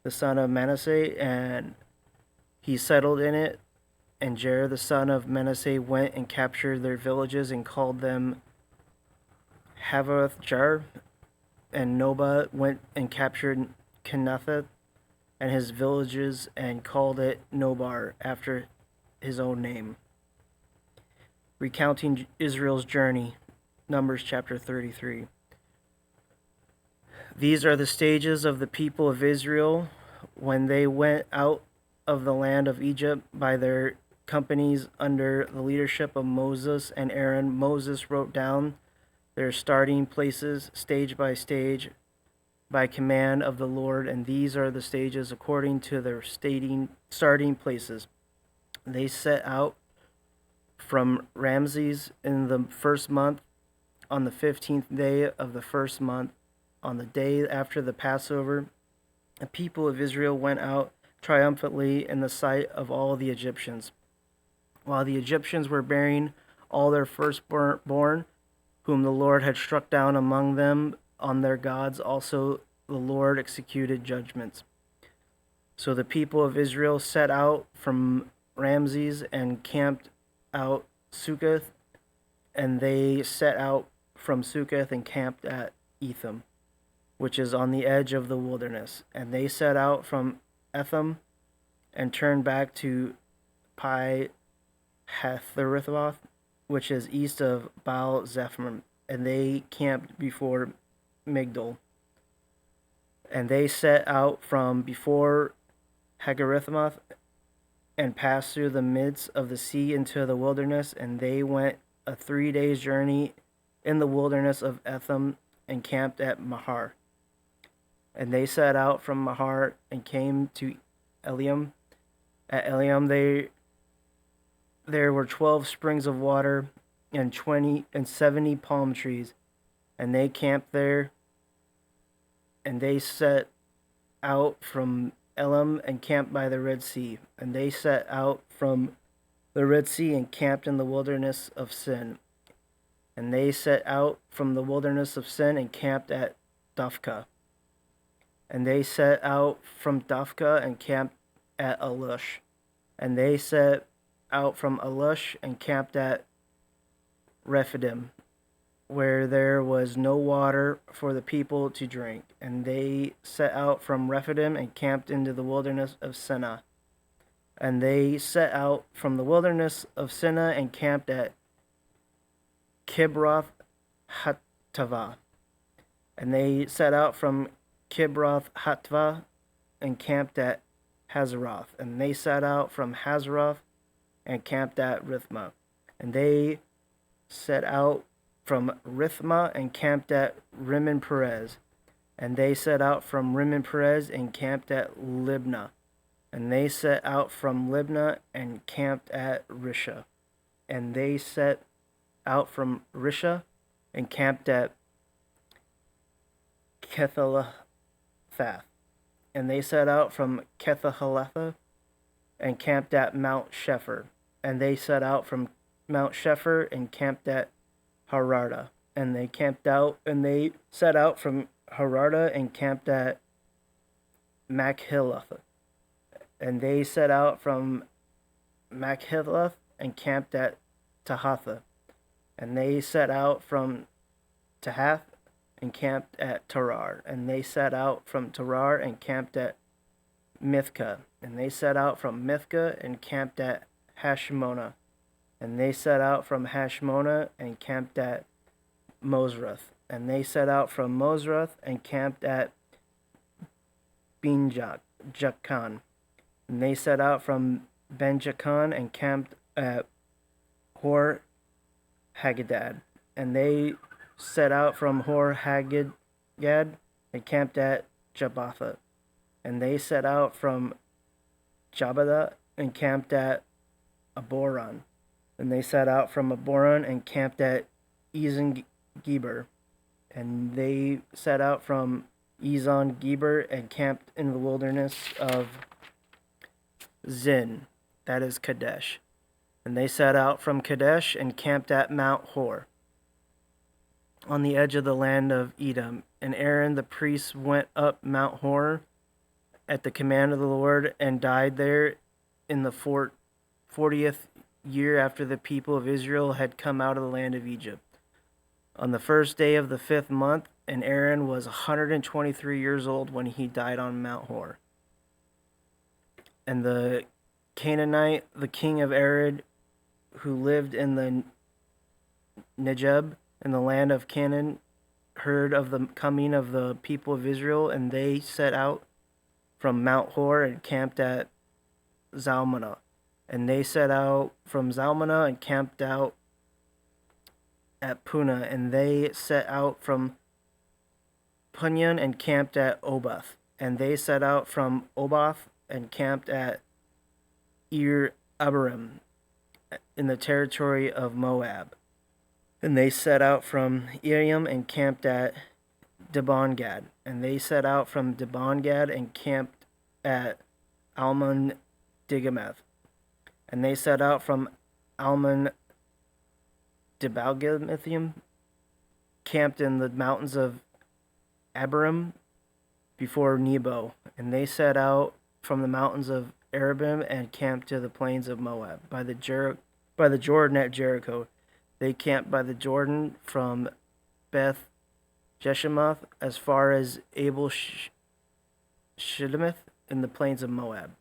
the son of Manasseh, and he settled in it. And Jair, the son of Manasseh, went and captured their villages and called them Havoth Jair. And Noba went and captured Kenatheth and his villages and called it Nobar, after his own name. Recounting Israel's journey, Numbers chapter 33. These are the stages of the people of Israel when they went out of the land of Egypt by their companies under the leadership of Moses and Aaron. Moses wrote down their starting places, stage by stage, by command of the Lord, and these are the stages according to their starting places. They set out from Ramses in the first month, on the 15th day of the first month, on the day after the Passover. The people of Israel went out triumphantly in the sight of all the Egyptians, while the Egyptians were bearing all their firstborn, whom the Lord had struck down among them on their gods. Also the Lord executed judgments. So the people of Israel set out from Ramses and camped out Succoth, and they set out from Succoth and camped at Etham, which is on the edge of the wilderness. And they set out from Etham and turned back to Pi Hathroth, which is east of Baal Zephon, and they camped before Migdol. And they set out from before Hagarithmoth and passed through the midst of the sea into the wilderness, and they went a 3 days' journey in the wilderness of Etham and camped at Mahar. And they set out from Mahar and came to Eliam. At Eliam there were 12 springs of water and 70 palm trees, and they camped there. And they set out from Elam and camped by the Red Sea. And they set out from the Red Sea and camped in the wilderness of Sin. And they set out from the wilderness of Sin and camped at Dophkah. And they set out from Dophkah and camped at Alush. And they set out from Alush and camped at Rephidim, where there was no water for the people to drink. And they set out from Rephidim and camped into the wilderness of Sinah. And they set out from the wilderness of Sinah and camped at Kibroth Hattava. And they set out from Kibroth Hattava and camped at Hazeroth. And they set out from Hazeroth and camped at Rithmah. And they set out from Rithmah and camped at Rimmon Perez. And they set out from Rimmon Perez and camped at Libnah. And they set out from Libnah and camped at Risha. And they set out from Risha and camped at Kethalathath. And they set out from Kethalatha and camped at Mount Shepher. And they set out from Mount Shepher and camped at Harada. And they camped out, and they set out from Harada and camped at Machhiloth. And they set out from Machhiloth and camped at Tahatha. And they set out from Tahath and camped at Tarar. And they set out from Tarar and camped at Mithkah. And they set out from Mithkah and camped at Hashmonah. And they set out from Hashmonah and camped at Mosrath. And they set out from Mosrath and camped at Ben-Jacan. And they set out from Ben-Jacan and camped at Hor Hagadad. And they set out from Hor Hagadad and camped at Jabbatha. And they set out from Jabbatha and camped at Aboron. And they set out from Aboron and camped at Ezon-Geber. And they set out from Ezon-Geber and camped in the wilderness of Zin, that is Kadesh. And they set out from Kadesh and camped at Mount Hor, on the edge of the land of Edom. And Aaron the priest went up Mount Hor at the command of the Lord and died there in the 40th year after the people of Israel had come out of the land of Egypt, on the first day of the 5th month. And Aaron was 123 years old when he died on Mount Hor. And the Canaanite, the king of Arad, who lived in the Negeb, in the land of Canaan, heard of the coming of the people of Israel, and they set out from Mount Hor and camped at Zalmunna. And they set out from Zalmunna and camped out at Punah. And they set out from Punyon and camped at Oboth. And they set out from Oboth and camped at Abarim in the territory of Moab. And they set out from Iriam and camped at Dibon-Gad. And they set out from Dibon-Gad and camped at Almon-Digameth. And they set out from Almon-Dibalgamithim, camped in the mountains of Abarim before Nebo. And they set out from the mountains of Arabim and camped to the plains of Moab, by the Jordan at Jericho. They camped by the Jordan from Beth Jeshimoth, as far as Abel Shittimith in the plains of Moab.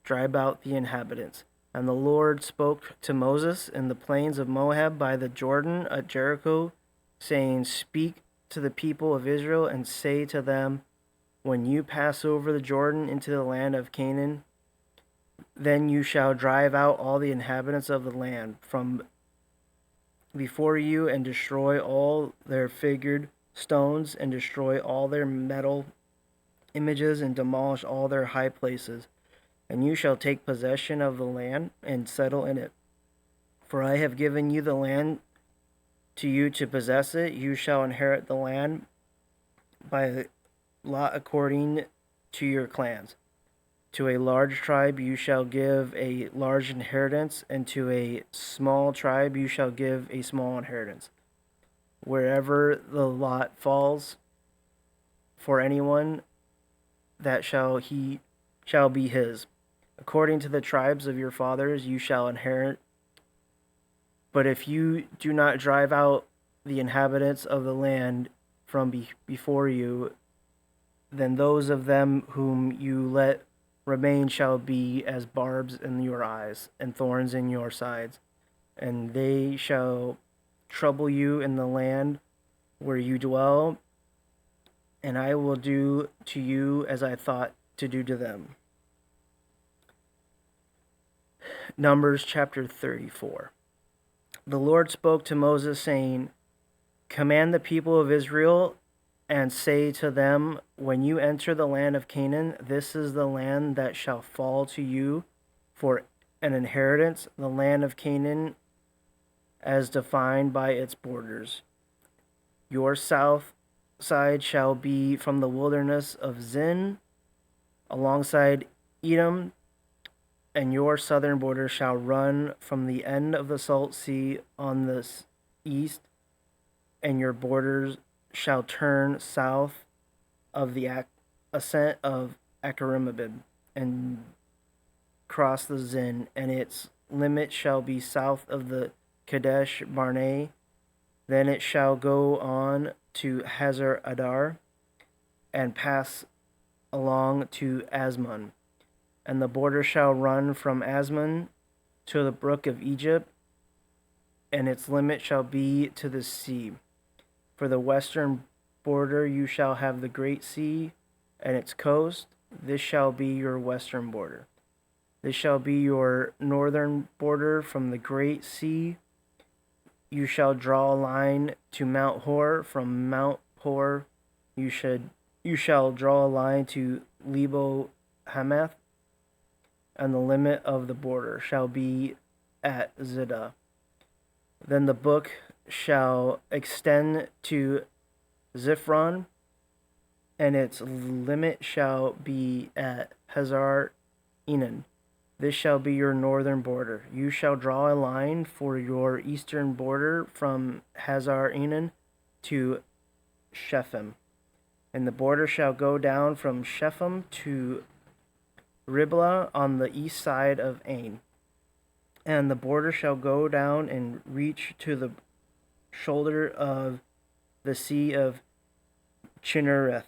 Drive out the inhabitants. And the Lord spoke to Moses in the plains of Moab by the Jordan at Jericho, saying, Speak to the people of Israel and say to them, When you pass over the Jordan into the land of Canaan, then you shall drive out all the inhabitants of the land from before you and destroy all their figured stones and destroy all their metal images and demolish all their high places. And you shall take possession of the land and settle in it. For I have given you the land to you to possess it. You shall inherit the land by lot according to your clans. To a large tribe you shall give a large inheritance, and to a small tribe you shall give a small inheritance. Wherever the lot falls for anyone, that shall be his. According to the tribes of your fathers you shall inherit. But if you do not drive out the inhabitants of the land from before you, then those of them whom you let remain shall be as barbs in your eyes and thorns in your sides, and they shall trouble you in the land where you dwell, and I will do to you as I thought to do to them. Numbers chapter 34. The Lord spoke to Moses, saying, Command the people of Israel and say to them, When you enter the land of Canaan, this is the land that shall fall to you for an inheritance, the land of Canaan as defined by its borders. Your south side shall be from the wilderness of Zin alongside Edom, and your southern border shall run from the end of the Salt Sea on the east, and your borders shall turn south of the ascent of Acharimabib and cross the Zin, and its limit shall be south of the Kadesh Barnea. Then it shall go on to Hazar Adar and pass along to Asmon. And the border shall run from Asmon to the brook of Egypt, and its limit shall be to the sea. For the western border you shall have the great sea and its coast. This shall be your western border. This shall be your northern border from the great sea. You shall draw a line to Mount Hor. From Mount Hor you shall draw a line to Lebo Hamath, and the limit of the border shall be at Ziddah. Then the book shall extend to Ziphron, and its limit shall be at Hazar Enan. This shall be your northern border. You shall draw a line for your eastern border from Hazar Enan to Shephem, and the border shall go down from Shephem to Riblah on the east side of Ain. And the border shall go down and reach to the shoulder of the sea of Chinnereth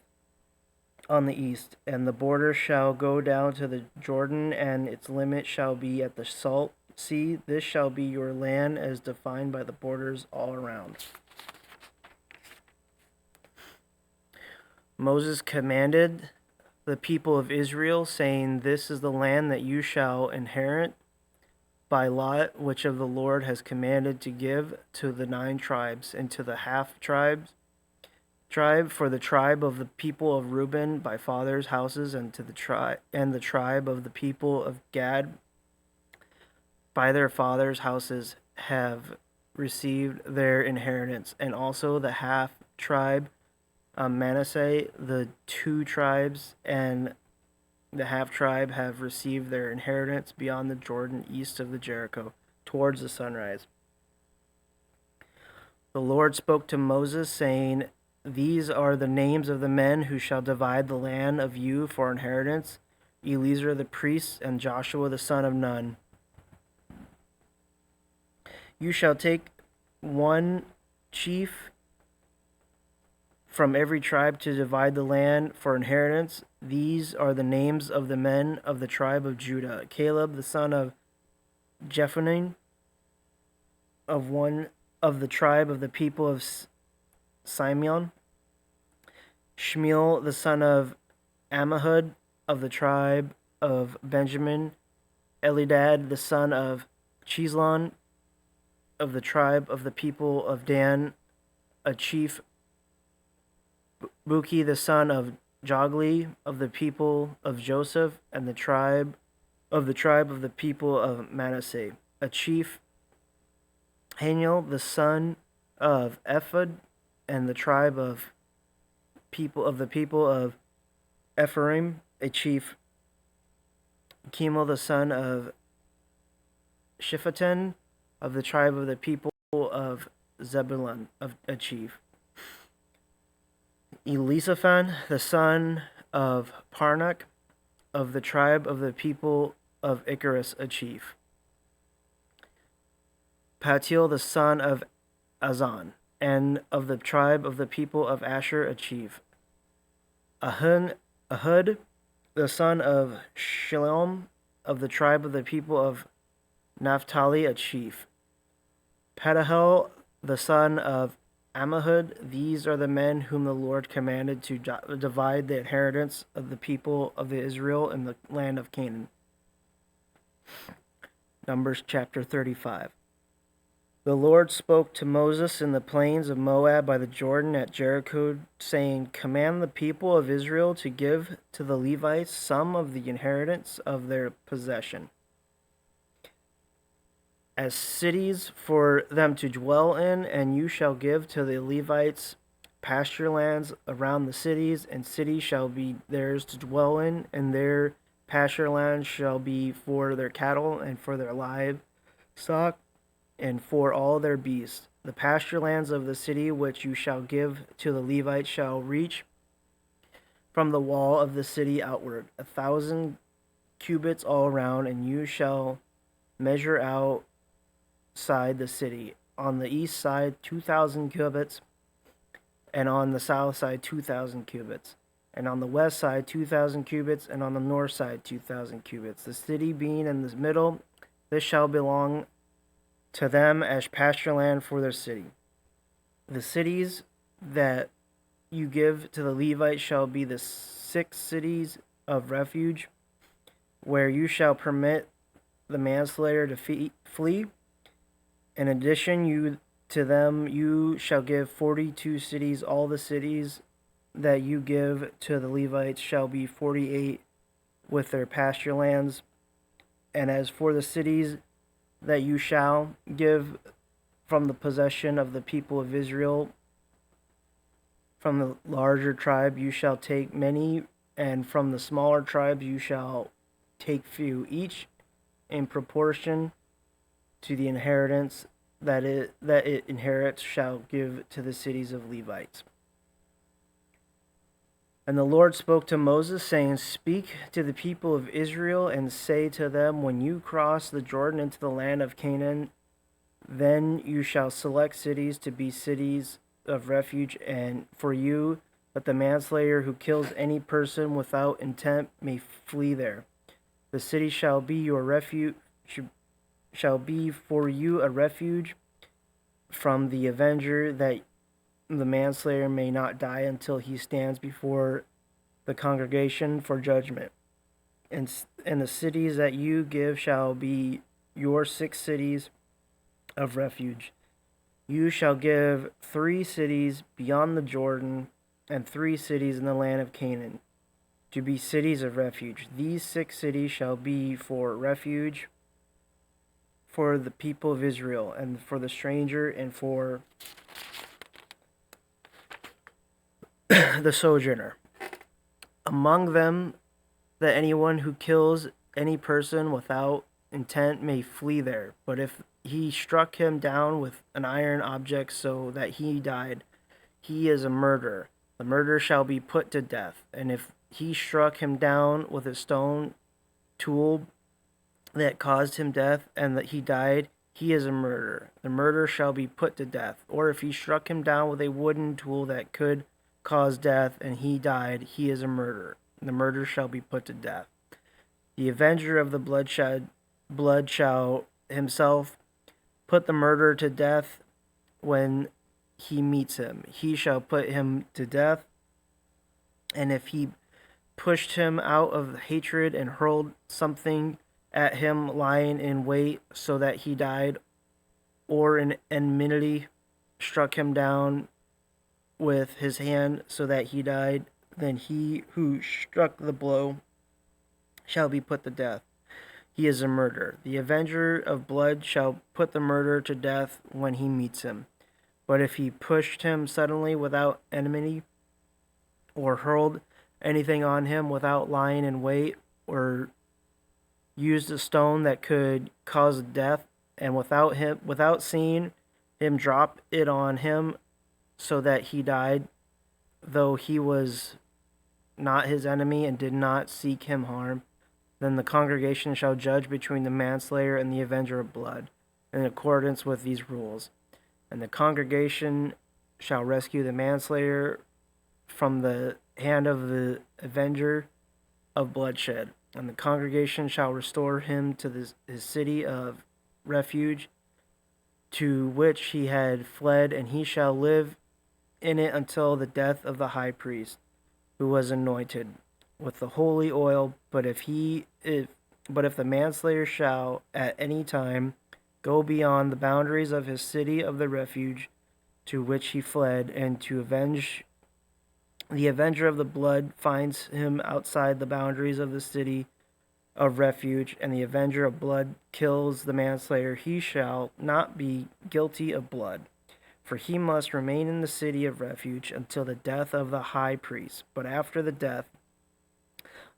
on the east. And the border shall go down to the Jordan, and its limit shall be at the Salt Sea. This shall be your land as defined by the borders all around. Moses commanded the people of Israel, saying, This is the land that you shall inherit by lot, which of the Lord has commanded to give to the 9 tribes, and to the half tribe for the tribe of the people of Reuben by fathers' houses, and to the tribe of the people of Gad by their fathers' houses have received their inheritance, and also the half tribe Manasseh, the 2 tribes and the half tribe have received their inheritance beyond the Jordan east of the Jericho towards the sunrise. The Lord spoke to Moses, saying, These are the names of the men who shall divide the land of you for inheritance, Eleazar the priest and Joshua the son of Nun. You shall take one chief from every tribe to divide the land for inheritance. These are the names of the men of the tribe of Judah: Caleb the son of Jephunneh, of one of the tribe of the people of Simeon; Shmuel the son of Ammihud, of the tribe of Benjamin; Elidad the son of Chislon, of the tribe of the people of Dan, a chief; Buki the son of Jogli, of the people of Joseph, and the tribe of the people of Manasseh, a chief; Haniel the son of Ephod, and the tribe of the people of Ephraim, a chief; Kemal the son of Shiphaten, of the tribe of the people of Zebulun, a chief; Elisaphan the son of Parnak, of the tribe of the people of Icarus, a chief; Patiel the son of Azan, and of the tribe of the people of Asher, a chief; Ahud the son of Shilom, of the tribe of the people of Naphtali, a chief; Pedahel the son of Ammihud. These are the men whom the Lord commanded to divide the inheritance of the people of Israel in the land of Canaan. Numbers chapter 35. The Lord spoke to Moses in the plains of Moab by the Jordan at Jericho, saying, "Command the people of Israel to give to the Levites some of the inheritance of their possession, as cities for them to dwell in, and you shall give to the Levites pasture lands around the cities, and cities shall be theirs to dwell in, and their pasture lands shall be for their cattle and for their livestock and for all their beasts. The pasture lands of the city which you shall give to the Levites shall reach from the wall of the city outward 1,000 cubits all around, and you shall measure outside the city. On the east side 2,000 cubits, and on the south side 2,000 cubits, and on the west side 2,000 cubits, and on the north side 2,000 cubits. The city being in the middle, this shall belong to them as pasture land for their city. The cities that you give to the Levites shall be the 6 cities of refuge, where you shall permit the manslayer to flee. In addition, to them you shall give 42 cities. All the cities that you give to the Levites shall be 48 with their pasture lands. And as for the cities that you shall give from the possession of the people of Israel, from the larger tribe you shall take many, and from the smaller tribes you shall take few, each in proportion to the inheritance that it inherits shall give to the cities of Levites. And the Lord spoke to Moses, saying, "Speak to the people of Israel and say to them, when you cross the Jordan into the land of Canaan, then you shall select cities to be cities of refuge, and for you, that the manslayer who kills any person without intent may flee there. The city shall be your refuge, shall be for you a refuge from the avenger, that the manslayer may not die until he stands before the congregation for judgment. And the cities that you give shall be your 6 cities of refuge. You shall give 3 cities beyond the Jordan, and 3 cities in the land of Canaan, to be cities of refuge. These 6 cities shall be for refuge for the people of Israel, and for the stranger, and for the sojourner among them, that anyone who kills any person without intent may flee there. But if he struck him down with an iron object so that he died, he is a murderer. The murderer shall be put to death. And if he struck him down with a stone tool that caused him death, and that he died, he is a murderer. The murderer shall be put to death. Or if he struck him down with a wooden tool that could cause death, and he died, he is a murderer. The murderer shall be put to death. The avenger of the blood shall himself put the murderer to death when he meets him. He shall put him to death, and if he pushed him out of hatred and hurled something at him lying in wait so that he died, or in enmity struck him down with his hand so that he died, then he who struck the blow shall be put to death. He is a murderer. The avenger of blood shall put the murderer to death when he meets him. But if he pushed him suddenly without enmity, or hurled anything on him without lying in wait, or used a stone that could cause death, and without seeing him drop it on him so that he died, though he was not his enemy and did not seek him harm, then the congregation shall judge between the manslayer and the avenger of blood, in accordance with these rules. And the congregation shall rescue the manslayer from the hand of the avenger of bloodshed. And the congregation shall restore him to his city of refuge, to which he had fled, and he shall live in it until the death of the high priest, who was anointed with the holy oil. But if the manslayer shall at any time go beyond the boundaries of his city of the refuge to which he fled, and to avenge the avenger of the blood finds him outside the boundaries of the city of refuge, and the avenger of blood kills the manslayer, he shall not be guilty of blood, for he must remain in the city of refuge until the death of the high priest. But after the death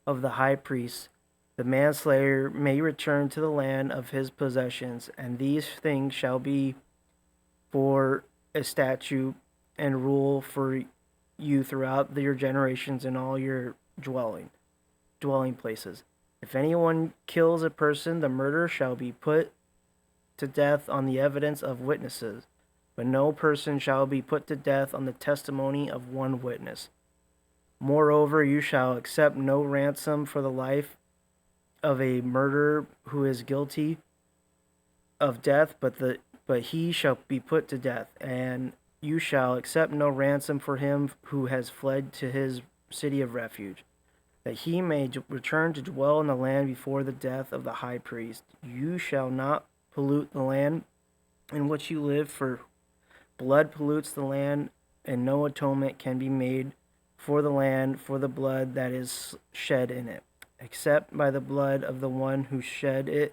of the high priest, the manslayer may return to the land of his possessions, and these things shall be for a statute and rule for you throughout your generations in all your dwelling places. If anyone kills a person, the murderer shall be put to death on the evidence of witnesses, but no person shall be put to death on the testimony of one witness. Moreover, you shall accept no ransom for the life of a murderer who is guilty of death, but he shall be put to death, and you shall accept no ransom for him who has fled to his city of refuge, that he may return to dwell in the land before the death of the high priest. You shall not pollute the land in which you live, for blood pollutes the land, and no atonement can be made for the land for the blood that is shed in it, except by the blood of the one who shed it.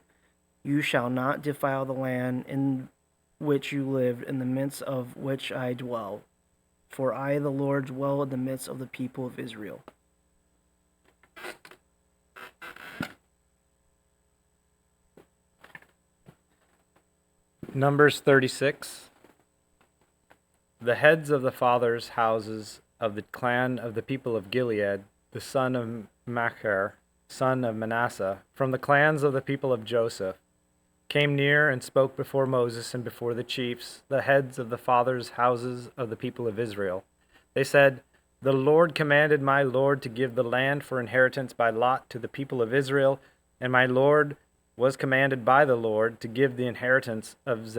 You shall not defile the land in which you live, in the midst of which I dwell. For I, the Lord, dwell in the midst of the people of Israel. Numbers 36. The heads of the fathers' houses of the clan of the people of Gilead, the son of Machir, son of Manasseh, from the clans of the people of Joseph, came near and spoke before Moses and before the chiefs, the heads of the fathers' houses of the people of Israel. They said, The Lord commanded my Lord to give the land for inheritance by lot to the people of Israel, and my Lord was commanded by the Lord to give the inheritance of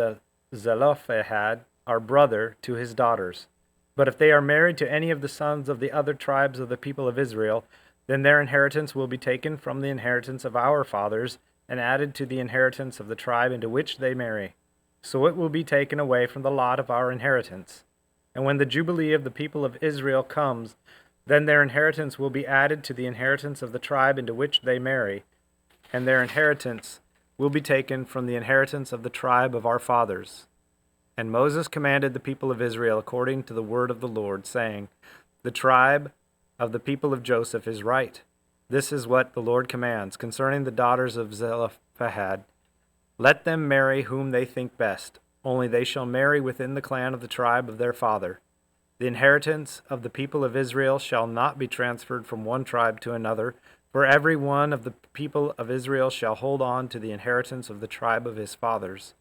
Zelophehad, our brother, to his daughters. But if they are married to any of the sons of the other tribes of the people of Israel, then their inheritance will be taken from the inheritance of our fathers and added to the inheritance of the tribe into which they marry. So it will be taken away from the lot of our inheritance. And when the Jubilee of the people of Israel comes, then their inheritance will be added to the inheritance of the tribe into which they marry, and their inheritance will be taken from the inheritance of the tribe of our fathers. And Moses commanded the people of Israel according to the word of the Lord, saying, The tribe of the people of Joseph is right. This is what the Lord commands concerning the daughters of Zelophehad. Let them marry whom they think best, only they shall marry within the clan of the tribe of their father. The inheritance of the people of Israel shall not be transferred from one tribe to another, for every one of the people of Israel shall hold on to the inheritance of the tribe of his fathers.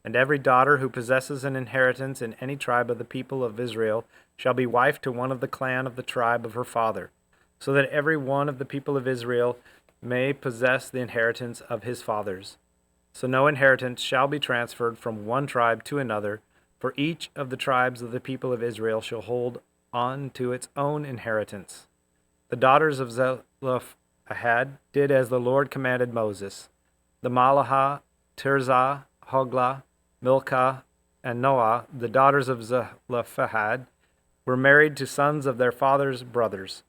And every daughter who possesses an inheritance in any tribe of the people of Israel shall be wife to one of the clan of the tribe of her father, so that every one of the people of Israel may possess the inheritance of his fathers. So no inheritance shall be transferred from one tribe to another, for each of the tribes of the people of Israel shall hold on to its own inheritance. The daughters of Zelophehad did as the Lord commanded Moses. The Malaha, Tirzah, Hoglah, Milcah, and Noah, the daughters of Zelophehad, were married to sons of their father's brothers.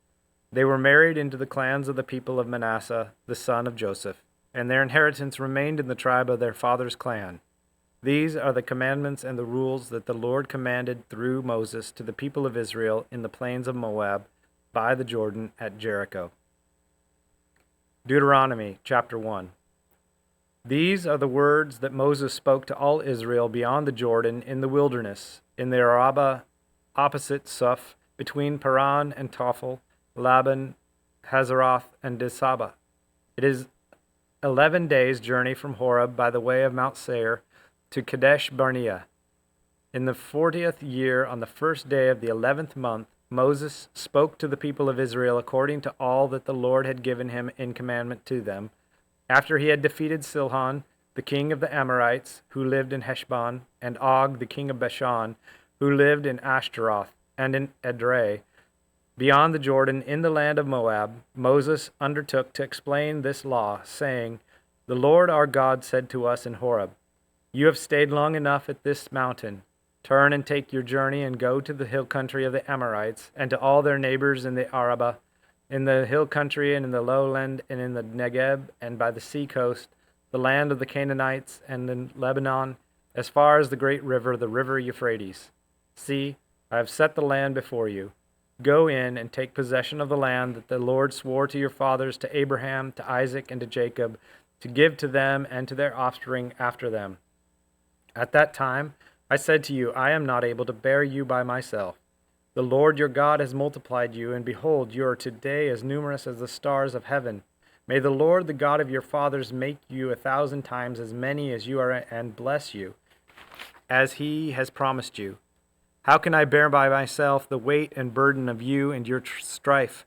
They were married into the clans of the people of Manasseh, the son of Joseph, and their inheritance remained in the tribe of their father's clan. These are the commandments and the rules that the Lord commanded through Moses to the people of Israel in the plains of Moab by the Jordan at Jericho. Deuteronomy chapter 1. These are the words that Moses spoke to all Israel beyond the Jordan in the wilderness, in the Arabah opposite Suph, between Paran and Tophel, Laban, Hazeroth, and Disaba. It is 11 days' journey from Horeb by the way of Mount Seir to Kadesh Barnea. In the 40th year, on the first day of the 11th month, Moses spoke to the people of Israel according to all that the Lord had given him in commandment to them, after he had defeated Sihon, the king of the Amorites, who lived in Heshbon, and Og, the king of Bashan, who lived in Ashtaroth and in Edrei. Beyond the Jordan, in the land of Moab, Moses undertook to explain this law, saying, The Lord our God said to us in Horeb, You have stayed long enough at this mountain. Turn and take your journey and go to the hill country of the Amorites, and to all their neighbors in the Arabah, in the hill country and in the lowland and in the Negeb and by the sea coast, the land of the Canaanites and in Lebanon, as far as the great river, the river Euphrates. See, I have set the land before you. Go in and take possession of the land that the Lord swore to your fathers, to Abraham, to Isaac, and to Jacob, to give to them and to their offspring after them. At that time I said to you, I am not able to bear you by myself. The Lord your God has multiplied you, and behold, you are today as numerous as the stars of heaven. May the Lord, the God of your fathers, make you 1,000 times as many as you are, and bless you, as he has promised you. How can I bear by myself the weight and burden of you and your strife?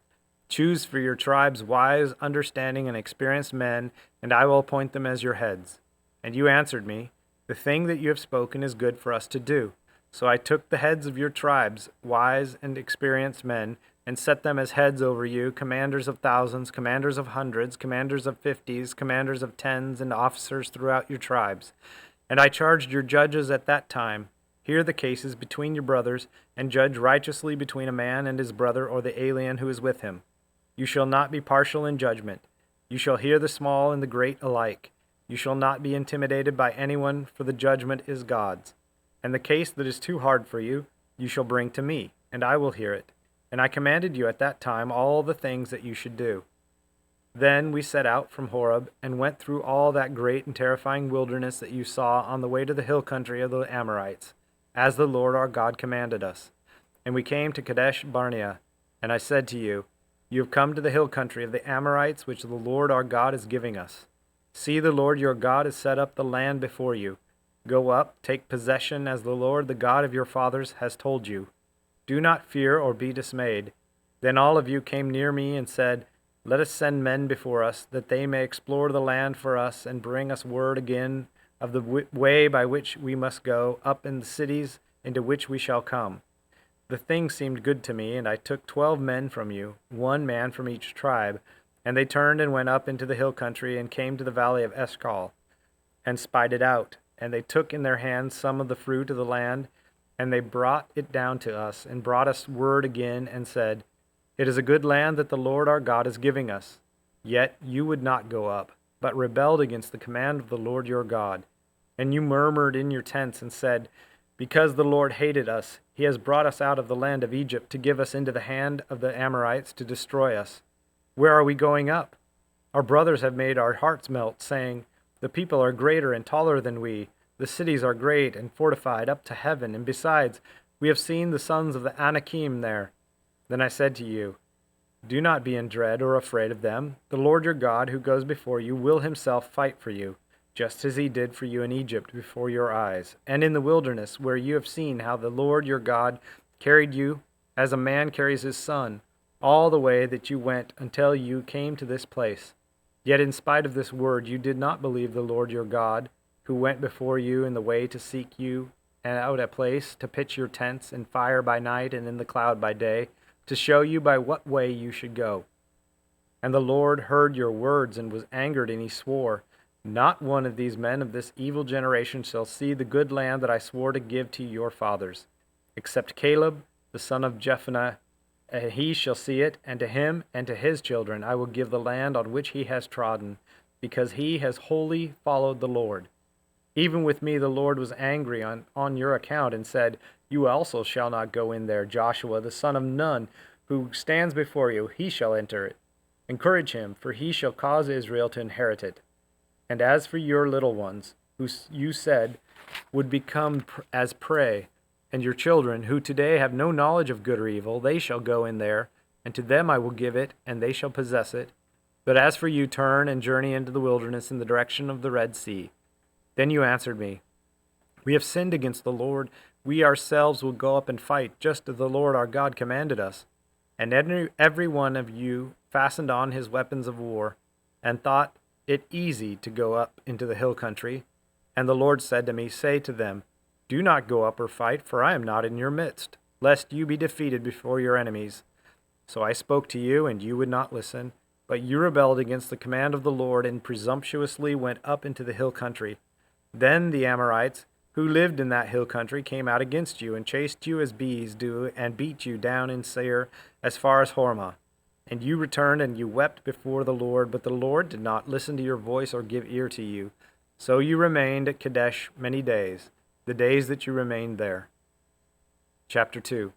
Choose for your tribes wise, understanding, and experienced men, and I will appoint them as your heads. And you answered me, The thing that you have spoken is good for us to do. So I took the heads of your tribes, wise and experienced men, and set them as heads over you, commanders of thousands, commanders of hundreds, commanders of 50s, commanders of 10s, and officers throughout your tribes. And I charged your judges at that time, Hear the cases between your brothers, and judge righteously between a man and his brother or the alien who is with him. You shall not be partial in judgment. You shall hear the small and the great alike. You shall not be intimidated by anyone, for the judgment is God's. And the case that is too hard for you, you shall bring to me, and I will hear it. And I commanded you at that time all the things that you should do. Then we set out from Horeb, and went through all that great and terrifying wilderness that you saw on the way to the hill country of the Amorites, as the Lord our God commanded us. And we came to Kadesh Barnea, and I said to you, You have come to the hill country of the Amorites, which the Lord our God is giving us. See, the Lord your God has set up the land before you. Go up, take possession, as the Lord, the God of your fathers, has told you. Do not fear or be dismayed. Then all of you came near me and said, Let us send men before us, that they may explore the land for us and bring us word again of the way by which we must go up in the cities into which we shall come. The thing seemed good to me, and I took 12 men from you, 1 man from each tribe, and they turned and went up into the hill country and came to the valley of Eshcol, and spied it out. And they took in their hands some of the fruit of the land, and they brought it down to us, and brought us word again, and said, It is a good land that the Lord our God is giving us. Yet you would not go up, but rebelled against the command of the Lord your God. And you murmured in your tents and said, Because the Lord hated us, he has brought us out of the land of Egypt to give us into the hand of the Amorites to destroy us. Where are we going up? Our brothers have made our hearts melt, saying, The people are greater and taller than we. The cities are great and fortified up to heaven, and besides, we have seen the sons of the Anakim there. Then I said to you, Do not be in dread or afraid of them. The Lord your God, who goes before you, will himself fight for you. just as he did for you in Egypt before your eyes, and in the wilderness, where you have seen how the Lord your God carried you as a man carries his son, all the way that you went until you came to this place. Yet in spite of this word, you did not believe the Lord your God, who went before you in the way to seek you and out a place to pitch your tents in fire by night and in the cloud by day, to show you by what way you should go. And the Lord heard your words and was angered, and he swore, not one of these men of this evil generation shall see the good land that I swore to give to your fathers, except Caleb, the son of Jephunneh, and he shall see it, and to him and to his children I will give the land on which he has trodden, because he has wholly followed the Lord. Even with me the Lord was angry on your account, and said, You also shall not go in there. Joshua, the son of Nun, who stands before you, he shall enter it. Encourage him, for he shall cause Israel to inherit it. And as for your little ones, who you said would become as prey, and your children, who today have no knowledge of good or evil, they shall go in there, and to them I will give it, and they shall possess it. But as for you, turn and journey into the wilderness in the direction of the Red Sea. Then you answered me, We have sinned against the Lord. We ourselves will go up and fight, just as the Lord our God commanded us. And every one of you fastened on his weapons of war, and thought it easy to go up into the hill country. And the Lord said to me, Say to them, Do not go up or fight, for I am not in your midst, lest you be defeated before your enemies. So I spoke to you, and you would not listen, but you rebelled against the command of the Lord, and presumptuously went up into the hill country. Then the Amorites, who lived in that hill country, came out against you, and chased you as bees do, and beat you down in Seir as far as Hormah. And you returned, and you wept before the Lord, but the Lord did not listen to your voice or give ear to you. So you remained at Kadesh many days, the days that you remained there. Chapter 2.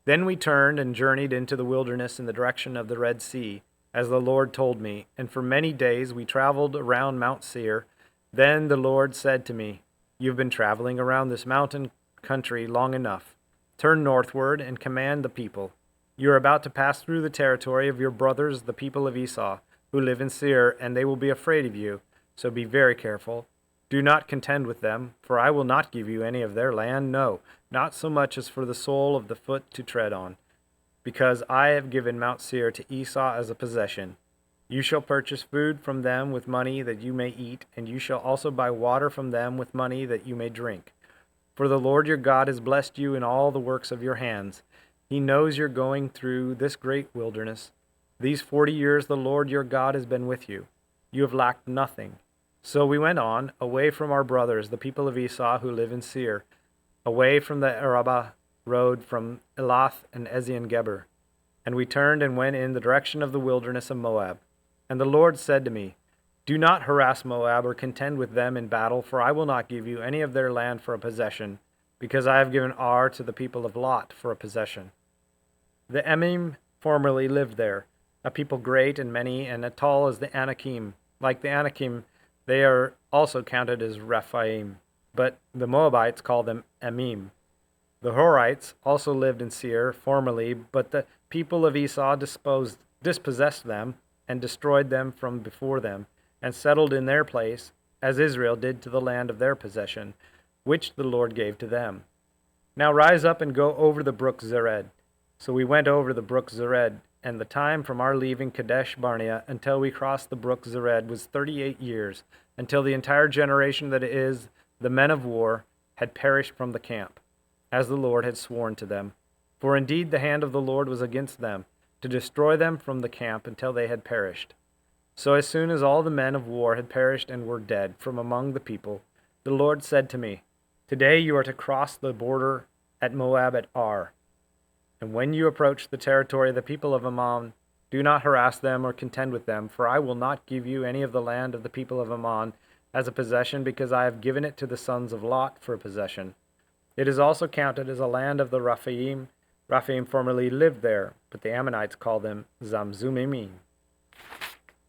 Then we turned and journeyed into the wilderness in the direction of the Red Sea, as the Lord told me, and for many days we traveled around Mount Seir. Then the Lord said to me, You have been traveling around this mountain country long enough. Turn northward and command the people. You are about to pass through the territory of your brothers, the people of Esau, who live in Seir, and they will be afraid of you. So be very careful. Do not contend with them, for I will not give you any of their land, no, not so much as for the sole of the foot to tread on, because I have given Mount Seir to Esau as a possession. You shall purchase food from them with money that you may eat, and you shall also buy water from them with money that you may drink. For the Lord your God has blessed you in all the works of your hands. He knows you're going through this great wilderness. These 40 years the Lord your God has been with you. You have lacked nothing. So we went on, away from our brothers, the people of Esau who live in Seir, away from the Arabah road from Elath and Ezion-Geber. And we turned and went in the direction of the wilderness of Moab. And the Lord said to me, Do not harass Moab or contend with them in battle, for I will not give you any of their land for a possession, because I have given Ar to the people of Lot for a possession. The Emim formerly lived there, a people great and many, and as tall as the Anakim. Like the Anakim, they are also counted as Rephaim, but the Moabites call them Emim. The Horites also lived in Seir formerly, but the people of Esau dispossessed them and destroyed them from before them, and settled in their place, as Israel did to the land of their possession, which the Lord gave to them. Now rise up and go over the brook Zered. So we went over the brook Zered, and the time from our leaving Kadesh Barnea until we crossed the brook Zered was 38 years, until the entire generation that is the men of war had perished from the camp, as the Lord had sworn to them. For indeed the hand of the Lord was against them, to destroy them from the camp until they had perished. So as soon as all the men of war had perished and were dead from among the people, the Lord said to me, Today you are to cross the border at Moab at Ar. And when you approach the territory of the people of Ammon, do not harass them or contend with them, for I will not give you any of the land of the people of Ammon as a possession, because I have given it to the sons of Lot for a possession. It is also counted as a land of the Rephaim. Rephaim formerly lived there, but the Ammonites call them Zamzummim,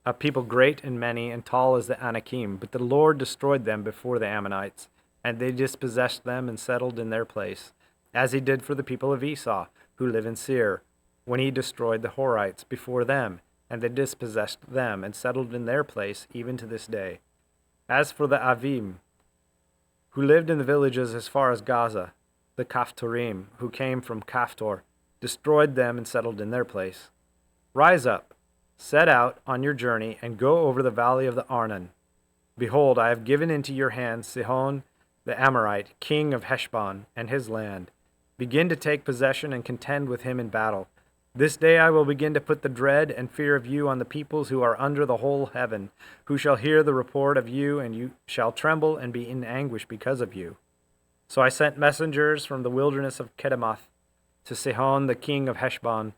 a people great and many and tall as the Anakim. But the Lord destroyed them before the Ammonites, and they dispossessed them and settled in their place, as he did for the people of Esau, who live in Seir, when he destroyed the Horites before them, and they dispossessed them and settled in their place even to this day. As for the Avim, who lived in the villages as far as Gaza, the Kaphtorim, who came from Kaphtor, destroyed them and settled in their place. Rise up, set out on your journey, and go over the valley of the Arnon. Behold, I have given into your hands Sihon the Amorite, king of Heshbon, and his land. Begin to take possession and contend with him in battle. This day I will begin to put the dread and fear of you on the peoples who are under the whole heaven, who shall hear the report of you, and you shall tremble and be in anguish because of you. So I sent messengers from the wilderness of Kedemoth to Sihon the king of Heshbon,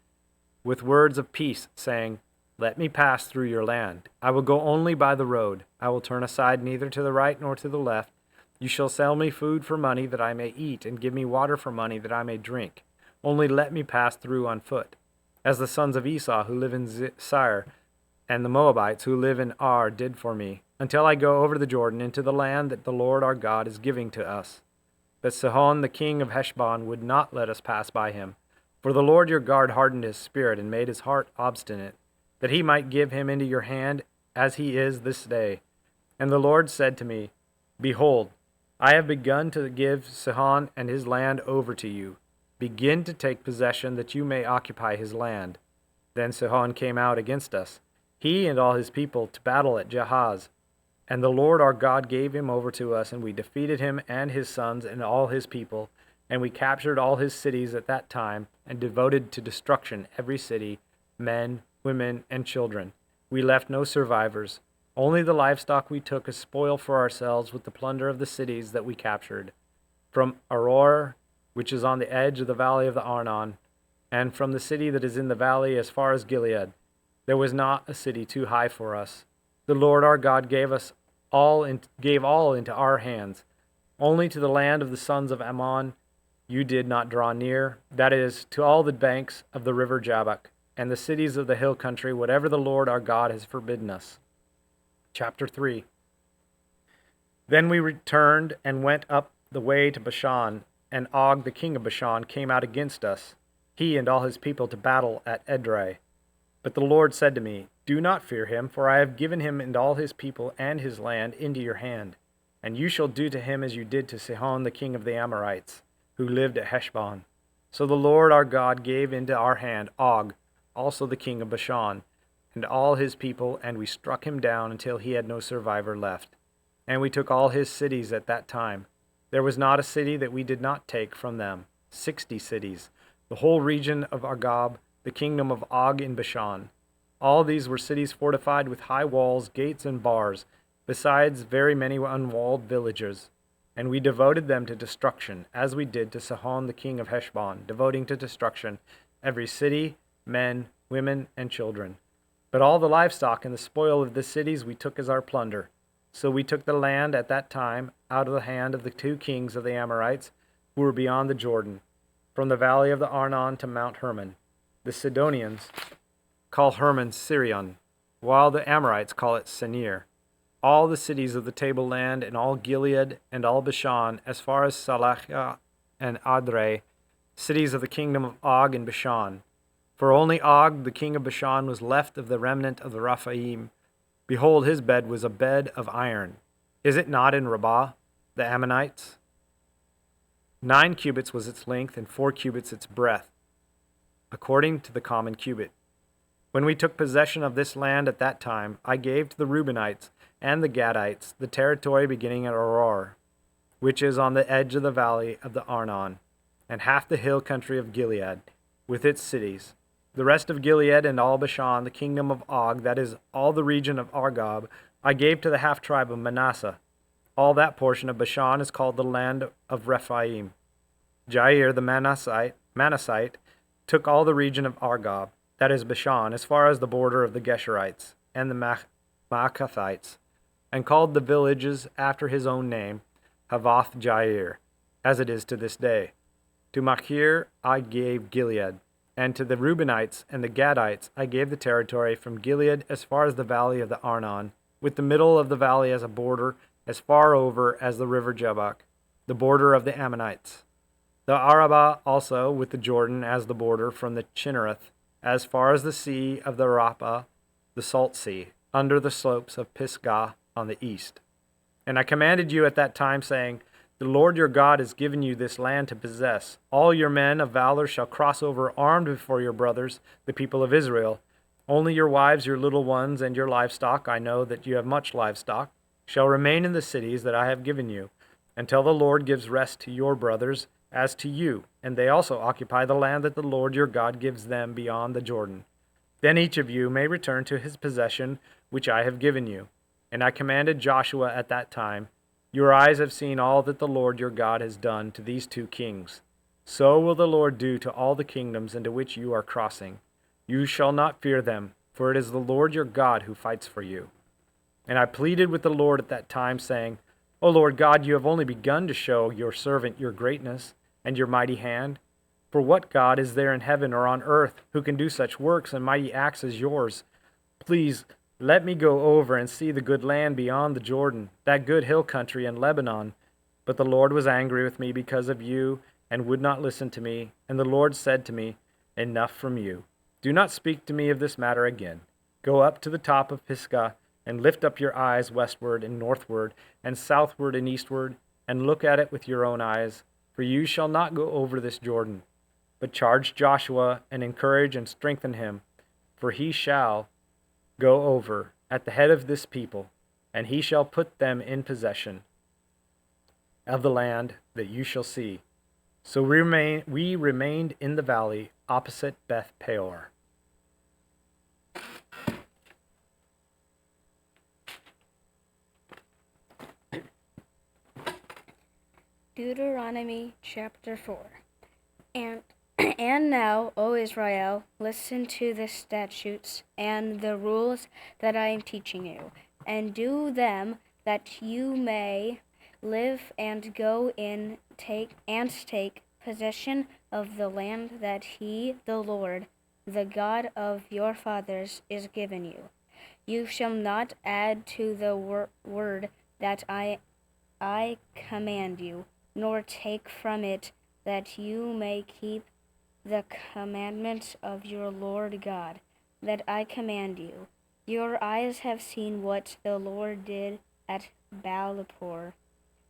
with words of peace, saying, Let me pass through your land. I will go only by the road. I will turn aside neither to the right nor to the left. You shall sell me food for money that I may eat, and give me water for money that I may drink. Only let me pass through on foot, as the sons of Esau who live in Seir, and the Moabites who live in Ar did for me, until I go over the Jordan into the land that the Lord our God is giving to us. But Sihon the king of Heshbon would not let us pass by him, for the Lord your God hardened his spirit and made his heart obstinate, that he might give him into your hand as he is this day. And the Lord said to me, Behold, I have begun to give Sihon and his land over to you. Begin to take possession that you may occupy his land. Then Sihon came out against us, he and all his people, to battle at Jahaz. And the Lord our God gave him over to us, and we defeated him and his sons and all his people. And we captured all his cities at that time, and devoted to destruction every city, men, women, and children. We left no survivors. Only the livestock we took as spoil for ourselves with the plunder of the cities that we captured. From Aroer, which is on the edge of the valley of the Arnon, and from the city that is in the valley as far as Gilead, there was not a city too high for us. The Lord our God gave all into our hands. Only to the land of the sons of Ammon you did not draw near, that is, to all the banks of the river Jabbok, and the cities of the hill country, whatever the Lord our God has forbidden us. Chapter 3. Then we returned and went up the way to Bashan, and Og the king of Bashan came out against us, he and all his people, to battle at Edrei. But the Lord said to me, Do not fear him, for I have given him and all his people and his land into your hand, and you shall do to him as you did to Sihon the king of the Amorites, who lived at Heshbon. So the Lord our God gave into our hand Og, also the king of Bashan, and all his people, and we struck him down until he had no survivor left. And we took all his cities at that time. There was not a city that we did not take from them, 60 cities, the whole region of Argob, the kingdom of Og in Bashan. All these were cities fortified with high walls, gates, and bars, besides very many unwalled villages. And we devoted them to destruction, as we did to Sihon the king of Heshbon, devoting to destruction every city, men, women, and children. But all the livestock and the spoil of the cities we took as our plunder. So we took the land at that time out of the hand of the 2 kings of the Amorites, who were beyond the Jordan, from the valley of the Arnon to Mount Hermon. The Sidonians call Hermon Sirion, while the Amorites call it Senir. All the cities of the tableland, and all Gilead, and all Bashan, as far as Salachah and Adrei, cities of the kingdom of Og in Bashan. For only Og, the king of Bashan, was left of the remnant of the Rephaim. Behold, his bed was a bed of iron. Is it not in Rabbah, the Ammonites? 9 cubits was its length, and 4 cubits its breadth, according to the common cubit. When we took possession of this land at that time, I gave to the Reubenites and the Gadites the territory beginning at Aroer, which is on the edge of the valley of the Arnon, and half the hill country of Gilead, with its cities. The rest of Gilead and all Bashan, the kingdom of Og, that is, all the region of Argob, I gave to the half-tribe of Manasseh. All that portion of Bashan is called the land of Rephaim. Jair the Manassite took all the region of Argob, that is Bashan, as far as the border of the Geshurites and the Maacathites, and called the villages after his own name, Havoth Jair, as it is to this day. To Machir I gave Gilead, and to the Reubenites and the Gadites I gave the territory from Gilead as far as the valley of the Arnon, with the middle of the valley as a border, as far over as the river Jabbok, the border of the Ammonites. The Arabah also, with the Jordan as the border from the Chinnereth, as far as the sea of the Raphah, the salt sea, under the slopes of Pisgah on the east. And I commanded you at that time, saying, The Lord your God has given you this land to possess. All your men of valor shall cross over armed before your brothers, the people of Israel. Only your wives, your little ones, and your livestock, I know that you have much livestock, shall remain in the cities that I have given you, until the Lord gives rest to your brothers as to you, and they also occupy the land that the Lord your God gives them beyond the Jordan. Then each of you may return to his possession, which I have given you. And I commanded Joshua at that time, Your eyes have seen all that the Lord your God has done to these 2 kings. So will the Lord do to all the kingdoms into which you are crossing. You shall not fear them, for it is the Lord your God who fights for you. And I pleaded with the Lord at that time, saying, O Lord God, you have only begun to show your servant your greatness and your mighty hand. For what God is there in heaven or on earth who can do such works and mighty acts as yours? Please let me go over and see the good land beyond the Jordan, that good hill country in Lebanon. But the Lord was angry with me because of you and would not listen to me. And the Lord said to me, Enough from you. Do not speak to me of this matter again. Go up to the top of Pisgah and lift up your eyes westward and northward and southward and eastward, and look at it with your own eyes, for you shall not go over this Jordan. But charge Joshua and encourage and strengthen him, for he shall go over at the head of this people, and he shall put them in possession of the land that you shall see. So we remained in the valley opposite Beth Peor. Deuteronomy chapter 4. And now, O Israel, listen to the statutes and the rules that I am teaching you, and do them, that you may live and go in take possession of the land that he, the Lord, the God of your fathers, is given you. You shall not add to the word that I command you, nor take from it, that you may keep the commandments of your Lord God, that I command you. Your eyes have seen what the Lord did at Baal-peor,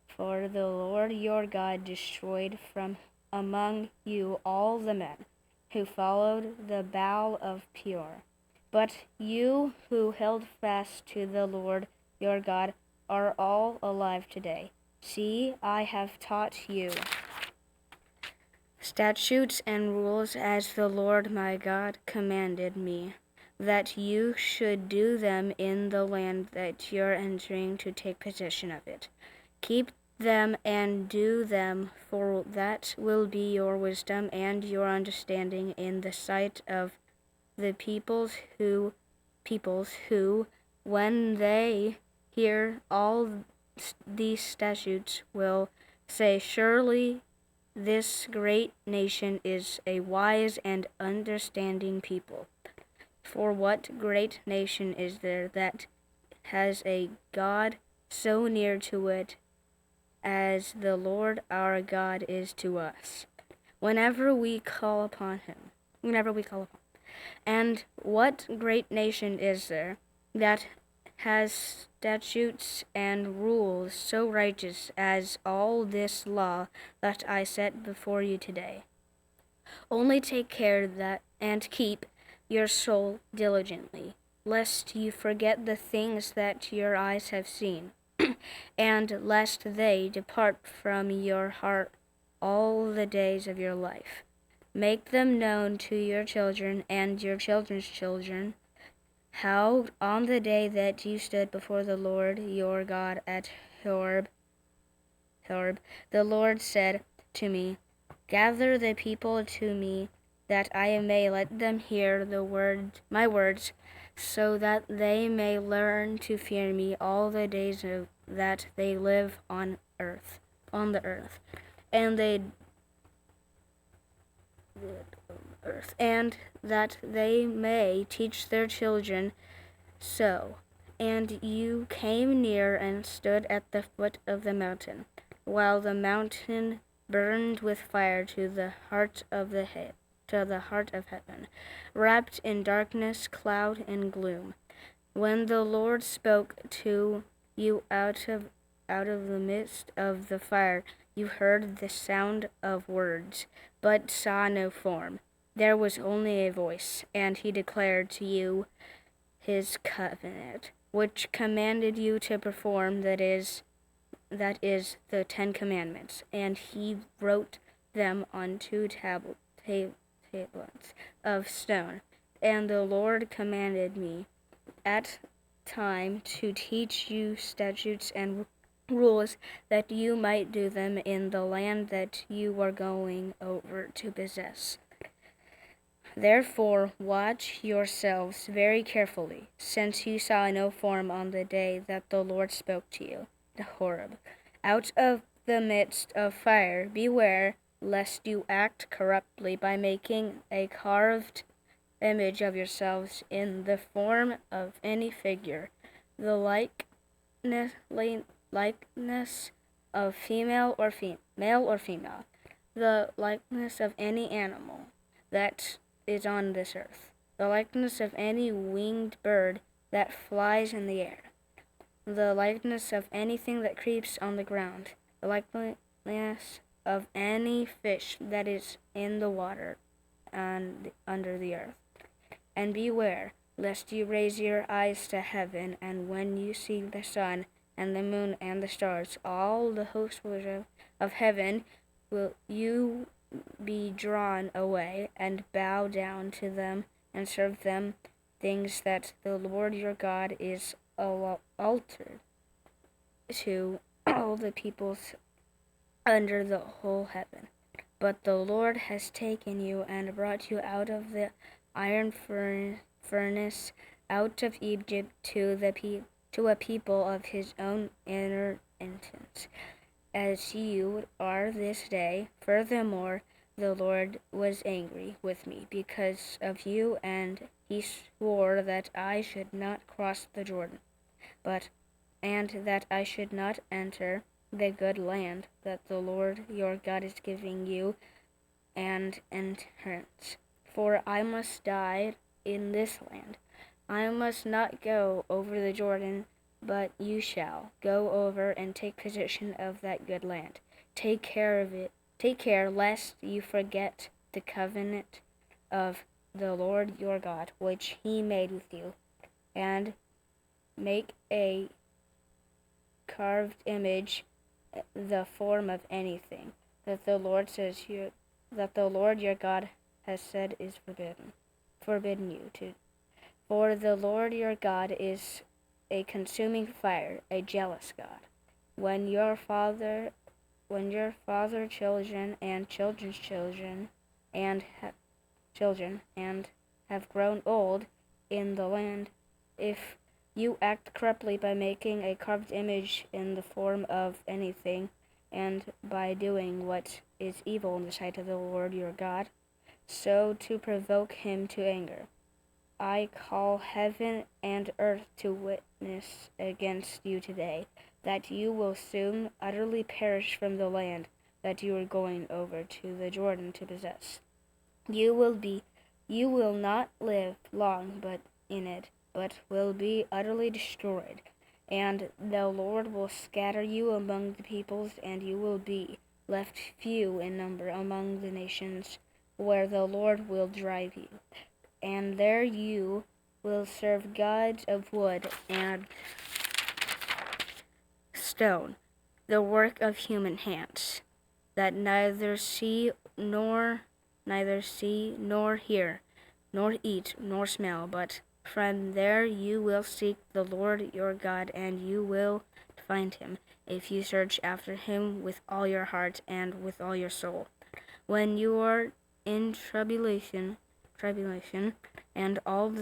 for the Lord your God destroyed from among you all the men who followed the Baal of Peor. But you who held fast to the Lord your God are all alive today. See, I have taught you statutes and rules as the Lord my God commanded me, that you should do them in the land that you're entering to take possession of it. Keep them and do them, for that will be your wisdom and your understanding in the sight of the peoples who, when they hear all these statutes, will say, Surely this great nation is a wise and understanding people. For what great nation is there that has a God so near to it as the Lord our God is to us, whenever we call upon him? And what great nation is there that has statutes and rules so righteous as all this law that I set before you today? Only take care that and keep your soul diligently, lest you forget the things that your eyes have seen, and lest they depart from your heart all the days of your life. Make them known to your children and your children's children, how on the day that you stood before the Lord your God at Horeb, the Lord said to me, Gather the people to me, that I may let them hear my words, so that they may learn to fear me all the days that they live on the earth, and that they may teach their children so. And you came near and stood at the foot of the mountain, while the mountain burned with fire to the heart of heaven, wrapped in darkness, cloud, and gloom. When the Lord spoke to you out out of the midst of the fire. You heard the sound of words, but saw no form. There was only a voice, and he declared to you his covenant, which commanded you to perform, that is the 10 Commandments. And he wrote them on 2 tablets of stone. And the Lord commanded me at time to teach you statutes and rules, that you might do them in the land that you are going over to possess. Therefore watch yourselves very carefully, since you saw no form on the day that the Lord spoke to you at Horeb, out of the midst of fire. Beware lest you act corruptly by making a carved image of yourselves in the form of any figure, the likeness of male or female, the likeness of any animal that is on this earth, the likeness of any winged bird that flies in the air, the likeness of anything that creeps on the ground, the likeness of any fish that is in the water and under the earth. And beware lest you raise your eyes to heaven, and when you see the sun and the moon and the stars, all the hosts of heaven, will you be drawn away and bow down to them and serve them, things that the Lord your God is altered to all the peoples under the whole heaven. But the Lord has taken you and brought you out of the iron furnace, out of Egypt, to a people of his own inheritance, as you are this day. Furthermore, the Lord was angry with me because of you, and he swore that I should not cross the Jordan, and that I should not enter the good land that the Lord your God is giving you and inheritance. For I must die in this land. I must not go over the Jordan, but you shall go over and take possession of that good land. Take care of it. Take care lest you forget the covenant of the Lord your God, which he made with you, and make a carved image, the form of anything that the Lord your God has said is forbidden you to. For the Lord your God is a consuming fire, a jealous God. When your father, children, and children's children, and have grown old in the land, if you act corruptly by making a carved image in the form of anything, and by doing what is evil in the sight of the Lord your God, so to provoke him to anger, I call heaven and earth to witness against you today, that you will soon utterly perish from the land that you are going over to the Jordan to possess. You will not live long but in it, but will be utterly destroyed. And the Lord will scatter you among the peoples, and you will be left few in number among the nations where the Lord will drive you. And there you will serve gods of wood and stone, the work of human hands, that neither see nor hear, nor eat nor smell, but from there you will seek the Lord your God, and you will find him, if you search after him with all your heart and with all your soul. When you are in tribulation, and all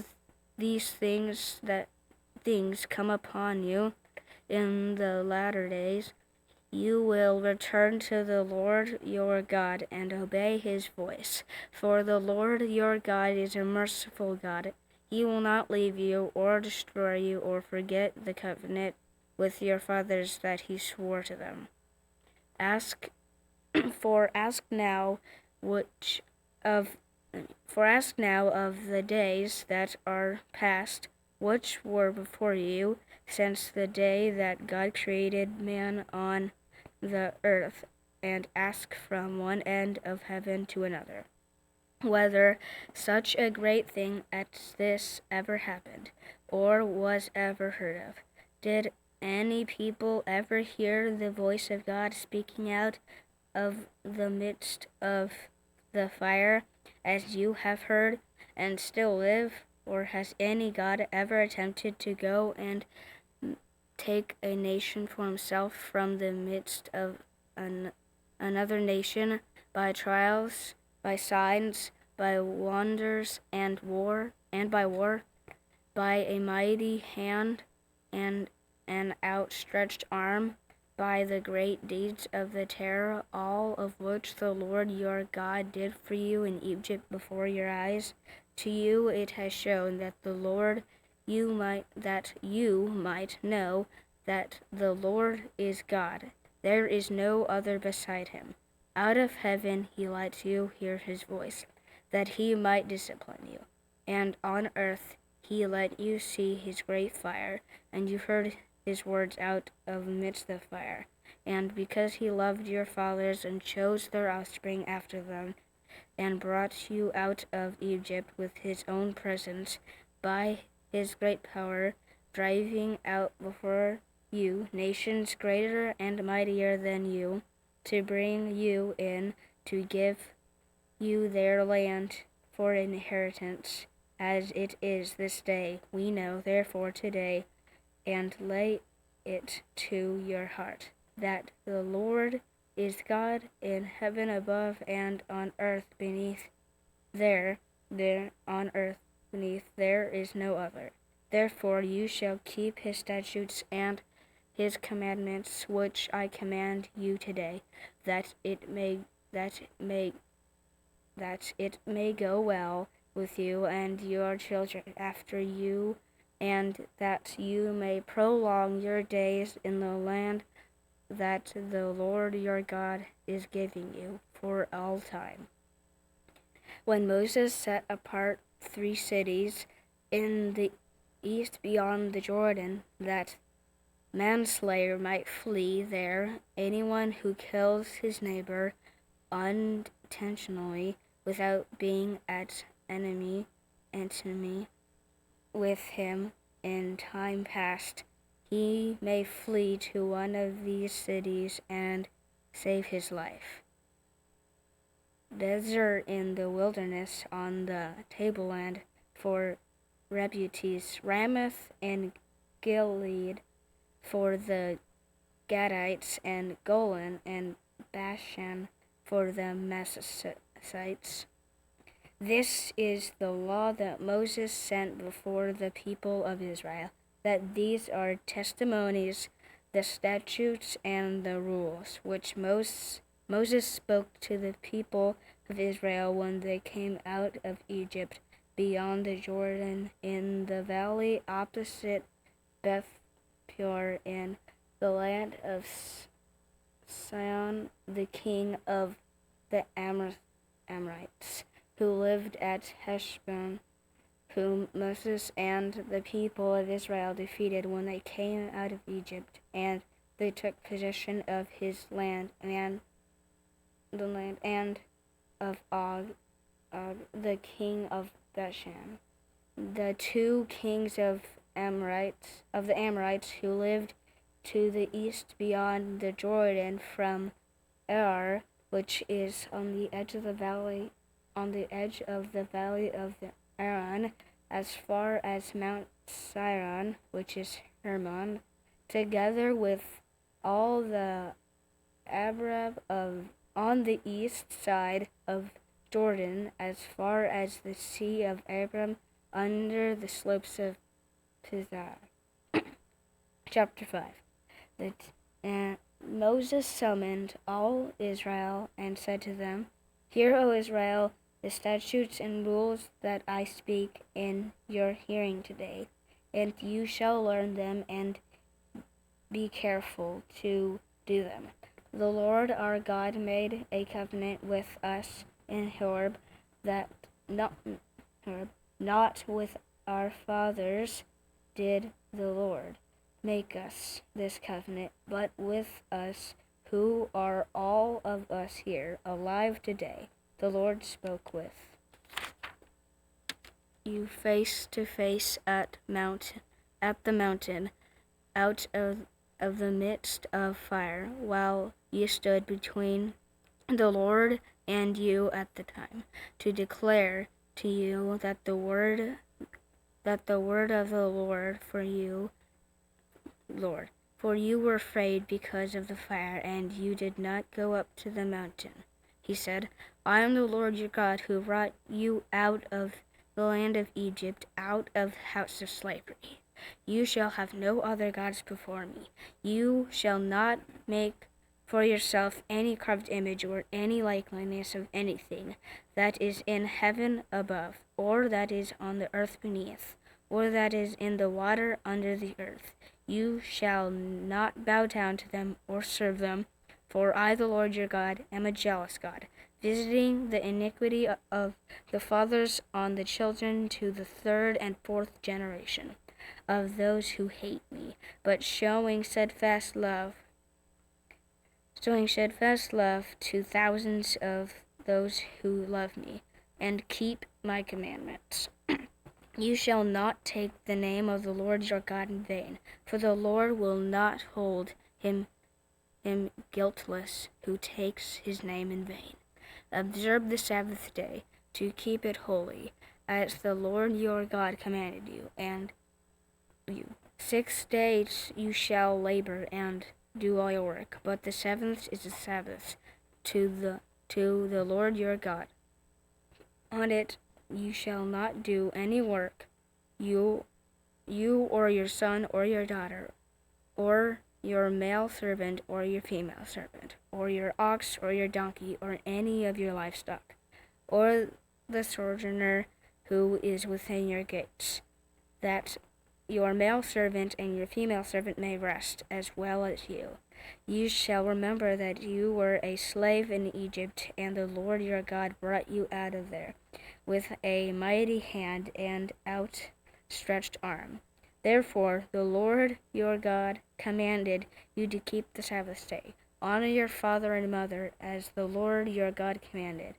these things come upon you in the latter days, you will return to the Lord your God and obey his voice. For the Lord your God is a merciful God. He will not leave you or destroy you or forget the covenant with your fathers that he swore to them. Ask now of the days that are past, which were before you, since the day that God created man on the earth, and ask from one end of heaven to another, whether such a great thing as this ever happened, or was ever heard of. Did any people ever hear the voice of God speaking out of the midst of the fire, as you have heard, and still live? Or has any God ever attempted to go and take a nation for himself from the midst of another nation by trials, by signs, by wonders and by war, by a mighty hand and an outstretched arm, by the great deeds of the terror, all of which the Lord your God did for you in Egypt before your eyes? To you it has shown that the Lord you might know that the Lord is God. There is no other beside him. Out of heaven he lets you hear his voice, that he might discipline you. And on earth he let you see his great fire, and you heard his words out of midst the fire. And because he loved your fathers and chose their offspring after them, and brought you out of Egypt with his own presence by his great power, driving out before you nations greater and mightier than you, to bring you in, to give you their land for an inheritance, as it is this day. We know, therefore, today, and lay it to your heart, that the Lord is God in heaven above and on earth beneath. There on earth beneath there is no other. Therefore you shall keep his statutes and his commandments, which I command you today, that it may go well with you and your children after you, and that you may prolong your days in the land that the Lord your God is giving you for all time. When Moses set apart 3 cities in the east beyond the Jordan, that manslayer might flee there, anyone who kills his neighbor unintentionally without being at enemy with him in time past, he may flee to one of these cities and save his life. Bezer in the wilderness on the tableland for Rebuties, Ramoth and Gilead for the Gadites, and Golan and Bashan for the Manassites. This is the law that Moses sent before the people of Israel, that these are testimonies, the statutes, and the rules, which Moses spoke to the people of Israel when they came out of Egypt beyond the Jordan, in the valley opposite Beth Peor, in the land of Sihon, the king of the Amorites, who lived at Heshbon, whom Moses and the people of Israel defeated when they came out of Egypt, and they took possession of his land and the land and of Og, the king of Bashan. The 2 kings of the Amorites who lived to the east beyond the Jordan, from Ar, which is on the edge of the valley of the Arnon, as far as Mount Sirion, which is Hermon, together with all the Arab on the east side of Jordan, as far as the Sea of Abram, under the slopes of Pisgah. Chapter 5. Moses summoned all Israel and said to them, Hear, O Israel, the statutes and rules that I speak in your hearing today, and you shall learn them and be careful to do them. The Lord our God made a covenant with us in Horeb, that not with our fathers did the Lord, make us this covenant, but with us, who are all of us here alive today, the Lord spoke with you face to face at the mountain, out of the midst of fire, while you stood between the Lord and you at the time, to declare to you that the word of the Lord for you, Lord. For you were afraid because of the fire, and you did not go up to the mountain. He said, I am the Lord your God, who brought you out of the land of Egypt, out of the house of slavery. You shall have no other gods before me. You shall not make for yourself any carved image or any likeness of anything that is in heaven above, or that is on the earth beneath, or that is in the water under the earth. You shall not bow down to them or serve them, for I, the Lord your God, am a jealous God, visiting the iniquity of the fathers on the children to the third and fourth generation of those who hate me, but showing steadfast love to thousands of those who love me and keep my commandments. You shall not take the name of the Lord your God in vain, for the Lord will not hold him guiltless who takes his name in vain. Observe the Sabbath day to keep it holy, as the Lord your God commanded you, and you. 6 days you shall labor and do all your work, but the seventh is a Sabbath to the Lord your God. On it you shall not do any work, you or your son or your daughter, or your male servant or your female servant, or your ox or your donkey, or any of your livestock, or the sojourner who is within your gates, that your male servant and your female servant may rest, as well as you. You shall remember that you were a slave in Egypt, and the Lord your God brought you out of there with a mighty hand and outstretched arm. Therefore the Lord your God commanded you to keep the Sabbath day. Honor your father and mother, as the Lord your God commanded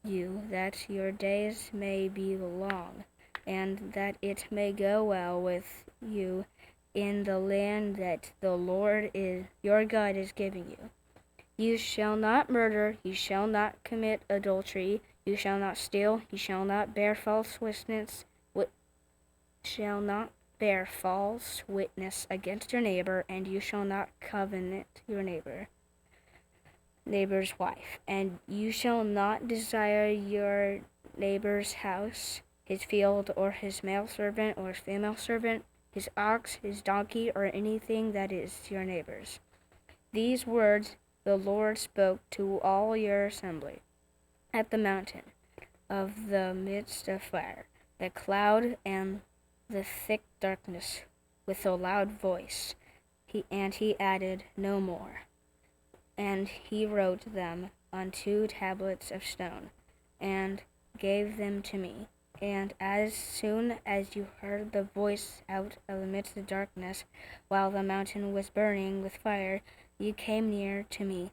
you, that your days may be long, and that it may go well with you in the land that the Lord your God is giving you. You shall not murder, you shall not commit adultery, you shall not steal, you shall not bear false witness against your neighbor, and you shall not covet your neighbor's wife, and you shall not desire your neighbor's house, his field, or his male servant or his female servant, his ox, his donkey, or anything that is your neighbor's. These words the Lord spoke to all your assembly at the mountain of the midst of fire, the cloud and the thick darkness, with a loud voice. He added no more. And he wrote them on 2 tablets of stone, and gave them to me. And as soon as you heard the voice out of the midst of darkness, while the mountain was burning with fire, you came near to me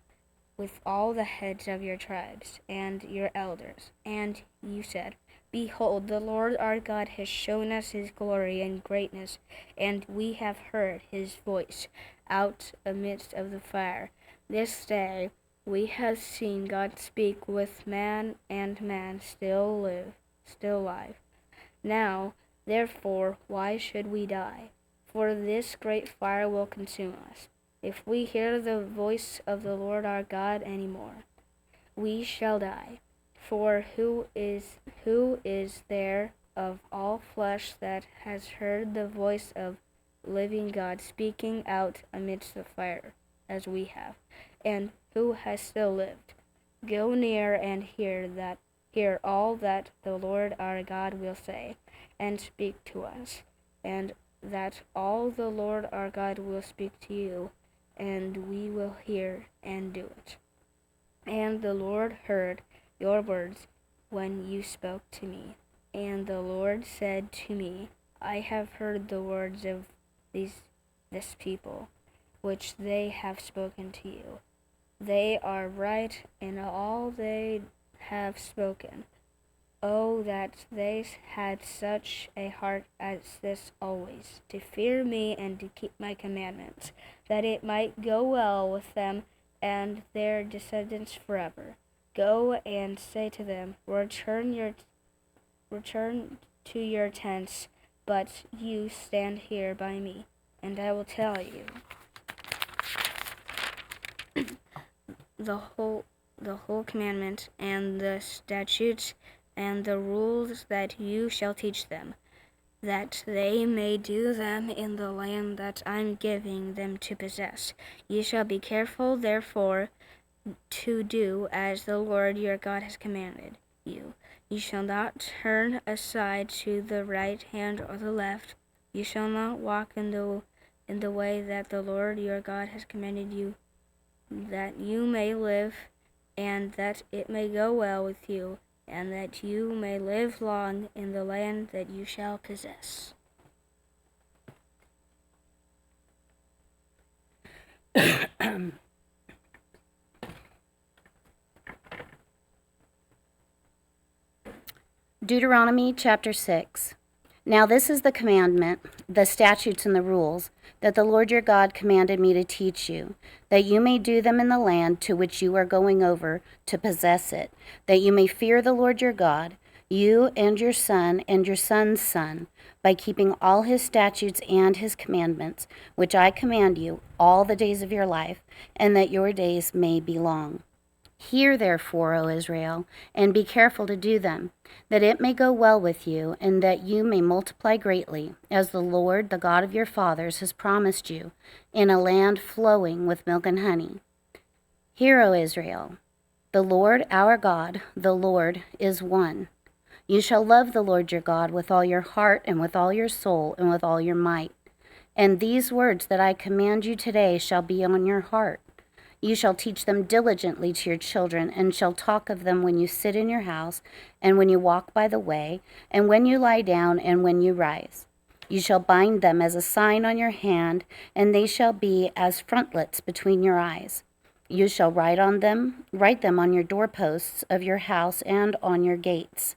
with all the heads of your tribes and your elders. And you said, Behold, the Lord our God has shown us his glory and greatness, and we have heard his voice out amidst of the fire. This day we have seen God speak with man, and man still live. Now, therefore, why should we die? For this great fire will consume us. If we hear the voice of the Lord our God any more, we shall die. For who is there of all flesh that has heard the voice of living God speaking out amidst the fire, as we have, and who has still lived? Go near and hear all that the Lord our God will say, and speak to us, and that all the Lord our God will speak to you, and we will hear and do it. And the Lord heard your words when you spoke to me. And the Lord said to me, I have heard the words of these this people, which they have spoken to you. They are right in all they have spoken. Oh, that they had such a heart as this always, to fear me and to keep my commandments, that it might go well with them and their descendants forever. Go and say to them, return to your tents, but you stand here by me, and I will tell you the whole commandment and the statutes and the rules that you shall teach them, that they may do them in the land that I'm giving them to possess. You shall be careful, therefore, to do as the Lord your God has commanded you. You shall not turn aside to the right hand or the left. You shall not walk in the way that the Lord your God has commanded you, that you may live, and that it may go well with you, and that you may live long in the land that you shall possess. Deuteronomy chapter 6. Now this is the commandment, the statutes and the rules, that the Lord your God commanded me to teach you, that you may do them in the land to which you are going over to possess it, that you may fear the Lord your God, you and your son's son, by keeping all his statutes and his commandments, which I command you all the days of your life, and that your days may be long. Hear therefore, O Israel, and be careful to do them, that it may go well with you, and that you may multiply greatly, as the Lord, the God of your fathers, has promised you, in a land flowing with milk and honey. Hear, O Israel, the Lord our God, the Lord is one. You shall love the Lord your God with all your heart, and with all your soul, and with all your might. And these words that I command you today shall be on your heart. You shall teach them diligently to your children, and shall talk of them when you sit in your house, and when you walk by the way, and when you lie down, and when you rise. You shall bind them as a sign on your hand, and they shall be as frontlets between your eyes. You shall write them on your doorposts of your house and on your gates.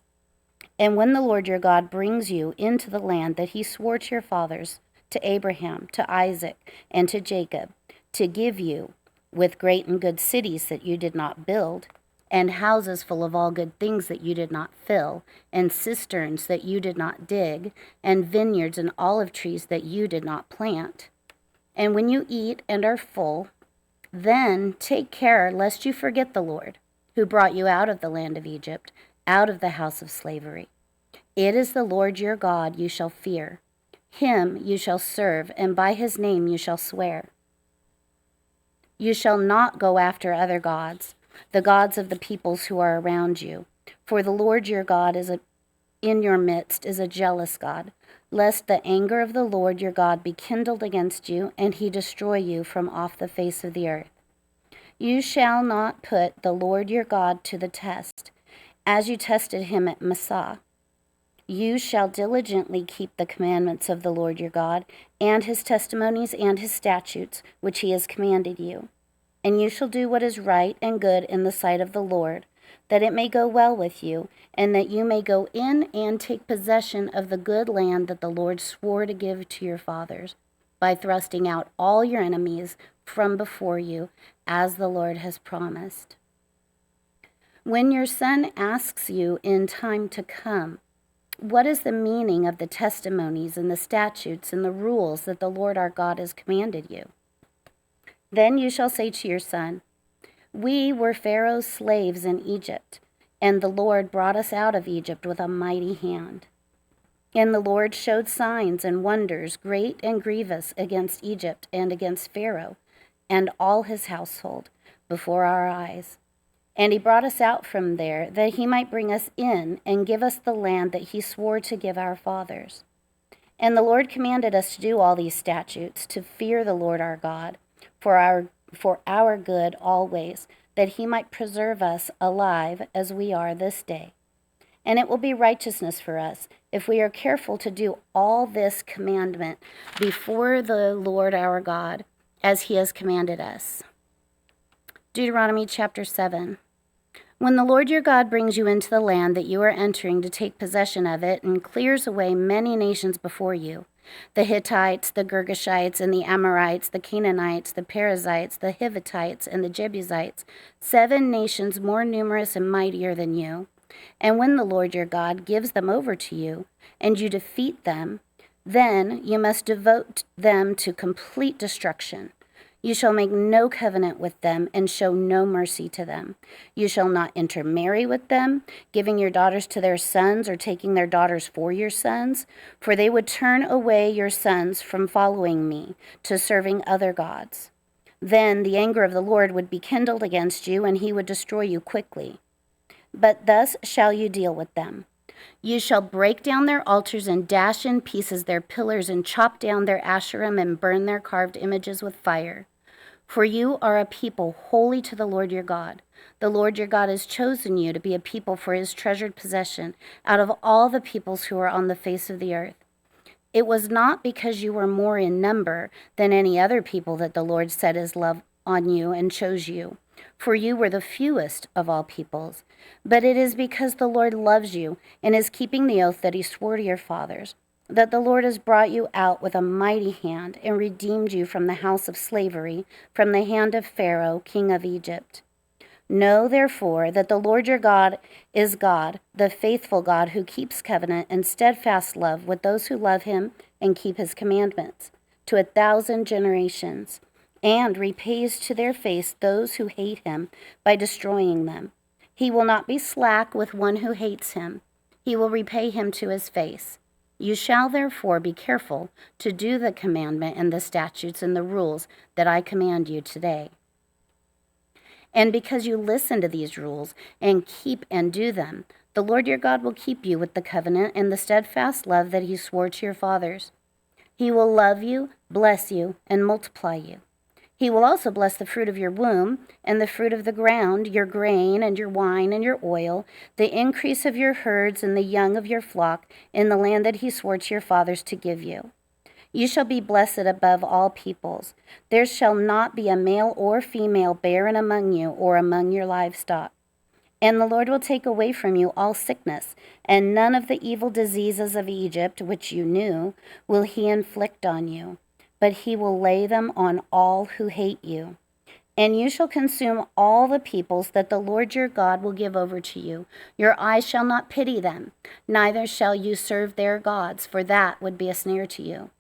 And when the Lord your God brings you into the land that he swore to your fathers, to Abraham, to Isaac, and to Jacob, to give you, with great and good cities that you did not build, and houses full of all good things that you did not fill, and cisterns that you did not dig, and vineyards and olive trees that you did not plant. And when you eat and are full, then take care lest you forget the Lord, who brought you out of the land of Egypt, out of the house of slavery. It is the Lord your God you shall fear. Him you shall serve, and by his name you shall swear. You shall not go after other gods, the gods of the peoples who are around you. For the Lord your God in your midst is a jealous God, lest the anger of the Lord your God be kindled against you, and he destroy you from off the face of the earth. You shall not put the Lord your God to the test, as you tested him at Massah. You shall diligently keep the commandments of the Lord your God, and his testimonies and his statutes, which he has commanded you. And you shall do what is right and good in the sight of the Lord, that it may go well with you, and that you may go in and take possession of the good land that the Lord swore to give to your fathers, by thrusting out all your enemies from before you, as the Lord has promised. When your son asks you in time to come, what is the meaning of the testimonies and the statutes and the rules that the Lord our God has commanded you? Then you shall say to your son, we were Pharaoh's slaves in Egypt, and the Lord brought us out of Egypt with a mighty hand. And the Lord showed signs and wonders, great and grievous, against Egypt and against Pharaoh and all his household before our eyes. And he brought us out from there, that he might bring us in and give us the land that he swore to give our fathers. And the Lord commanded us to do all these statutes, to fear the Lord our God, for our good always, that he might preserve us alive as we are this day. and it will be righteousness for us if we are careful to do all this commandment before the Lord our God, as he has commanded us. Deuteronomy chapter 7. When the Lord your God brings you into the land that you are entering to take possession of it and clears away many nations before you, the Hittites, the Girgashites, and the Amorites, the Canaanites, the Perizzites, the Hivitites, and the Jebusites, 7 nations more numerous and mightier than you. And when the Lord your God gives them over to you, and you defeat them, then you must devote them to complete destruction. You shall make no covenant with them and show no mercy to them. You shall not intermarry with them, giving your daughters to their sons or taking their daughters for your sons, for they would turn away your sons from following me to serving other gods. Then the anger of the Lord would be kindled against you, and he would destroy you quickly. But thus shall you deal with them. You shall break down their altars and dash in pieces their pillars and chop down their Asherim and burn their carved images with fire. For you are a people holy to the Lord your God. The Lord your God has chosen you to be a people for his treasured possession out of all the peoples who are on the face of the earth. It was not because you were more in number than any other people that the Lord set his love on you and chose you, for you were the fewest of all peoples. But it is because the Lord loves you and is keeping the oath that he swore to your fathers, that the Lord has brought you out with a mighty hand and redeemed you from the house of slavery, from the hand of Pharaoh, king of Egypt. Know, therefore, that the Lord your God is God, the faithful God who keeps covenant and steadfast love with those who love him and keep his commandments, to 1,000 generations, and repays to their face those who hate him by destroying them. He will not be slack with one who hates him. He will repay him to his face. You shall therefore be careful to do the commandment and the statutes and the rules that I command you today. And because you listen to these rules and keep and do them, the Lord your God will keep you with the covenant and the steadfast love that he swore to your fathers. He will love you, bless you, and multiply you. He will also bless the fruit of your womb and the fruit of the ground, your grain and your wine and your oil, the increase of your herds and the young of your flock in the land that he swore to your fathers to give you. You shall be blessed above all peoples. There shall not be a male or female barren among you or among your livestock. And the Lord will take away from you all sickness, and none of the evil diseases of Egypt, which you knew, will he inflict on you, but he will lay them on all who hate you. And you shall consume all the peoples that the Lord your God will give over to you. Your eyes shall not pity them, neither shall you serve their gods, for that would be a snare to you.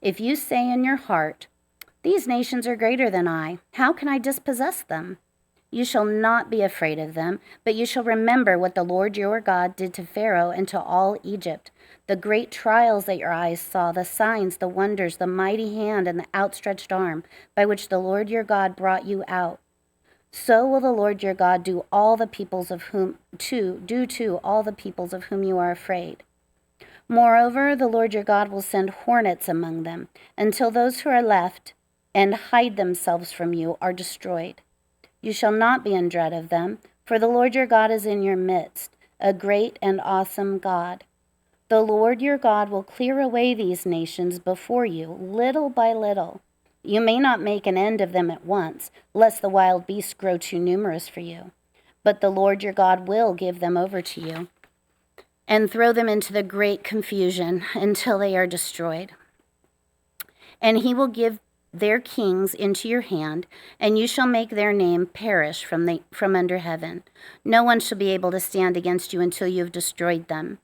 If you say in your heart, these nations are greater than I, how can I dispossess them? You shall not be afraid of them, but you shall remember what the Lord your God did to Pharaoh and to all Egypt, the great trials that your eyes saw, the signs, the wonders, the mighty hand, and the outstretched arm by which the Lord your God brought you out. So will the Lord your God do all the peoples of whom to all the peoples of whom you are afraid. Moreover, the Lord your God will send hornets among them, until those who are left and hide themselves from you are destroyed. You shall not be in dread of them, for the Lord your God is in your midst, a great and awesome God. The Lord your God will clear away these nations before you, little by little. You may not make an end of them at once, lest the wild beasts grow too numerous for you. But the Lord your God will give them over to you, and throw them into the great confusion until they are destroyed. And he will give their kings into your hand, and you shall make their name perish from under heaven. No one shall be able to stand against you until you have destroyed them.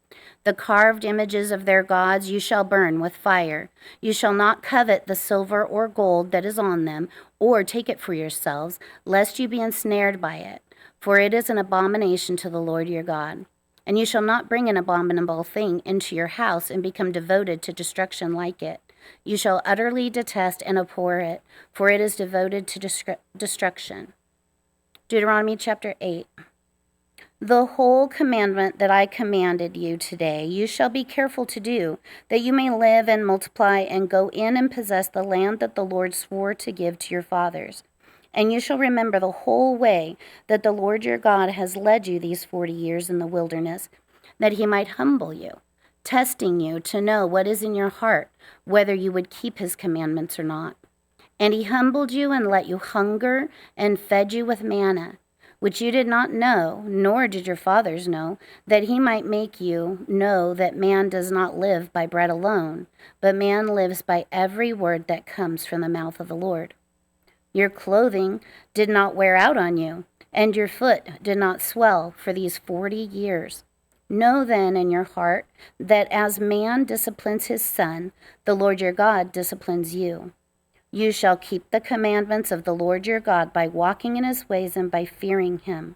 The carved images of their gods you shall burn with fire. You shall not covet the silver or gold that is on them, or take it for yourselves, lest you be ensnared by it, for it is an abomination to the Lord your God. And you shall not bring an abominable thing into your house and become devoted to destruction like it. You shall utterly detest and abhor it, for it is devoted to destruction. Deuteronomy chapter 8. The whole commandment that I commanded you today, you shall be careful to do, that you may live and multiply and go in and possess the land that the Lord swore to give to your fathers. And you shall remember the whole way that the Lord your God has led you these 40 years in the wilderness, that he might humble you, testing you to know what is in your heart, whether you would keep his commandments or not. And he humbled you and let you hunger and fed you with manna, which you did not know, nor did your fathers know, that he might make you know that man does not live by bread alone, but man lives by every word that comes from the mouth of the Lord. Your clothing did not wear out on you, and your foot did not swell for these 40 years. Know then in your heart that as man disciplines his son, the Lord your God disciplines you. You shall keep the commandments of the Lord your God by walking in his ways and by fearing him.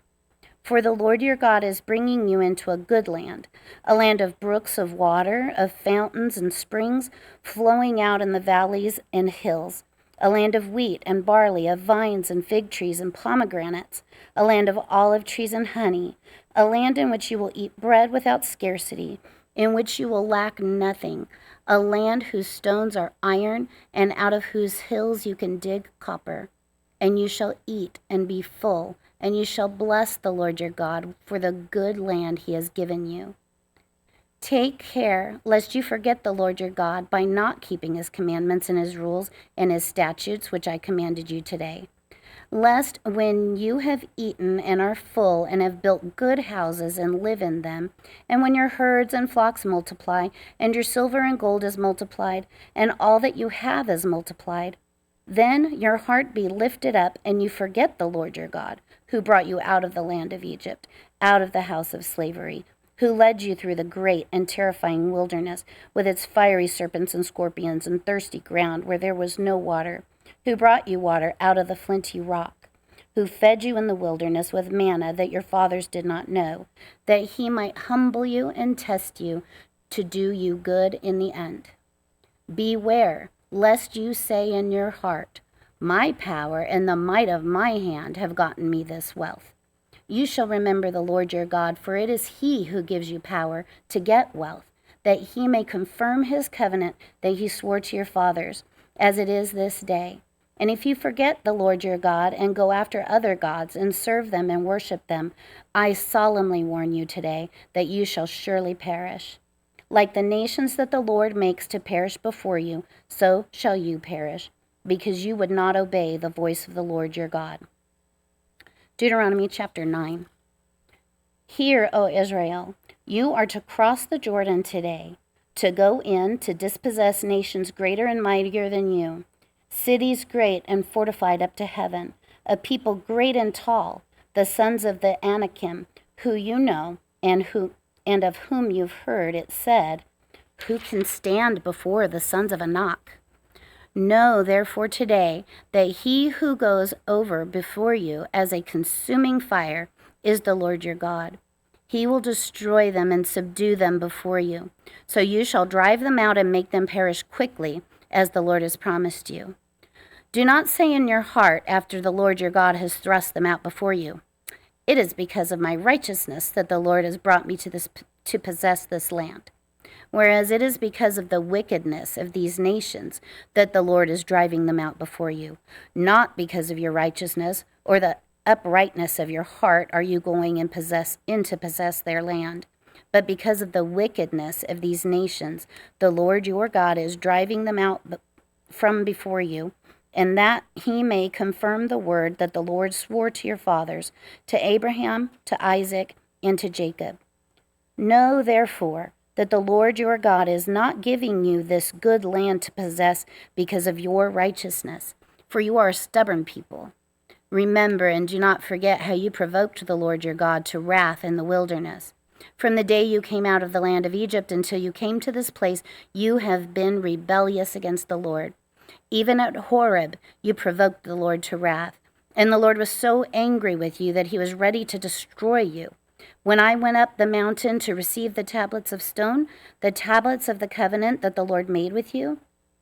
For the Lord your God is bringing you into a good land, a land of brooks of water, of fountains and springs flowing out in the valleys and hills, a land of wheat and barley, of vines and fig trees and pomegranates, a land of olive trees and honey, a land in which you will eat bread without scarcity, in which you will lack nothing, a land whose stones are iron, and out of whose hills you can dig copper. And you shall eat and be full, and you shall bless the Lord your God for the good land he has given you. Take care lest you forget the Lord your God by not keeping his commandments and his rules and his statutes, which I commanded you today. Lest when you have eaten and are full and have built good houses and live in them, and when your herds and flocks multiply, and your silver and gold is multiplied, and all that you have is multiplied, then your heart be lifted up, and you forget the Lord your God, who brought you out of the land of Egypt, out of the house of slavery, who led you through the great and terrifying wilderness, with its fiery serpents and scorpions and thirsty ground where there was no water, who brought you water out of the flinty rock, who fed you in the wilderness with manna that your fathers did not know, that he might humble you and test you to do you good in the end. Beware, lest you say in your heart, my power and the might of my hand have gotten me this wealth. You shall remember the Lord your God, for it is he who gives you power to get wealth, that he may confirm his covenant that he swore to your fathers, as it is this day. And if you forget the Lord your God and go after other gods and serve them and worship them, I solemnly warn you today that you shall surely perish. Like the nations that the Lord makes to perish before you, so shall you perish, because you would not obey the voice of the Lord your God. Deuteronomy chapter 9. Hear, O Israel, you are to cross the Jordan today, to go in to dispossess nations greater and mightier than you, cities great and fortified up to heaven, a people great and tall, the sons of the Anakim, who you know, and of whom you've heard it said, who can stand before the sons of Anak? Know therefore today that he who goes over before you as a consuming fire is the Lord your God. He will destroy them and subdue them before you. So you shall drive them out and make them perish quickly, as the Lord has promised you. Do not say in your heart, after the Lord your God has thrust them out before you, it is because of my righteousness that the Lord has brought me to possess this land. Whereas it is because of the wickedness of these nations that the Lord is driving them out before you. Not because of your righteousness or the uprightness of your heart are you going in to possess their land. But because of the wickedness of these nations, the Lord your God is driving them out from before you, and that he may confirm the word that the Lord swore to your fathers, to Abraham, to Isaac, and to Jacob. Know, therefore, that the Lord your God is not giving you this good land to possess because of your righteousness, for you are a stubborn people. Remember and do not forget how you provoked the Lord your God to wrath in the wilderness. From the day you came out of the land of Egypt until you came to this place, you have been rebellious against the Lord. Even at Horeb, you provoked the Lord to wrath, and the Lord was so angry with you that he was ready to destroy you. When I went up the mountain to receive the tablets of stone, the tablets of the covenant that the Lord made with you,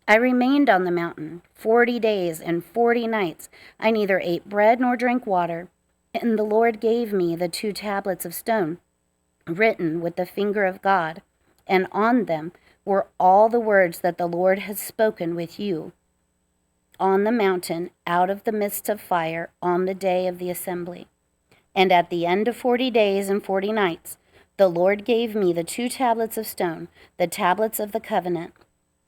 I remained on the mountain 40 days and 40 nights. I neither ate bread nor drank water. And the Lord gave me the 2 tablets of stone, written with the finger of God, and on them were all the words that the Lord had spoken with you on the mountain out of the midst of fire on the day of the assembly. And at the end of 40 days and 40 nights, the Lord gave me the 2 tablets of stone, the tablets of the covenant.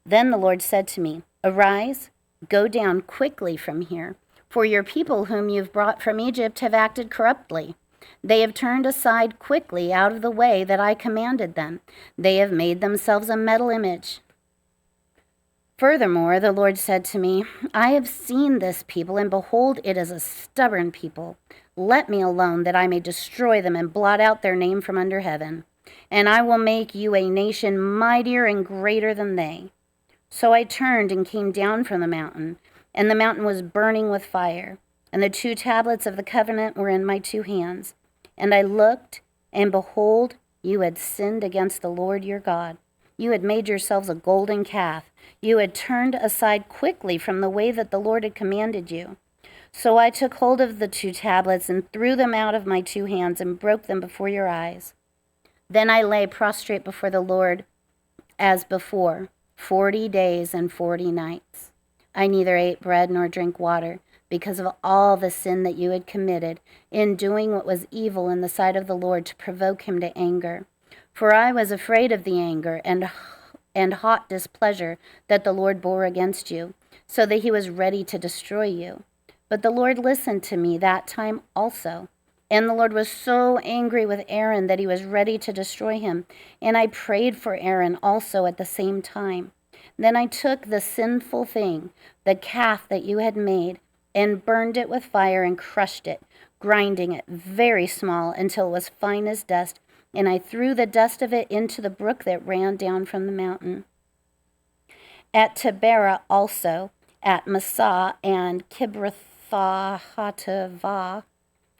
Then the Lord said to me, Arise, go down quickly from here, for your people whom you've brought from Egypt have acted corruptly. They have turned aside quickly out of the way that I commanded them. They have made themselves a metal image. Furthermore, the Lord said to me, I have seen this people, and behold, it is a stubborn people. Let me alone, that I may destroy them and blot out their name from under heaven. And I will make you a nation mightier and greater than they. So I turned and came down from the mountain, and the mountain was burning with fire, and the 2 tablets of the covenant were in my 2 hands. And I looked, and behold, you had sinned against the Lord your God. You had made yourselves a golden calf. You had turned aside quickly from the way that the Lord had commanded you. So I took hold of the 2 tablets and threw them out of my 2 hands and broke them before your eyes. Then I lay prostrate before the Lord as before, 40 days and 40 nights. I neither ate bread nor drank water, because of all the sin that you had committed in doing what was evil in the sight of the Lord to provoke him to anger. For I was afraid of the anger and hot displeasure that the Lord bore against you, so that he was ready to destroy you. But the Lord listened to me that time also. And the Lord was so angry with Aaron that he was ready to destroy him. And I prayed for Aaron also at the same time. Then I took the sinful thing, the calf that you had made, and burned it with fire and crushed it, grinding it very small until it was fine as dust. And I threw the dust of it into the brook that ran down from the mountain. At Taberah also, at Massah and Kibroth-hattaavah,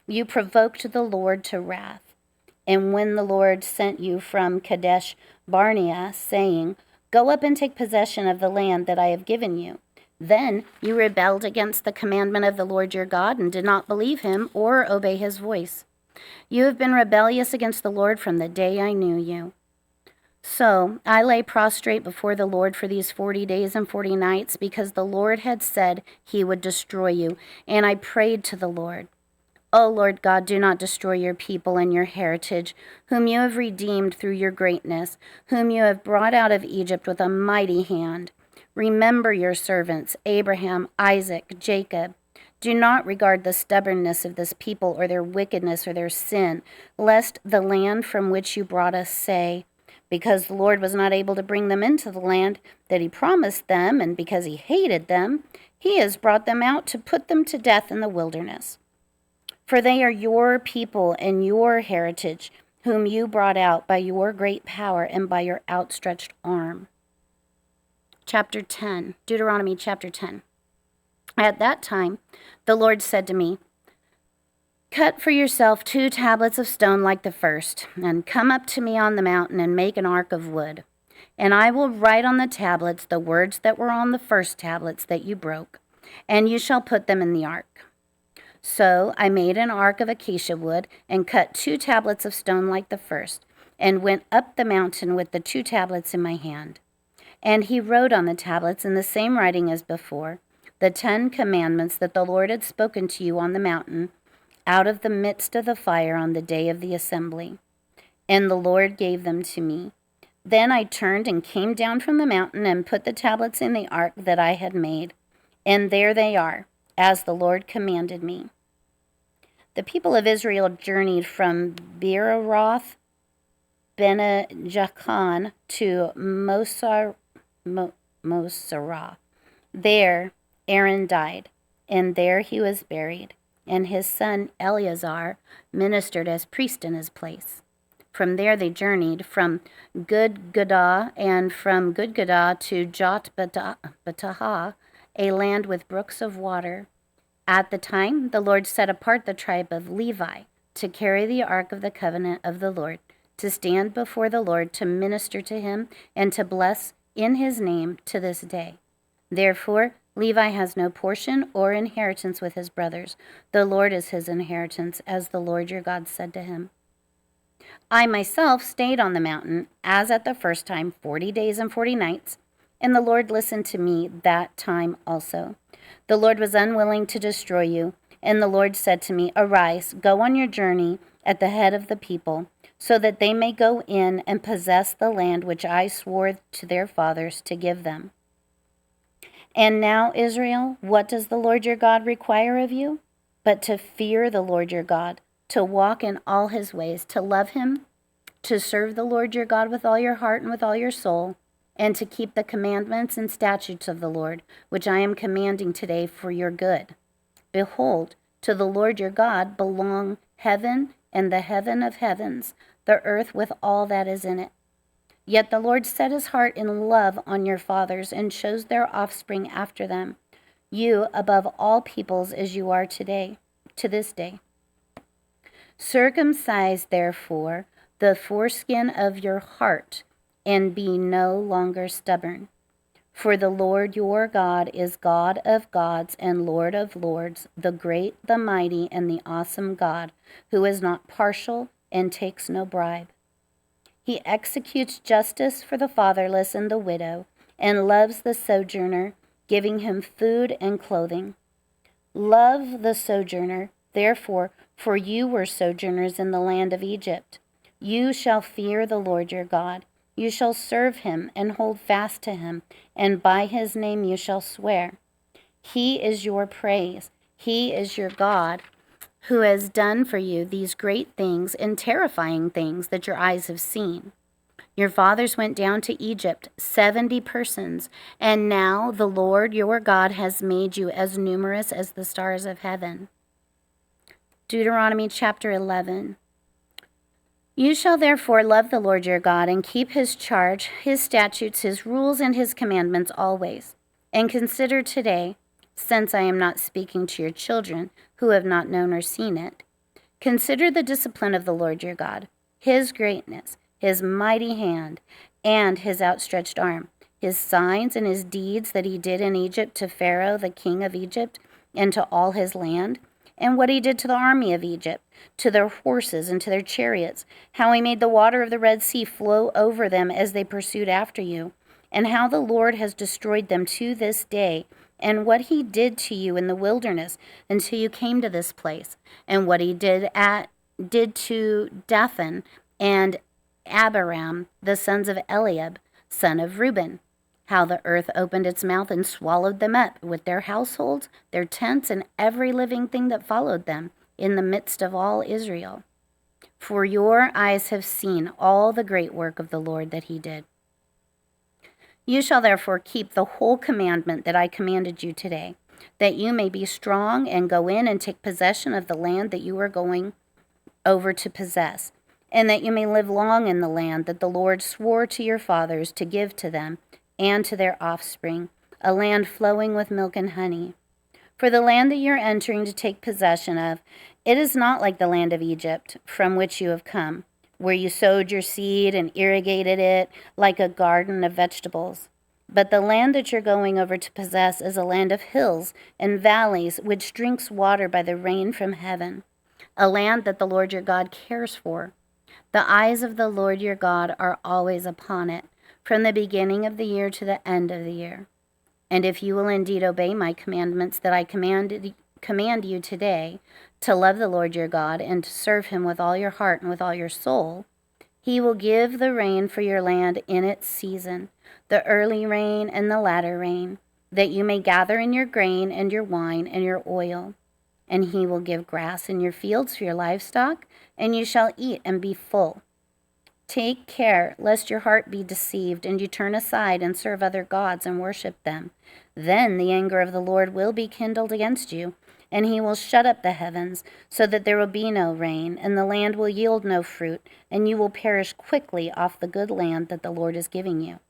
you provoked the Lord to wrath. And when the Lord sent you from Kadesh Barnea, saying, Go up and take possession of the land that I have given you, then you rebelled against the commandment of the Lord your God and did not believe him or obey his voice. You have been rebellious against the Lord from the day I knew you. So I lay prostrate before the Lord for these 40 days and 40 nights, because the Lord had said he would destroy you, and I prayed to the Lord. O Lord God, do not destroy your people and your heritage, whom you have redeemed through your greatness, whom you have brought out of Egypt with a mighty hand. Remember your servants, Abraham, Isaac, Jacob. Do not regard the stubbornness of this people or their wickedness or their sin, lest the land from which you brought us say, because the Lord was not able to bring them into the land that he promised them, and because he hated them, he has brought them out to put them to death in the wilderness. For they are your people and your heritage, whom you brought out by your great power and by your outstretched arm. Chapter 10, Deuteronomy chapter 10. At that time, the Lord said to me, Cut for yourself 2 tablets of stone like the first, and come up to me on the mountain and make an ark of wood. And I will write on the tablets the words that were on the first tablets that you broke, and you shall put them in the ark. So I made an ark of acacia wood and cut 2 tablets of stone like the first, and went up the mountain with the 2 tablets in my hand. And he wrote on the tablets in the same writing as before, the 10 commandments that the Lord had spoken to you on the mountain, out of the midst of the fire on the day of the assembly. And the Lord gave them to me. Then I turned and came down from the mountain and put the tablets in the ark that I had made. And there they are, as the Lord commanded me. The people of Israel journeyed from Beeroth Bene-Jaakan to Moserah. There Aaron died, and there he was buried, and his son Eleazar ministered as priest in his place. From there they journeyed from Gudgodah, and from Gudgodah to Jotbatah, a land with brooks of water. At the time, the Lord set apart the tribe of Levi to carry the ark of the covenant of the Lord, to stand before the Lord, to minister to him, and to bless in his name to this day. Therefore, Levi has no portion or inheritance with his brothers. The Lord is his inheritance, as the Lord your God said to him. I myself stayed on the mountain, as at the first time, 40 days and 40 nights, and the Lord listened to me that time also. The Lord was unwilling to destroy you, and the Lord said to me, Arise, go on your journey, at the head of the people, so that they may go in and possess the land which I swore to their fathers to give them. And now, Israel, what does the Lord your God require of you? But to fear the Lord your God, to walk in all his ways, to love him, to serve the Lord your God with all your heart and with all your soul, and to keep the commandments and statutes of the Lord, which I am commanding today for your good. Behold, to the Lord your God belong heaven and the heaven of heavens, the earth with all that is in it. Yet the Lord set his heart in love on your fathers and chose their offspring after them, you above all peoples as you are today, to this day. Circumcise, therefore, the foreskin of your heart, and be no longer stubborn. For the Lord your God is God of gods and Lord of lords, the great, the mighty, and the awesome God, who is not partial and takes no bribe. He executes justice for the fatherless and the widow, and loves the sojourner, giving him food and clothing. Love the sojourner, therefore, for you were sojourners in the land of Egypt. You shall fear the Lord your God. You shall serve him and hold fast to him, and by his name you shall swear. He is your praise. He is your God, who has done for you these great things and terrifying things that your eyes have seen. Your fathers went down to Egypt, 70 persons, and now the Lord your God has made you as numerous as the stars of heaven. Deuteronomy chapter 11. You shall therefore love the Lord your God and keep his charge, his statutes, his rules, and his commandments always. And consider today, since I am not speaking to your children who have not known or seen it, consider the discipline of the Lord your God, his greatness, his mighty hand, and his outstretched arm, his signs and his deeds that he did in Egypt to Pharaoh, the king of Egypt, and to all his land, and what he did to the army of Egypt, to their horses and to their chariots, how he made the water of the Red Sea flow over them as they pursued after you, and how the Lord has destroyed them to this day, and what he did to you in the wilderness until you came to this place, and what he did to Dathan and Abiram, the sons of Eliab, son of Reuben, how the earth opened its mouth and swallowed them up with their households, their tents, and every living thing that followed them in the midst of all Israel. For your eyes have seen all the great work of the Lord that he did. You shall therefore keep the whole commandment that I commanded you today, that you may be strong and go in and take possession of the land that you are going over to possess, and that you may live long in the land that the Lord swore to your fathers to give to them and to their offspring, a land flowing with milk and honey. For the land that you're entering to take possession of, it is not like the land of Egypt, from which you have come, where you sowed your seed and irrigated it like a garden of vegetables. But the land that you're going over to possess is a land of hills and valleys, which drinks water by the rain from heaven, a land that the Lord your God cares for. The eyes of the Lord your God are always upon it, from the beginning of the year to the end of the year. And if you will indeed obey my commandments that I command you today, to love the Lord your God and to serve him with all your heart and with all your soul, he will give the rain for your land in its season, the early rain and the latter rain, that you may gather in your grain and your wine and your oil. And he will give grass in your fields for your livestock, and you shall eat and be full. Take care lest your heart be deceived, and you turn aside and serve other gods and worship them. Then the anger of the Lord will be kindled against you, and he will shut up the heavens, so that there will be no rain, and the land will yield no fruit, and you will perish quickly off the good land that the Lord is giving you.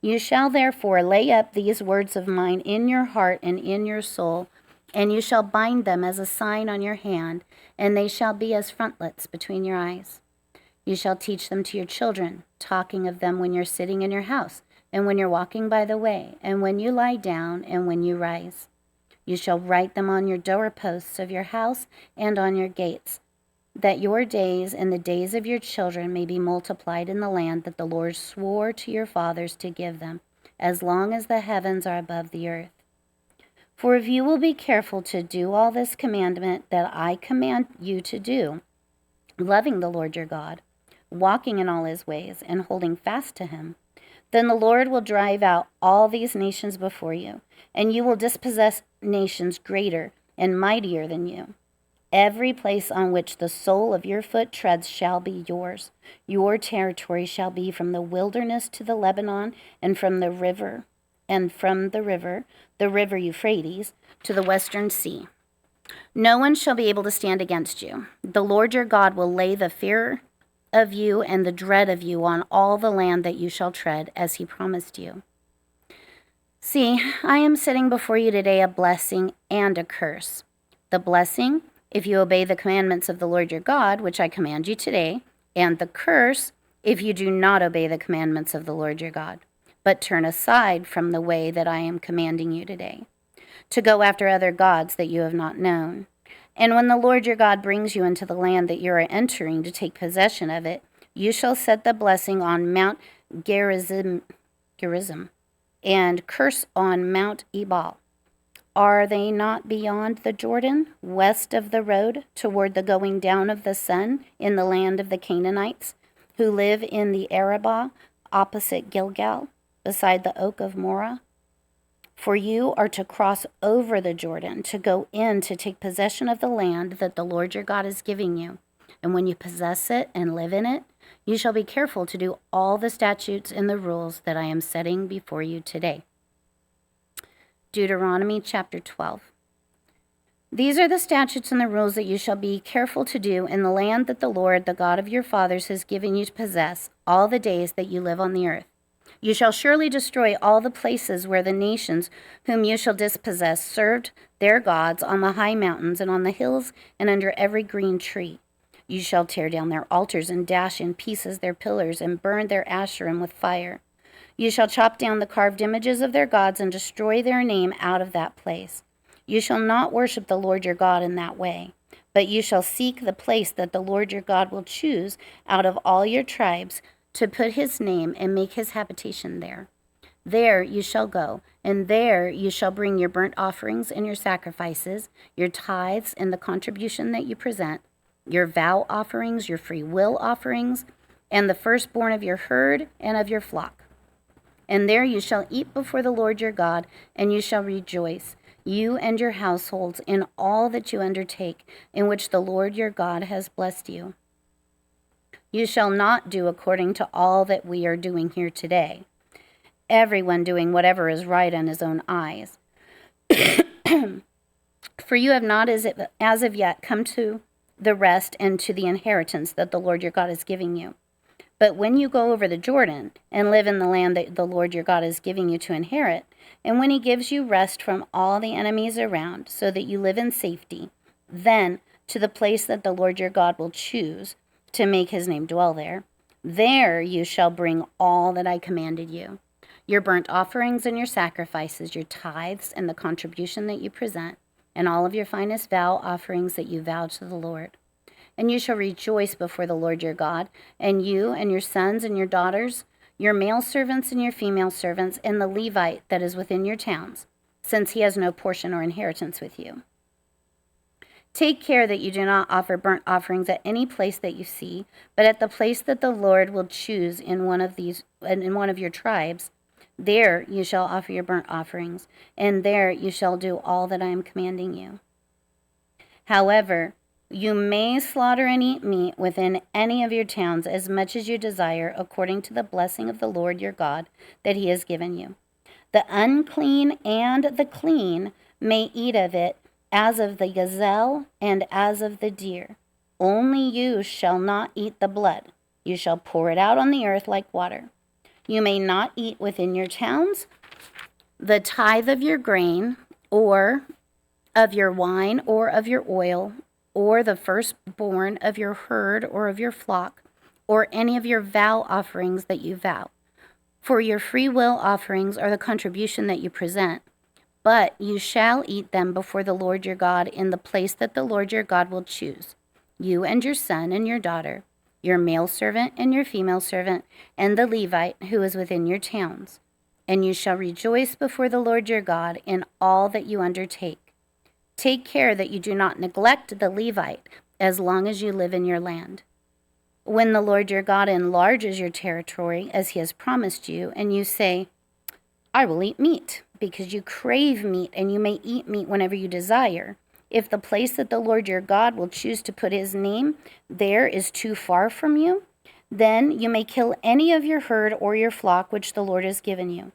You shall therefore lay up these words of mine in your heart and in your soul, and you shall bind them as a sign on your hand, and they shall be as frontlets between your eyes. You shall teach them to your children, talking of them when you're sitting in your house, and when you're walking by the way, and when you lie down, and when you rise. You shall write them on your doorposts of your house and on your gates, that your days and the days of your children may be multiplied in the land that the Lord swore to your fathers to give them, as long as the heavens are above the earth. For if you will be careful to do all this commandment that I command you to do, loving the Lord your God, walking in all his ways, and holding fast to him, then the Lord will drive out all these nations before you, and you will dispossess nations greater and mightier than you. Every place on which the sole of your foot treads shall be yours. Your territory shall be from the wilderness to the Lebanon, and from the river Euphrates, to the western sea. No one shall be able to stand against you. The Lord your God will lay the fear of you and the dread of you on all the land that you shall tread, as he promised you. See, I am setting before you today a blessing and a curse. The blessing, if you obey the commandments of the Lord your God, which I command you today, and the curse, if you do not obey the commandments of the Lord your God, but turn aside from the way that I am commanding you today, to go after other gods that you have not known. And when the Lord your God brings you into the land that you are entering to take possession of it, you shall set the blessing on Mount Gerizim and curse on Mount Ebal. Are they not beyond the Jordan, west of the road, toward the going down of the sun, in the land of the Canaanites, who live in the Arabah, opposite Gilgal, beside the oak of Morah? For you are to cross over the Jordan, to go in to take possession of the land that the Lord your God is giving you. And when you possess it and live in it, you shall be careful to do all the statutes and the rules that I am setting before you today. Deuteronomy chapter 12. These are the statutes and the rules that you shall be careful to do in the land that the Lord, the God of your fathers, has given you to possess all the days that you live on the earth. You shall surely destroy all the places where the nations whom you shall dispossess served their gods, on the high mountains and on the hills and under every green tree. You shall tear down their altars and dash in pieces their pillars and burn their Asherim with fire. You shall chop down the carved images of their gods and destroy their name out of that place. You shall not worship the Lord your God in that way, but you shall seek the place that the Lord your God will choose out of all your tribes to put his name and make his habitation there. There you shall go, and there you shall bring your burnt offerings and your sacrifices, your tithes and the contribution that you present, your vow offerings, your free will offerings, and the firstborn of your herd and of your flock. And there you shall eat before the Lord your God, and you shall rejoice, you and your households, in all that you undertake, in which the Lord your God has blessed you. You shall not do according to all that we are doing here today, everyone doing whatever is right in his own eyes. For you have not as of yet come to the rest and to the inheritance that the Lord your God is giving you. But when you go over the Jordan and live in the land that the Lord your God is giving you to inherit, and when he gives you rest from all the enemies around, so that you live in safety, then to the place that the Lord your God will choose to make his name dwell there, there you shall bring all that I commanded you, your burnt offerings and your sacrifices, your tithes and the contribution that you present, and all of your finest vow offerings that you vow to the Lord. And you shall rejoice before the Lord your God, and you and your sons and your daughters, your male servants and your female servants, and the Levite that is within your towns, since he has no portion or inheritance with you. Take care that you do not offer burnt offerings at any place that you see, but at the place that the Lord will choose in one of your tribes. There you shall offer your burnt offerings, and there you shall do all that I am commanding you. However, you may slaughter and eat meat within any of your towns as much as you desire, according to the blessing of the Lord your God that he has given you. The unclean and the clean may eat of it, as of the gazelle and as of the deer. Only you shall not eat the blood. You shall pour it out on the earth like water. You may not eat within your towns the tithe of your grain, or of your wine, or of your oil, or the firstborn of your herd or of your flock, or any of your vow offerings that you vow. For your free will offerings are the contribution that you present. But you shall eat them before the Lord your God in the place that the Lord your God will choose, you and your son and your daughter, your male servant and your female servant, and the Levite who is within your towns. And you shall rejoice before the Lord your God in all that you undertake. Take care that you do not neglect the Levite, as long as you live in your land. When the Lord your God enlarges your territory, as he has promised you, and you say, I will eat meat, because you crave meat, and you may eat meat whenever you desire. If the place that the Lord your God will choose to put his name there is too far from you, then you may kill any of your herd or your flock which the Lord has given you,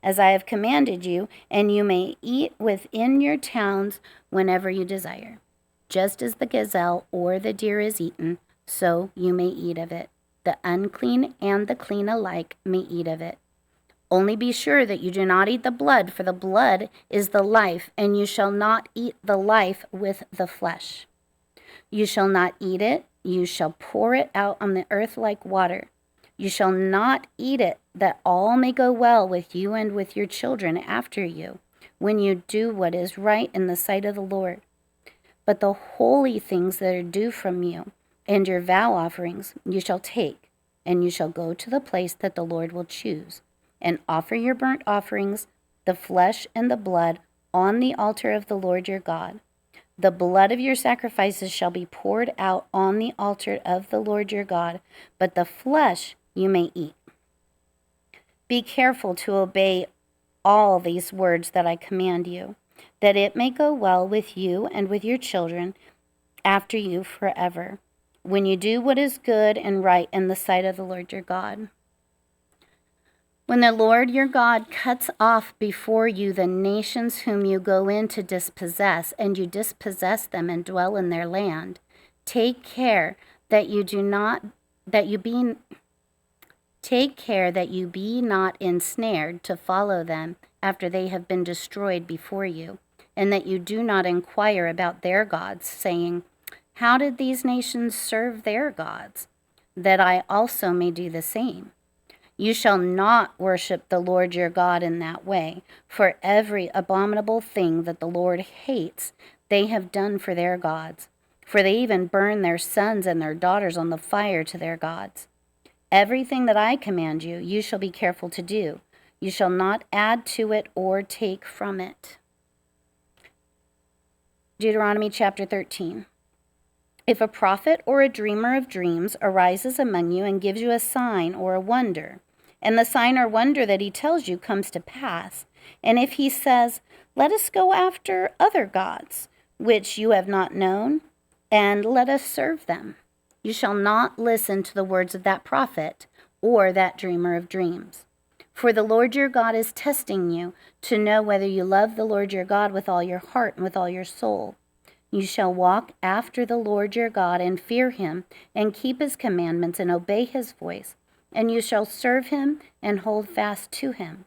as I have commanded you, and you may eat within your towns whenever you desire. Just as the gazelle or the deer is eaten, so you may eat of it. The unclean and the clean alike may eat of it. Only be sure that you do not eat the blood, for the blood is the life, and you shall not eat the life with the flesh. You shall not eat it, you shall pour it out on the earth like water. You shall not eat it, that all may go well with you and with your children after you, when you do what is right in the sight of the Lord. But the holy things that are due from you, and your vow offerings, you shall take, and you shall go to the place that the Lord will choose, and offer your burnt offerings, the flesh and the blood, on the altar of the Lord your God. The blood of your sacrifices shall be poured out on the altar of the Lord your God, but the flesh you may eat. Be careful to obey all these words that I command you, that it may go well with you and with your children after you forever, when you do what is good and right in the sight of the Lord your God. When the Lord your God cuts off before you the nations whom you go in to dispossess, and you dispossess them and dwell in their land, take care that you be not ensnared to follow them after they have been destroyed before you, and that you do not inquire about their gods, saying, how did these nations serve their gods, that I also may do the same? You shall not worship the Lord your God in that way, for every abominable thing that the Lord hates, they have done for their gods, for they even burn their sons and their daughters on the fire to their gods. Everything that I command you, you shall be careful to do. You shall not add to it or take from it. Deuteronomy chapter 13. If a prophet or a dreamer of dreams arises among you and gives you a sign or a wonder, and the sign or wonder that he tells you comes to pass, and if he says, let us go after other gods, which you have not known, and let us serve them, you shall not listen to the words of that prophet or that dreamer of dreams. For the Lord your God is testing you to know whether you love the Lord your God with all your heart and with all your soul. You shall walk after the Lord your God and fear him and keep his commandments and obey his voice, and you shall serve him and hold fast to him.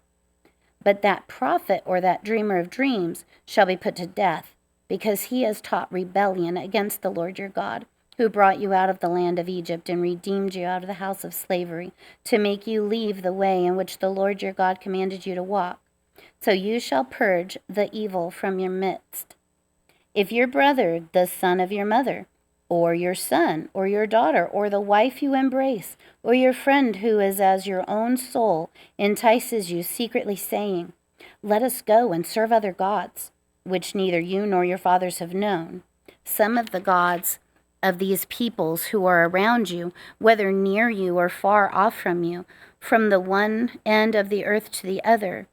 But that prophet or that dreamer of dreams shall be put to death, because he has taught rebellion against the Lord your God, who brought you out of the land of Egypt and redeemed you out of the house of slavery, to make you leave the way in which the Lord your God commanded you to walk. So you shall purge the evil from your midst. If your brother, the son of your mother, or your son, or your daughter, or the wife you embrace, or your friend who is as your own soul, entices you secretly, saying, let us go and serve other gods, which neither you nor your fathers have known, some of the gods of these peoples who are around you, whether near you or far off from you, from the one end of the earth to the other,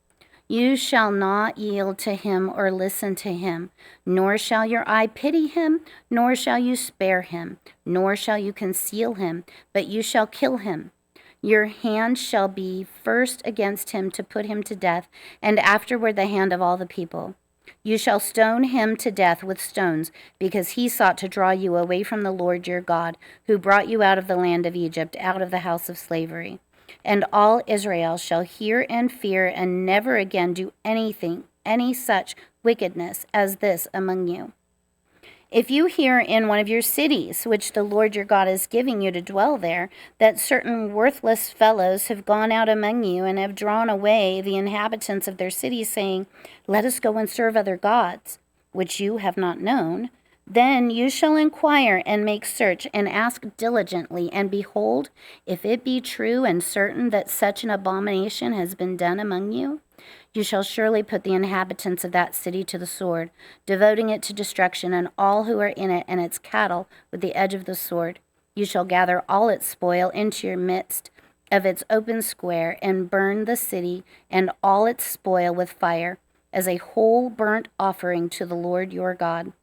you shall not yield to him or listen to him, nor shall your eye pity him, nor shall you spare him, nor shall you conceal him, but you shall kill him. Your hand shall be first against him to put him to death, and afterward the hand of all the people. You shall stone him to death with stones, because he sought to draw you away from the Lord your God, who brought you out of the land of Egypt, out of the house of slavery. And all Israel shall hear and fear, and never again do any such wickedness as this among you. If you hear in one of your cities, which the Lord your God is giving you to dwell there, that certain worthless fellows have gone out among you and have drawn away the inhabitants of their cities, saying, let us go and serve other gods, which you have not known, Then you shall inquire and make search and ask diligently, and behold, if it be true and certain that such an abomination has been done among you, you shall surely put the inhabitants of that city to the sword, devoting it to destruction, and all who are in it and its cattle with the edge of the sword. You shall gather all its spoil into your midst of its open square, and burn the city and all its spoil with fire, as a whole burnt offering to the Lord your God.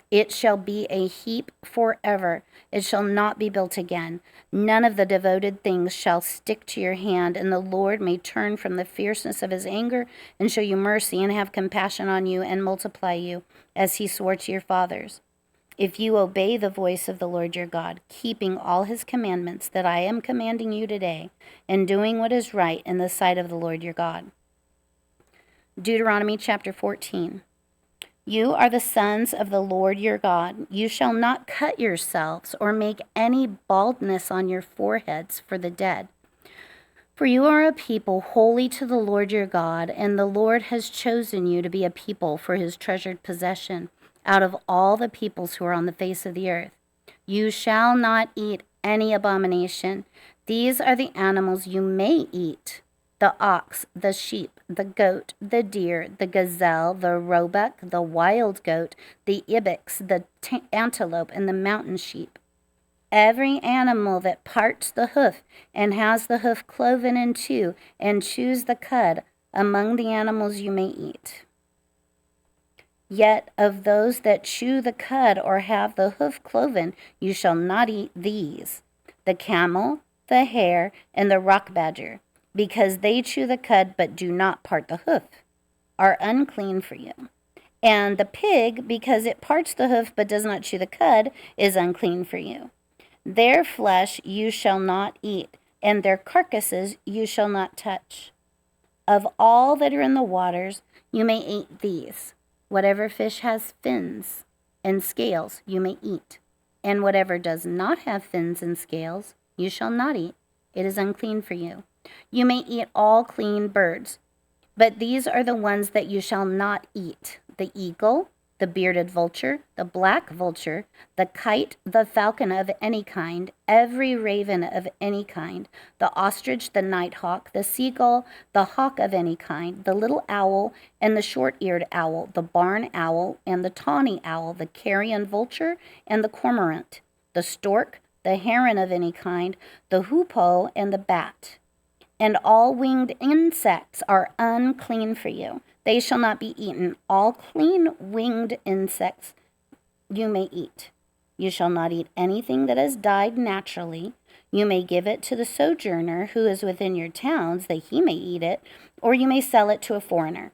It shall be a heap forever. It shall not be built again. None of the devoted things shall stick to your hand, and the Lord may turn from the fierceness of his anger and show you mercy and have compassion on you and multiply you, as he swore to your fathers. If you obey the voice of the Lord your God, keeping all his commandments that I am commanding you today, and doing what is right in the sight of the Lord your God. Deuteronomy chapter 14. You are the sons of the Lord your God. You shall not cut yourselves or make any baldness on your foreheads for the dead. For you are a people holy to the Lord your God, and the Lord has chosen you to be a people for his treasured possession out of all the peoples who are on the face of the earth. You shall not eat any abomination. These are the animals you may eat: the ox, the sheep, the goat, the deer, the gazelle, the roebuck, the wild goat, the ibex, the antelope, and the mountain sheep. Every animal that parts the hoof and has the hoof cloven in two and chews the cud, among the animals you may eat. Yet of those that chew the cud or have the hoof cloven, you shall not eat these: the camel, the hare, and the rock badger, because they chew the cud but do not part the hoof, are unclean for you. And the pig, because it parts the hoof but does not chew the cud, is unclean for you. Their flesh you shall not eat, and their carcasses you shall not touch. Of all that are in the waters you may eat these: whatever fish has fins and scales you may eat, and whatever does not have fins and scales you shall not eat. It is unclean for you. You may eat all clean birds, but these are the ones that you shall not eat: the eagle, the bearded vulture, the black vulture, the kite, the falcon of any kind, every raven of any kind, the ostrich, the nighthawk, the seagull, the hawk of any kind, the little owl and the short-eared owl, the barn owl and the tawny owl, the carrion vulture and the cormorant, the stork, the heron of any kind, the hoopoe and the bat. And all winged insects are unclean for you. They shall not be eaten. All clean winged insects you may eat. You shall not eat anything that has died naturally. You may give it to the sojourner who is within your towns, that he may eat it, or you may sell it to a foreigner.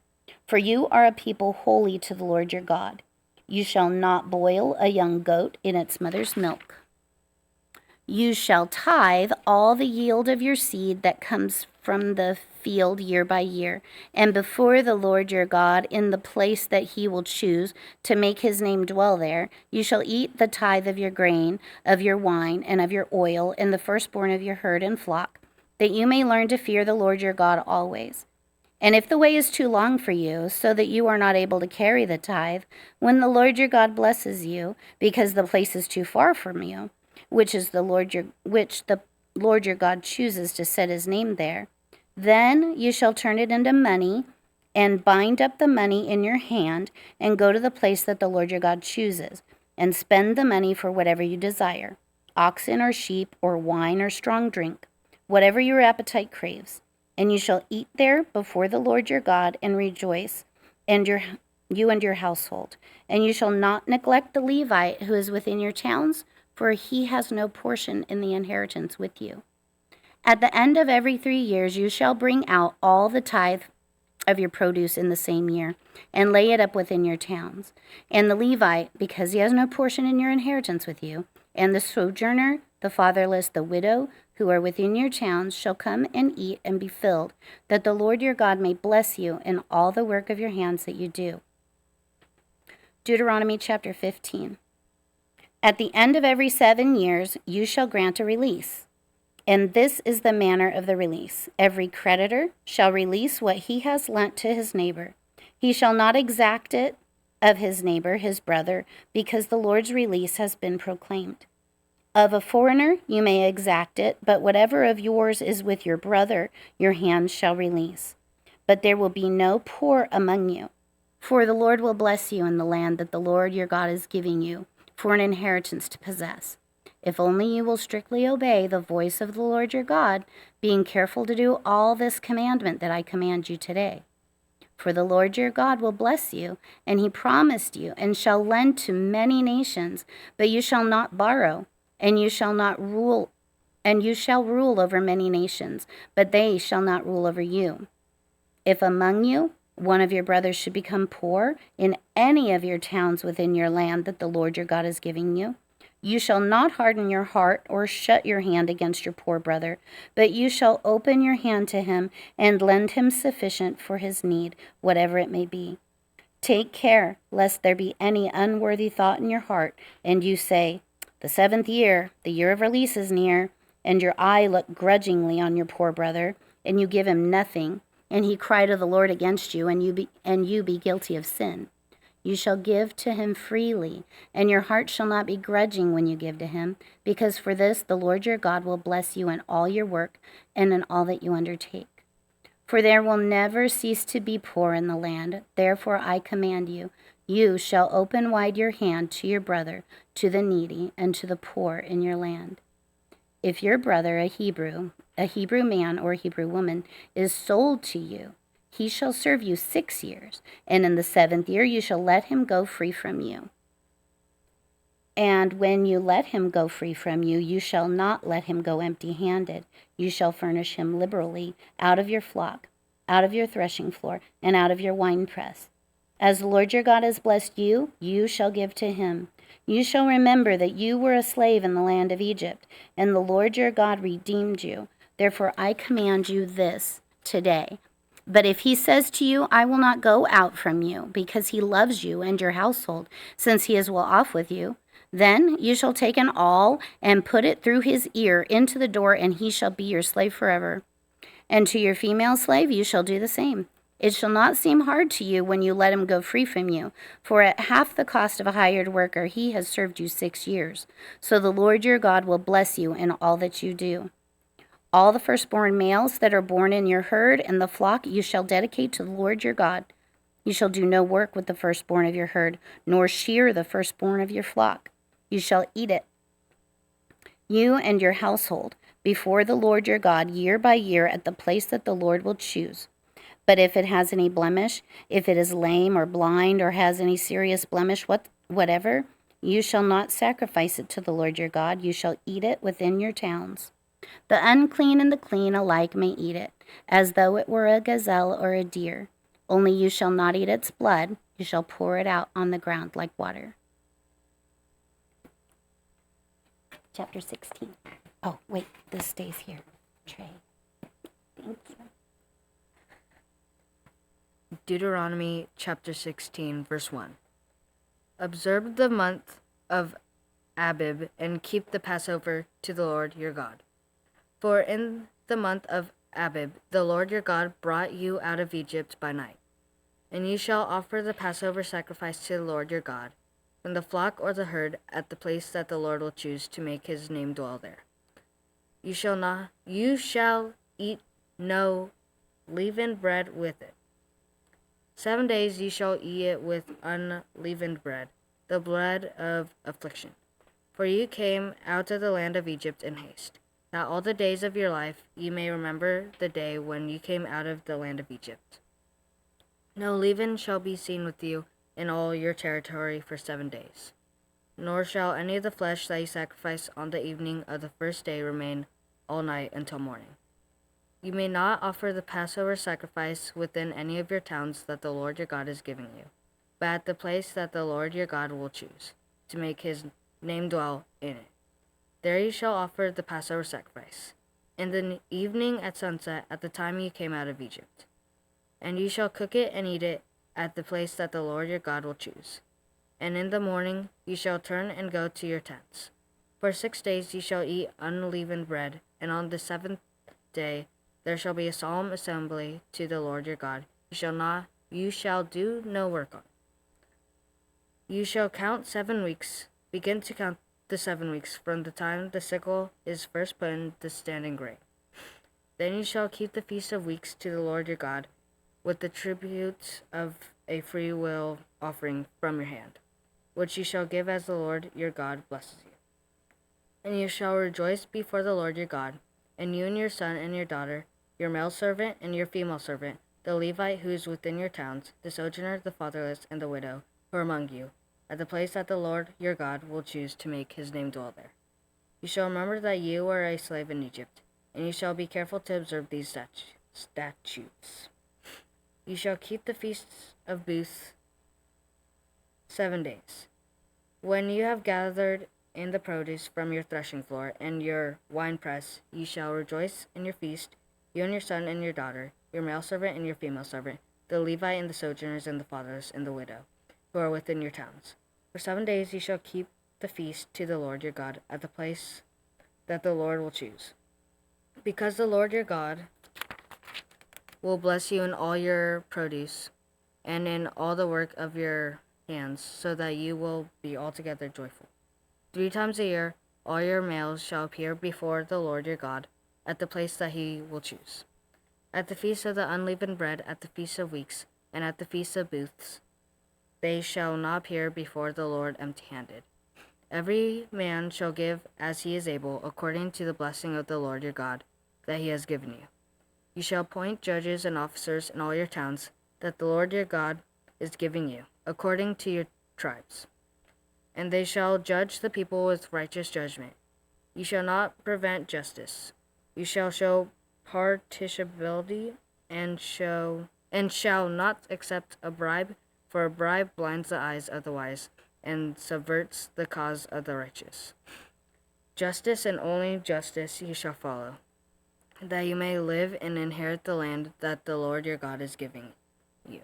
For you are a people holy to the Lord your God. You shall not boil a young goat in its mother's milk. You shall tithe all the yield of your seed that comes from the field year by year, and before the Lord your God in the place that he will choose to make his name dwell there. You shall eat the tithe of your grain, of your wine, and of your oil, and the firstborn of your herd and flock, that you may learn to fear the Lord your God always. And if the way is too long for you, so that you are not able to carry the tithe, when the Lord your God blesses you, because the place is too far from you, which the Lord your God chooses to set his name there, then you shall turn it into money, and bind up the money in your hand, and go to the place that the Lord your God chooses, and spend the money for whatever you desire: oxen or sheep or wine or strong drink, whatever your appetite craves. And you shall eat there before the Lord your God and rejoice, and you and your household. And you shall not neglect the Levite who is within your towns, for he has no portion in the inheritance with you. At the end of every 3 years you shall bring out all the tithe of your produce in the same year, and lay it up within your towns. And the Levite, because he has no portion in your inheritance with you, and the sojourner, the fatherless, the widow, who are within your towns, shall come and eat and be filled, that the Lord your God may bless you in all the work of your hands that you do. Deuteronomy chapter 15. At the end of every 7 years you shall grant a release. And this is the manner of the release: every creditor shall release what he has lent to his neighbor. He shall not exact it of his neighbor, his brother, because the Lord's release has been proclaimed. Of a foreigner you may exact it, but whatever of yours is with your brother, your hand shall release. But there will be no poor among you, for the Lord will bless you in the land that the Lord your God is giving you for an inheritance to possess. If only you will strictly obey the voice of the Lord your God, being careful to do all this commandment that I command you today. For the Lord your God will bless you, and he promised you, and shall lend to many nations, but you shall not borrow, and you shall rule over many nations, but they shall not rule over you. If among you one of your brothers should become poor in any of your towns within your land that the Lord your God is giving you, you shall not harden your heart or shut your hand against your poor brother, but you shall open your hand to him and lend him sufficient for his need, whatever it may be. Take care lest there be any unworthy thought in your heart, and you say, the 7th year, the year of release is near, and your eye look grudgingly on your poor brother, and you give him nothing, and he cry to the Lord against you, and you be guilty of sin. You shall give to him freely, and your heart shall not be grudging when you give to him, because for this the Lord your God will bless you in all your work and in all that you undertake. For there will never cease to be poor in the land. Therefore I command you, you shall open wide your hand to your brother, to the needy, and to the poor in your land. If your brother, a Hebrew man or a Hebrew woman, is sold to you, he shall serve you 6 years, and in the 7th year you shall let him go free from you. And when you let him go free from you, you shall not let him go empty-handed. You shall furnish him liberally out of your flock, out of your threshing floor, and out of your winepress. As the Lord your God has blessed you, you shall give to him. You shall remember that you were a slave in the land of Egypt, and the Lord your God redeemed you. Therefore I command you this today. But if he says to you, I will not go out from you, because he loves you and your household, since he is well off with you, then you shall take an awl and put it through his ear into the door, and he shall be your slave forever. And to your female slave you shall do the same. It shall not seem hard to you when you let him go free from you, for at half the cost of a hired worker he has served you 6 years. So the Lord your God will bless you in all that you do. All the firstborn males that are born in your herd and the flock you shall dedicate to the Lord your God. You shall do no work with the firstborn of your herd, nor shear the firstborn of your flock. You shall eat it, you and your household, before the Lord your God year by year at the place that the Lord will choose. But if it has any blemish, if it is lame or blind or has any serious blemish whatever, you shall not sacrifice it to the Lord your God. You shall eat it within your towns. The unclean and the clean alike may eat it, as though it were a gazelle or a deer. Only you shall not eat its blood. You shall pour it out on the ground like water. Chapter 16. Oh, wait, this stays here. Trey. Thank you. Deuteronomy chapter 16, verse 1. Observe the month of Abib and keep the Passover to the Lord your God. For in the month of Abib the Lord your God brought you out of Egypt by night. And you shall offer the Passover sacrifice to the Lord your God, from the flock or the herd, at the place that the Lord will choose to make his name dwell there. You shall eat no leavened bread with it. 7 days you shall eat it with unleavened bread, the bread of affliction. For you came out of the land of Egypt in haste, that all the days of your life you may remember the day when you came out of the land of Egypt. No leaven shall be seen with you in all your territory for 7 days, nor shall any of the flesh that you sacrifice on the evening of the first day remain all night until morning. You may not offer the Passover sacrifice within any of your towns that the Lord your God is giving you, but at the place that the Lord your God will choose, to make his name dwell in it. There you shall offer the Passover sacrifice, in the evening at sunset, at the time you came out of Egypt. And you shall cook it and eat it at the place that the Lord your God will choose. And in the morning you shall turn and go to your tents. For 6 days you shall eat unleavened bread, and on the 7th day there shall be a solemn assembly to the Lord your God. You shall do no work on it. You shall count 7 weeks. Begin to count the 7 weeks from the time the sickle is first put in the standing grain. Then you shall keep the Feast of Weeks to the Lord your God, with the tribute of a free will offering from your hand, which you shall give as the Lord your God blesses you. And you shall rejoice before the Lord your God, and you and your son and your daughter, your male servant and your female servant, the Levite who is within your towns, the sojourner, the fatherless, and the widow, who are among you, at the place that the Lord your God will choose to make his name dwell there. You shall remember that you were a slave in Egypt, and you shall be careful to observe these statutes. You shall keep the feasts of booths 7 days. When you have gathered in the produce from your threshing floor and your winepress, you shall rejoice in your feast, you and your son and your daughter, your male servant and your female servant, the Levite and the sojourners and the fatherless and the widow, who are within your towns. For 7 days you shall keep the feast to the Lord your God at the place that the Lord will choose. Because the Lord your God will bless you in all your produce and in all the work of your hands, so that you will be altogether joyful. 3 times a year all your males shall appear before the Lord your God at the place that he will choose. At the feast of the unleavened bread, at the feast of weeks, and at the feast of booths, they shall not appear before the Lord empty-handed. Every man shall give as he is able, according to the blessing of the Lord your God that he has given you. You shall appoint judges and officers in all your towns that the Lord your God is giving you, according to your tribes. And they shall judge the people with righteous judgment. You shall not prevent justice. You shall show partiality and shall not accept a bribe, for a bribe blinds the eyes of the wise and subverts the cause of the righteous. Justice and only justice you shall follow, that you may live and inherit the land that the Lord your God is giving you.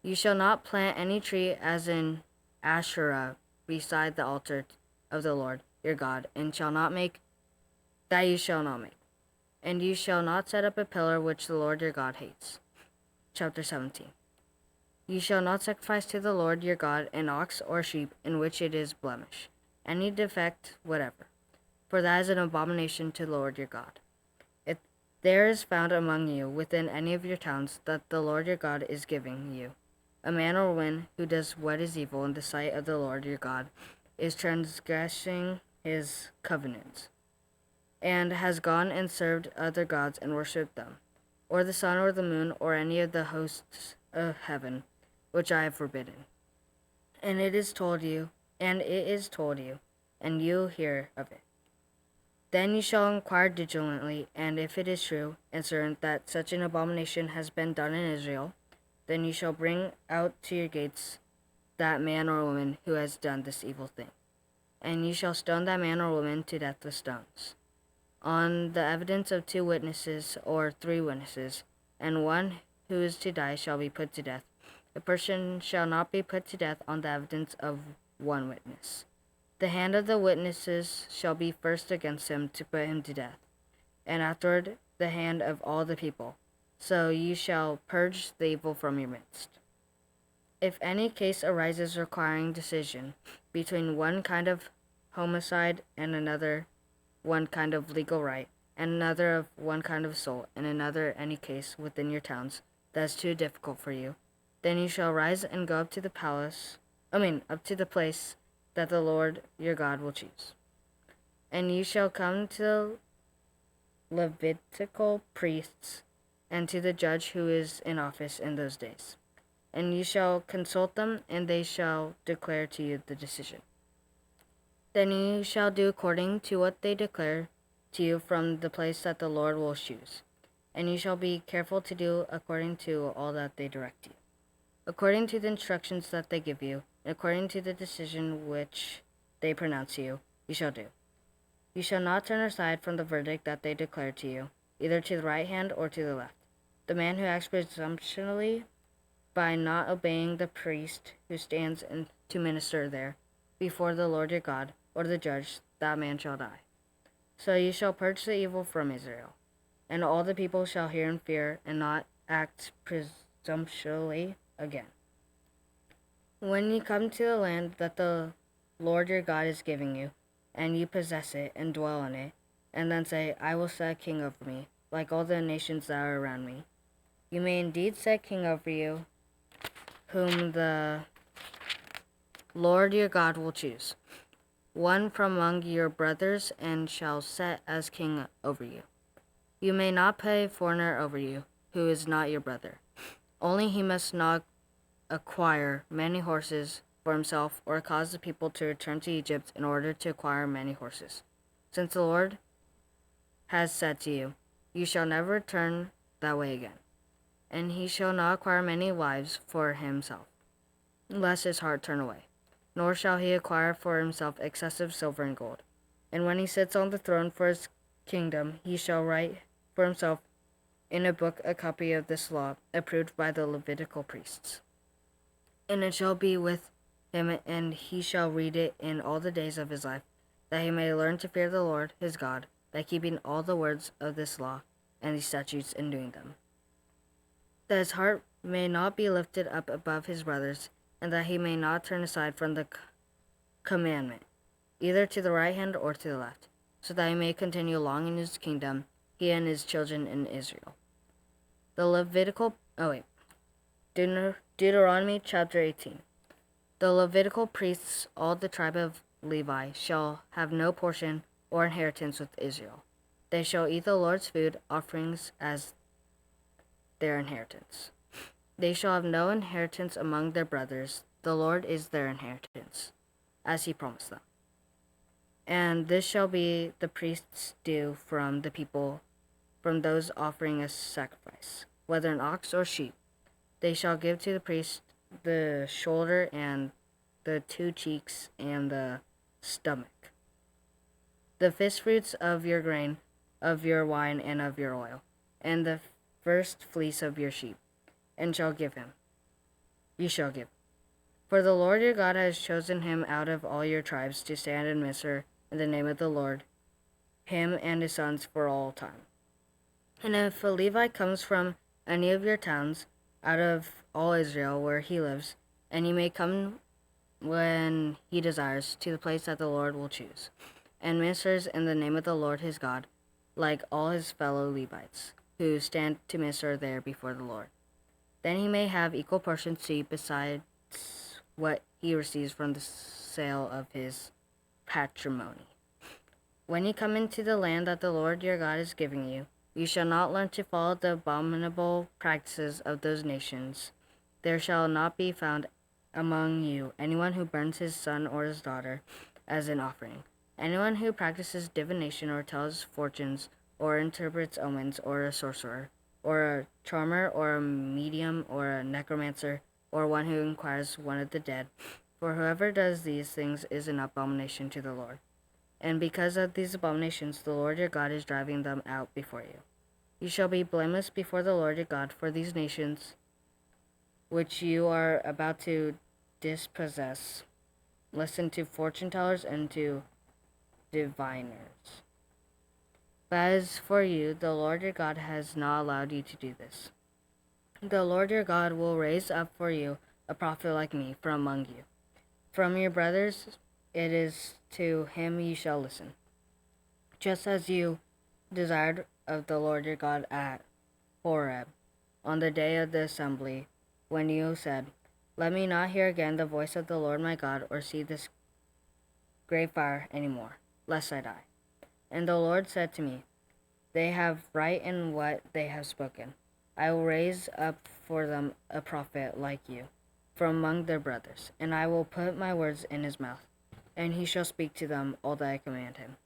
You shall not plant any tree as in Asherah beside the altar of the Lord your God, and shall not make. And you shall not set up a pillar which the Lord your God hates. Chapter 17. You shall not sacrifice to the Lord your God an ox or sheep in which it is blemish, any defect whatever, for that is an abomination to the Lord your God. If there is found among you within any of your towns that the Lord your God is giving you, a man or woman who does what is evil in the sight of the Lord your God, is transgressing his covenants, and has gone and served other gods and worshipped them, or the sun or the moon, or any of the hosts of heaven, which I have forbidden. And it is told you, and you hear of it. Then you shall inquire diligently, and if it is true and certain that such an abomination has been done in Israel, then you shall bring out to your gates that man or woman who has done this evil thing, and you shall stone that man or woman to death with stones. On the evidence of 2 witnesses or 3 witnesses, and one who is to die shall be put to death. A person shall not be put to death on the evidence of 1 witness. The hand of the witnesses shall be first against him to put him to death, and afterward the hand of all the people. So you shall purge the evil from your midst. If any case arises requiring decision between one kind of homicide and another, one kind of legal right, and another of one kind of soul, and another any case within your towns that is too difficult for you, then you shall rise and go up to the place that the Lord your God will choose. And you shall come to the Levitical priests and to the judge who is in office in those days. And you shall consult them, and they shall declare to you the decision. Then you shall do according to what they declare to you from the place that the Lord will choose. And you shall be careful to do according to all that they direct you, according to the instructions that they give you, and according to the decision which they pronounce you, you shall do. You shall not turn aside from the verdict that they declare to you, either to the right hand or to the left. The man who acts presumptuously by not obeying the priest who stands to minister there before the Lord your God, or the judge, that man shall die. So you shall purge the evil from Israel, and all the people shall hear and fear, and not act presumptuously again. When you come to the land that the Lord your God is giving you, and you possess it and dwell in it, and then say, I will set a king over me, like all the nations that are around me. You may indeed set king over you, whom the Lord your God will choose, one from among your brothers, and shall set as king over you. You may not put a foreigner over you, who is not your brother. Only he must not acquire many horses for himself, or cause the people to return to Egypt in order to acquire many horses. Since the Lord has said to you, you shall never return that way again. And he shall not acquire many wives for himself, lest his heart turn away. Nor shall he acquire for himself excessive silver and gold. And when he sits on the throne for his kingdom, he shall write for himself in a book a copy of this law, approved by the Levitical priests. And it shall be with him, and he shall read it in all the days of his life, that he may learn to fear the Lord his God, by keeping all the words of this law and these statutes and doing them. That his heart may not be lifted up above his brothers, and that he may not turn aside from the commandment, either to the right hand or to the left, so that he may continue long in his kingdom, he and his children in Israel. Deuteronomy chapter 18. The Levitical priests, all the tribe of Levi, shall have no portion or inheritance with Israel. They shall eat the Lord's food offerings as their inheritance. They shall have no inheritance among their brothers. The Lord is their inheritance, as he promised them. And this shall be the priest's due from the people, from those offering a sacrifice, whether an ox or sheep. They shall give to the priest the shoulder and the 2 cheeks and the stomach, the firstfruits of your grain, of your wine, and of your oil, and the first fleece of your sheep, and shall give him. You shall give. For the Lord your God has chosen him out of all your tribes to stand and minister in the name of the Lord, him and his sons for all time. And if a Levite comes from any of your towns, out of all Israel where he lives, and he may come when he desires to the place that the Lord will choose, and ministers in the name of the Lord his God, like all his fellow Levites, who stand to minister there before the Lord. Then he may have equal portions to eat besides what he receives from the sale of his patrimony. When you come into the land that the Lord your God is giving you, you shall not learn to follow the abominable practices of those nations. There shall not be found among you anyone who burns his son or his daughter as an offering, anyone who practices divination or tells fortunes or interprets omens, or a sorcerer, or a charmer, or a medium, or a necromancer, or one who inquires one of the dead. For whoever does these things is an abomination to the Lord. And because of these abominations, the Lord your God is driving them out before you. You shall be blameless before the Lord your God for these nations which you are about to dispossess. Listen to fortune tellers and to diviners. But as for you, the Lord your God has not allowed you to do this. The Lord your God will raise up for you a prophet like me from among you. From your brothers it is to him you shall listen, just as you desired of the Lord your God at Horeb, on the day of the assembly, when you said, Let me not hear again the voice of the Lord my God, or see this great fire any more, lest I die. And the Lord said to me, They have right in what they have spoken. I will raise up for them a prophet like you, from among their brothers, and I will put my words in his mouth, and he shall speak to them all that I command him.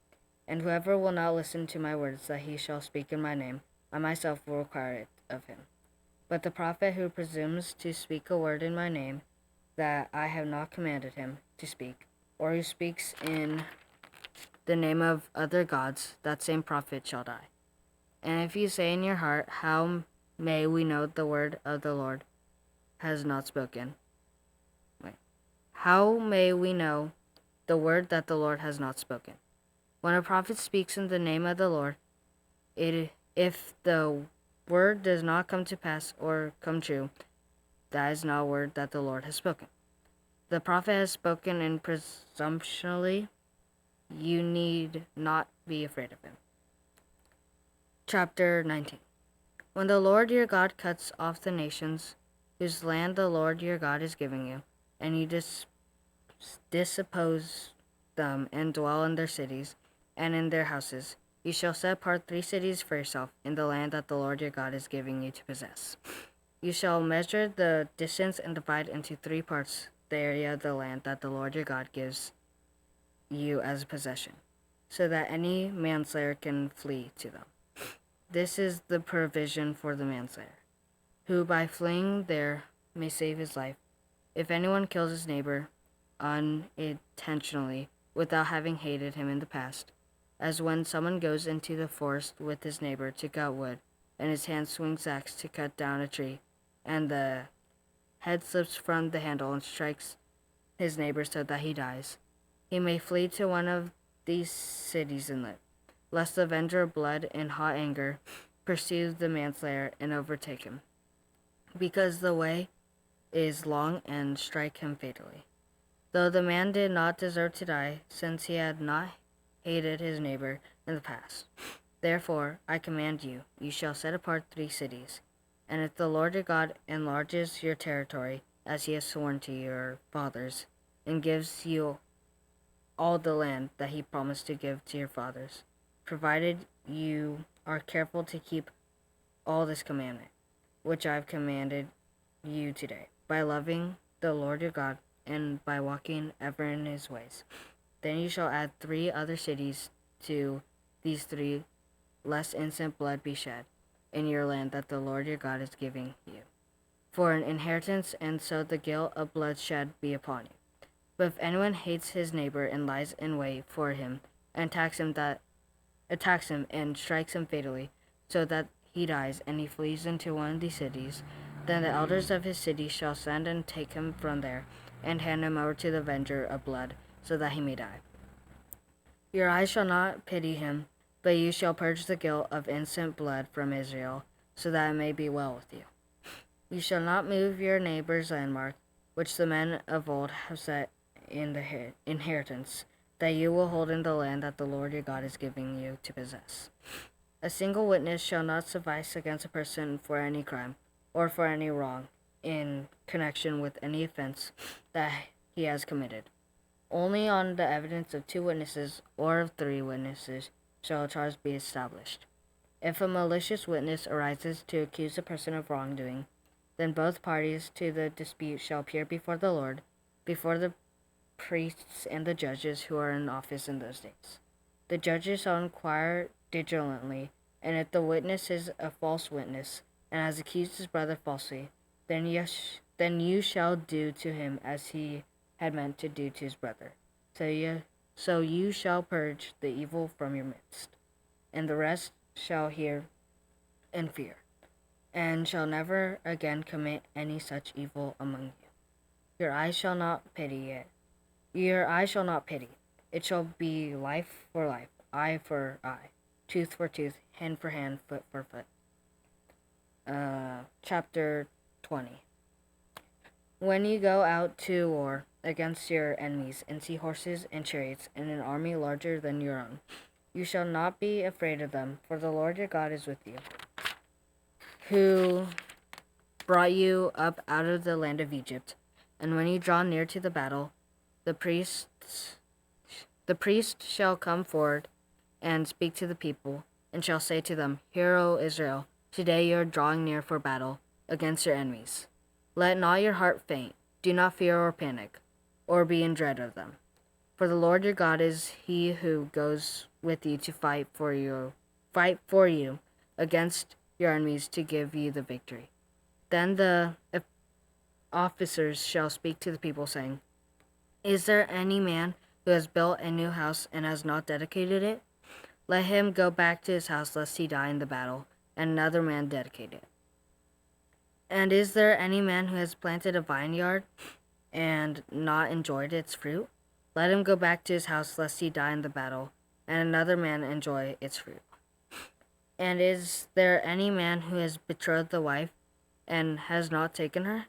And whoever will not listen to my words that he shall speak in my name, I myself will require it of him. But the prophet who presumes to speak a word in my name that I have not commanded him to speak, or who speaks in the name of other gods, that same prophet shall die. And if you say in your heart, How may we know the word of the Lord has not spoken? How may we know the word that the Lord has not spoken? When a prophet speaks in the name of the Lord, if the word does not come to pass or come true, that is not a word that the Lord has spoken. the prophet has spoken in presumptuously, you need not be afraid of him. Chapter 19. When the Lord your God cuts off the nations whose land the Lord your God is giving you, and you disoppose them and dwell in their cities and in their houses, you shall set apart 3 cities for yourself in the land that the Lord your God is giving you to possess. You shall measure the distance and divide into 3 parts the area of the land that the Lord your God gives you as a possession, so that any manslayer can flee to them. This is the provision for the manslayer, who by fleeing there may save his life. If anyone kills his neighbor unintentionally without having hated him in the past, as when someone goes into the forest with his neighbor to cut wood, and his hand swings axe to cut down a tree, and the head slips from the handle and strikes his neighbor so that he dies, he may flee to one of these cities and live, lest the avenger of blood in hot anger pursue the manslayer and overtake him, because the way is long and strike him fatally. Though the man did not deserve to die, since he had not hated his neighbor in the past. Therefore, I command you, you shall set apart 3 cities. And if the Lord your God enlarges your territory, as he has sworn to your fathers, and gives you all the land that he promised to give to your fathers, provided you are careful to keep all this commandment, which I have commanded you today, by loving the Lord your God, and by walking ever in his ways. Then you shall add 3 other cities to these 3, lest innocent blood be shed in your land that the Lord your God is giving you for an inheritance, and so the guilt of bloodshed be upon you. But if anyone hates his neighbor and lies in wait for him and attacks him and strikes him fatally, so that he dies, and he flees into one of these cities, then the elders of his city shall send and take him from there, and hand him over to the avenger of blood, so that he may die. Your eyes shall not pity him, but you shall purge the guilt of innocent blood from Israel, so that it may be well with you. You shall not move your neighbor's landmark, which the men of old have set in the inheritance, that you will hold in the land that the Lord your God is giving you to possess. A single witness shall not suffice against a person for any crime, or for any wrong in connection with any offense that he has committed. Only on the evidence of 2 witnesses or of 3 witnesses shall a charge be established. If a malicious witness arises to accuse a person of wrongdoing, then both parties to the dispute shall appear before the Lord, before the priests and the judges who are in office in those days. The judges shall inquire diligently, and if the witness is a false witness, and has accused his brother falsely, then you shall do to him as he had meant to do to his brother. So you shall purge the evil from your midst, and the rest shall hear and fear, and shall never again commit any such evil among you. Your eye shall not pity it. Your eye shall not pity. It shall be life for life, eye for eye, tooth for tooth, hand for hand, foot for foot. Chapter 20. When you go out to war against your enemies and see horses and chariots and an army larger than your own, you shall not be afraid of them, for the Lord your God is with you, who brought you up out of the land of Egypt. And when you draw near to the battle, the priest shall come forward and speak to the people, and shall say to them, Hear, O Israel, today you are drawing near for battle against your enemies. Let not your heart faint. Do not fear or panic, or be in dread of them. For the Lord your God is he who goes with you to fight for you against your enemies to give you the victory. Then the officers shall speak to the people, saying, Is there any man who has built a new house and has not dedicated it? Let him go back to his house, lest he die in the battle, and another man dedicate it. And is there any man who has planted a vineyard and not enjoyed its fruit? Let him go back to his house, lest he die in the battle, and another man enjoy its fruit. And is there any man who has betrothed the wife and has not taken her?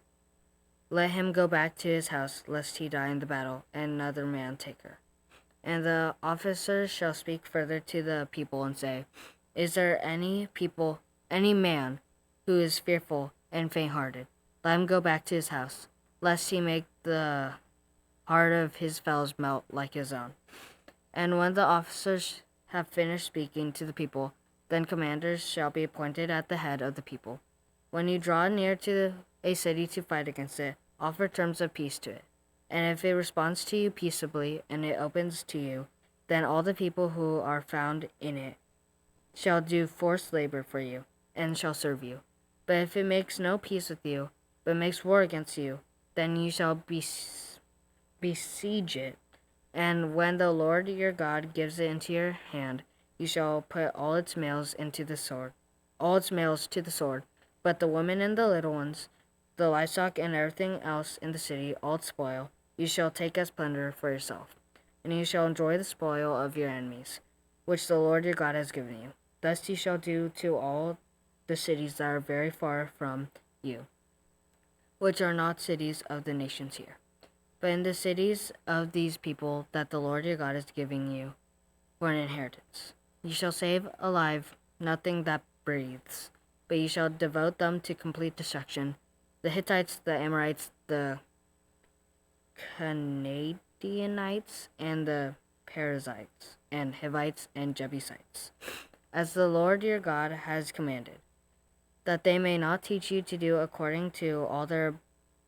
let him go back to his house, lest he die in the battle, and another man take her. And the officers shall speak further to the people and say, Is there any man who is fearful and faint-hearted? Let him go back to his house, lest he make the heart of his fellows melt like his own. And when the officers have finished speaking to the people, then commanders shall be appointed at the head of the people. When you draw near to a city to fight against it, offer terms of peace to it. And if it responds to you peaceably and it opens to you, then all the people who are found in it shall do forced labor for you and shall serve you. But if it makes no peace with you, but makes war against you, then you shall besiege it. And when the Lord your God gives it into your hand, you shall put all its males to the sword, but the women and the little ones, the livestock and everything else in the city, all its spoil, you shall take as plunder for yourself. And you shall enjoy the spoil of your enemies, which the Lord your God has given you. Thus you shall do to all the cities that are very far from you, which are not cities of the nations here, but in the cities of these people that the Lord your God is giving you for an inheritance. You shall save alive nothing that breathes, but you shall devote them to complete destruction. The Hittites, the Amorites, the Canaanites, and the Perizzites, and Hivites, and Jebusites, as the Lord your God has commanded, that they may not teach you to do according to all their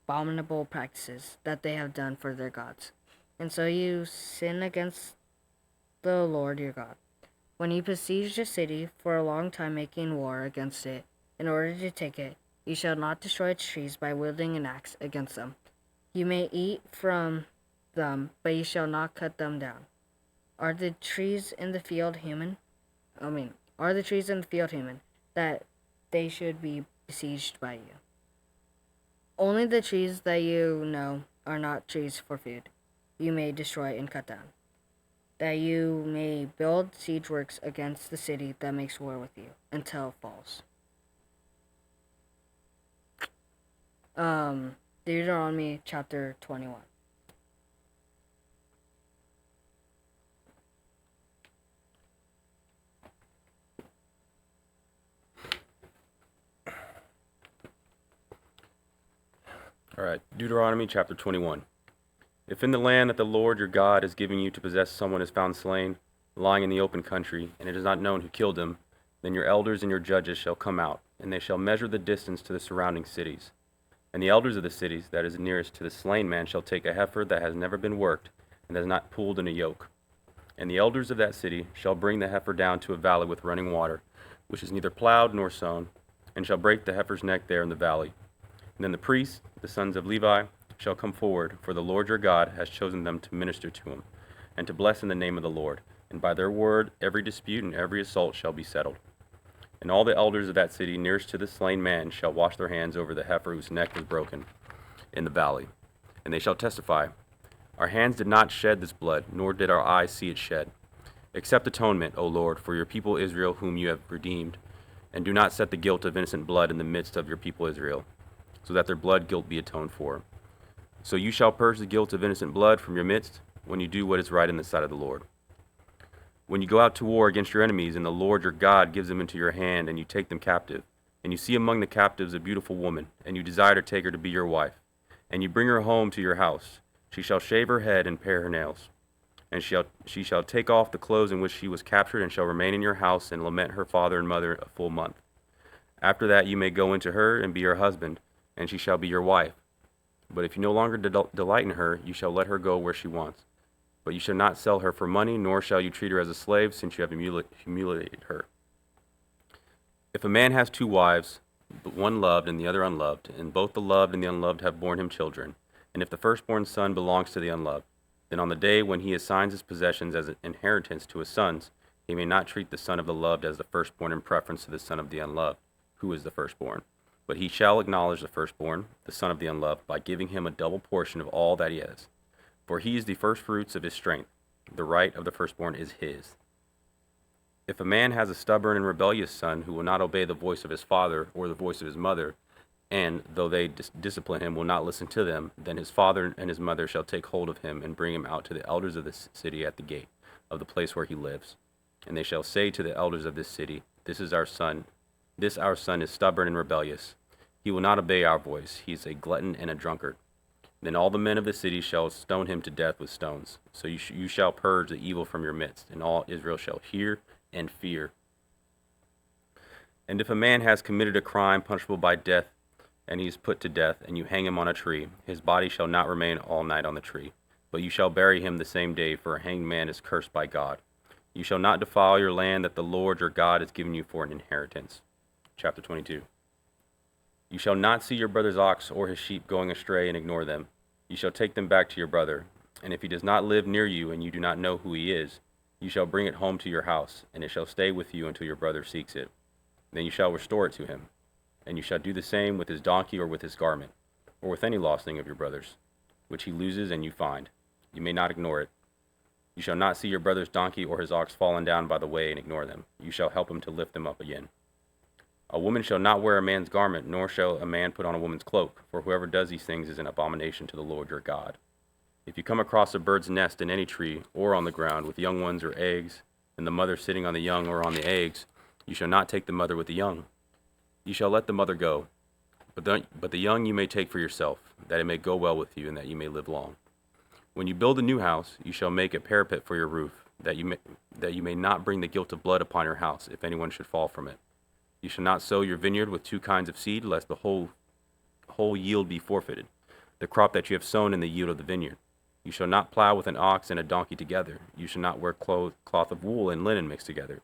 abominable practices that they have done for their gods. And so you sin against the Lord your God. When you besiege a city for a long time making war against it, in order to take it, you shall not destroy its trees by wielding an axe against them. You may eat from them, but you shall not cut them down. Are the trees in the field human? That they should be besieged by you? Only the trees that you know are not trees for food, you may destroy and cut down, that you may build siege works against the city that makes war with you until it falls. Deuteronomy chapter 21. All right, Deuteronomy chapter 21. If in the land that the Lord your God is giving you to possess someone is found slain, lying in the open country, and it is not known who killed him, then your elders and your judges shall come out, and they shall measure the distance to the surrounding cities. And the elders of the cities that is nearest to the slain man shall take a heifer that has never been worked, and has not pulled in a yoke. And the elders of that city shall bring the heifer down to a valley with running water, which is neither plowed nor sown, and shall break the heifer's neck there in the valley. And then the priests, the sons of Levi, shall come forward, for the Lord your God has chosen them to minister to him, and to bless in the name of the Lord. And by their word every dispute and every assault shall be settled. And all the elders of that city nearest to the slain man shall wash their hands over the heifer whose neck was broken in the valley. And they shall testify, Our hands did not shed this blood, nor did our eyes see it shed. Accept atonement, O Lord, for your people Israel whom you have redeemed, and do not set the guilt of innocent blood in the midst of your people Israel, so that their blood guilt be atoned for. So you shall purge the guilt of innocent blood from your midst when you do what is right in the sight of the Lord. When you go out to war against your enemies, and the Lord your God gives them into your hand, and you take them captive, and you see among the captives a beautiful woman, and you desire to take her to be your wife, and you bring her home to your house, she shall shave her head and pare her nails. And she shall take off the clothes in which she was captured, and shall remain in your house, and lament her father and mother a full month. After that you may go into her, and be her husband, and she shall be your wife. But if you no longer delight in her, you shall let her go where she wants. But you shall not sell her for money, nor shall you treat her as a slave, since you have humiliated her. If a man has two wives, but one loved and the other unloved, and both the loved and the unloved have borne him children, and if the firstborn son belongs to the unloved, then on the day when he assigns his possessions as an inheritance to his sons, he may not treat the son of the loved as the firstborn in preference to the son of the unloved, who is the firstborn. But he shall acknowledge the firstborn, the son of the unloved, by giving him a double portion of all that he has. For he is the firstfruits of his strength. The right of the firstborn is his. If a man has a stubborn and rebellious son who will not obey the voice of his father or the voice of his mother, and though they discipline him, will not listen to them, then his father and his mother shall take hold of him and bring him out to the elders of the city at the gate of the place where he lives. And they shall say to the elders of this city, This our son is stubborn and rebellious. He will not obey our voice. He is a glutton and a drunkard. Then all the men of the city shall stone him to death with stones. So you shall purge the evil from your midst, and all Israel shall hear and fear. And if a man has committed a crime punishable by death, and he is put to death, and you hang him on a tree, his body shall not remain all night on the tree, but you shall bury him the same day, for a hanged man is cursed by God. You shall not defile your land that the Lord your God has given you for an inheritance. Chapter 22. You shall not see your brother's ox or his sheep going astray and ignore them. You shall take them back to your brother, and if he does not live near you and you do not know who he is, you shall bring it home to your house, and it shall stay with you until your brother seeks it. Then you shall restore it to him, and you shall do the same with his donkey or with his garment, or with any lost thing of your brother's, which he loses and you find. You may not ignore it. You shall not see your brother's donkey or his ox fallen down by the way and ignore them. You shall help him to lift them up again. A woman shall not wear a man's garment, nor shall a man put on a woman's cloak, for whoever does these things is an abomination to the Lord your God. If you come across a bird's nest in any tree or on the ground with young ones or eggs, and the mother sitting on the young or on the eggs, you shall not take the mother with the young. You shall let the mother go, but the young you may take for yourself, that it may go well with you and that you may live long. When you build a new house, you shall make a parapet for your roof, that you may not bring the guilt of blood upon your house, if anyone should fall from it. You shall not sow your vineyard with two kinds of seed, lest the whole yield be forfeited, the crop that you have sown in the yield of the vineyard. You shall not plow with an ox and a donkey together. You shall not wear cloth of wool and linen mixed together.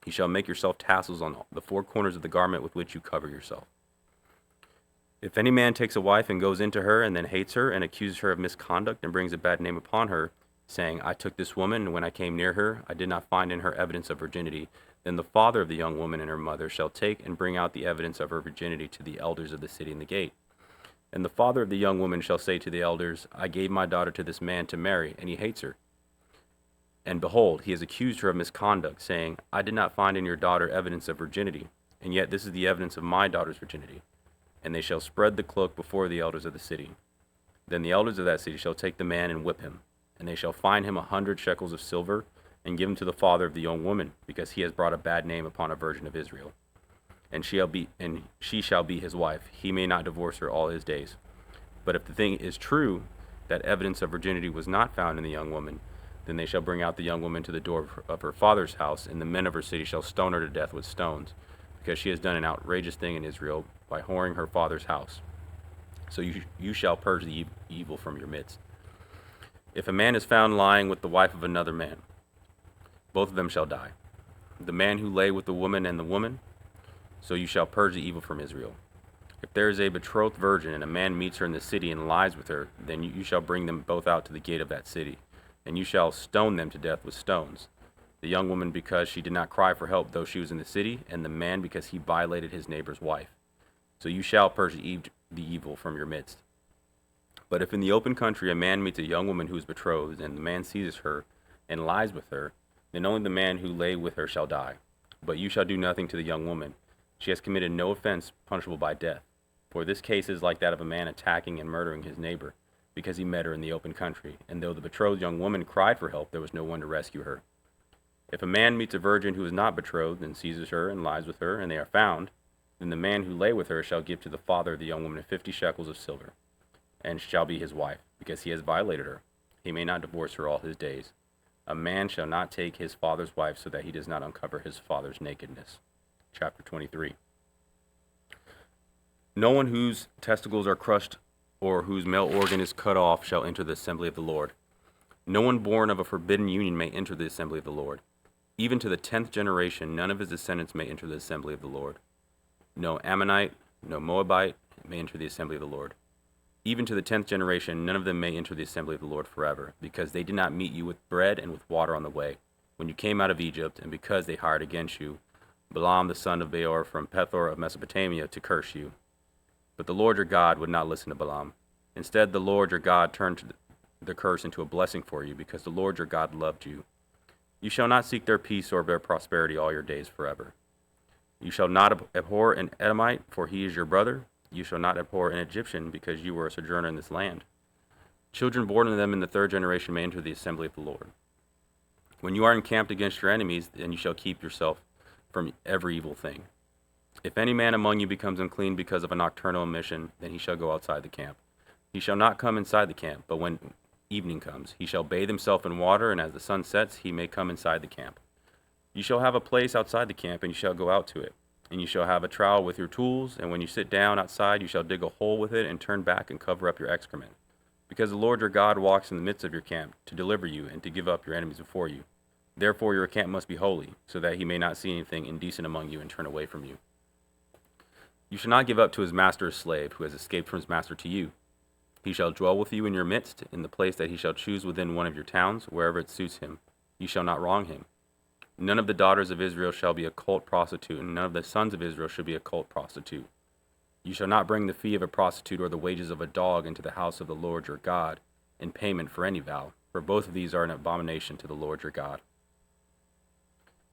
You shall make yourself tassels on the four corners of the garment with which you cover yourself. If any man takes a wife and goes into her and then hates her and accuses her of misconduct and brings a bad name upon her, saying, I took this woman, and when I came near her, I did not find in her evidence of virginity, then the father of the young woman and her mother shall take and bring out the evidence of her virginity to the elders of the city in the gate. And the father of the young woman shall say to the elders, I gave my daughter to this man to marry, and he hates her. And behold, he has accused her of misconduct, saying, I did not find in your daughter evidence of virginity, and yet this is the evidence of my daughter's virginity. And they shall spread the cloak before the elders of the city. Then the elders of that city shall take the man and whip him, and they shall fine him 100 shekels of silver, and give him to the father of the young woman, because he has brought a bad name upon a virgin of Israel. And she shall be his wife. He may not divorce her all his days. But if the thing is true, that evidence of virginity was not found in the young woman, then they shall bring out the young woman to the door of her father's house, and the men of her city shall stone her to death with stones, because she has done an outrageous thing in Israel by whoring her father's house. So you shall purge the evil from your midst. If a man is found lying with the wife of another man, both of them shall die. The man who lay with the woman and the woman, so you shall purge the evil from Israel. If there is a betrothed virgin, and a man meets her in the city and lies with her, then you shall bring them both out to the gate of that city, and you shall stone them to death with stones. The young woman because she did not cry for help though she was in the city, and the man because he violated his neighbor's wife. So you shall purge the evil from your midst. But if in the open country a man meets a young woman who is betrothed, and the man seizes her and lies with her, then only the man who lay with her shall die. But you shall do nothing to the young woman. She has committed no offense punishable by death. For this case is like that of a man attacking and murdering his neighbor, because he met her in the open country, and though the betrothed young woman cried for help, there was no one to rescue her. If a man meets a virgin who is not betrothed, and seizes her and lies with her, and they are found, then the man who lay with her shall give to the father of the young woman 50 shekels of silver, and shall be his wife, because he has violated her. He may not divorce her all his days. A man shall not take his father's wife, so that he does not uncover his father's nakedness. Chapter 23. No one whose testicles are crushed or whose male organ is cut off shall enter the assembly of the Lord. No one born of a forbidden union may enter the assembly of the Lord. Even to the 10th generation, none of his descendants may enter the assembly of the Lord. No Ammonite, no Moabite may enter the assembly of the Lord. Even to the 10th generation, none of them may enter the assembly of the Lord forever, because they did not meet you with bread and with water on the way, when you came out of Egypt, and because they hired against you Balaam the son of Beor from Pethor of Mesopotamia to curse you. But the Lord your God would not listen to Balaam. Instead, the Lord your God turned the curse into a blessing for you, because the Lord your God loved you. You shall not seek their peace or their prosperity all your days forever. You shall not abhor an Edomite, for he is your brother. You shall not abhor an Egyptian, because you were a sojourner in this land. Children born to them in the third generation may enter the assembly of the Lord. When you are encamped against your enemies, then you shall keep yourself from every evil thing. If any man among you becomes unclean because of a nocturnal emission, then he shall go outside the camp. He shall not come inside the camp, but when evening comes, he shall bathe himself in water, and as the sun sets, he may come inside the camp. You shall have a place outside the camp, and you shall go out to it. And you shall have a trowel with your tools, and when you sit down outside, you shall dig a hole with it, and turn back and cover up your excrement. Because the Lord your God walks in the midst of your camp, to deliver you, and to give up your enemies before you. Therefore your camp must be holy, so that he may not see anything indecent among you, and turn away from you. You shall not give up to his master's slave, who has escaped from his master to you. He shall dwell with you in your midst, in the place that he shall choose within one of your towns, wherever it suits him. You shall not wrong him. None of the daughters of Israel shall be a cult prostitute, and none of the sons of Israel shall be a cult prostitute. You shall not bring the fee of a prostitute or the wages of a dog into the house of the Lord your God in payment for any vow, for both of these are an abomination to the Lord your God.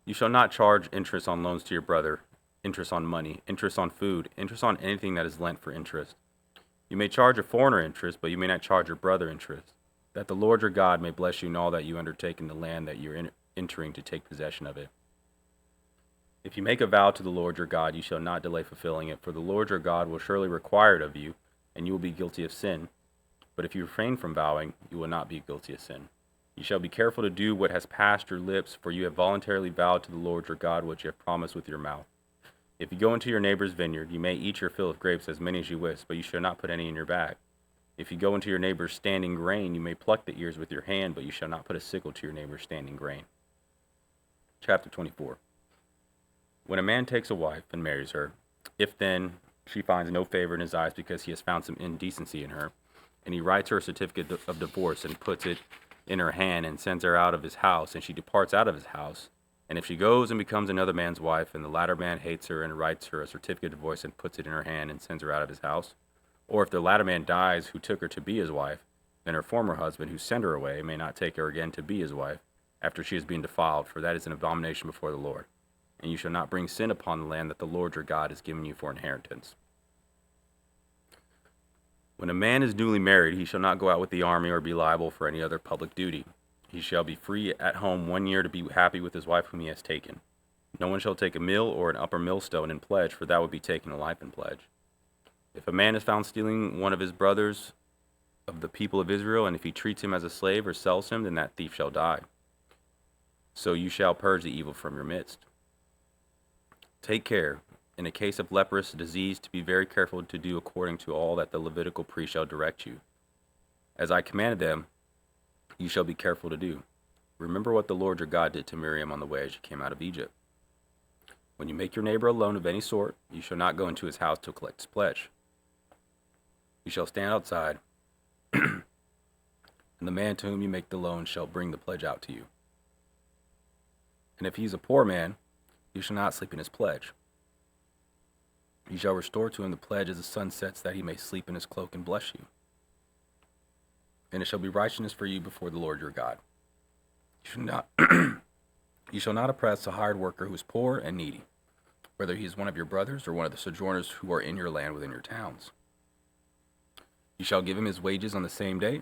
You shall not charge interest on loans to your brother, interest on money, interest on food, interest on anything that is lent for interest. You may charge a foreigner interest, but you may not charge your brother interest, that the Lord your God may bless you in all that you undertake in the land that you are entering to take possession of it. If you make a vow to the Lord your God, you shall not delay fulfilling it, for the Lord your God will surely require it of you, and you will be guilty of sin. But if you refrain from vowing, you will not be guilty of sin. You shall be careful to do what has passed your lips, for you have voluntarily vowed to the Lord your God what you have promised with your mouth. If you go into your neighbor's vineyard, you may eat your fill of grapes, as many as you wish, but you shall not put any in your bag. If you go into your neighbor's standing grain, you may pluck the ears with your hand, but you shall not put a sickle to your neighbor's standing grain. Chapter 24. When a man takes a wife and marries her, if then she finds no favor in his eyes because he has found some indecency in her, and he writes her a certificate of divorce and puts it in her hand and sends her out of his house, and she departs out of his house, and if she goes and becomes another man's wife, and the latter man hates her and writes her a certificate of divorce and puts it in her hand and sends her out of his house, or if the latter man dies who took her to be his wife, then her former husband who sent her away may not take her again to be his wife after she has been defiled, for that is an abomination before the Lord. And you shall not bring sin upon the land that the Lord your God has given you for inheritance. When a man is newly married, he shall not go out with the army or be liable for any other public duty. He shall be free at home 1 year to be happy with his wife whom he has taken. No one shall take a mill or an upper millstone in pledge, for that would be taking a life in pledge. If a man is found stealing one of his brothers of the people of Israel, and if he treats him as a slave or sells him, then that thief shall die. So you shall purge the evil from your midst. Take care, in a case of leprous disease, to be very careful to do according to all that the Levitical priest shall direct you. As I commanded them, you shall be careful to do. Remember what the Lord your God did to Miriam on the way as you came out of Egypt. When you make your neighbor a loan of any sort, you shall not go into his house to collect his pledge. You shall stand outside, and the man to whom you make the loan shall bring the pledge out to you. And if he is a poor man, you shall not sleep in his pledge. You shall restore to him the pledge as the sun sets, that he may sleep in his cloak and bless you. And it shall be righteousness for you before the Lord your God. You shall not oppress a hired worker who is poor and needy, whether he is one of your brothers or one of the sojourners who are in your land within your towns. You shall give him his wages on the same day,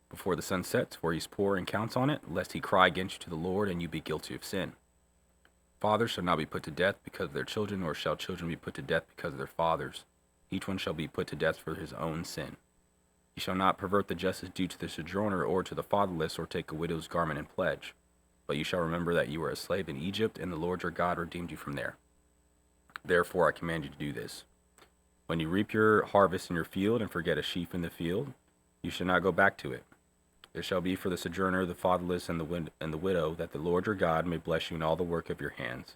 before the sun sets, for he is poor and counts on it, lest he cry against you to the Lord and you be guilty of sin. Fathers shall not be put to death because of their children, nor shall children be put to death because of their fathers. Each one shall be put to death for his own sin. You shall not pervert the justice due to the sojourner or to the fatherless, or take a widow's garment in pledge. But you shall remember that you were a slave in Egypt, and the Lord your God redeemed you from there. Therefore I command you to do this. When you reap your harvest in your field and forget a sheaf in the field, you shall not go back to it. It shall be for the sojourner, the fatherless, and the widow, that the Lord your God may bless you in all the work of your hands.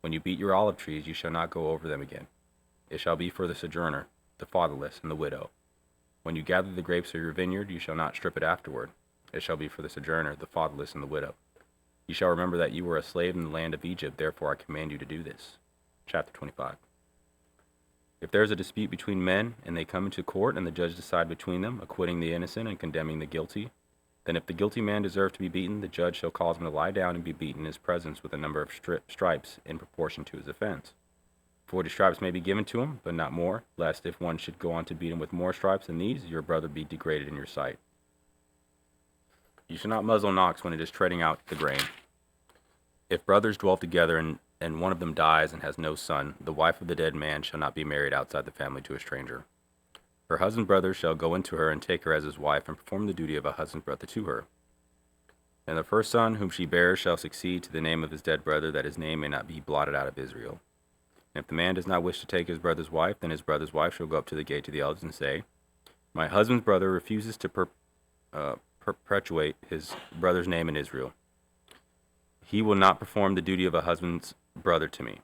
When you beat your olive trees, you shall not go over them again. It shall be for the sojourner, the fatherless, and the widow. When you gather the grapes of your vineyard, you shall not strip it afterward. It shall be for the sojourner, the fatherless, and the widow. You shall remember that you were a slave in the land of Egypt, therefore I command you to do this. Chapter 25. If there is a dispute between men, and they come into court, and the judge decide between them, acquitting the innocent and condemning the guilty, then if the guilty man deserves to be beaten, the judge shall cause him to lie down and be beaten in his presence with a number of stripes in proportion to his offense. 40 stripes may be given to him, but not more, lest if one should go on to beat him with more stripes than these, your brother be degraded in your sight. You shall not muzzle an ox when it is treading out the grain. If brothers dwell together and one of them dies and has no son, the wife of the dead man shall not be married outside the family to a stranger. Her husband's brother shall go into her and take her as his wife and perform the duty of a husband's brother to her. And the first son whom she bears shall succeed to the name of his dead brother, that his name may not be blotted out of Israel. And if the man does not wish to take his brother's wife, then his brother's wife shall go up to the gate to the elders and say, My husband's brother refuses to perpetuate his brother's name in Israel. He will not perform the duty of a husband's brother to me.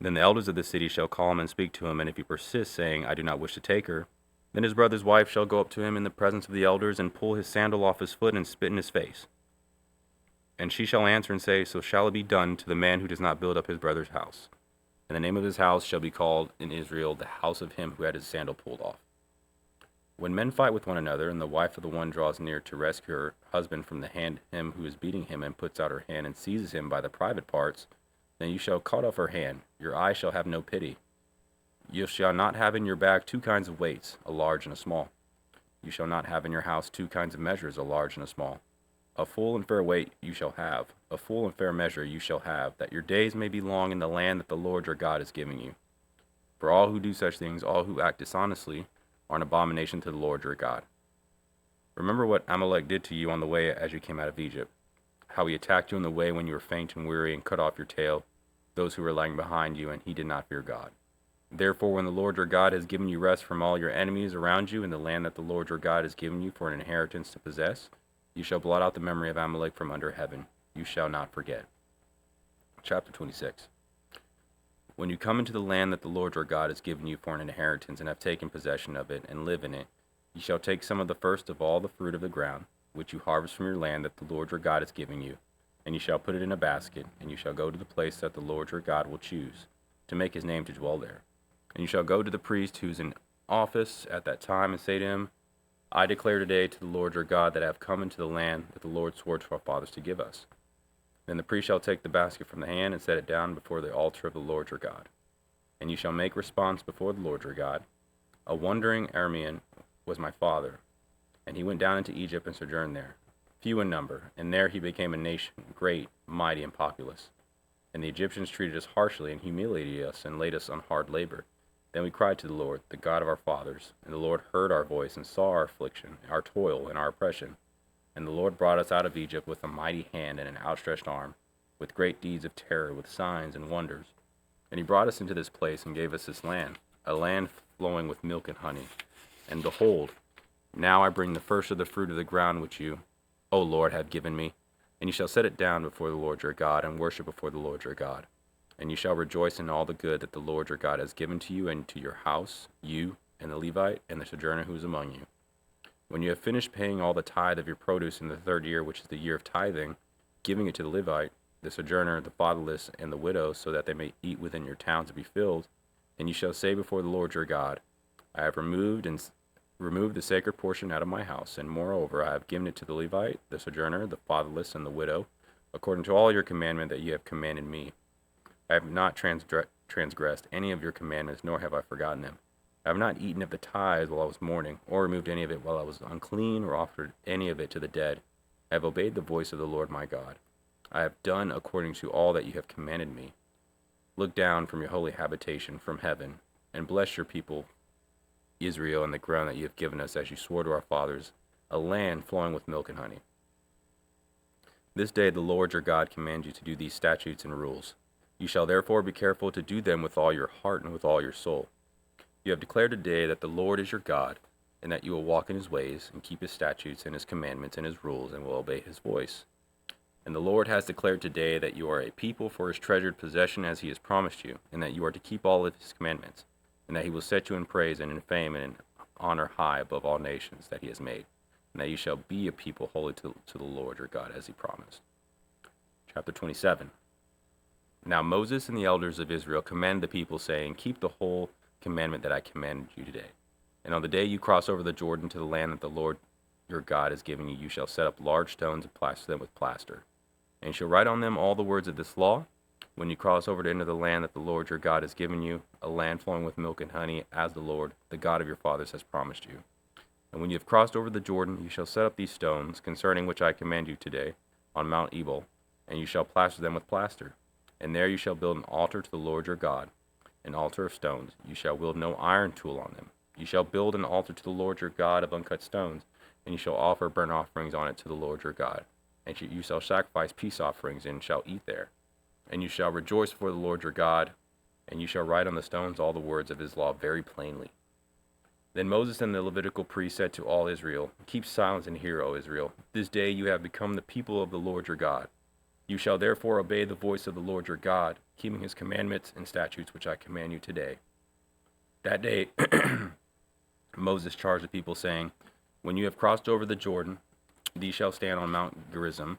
Then the elders of the city shall call him and speak to him, and if he persists, saying, I do not wish to take her, then his brother's wife shall go up to him in the presence of the elders and pull his sandal off his foot and spit in his face. And she shall answer and say, So shall it be done to the man who does not build up his brother's house. And the name of his house shall be called in Israel the house of him who had his sandal pulled off. When men fight with one another, and the wife of the one draws near to rescue her husband from the hand of him who is beating him, and puts out her hand and seizes him by the private parts, then you shall cut off her hand. Your eye shall have no pity. You shall not have in your bag 2 kinds of weights, a large and a small. You shall not have in your house 2 kinds of measures, a large and a small. A full and fair weight you shall have, a full and fair measure you shall have, that your days may be long in the land that the Lord your God is giving you. For all who do such things, all who act dishonestly, are an abomination to the Lord your God. Remember what Amalek did to you on the way as you came out of Egypt, how he attacked you on the way when you were faint and weary, and cut off your tail, those who were lagging behind you, and he did not fear God. Therefore, when the Lord your God has given you rest from all your enemies around you in the land that the Lord your God has given you for an inheritance to possess, you shall blot out the memory of Amalek from under heaven. You shall not forget. Chapter 26. When you come into the land that the Lord your God has given you for an inheritance, and have taken possession of it, and live in it, you shall take some of the first of all the fruit of the ground, which you harvest from your land that the Lord your God is giving you, and you shall put it in a basket, and you shall go to the place that the Lord your God will choose, to make his name to dwell there. And you shall go to the priest who is in office at that time, and say to him, I declare today to the Lord your God that I have come into the land that the Lord swore to our fathers to give us. Then the priest shall take the basket from the hand and set it down before the altar of the Lord your God. And you shall make response before the Lord your God. A wandering Aramean was my father, and he went down into Egypt and sojourned there, few in number, and there he became a nation, great, mighty, and populous. And the Egyptians treated us harshly and humiliated us and laid us on hard labor. Then we cried to the Lord, the God of our fathers, and the Lord heard our voice and saw our affliction, our toil, and our oppression. And the Lord brought us out of Egypt with a mighty hand and an outstretched arm, with great deeds of terror, with signs and wonders. And he brought us into this place and gave us this land, a land flowing with milk and honey. And behold, now I bring the first of the fruit of the ground which you, O Lord, have given me. And you shall set it down before the Lord your God, and worship before the Lord your God. And you shall rejoice in all the good that the Lord your God has given to you and to your house, you, and the Levite, and the sojourner who is among you. When you have finished paying all the tithe of your produce in the 3rd year, which is the year of tithing, giving it to the Levite, the sojourner, the fatherless, and the widow, so that they may eat within your towns and be filled, then you shall say before the Lord your God, I have removed the sacred portion out of my house, and moreover I have given it to the Levite, the sojourner, the fatherless, and the widow, according to all your commandment that you have commanded me. I have not transgressed any of your commandments, nor have I forgotten them. I have not eaten of the tithe while I was mourning, or removed any of it while I was unclean, or offered any of it to the dead. I have obeyed the voice of the Lord my God. I have done according to all that you have commanded me. Look down from your holy habitation from heaven, and bless your people, Israel, and the ground that you have given us, as you swore to our fathers, a land flowing with milk and honey. This day the Lord your God commands you to do these statutes and rules. You shall therefore be careful to do them with all your heart and with all your soul. You have declared today that the Lord is your God, and that you will walk in his ways, and keep his statutes and his commandments and his rules, and will obey his voice. And the Lord has declared today that you are a people for his treasured possession, as he has promised you, and that you are to keep all of his commandments, and that he will set you in praise and in fame and in honor high above all nations that he has made, and that you shall be a people holy to the Lord your God, as he promised. Chapter 27. Now Moses and the elders of Israel commanded the people, saying, Keep the whole commandment that I commanded you today. And on the day you cross over the Jordan to the land that the Lord your God is giving you, you shall set up large stones and plaster them with plaster. And you shall write on them all the words of this law, when you cross over to enter the land that the Lord your God has given you, a land flowing with milk and honey, as the Lord, the God of your fathers, has promised you. And when you have crossed over the Jordan, you shall set up these stones, concerning which I command you today, on Mount Ebal, and you shall plaster them with plaster. And there you shall build an altar to the Lord your God, an altar of stones. You shall wield no iron tool on them. You shall build an altar to the Lord your God of uncut stones, and you shall offer burnt offerings on it to the Lord your God. And you shall sacrifice peace offerings, and shall eat there. And you shall rejoice before the Lord your God, and you shall write on the stones all the words of his law very plainly. Then Moses and the Levitical priests said to all Israel, Keep silence and hear, O Israel. This day you have become the people of the Lord your God. You shall therefore obey the voice of the Lord your God, keeping his commandments and statutes which I command you today. That day Moses charged the people, saying, When you have crossed over the Jordan, these shall stand on Mount Gerizim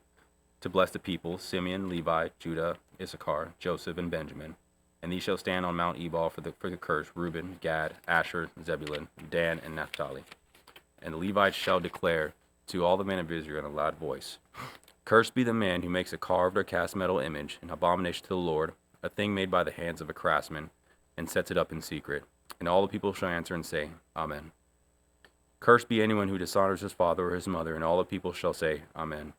to bless the people, Simeon, Levi, Judah, Issachar, Joseph, and Benjamin. And these shall stand on Mount Ebal for the curse, Reuben, Gad, Asher, Zebulun, Dan, and Naphtali. And the Levites shall declare to all the men of Israel in a loud voice, Cursed be the man who makes a carved or cast metal image, an abomination to the Lord, a thing made by the hands of a craftsman, and sets it up in secret. And all the people shall answer and say, Amen. Cursed be anyone who dishonors his father or his mother, and all the people shall say, Amen.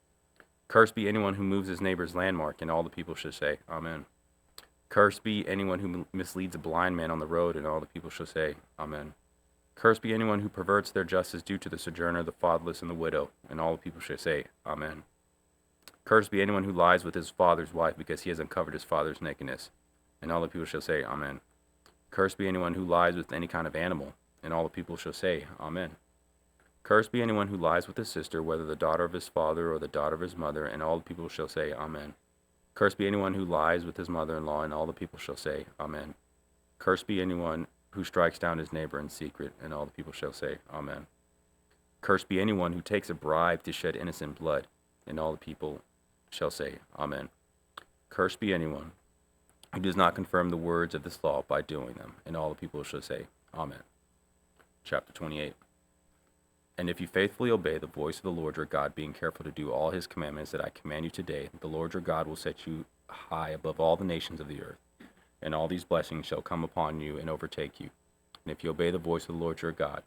Cursed be anyone who moves his neighbor's landmark, and all the people shall say, Amen. Cursed be anyone who misleads a blind man on the road, and all the people shall say, Amen. Cursed be anyone who perverts their justice due to the sojourner, the fatherless, and the widow, and all the people shall say, Amen. Cursed be anyone who lies with his father's wife, because he has uncovered his father's nakedness, and all the people shall say, Amen. Cursed be anyone who lies with any kind of animal, and all the people shall say, Amen. Cursed be anyone who lies with his sister, whether the daughter of his father or the daughter of his mother, and all the people shall say, Amen. Cursed be anyone who lies with his mother-in-law, and all the people shall say, Amen. Cursed be anyone who strikes down his neighbor in secret, and all the people shall say, Amen. Cursed be anyone who takes a bribe to shed innocent blood, and all the people shall say, Amen. Cursed be anyone who does not confirm the words of this law by doing them, and all the people shall say, Amen. Chapter 28. And if you faithfully obey the voice of the Lord your God, being careful to do all his commandments that I command you today, the Lord your God will set you high above all the nations of the earth, and all these blessings shall come upon you and overtake you. And if you obey the voice of the Lord your God,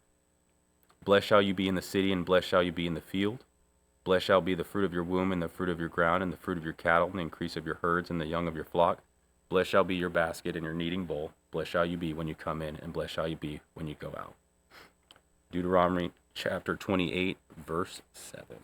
blessed shall you be in the city, and blessed shall you be in the field. Blessed shall be the fruit of your womb, and the fruit of your ground, and the fruit of your cattle, and the increase of your herds, and the young of your flock. Blessed shall be your basket and your kneading bowl. Blessed shall you be when you come in, and blessed shall you be when you go out. Deuteronomy chapter 28, verse 7.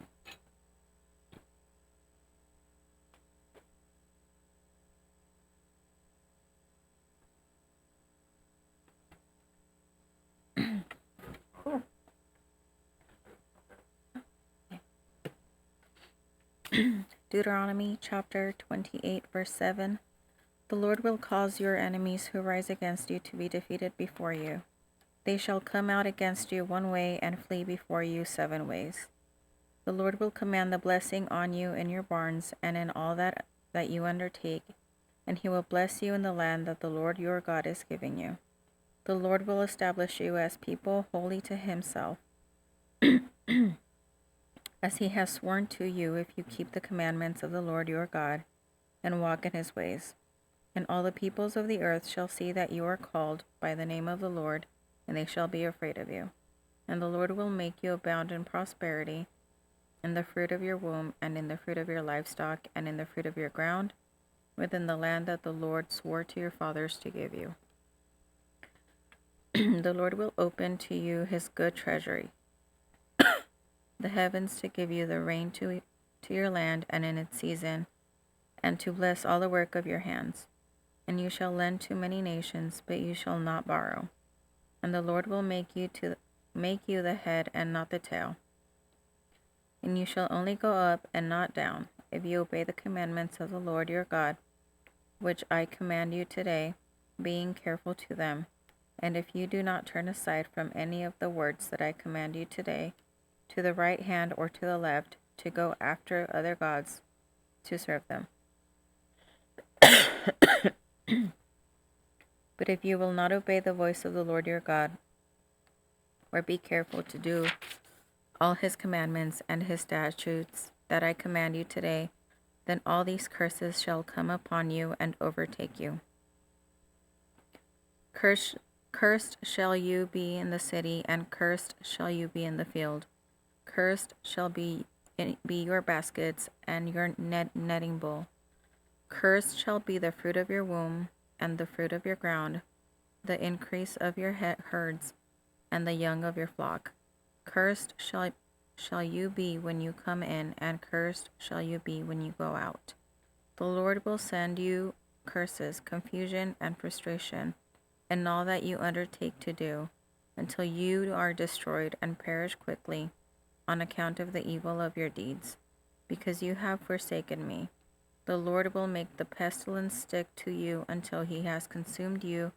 Deuteronomy chapter 28, verse 7. The Lord will cause your enemies who rise against you to be defeated before you. They shall come out against you one way and flee before you 7 ways. The Lord will command the blessing on you in your barns and in all that you undertake, and he will bless you in the land that the Lord your God is giving you. The Lord will establish you as people holy to himself, as he has sworn to you, if you keep the commandments of the Lord your God and walk in his ways. And all the peoples of the earth shall see that you are called by the name of the Lord, and they shall be afraid of you. And the Lord will make you abound in prosperity, in the fruit of your womb, and in the fruit of your livestock, and in the fruit of your ground, within the land that the Lord swore to your fathers to give you. The Lord will open to you his good treasury, the heavens, to give you the rain to your land and in its season, and to bless all the work of your hands. And you shall lend to many nations, but you shall not borrow. And the Lord will make you the head and not the tail. And you shall only go up and not down, if you obey the commandments of the Lord your God, which I command you today, being careful to them. And if you do not turn aside from any of the words that I command you today, to the right hand or to the left, to go after other gods, to serve them. But if you will not obey the voice of the Lord your God, or be careful to do all his commandments and his statutes that I command you today, then all these curses shall come upon you and overtake you. Cursed shall you be in the city, and cursed shall you be in the field. Cursed shall be your baskets and your netting bowl. Cursed shall be the fruit of your womb, and the fruit of your ground, the increase of your herds, and the young of your flock. Cursed shall you be when you come in, and cursed shall you be when you go out. The Lord will send you curses, confusion, and frustration in all that you undertake to do, until you are destroyed and perish quickly on account of the evil of your deeds, because you have forsaken me. The Lord will make the pestilence stick to you until he has consumed you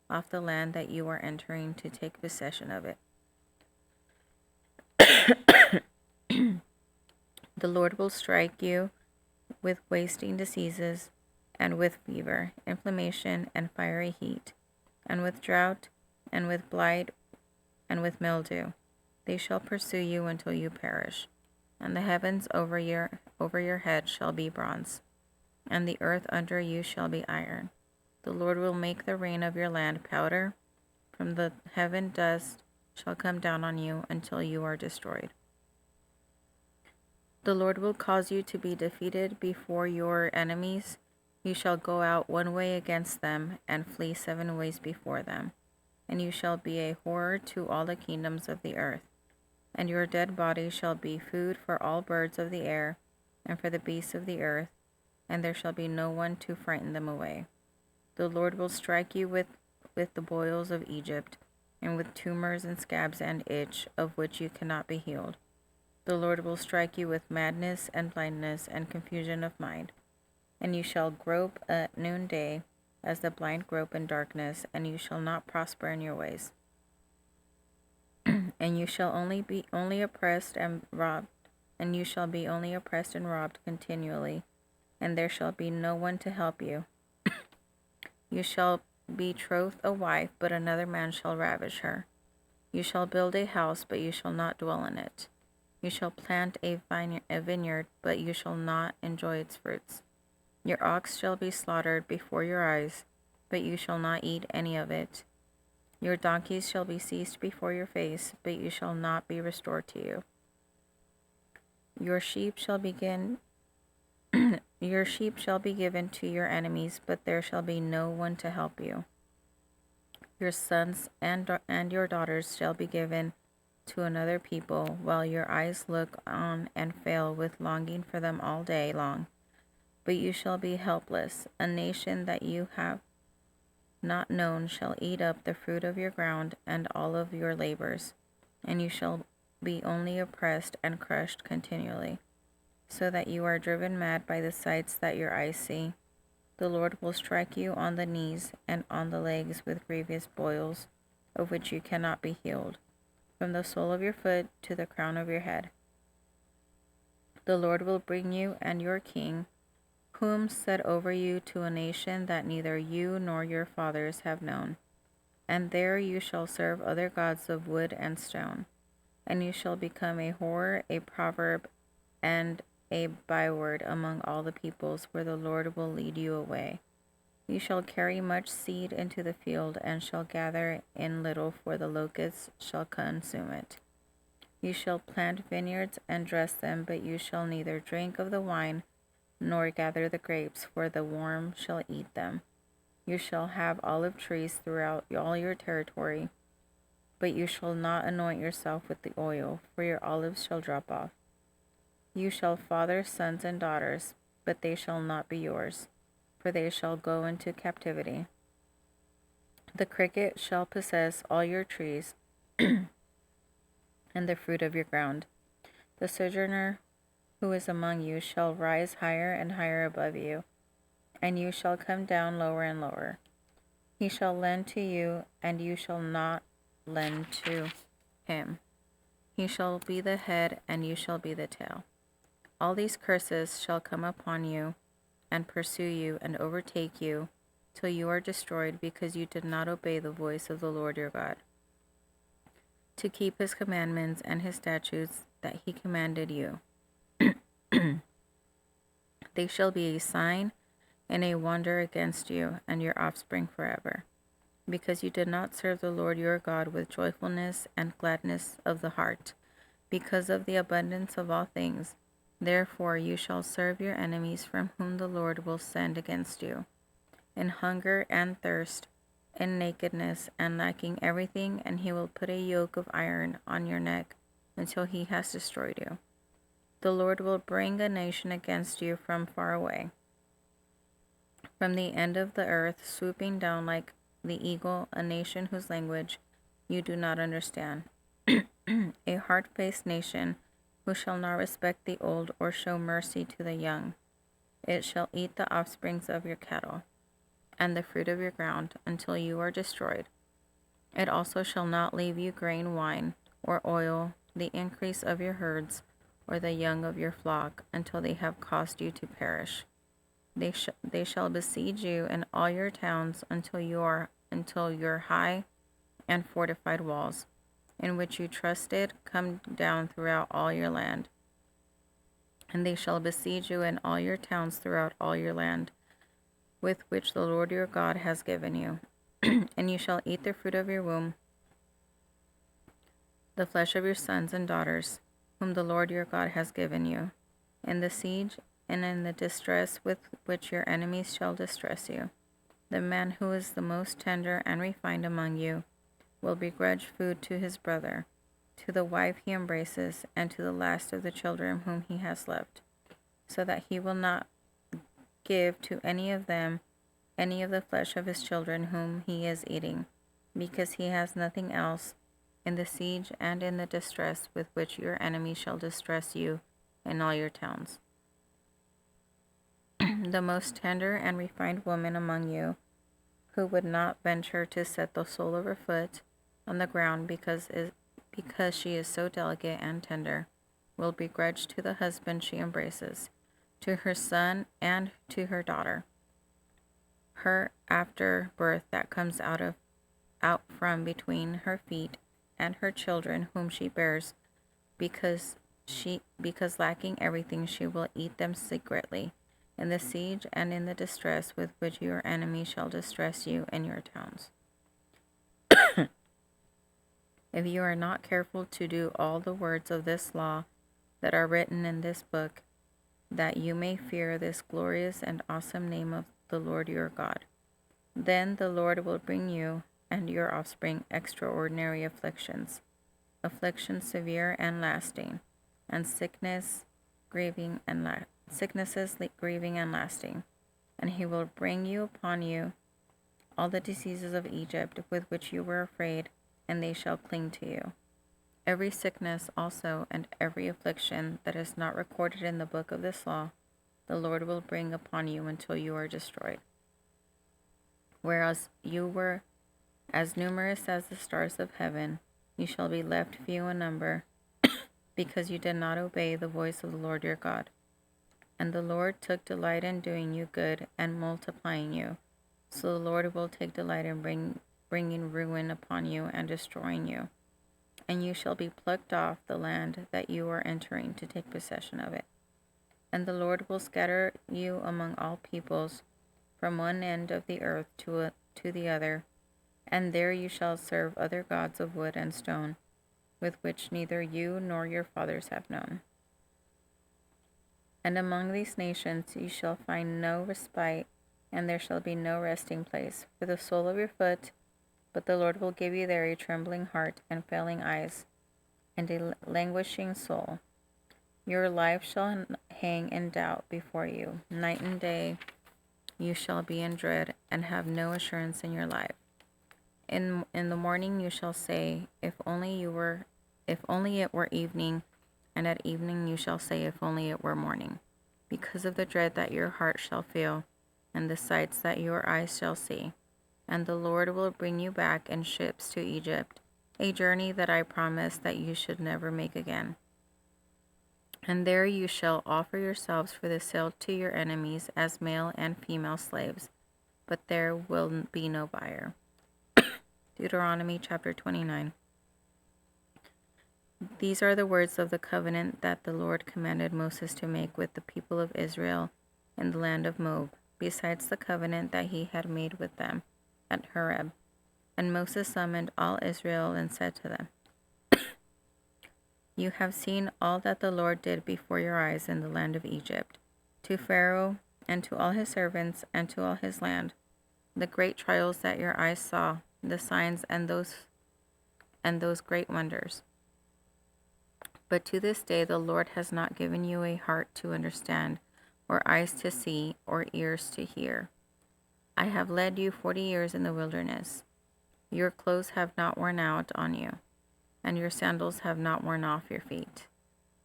off the land that you are entering to take possession of it. The Lord will strike you with wasting diseases, and with fever, inflammation, and fiery heat, and with drought, and with blight, and with mildew. They shall pursue you until you perish, and the heavens over your head shall be bronze, and the earth under you shall be iron. The Lord will make the rain of your land powder. From the heaven dust shall come down on you until you are destroyed. The Lord will cause you to be defeated before your enemies. You shall go out one way against them, and flee 7 ways before them. And you shall be a horror to all the kingdoms of the earth. And your dead body shall be food for all birds of the air, and for the beasts of the earth, and there shall be no one to frighten them away. The Lord will strike you with the boils of Egypt, and with tumors and scabs and itch, of which you cannot be healed. The Lord will strike you with madness and blindness and confusion of mind. And you shall grope at noonday, as the blind grope in darkness, and you shall not prosper in your ways. And you shall be only oppressed and robbed continually, and there shall be no one to help you. You shall betroth a wife, but another man shall ravish her. You shall build a house, but you shall not dwell in it. You shall plant a vineyard, but you shall not enjoy its fruits. Your ox shall be slaughtered before your eyes, but you shall not eat any of it. Your donkeys shall be seized before your face, but you shall not be restored to you. Your sheep shall be given to your enemies, but there shall be no one to help you. Your sons and your daughters shall be given to another people, while your eyes look on and fail with longing for them all day long. But you shall be helpless. A nation that you have not known shall eat up the fruit of your ground and all of your labors, and you shall be only oppressed and crushed continually, so that you are driven mad by the sights that your eyes see. The Lord will strike you on the knees and on the legs with grievous boils, of which you cannot be healed, from the sole of your foot to the crown of your head. The Lord will bring you and your king, whom set over you, to a nation that neither you nor your fathers have known. And there you shall serve other gods of wood and stone. And you shall become a horror, a proverb, and a byword among all the peoples where the Lord will lead you away. You shall carry much seed into the field, and shall gather in little, for the locusts shall consume it. You shall plant vineyards and dress them, but you shall neither drink of the wine nor gather the grapes, for the worm shall eat them. You shall have olive trees throughout all your territory, but you shall not anoint yourself with the oil, for your olives shall drop off. You shall father sons and daughters, but they shall not be yours, for they shall go into captivity. The cricket shall possess all your trees and the fruit of your ground. The sojourner who is among you shall rise higher and higher above you, and you shall come down lower and lower. He shall lend to you, and you shall not lend to him. He shall be the head, and you shall be the tail. All these curses shall come upon you and pursue you and overtake you till you are destroyed, because you did not obey the voice of the Lord your God, to keep his commandments and his statutes that he commanded you. They shall be a sign and a wonder against you and your offspring forever, because you did not serve the Lord your God with joyfulness and gladness of the heart, because of the abundance of all things. Therefore you shall serve your enemies from whom the Lord will send against you, in hunger and thirst, in nakedness and lacking everything, and he will put a yoke of iron on your neck until he has destroyed you. The Lord will bring a nation against you from far away, from the end of the earth, swooping down like the eagle, a nation whose language you do not understand, a hard-faced nation who shall not respect the old or show mercy to the young. It shall eat the offsprings of your cattle and the fruit of your ground until you are destroyed. It also shall not leave you grain, wine, or oil, the increase of your herds, or the young of your flock, until they have caused you to perish. They shall besiege you in all your towns until your high and fortified walls, in which you trusted, come down throughout all your land. And they shall besiege you in all your towns throughout all your land, with which the Lord your God has given you. And you shall eat the fruit of your womb, the flesh of your sons and daughters, whom the Lord your God has given you, in the siege and in the distress with which your enemies shall distress you. The man who is the most tender and refined among you will begrudge food to his brother, to the wife he embraces, and to the last of the children whom he has left, so that he will not give to any of them any of the flesh of his children whom he is eating, because he has nothing else in the siege and in the distress with which your enemy shall distress you in all your towns. The most tender and refined woman among you, who would not venture to set the sole of her foot on the ground because she is so delicate and tender, will begrudge to the husband she embraces, to her son and to her daughter, her after birth that comes out from between her feet, and her children whom she bears, because lacking everything she will eat them secretly, in the siege and in the distress with which your enemy shall distress you in your towns. If you are not careful to do all the words of this law that are written in this book, that you may fear this glorious and awesome name of the Lord your God, then the Lord will bring you and your offspring extraordinary afflictions severe and lasting, and sicknesses grieving and lasting. And he will bring upon you all the diseases of Egypt with which you were afraid, and they shall cling to you. Every sickness also and every affliction that is not recorded in the book of this law, the Lord will bring upon you until you are destroyed. Whereas you were as numerous as the stars of heaven, you shall be left few in number, because you did not obey the voice of the Lord your God. And the Lord took delight in doing you good and multiplying you. So the Lord will take delight in bringing ruin upon you and destroying you. And you shall be plucked off the land that you are entering to take possession of it. And the Lord will scatter you among all peoples, from one end of the earth to the other, and there you shall serve other gods of wood and stone, with which neither you nor your fathers have known. And among these nations you shall find no respite, and there shall be no resting place for the sole of your foot, but the Lord will give you there a trembling heart and failing eyes, and a languishing soul. Your life shall hang in doubt before you. Night and day you shall be in dread, and have no assurance in your life. In the morning you shall say, if only it were evening, and at evening you shall say, if only it were morning, because of the dread that your heart shall feel, and the sights that your eyes shall see. And the Lord will bring you back in ships to Egypt, a journey that I promised that you should never make again. And there you shall offer yourselves for the sale to your enemies as male and female slaves, but there will be no buyer. Deuteronomy chapter 29. These are the words of the covenant that the Lord commanded Moses to make with the people of Israel in the land of Moab, besides the covenant that he had made with them at Horeb. And Moses summoned all Israel and said to them, You have seen all that the Lord did before your eyes in the land of Egypt, to Pharaoh and to all his servants and to all his land, the great trials that your eyes saw, the signs and those great wonders. But to this day the Lord has not given you a heart to understand, or eyes to see, or ears to hear. I have led you 40 years in the wilderness. Your clothes have not worn out on you, and your sandals have not worn off your feet.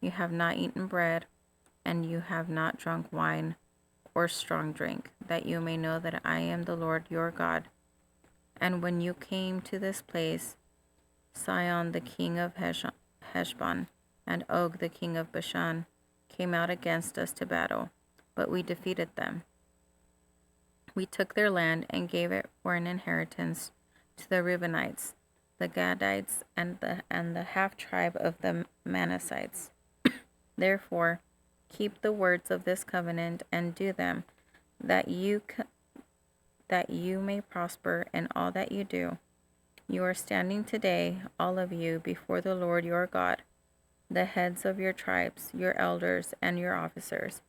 You have not eaten bread, and you have not drunk wine or strong drink, that you may know that I am the Lord your God. And when you came to this place, Sihon the king of Heshbon and Og the king of Bashan came out against us to battle, but we defeated them. We took their land and gave it for an inheritance to the Reubenites, the Gadites, and the half-tribe of the Manassites. Therefore, keep the words of this covenant and do them, that you may prosper in all that you do. You are standing today, all of you, before the Lord your God, the heads of your tribes, your elders, and your officers,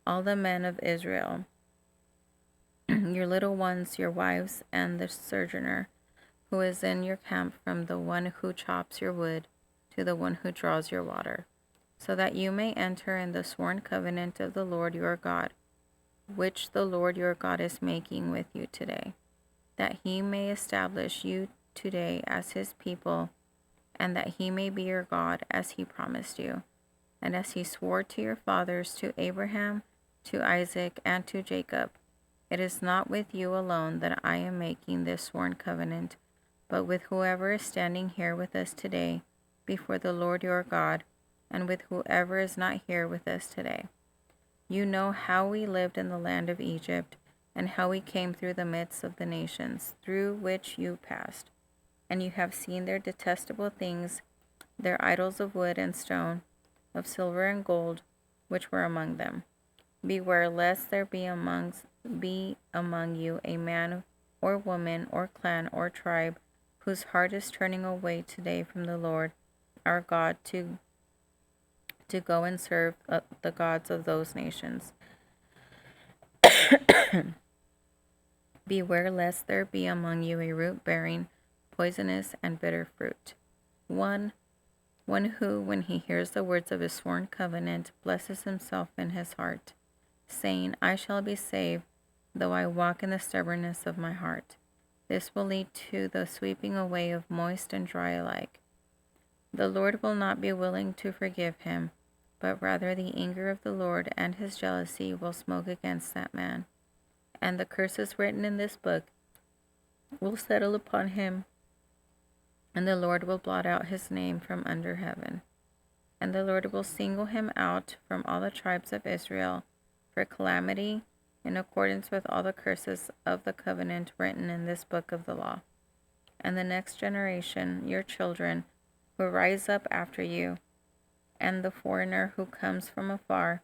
all the men of Israel, your little ones, your wives, and the sojourner who is in your camp, from the one who chops your wood to the one who draws your water, so that you may enter in the sworn covenant of the Lord your God, which the Lord your God is making with you today, that he may establish you today as his people, and that he may be your God as he promised you, and as he swore to your fathers, to Abraham, to Isaac, and to Jacob. It is not with you alone that I am making this sworn covenant, but with whoever is standing here with us today before the Lord your God, and with whoever is not here with us today. You know how we lived in the land of Egypt, and how we came through the midst of the nations through which you passed. And you have seen their detestable things, their idols of wood and stone, of silver and gold, which were among them. Beware lest there be among you a man or woman or clan or tribe whose heart is turning away today from the Lord our God to go and serve the gods of those nations. Beware lest there be among you a root bearing poisonous and bitter fruit, one who, when he hears the words of his sworn covenant, blesses himself in his heart, saying, I shall be saved, though I walk in the stubbornness of my heart. This will lead to the sweeping away of moist and dry alike. The Lord will not be willing to forgive him, but rather the anger of the Lord and his jealousy will smoke against that man. And the curses written in this book will settle upon him, and the Lord will blot out his name from under heaven. And the Lord will single him out from all the tribes of Israel for calamity, in accordance with all the curses of the covenant written in this book of the law. And the next generation, your children, who rise up after you, and the foreigner who comes from a far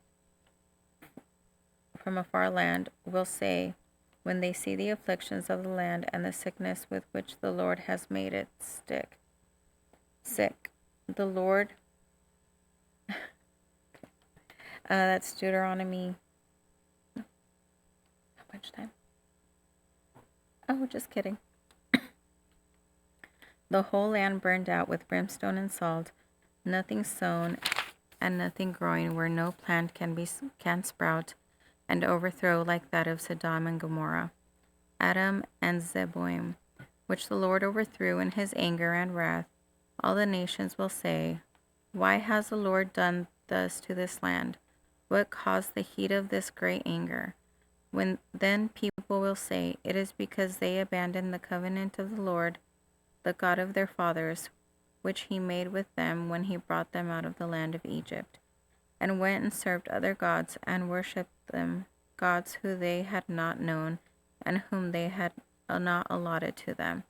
land, will say, when they see the afflictions of the land and the sickness with which the Lord has made it sick, the Lord, that's Deuteronomy. How much time? Oh, just kidding. The whole land burned out with brimstone and salt, nothing sown and nothing growing, where no plant can sprout and overthrow, like that of Sodom and Gomorrah, Adam and Zeboim, which the Lord overthrew in his anger and wrath. All the nations will say, why has the Lord done thus to this land? What caused the heat of this great anger? Then people will say, it is because they abandoned the covenant of the Lord, the God of their fathers, which he made with them when he brought them out of the land of Egypt, and went and served other gods and worshipped them, gods who they had not known and whom they had not allotted to them.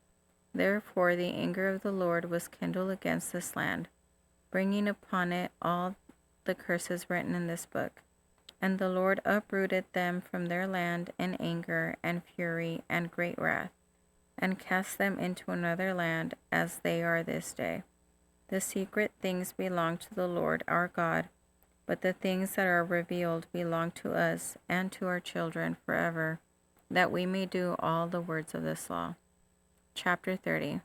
Therefore the anger of the Lord was kindled against this land, bringing upon it all the curses written in this book. And the Lord uprooted them from their land in anger and fury and great wrath, and cast them into another land, as they are this day. The secret things belong to the Lord our God, but the things that are revealed belong to us and to our children forever, that we may do all the words of this law. Chapter 30.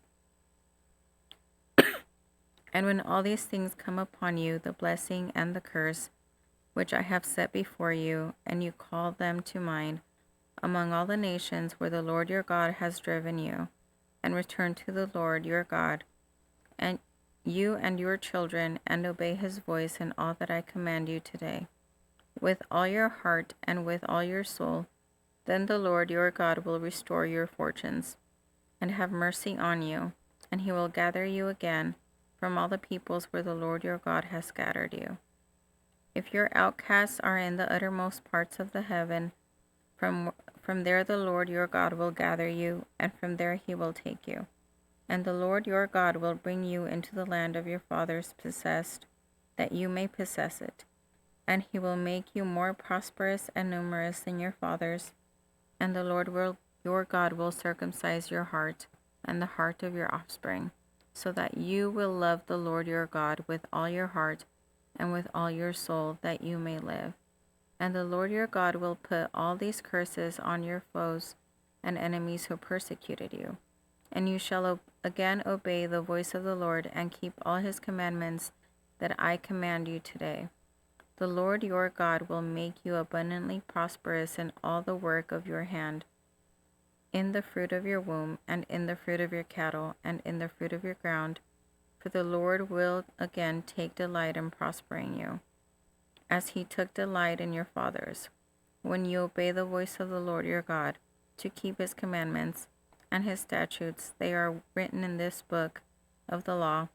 And when all these things come upon you, the blessing and the curse, which I have set before you, and you call them to mind, among all the nations where the Lord your God has driven you, and return to the Lord your God, and you and your children, and obey his voice in all that I command you today, with all your heart and with all your soul, then the Lord your God will restore your fortunes, and have mercy on you, and he will gather you again from all the peoples where the Lord your God has scattered you. If your outcasts are in the uttermost parts of the heaven, from there the Lord your God will gather you, and from there he will take you. And the Lord your God will bring you into the land of your fathers possessed, that you may possess it. And he will make you more prosperous and numerous than your fathers. And the Lord your God will circumcise your heart and the heart of your offspring, so that you will love the Lord your God with all your heart and with all your soul, that you may live. And the Lord your God will put all these curses on your foes and enemies who persecuted you. And you shall again obey the voice of the Lord and keep all his commandments that I command you today. The Lord your God will make you abundantly prosperous in all the work of your hand, in the fruit of your womb, and in the fruit of your cattle, and in the fruit of your ground, for the Lord will again take delight in prospering you, as he took delight in your fathers, when you obey the voice of the Lord your God, to keep his commandments and his statutes. They are written in this book of the law,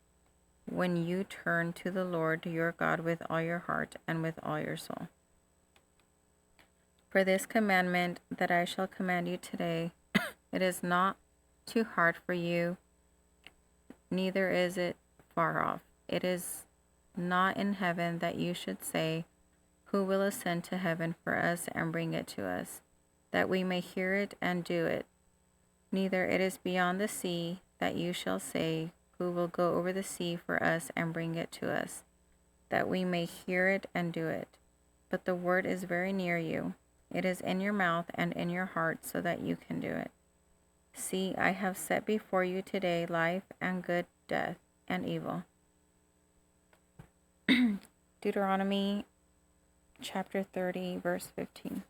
when you turn to the Lord your God with all your heart and with all your soul. For this commandment that I shall command you today, it is not too hard for you, neither is it far off. It is not in heaven, that you should say, who will ascend to heaven for us and bring it to us, that we may hear it and do it. Neither it is beyond the sea, that you shall say, who will go over the sea for us and bring it to us, that we may hear it and do it. But the word is very near you. It is in your mouth and in your heart, so that you can do it. See, I have set before you today life and good, death and evil. Deuteronomy chapter 30, verse 15.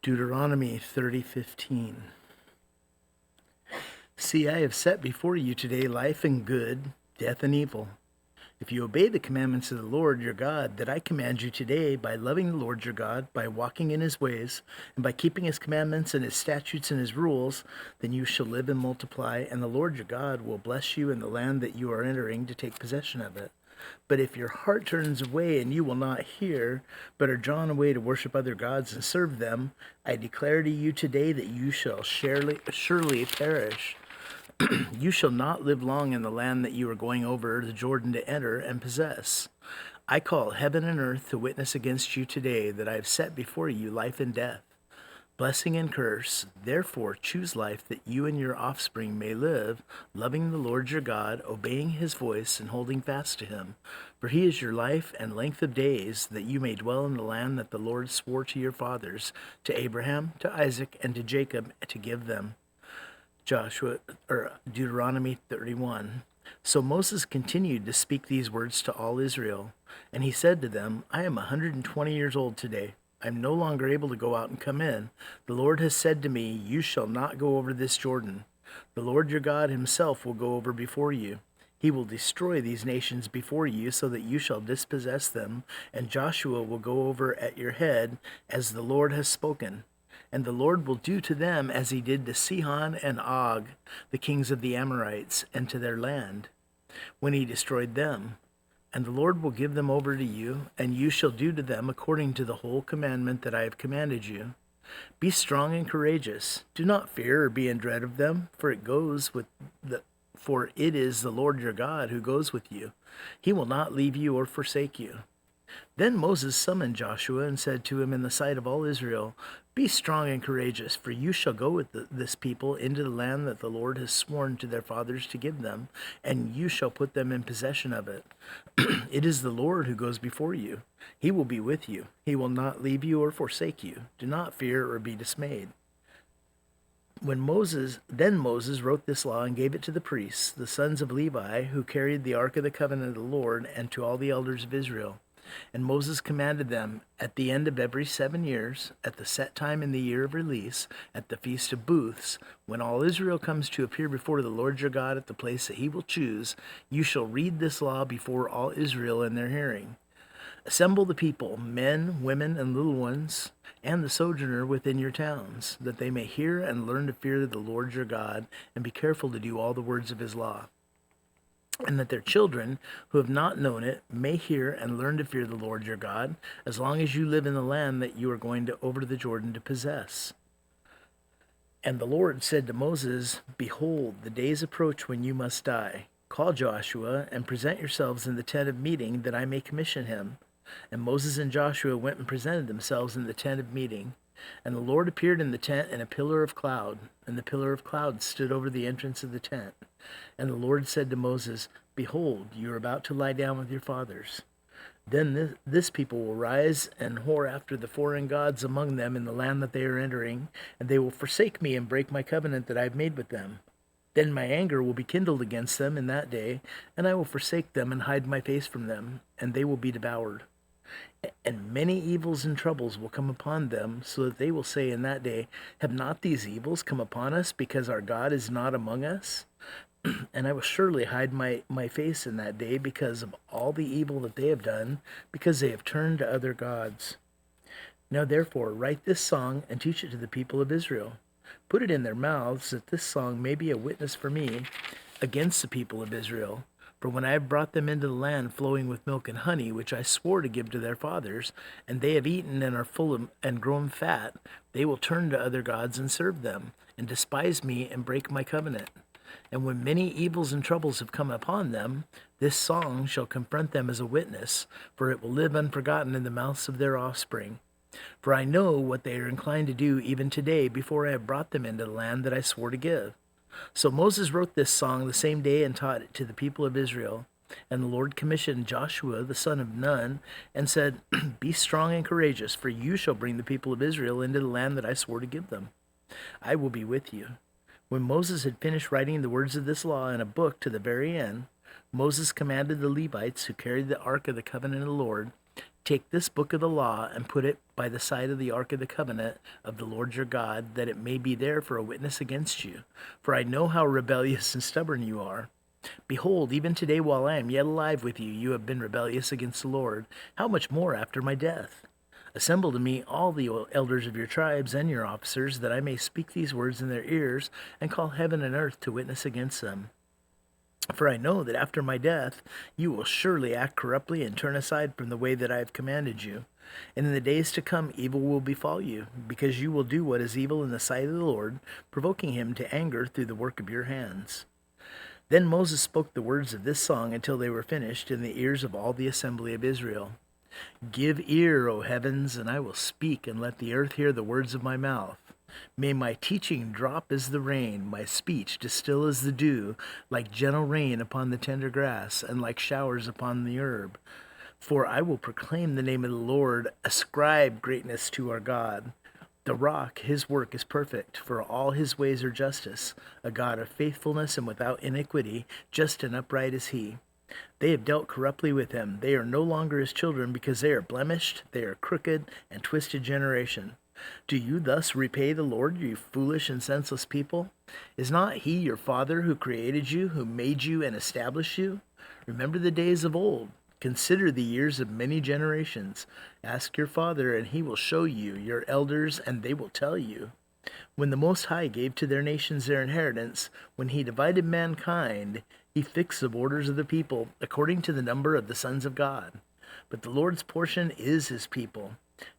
Deuteronomy 30:15. See, I have set before you today life and good, death and evil. If you obey the commandments of the Lord your God that I command you today, by loving the Lord your God, by walking in his ways, and by keeping his commandments and his statutes and his rules, then you shall live and multiply, and the Lord your God will bless you in the land that you are entering to take possession of it. But if your heart turns away and you will not hear, but are drawn away to worship other gods and serve them, I declare to you today that you shall surely perish. You shall not live long in the land that you are going over the Jordan to enter and possess. I call heaven and earth to witness against you today that I have set before you life and death, blessing and curse. Therefore choose life, that you and your offspring may live, loving the Lord your God, obeying his voice and holding fast to him. For he is your life and length of days, that you may dwell in the land that the Lord swore to your fathers, to Abraham, to Isaac, and to Jacob, to give them. Deuteronomy 31. So Moses continued to speak these words to all Israel, and he said to them, I am 120 years old today. I am no longer able to go out and come in. The Lord has said to me, you shall not go over this Jordan. The Lord your God himself will go over before you. He will destroy these nations before you, so that you shall dispossess them, and Joshua will go over at your head, as the Lord has spoken. And the Lord will do to them as he did to Sihon and Og, the kings of the Amorites, and to their land, when he destroyed them. And the Lord will give them over to you, and you shall do to them according to the whole commandment that I have commanded you. Be strong and courageous. Do not fear or be in dread of them, for for it is the Lord your God who goes with you. He will not leave you or forsake you. Then Moses summoned Joshua and said to him in the sight of all Israel, Be strong and courageous, for you shall go with this people into the land that the Lord has sworn to their fathers to give them, and you shall put them in possession of it. It is the Lord who goes before you. He will be with you. He will not leave you or forsake you. Do not fear or be dismayed. Then Moses wrote this law and gave it to the priests, the sons of Levi, who carried the ark of the covenant of the Lord, and to all the elders of Israel. And Moses commanded them, at the end of every 7 years, at the set time in the year of release, at the Feast of Booths, when all Israel comes to appear before the Lord your God at the place that he will choose, you shall read this law before all Israel in their hearing. Assemble the people, men, women, and little ones, and the sojourner within your towns, that they may hear and learn to fear the Lord your God, and be careful to do all the words of his law. And that their children, who have not known it, may hear and learn to fear the Lord your God, as long as you live in the land that you are going over the Jordan to possess. And the Lord said to Moses, Behold, the days approach when you must die. Call Joshua, and present yourselves in the tent of meeting, that I may commission him. And Moses and Joshua went and presented themselves in the tent of meeting. And the Lord appeared in the tent in a pillar of cloud, and the pillar of cloud stood over the entrance of the tent. And the Lord said to Moses, Behold, you are about to lie down with your fathers. Then this people will rise and whore after the foreign gods among them in the land that they are entering, and they will forsake me and break my covenant that I have made with them. Then my anger will be kindled against them in that day, and I will forsake them and hide my face from them, and they will be devoured. And many evils and troubles will come upon them, so that they will say in that day, Have not these evils come upon us, because our God is not among us? And I will surely hide my face in that day because of all the evil that they have done, because they have turned to other gods. Now therefore write this song and teach it to the people of Israel. Put it in their mouths, that this song may be a witness for me against the people of Israel. For when I have brought them into the land flowing with milk and honey, which I swore to give to their fathers, and they have eaten and are full and grown fat, they will turn to other gods and serve them, and despise me and break my covenant. And when many evils and troubles have come upon them, this song shall confront them as a witness, for it will live unforgotten in the mouths of their offspring. For I know what they are inclined to do even today, before I have brought them into the land that I swore to give. So Moses wrote this song the same day and taught it to the people of Israel. And the Lord commissioned Joshua the son of Nun, and said, Be strong and courageous, for you shall bring the people of Israel into the land that I swore to give them. I will be with you. When Moses had finished writing the words of this law in a book to the very end, Moses commanded the Levites who carried the ark of the covenant of the Lord, Take this book of the law and put it by the side of the ark of the covenant of the Lord your God, that it may be there for a witness against you. For I know how rebellious and stubborn you are. Behold, even today while I am yet alive with you, you have been rebellious against the Lord. How much more after my death? Assemble to me all the elders of your tribes and your officers, that I may speak these words in their ears, and call heaven and earth to witness against them. For I know that after my death you will surely act corruptly and turn aside from the way that I have commanded you. And in the days to come evil will befall you, because you will do what is evil in the sight of the Lord, provoking him to anger through the work of your hands. Then Moses spoke the words of this song until they were finished in the ears of all the assembly of Israel. Give ear, O heavens, and I will speak, and let the earth hear the words of my mouth. May my teaching drop as the rain, my speech distill as the dew, like gentle rain upon the tender grass, and like showers upon the herb. For I will proclaim the name of the Lord, ascribe greatness to our God. The rock, his work is perfect, for all his ways are justice, a God of faithfulness and without iniquity, just and upright is he. They have dealt corruptly with him. They are no longer his children, because they are blemished, they are crooked and twisted generation. Do you thus repay the Lord, you foolish and senseless people? Is not he your father who created you, who made you and established you? Remember the days of old. Consider the years of many generations. Ask your father, and he will show you, your elders, and they will tell you. When the Most High gave to their nations their inheritance, when he divided mankind, he fixed the borders of the people according to the number of the sons of God. But the Lord's portion is his people,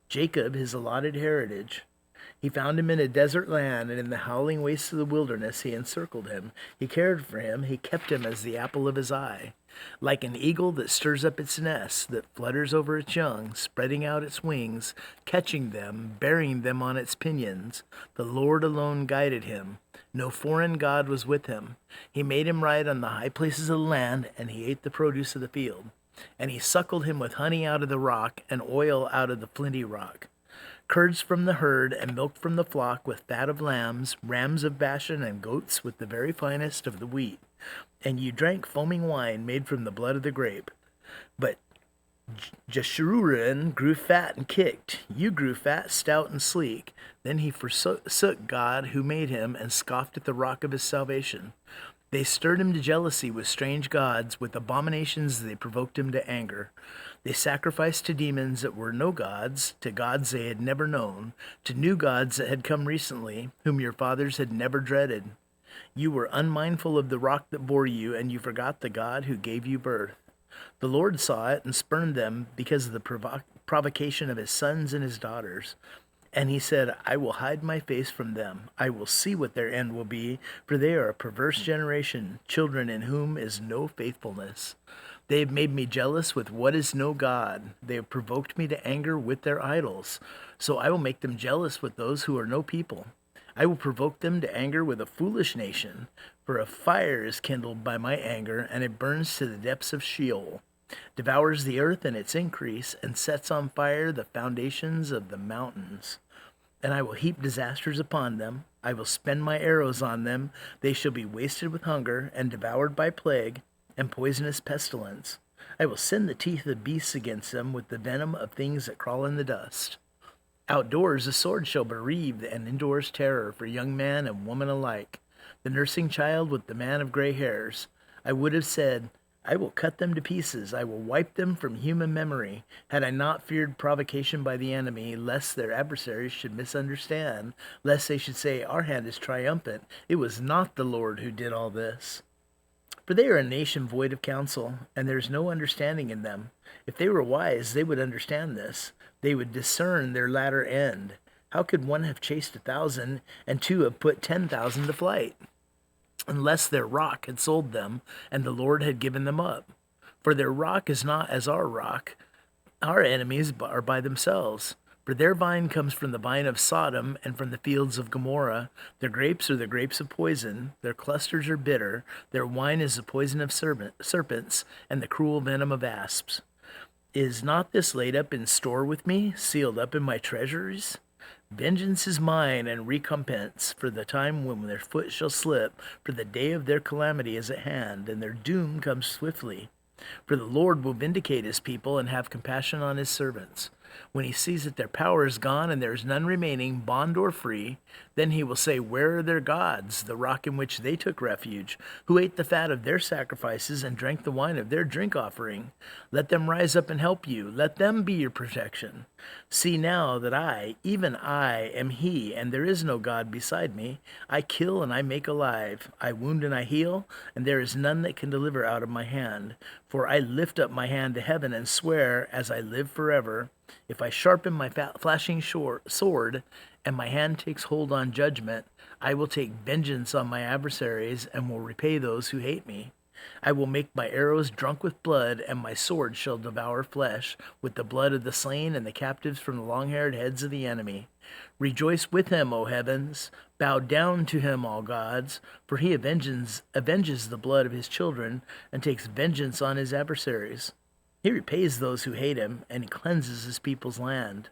Jacob his allotted heritage. He found him in a desert land, and in the howling wastes of the wilderness he encircled him. He cared for him, he kept him as the apple of his eye. Like an eagle that stirs up its nest, that flutters over its young, spreading out its wings, catching them, bearing them on its pinions, the Lord alone guided him. No foreign god was with him. He made him ride on the high places of the land, and he ate the produce of the field. And he suckled him with honey out of the rock, and oil out of the flinty rock. Curds from the herd, and milk from the flock, with fat of lambs, rams of Bashan, and goats with the very finest of the wheat. And you drank foaming wine made from the blood of the grape. But Jeshurun grew fat and kicked. You grew fat, stout, and sleek. Then he forsook God who made him, and scoffed at the rock of his salvation. They stirred him to jealousy with strange gods. With abominations they provoked him to anger. They sacrificed to demons that were no gods, to gods they had never known, to new gods that had come recently, whom your fathers had never dreaded. You were unmindful of the rock that bore you, and you forgot the God who gave you birth. The Lord saw it and spurned them because of the provocation of his sons and his daughters. And he said, I will hide my face from them. I will see what their end will be, for they are a perverse generation, children in whom is no faithfulness. They have made me jealous with what is no God. They have provoked me to anger with their idols. So I will make them jealous with those who are no people. I will provoke them to anger with a foolish nation, for a fire is kindled by my anger, and it burns to the depths of Sheol, devours the earth and its increase, and sets on fire the foundations of the mountains. And I will heap disasters upon them. I will spend my arrows on them. They shall be wasted with hunger, and devoured by plague and poisonous pestilence. I will send the teeth of beasts against them, with the venom of things that crawl in the dust. Outdoors a sword shall bereave, and indoors terror for young man and woman alike, the nursing child with the man of gray hairs. I would have said, I will cut them to pieces, I will wipe them from human memory, had I not feared provocation by the enemy, lest their adversaries should misunderstand, lest they should say, our hand is triumphant. It was not the Lord who did all this. For they are a nation void of counsel, and there is no understanding in them. If they were wise, they would understand this. They would discern their latter end. How could one have chased 1,000, and two have put 10,000 to flight? Unless their rock had sold them, and the Lord had given them up. For their rock is not as our rock. Our enemies are by themselves. For their vine comes from the vine of Sodom and from the fields of Gomorrah. Their grapes are the grapes of poison. Their clusters are bitter. Their wine is the poison of serpents and the cruel venom of asps. Is not this laid up in store with me, sealed up in my treasuries? Vengeance is mine and recompense for the time when their foot shall slip, for the day of their calamity is at hand, and their doom comes swiftly. For the Lord will vindicate his people and have compassion on his servants. When he sees that their power is gone and there is none remaining, bond or free, then he will say, where are their gods, the rock in which they took refuge, who ate the fat of their sacrifices and drank the wine of their drink offering? Let them rise up and help you. Let them be your protection. See now that I, even I, am he, and there is no God beside me. I kill and I make alive. I wound and I heal, and there is none that can deliver out of my hand. For I lift up my hand to heaven and swear, as I live forever, if I sharpen my flashing sword, and my hand takes hold on judgment, I will take vengeance on my adversaries, and will repay those who hate me. I will make my arrows drunk with blood, and my sword shall devour flesh, with the blood of the slain and the captives from the long-haired heads of the enemy. Rejoice with him, O heavens! Bow down to him, all gods! For he avenges the blood of his children, and takes vengeance on his adversaries. He repays those who hate him, and he cleanses his people's land.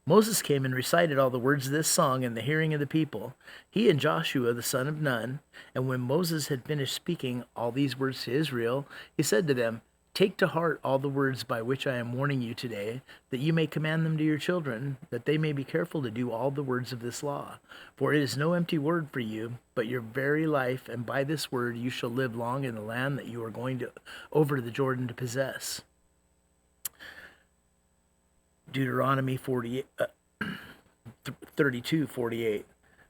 Moses came and recited all the words of this song in the hearing of the people, he and Joshua the son of Nun. And when Moses had finished speaking all these words to Israel, he said to them, take to heart all the words by which I am warning you today, that you may command them to your children, that they may be careful to do all the words of this law. For it is no empty word for you, but your very life, and by this word you shall live long in the land that you are going over the Jordan to possess. Deuteronomy 32:48.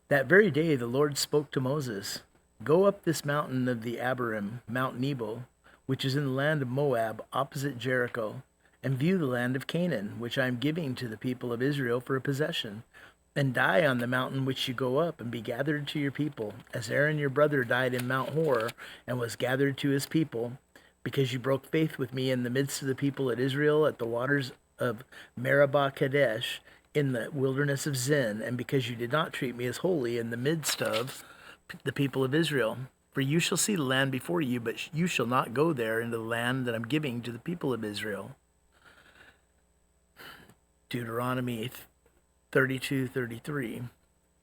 That very day the Lord spoke to Moses, go up this mountain of the Abarim, Mount Nebo, which is in the land of Moab, opposite Jericho, and view the land of Canaan, which I am giving to the people of Israel for a possession. and die on the mountain which you go up, and be gathered to your people, as Aaron your brother died in Mount Hor, and was gathered to his people, because you broke faith with me in the midst of the people at Israel at the waters of Meribah Kadesh, in the wilderness of Zin, and because you did not treat me as holy in the midst of the people of Israel. For you shall see the land before you, but you shall not go there into the land that I'm giving to the people of Israel. Deuteronomy 32:33.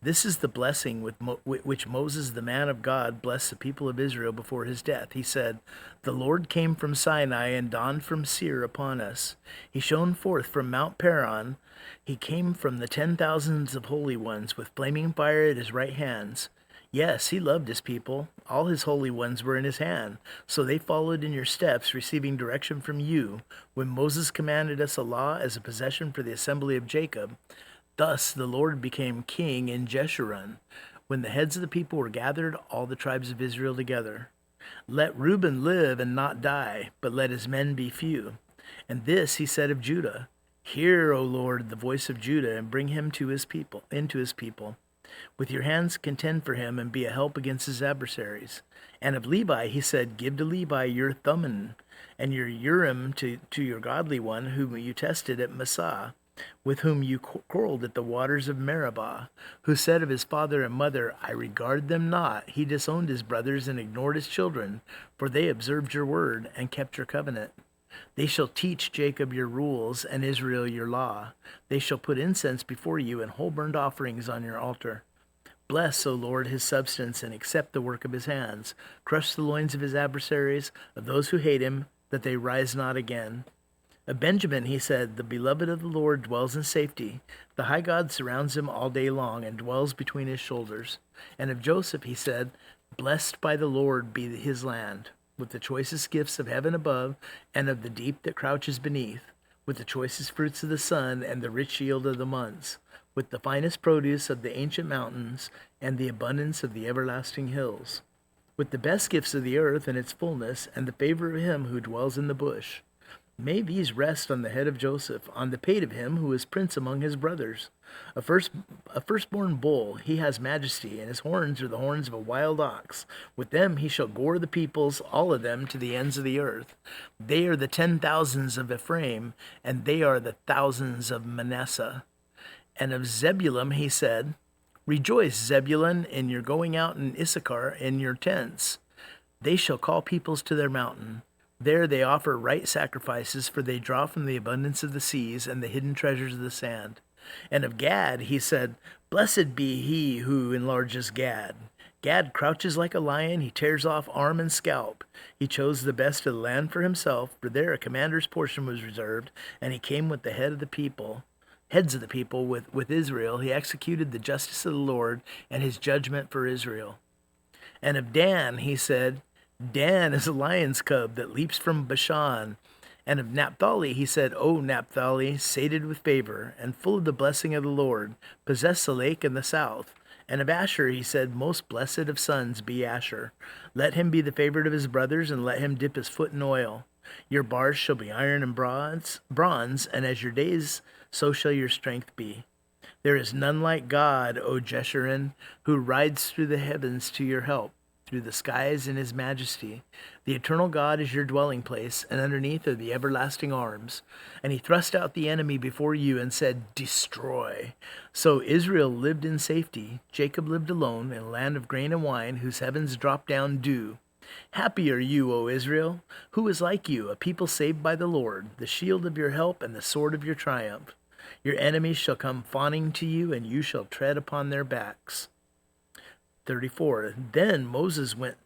This is the blessing with which Moses, the man of God, blessed the people of Israel before his death. He said, "The Lord came from Sinai and dawned from Seir upon us. He shone forth from Mount Paran. He came from the 10,000s of holy ones with flaming fire at his right hands. Yes, he loved his people. All his holy ones were in his hand. So they followed in your steps, receiving direction from you, when Moses commanded us a law as a possession for the assembly of Jacob. Thus the Lord became king in Jeshurun, when the heads of the people were gathered, all the tribes of Israel together. Let Reuben live and not die, but let his men be few. And this he said of Judah, Hear, O Lord, the voice of Judah, and bring him to his people, into his people. With your hands contend for him, and be a help against his adversaries. And of Levi he said, Give to Levi your Thummim, and your Urim to your godly one, whom you tested at Massah, with whom you quarreled at the waters of Meribah, who said of his father and mother, I regard them not. He disowned his brothers and ignored his children, for they observed your word and kept your covenant. They shall teach Jacob your rules and Israel your law. They shall put incense before you and whole burnt offerings on your altar. Bless, O Lord, his substance, and accept the work of his hands. Crush the loins of his adversaries, of those who hate him, that they rise not again. Of Benjamin he said, The beloved of the Lord dwells in safety. The high God surrounds him all day long, and dwells between his shoulders. And of Joseph he said, Blessed by the Lord be his land, with the choicest gifts of heaven above, and of the deep that crouches beneath, with the choicest fruits of the sun, and the rich yield of the months, with the finest produce of the ancient mountains, and the abundance of the everlasting hills, with the best gifts of the earth and its fullness, and the favor of him who dwells in the bush. May these rest on the head of Joseph, on the pate of him who is prince among his brothers. A firstborn bull, he has majesty, and his horns are the horns of a wild ox. With them he shall gore the peoples, all of them, to the ends of the earth. They are the 10,000s of Ephraim, and they are the thousands of Manasseh. And of Zebulun he said, Rejoice, Zebulun, in your going out, and Issachar in your tents. They shall call peoples to their mountain. There they offer right sacrifices, for they draw from the abundance of the seas and the hidden treasures of the sand. And of Gad he said, Blessed be he who enlarges Gad. Gad crouches like a lion, he tears off arm and scalp. He chose the best of the land for himself, for there a commander's portion was reserved, and he came with the heads of the people with Israel. He executed the justice of the Lord and his judgment for Israel. And of Dan he said, Dan is a lion's cub that leaps from Bashan. And of Naphtali he said, O Naphtali, sated with favor, and full of the blessing of the Lord, possess the lake in the south. And of Asher he said, Most blessed of sons be Asher. Let him be the favorite of his brothers, and let him dip his foot in oil. Your bars shall be iron and bronze, and as your days, so shall your strength be. There is none like God, O Jeshurun, who rides through the heavens to your help, through the skies in his majesty. The eternal God is your dwelling place, and underneath are the everlasting arms. And he thrust out the enemy before you and said, Destroy. So Israel lived in safety. Jacob lived alone in a land of grain and wine, whose heavens drop down dew. Happy are you, O Israel! Who is like you, a people saved by the Lord, the shield of your help and the sword of your triumph? Your enemies shall come fawning to you, and you shall tread upon their backs. 34. Then Moses went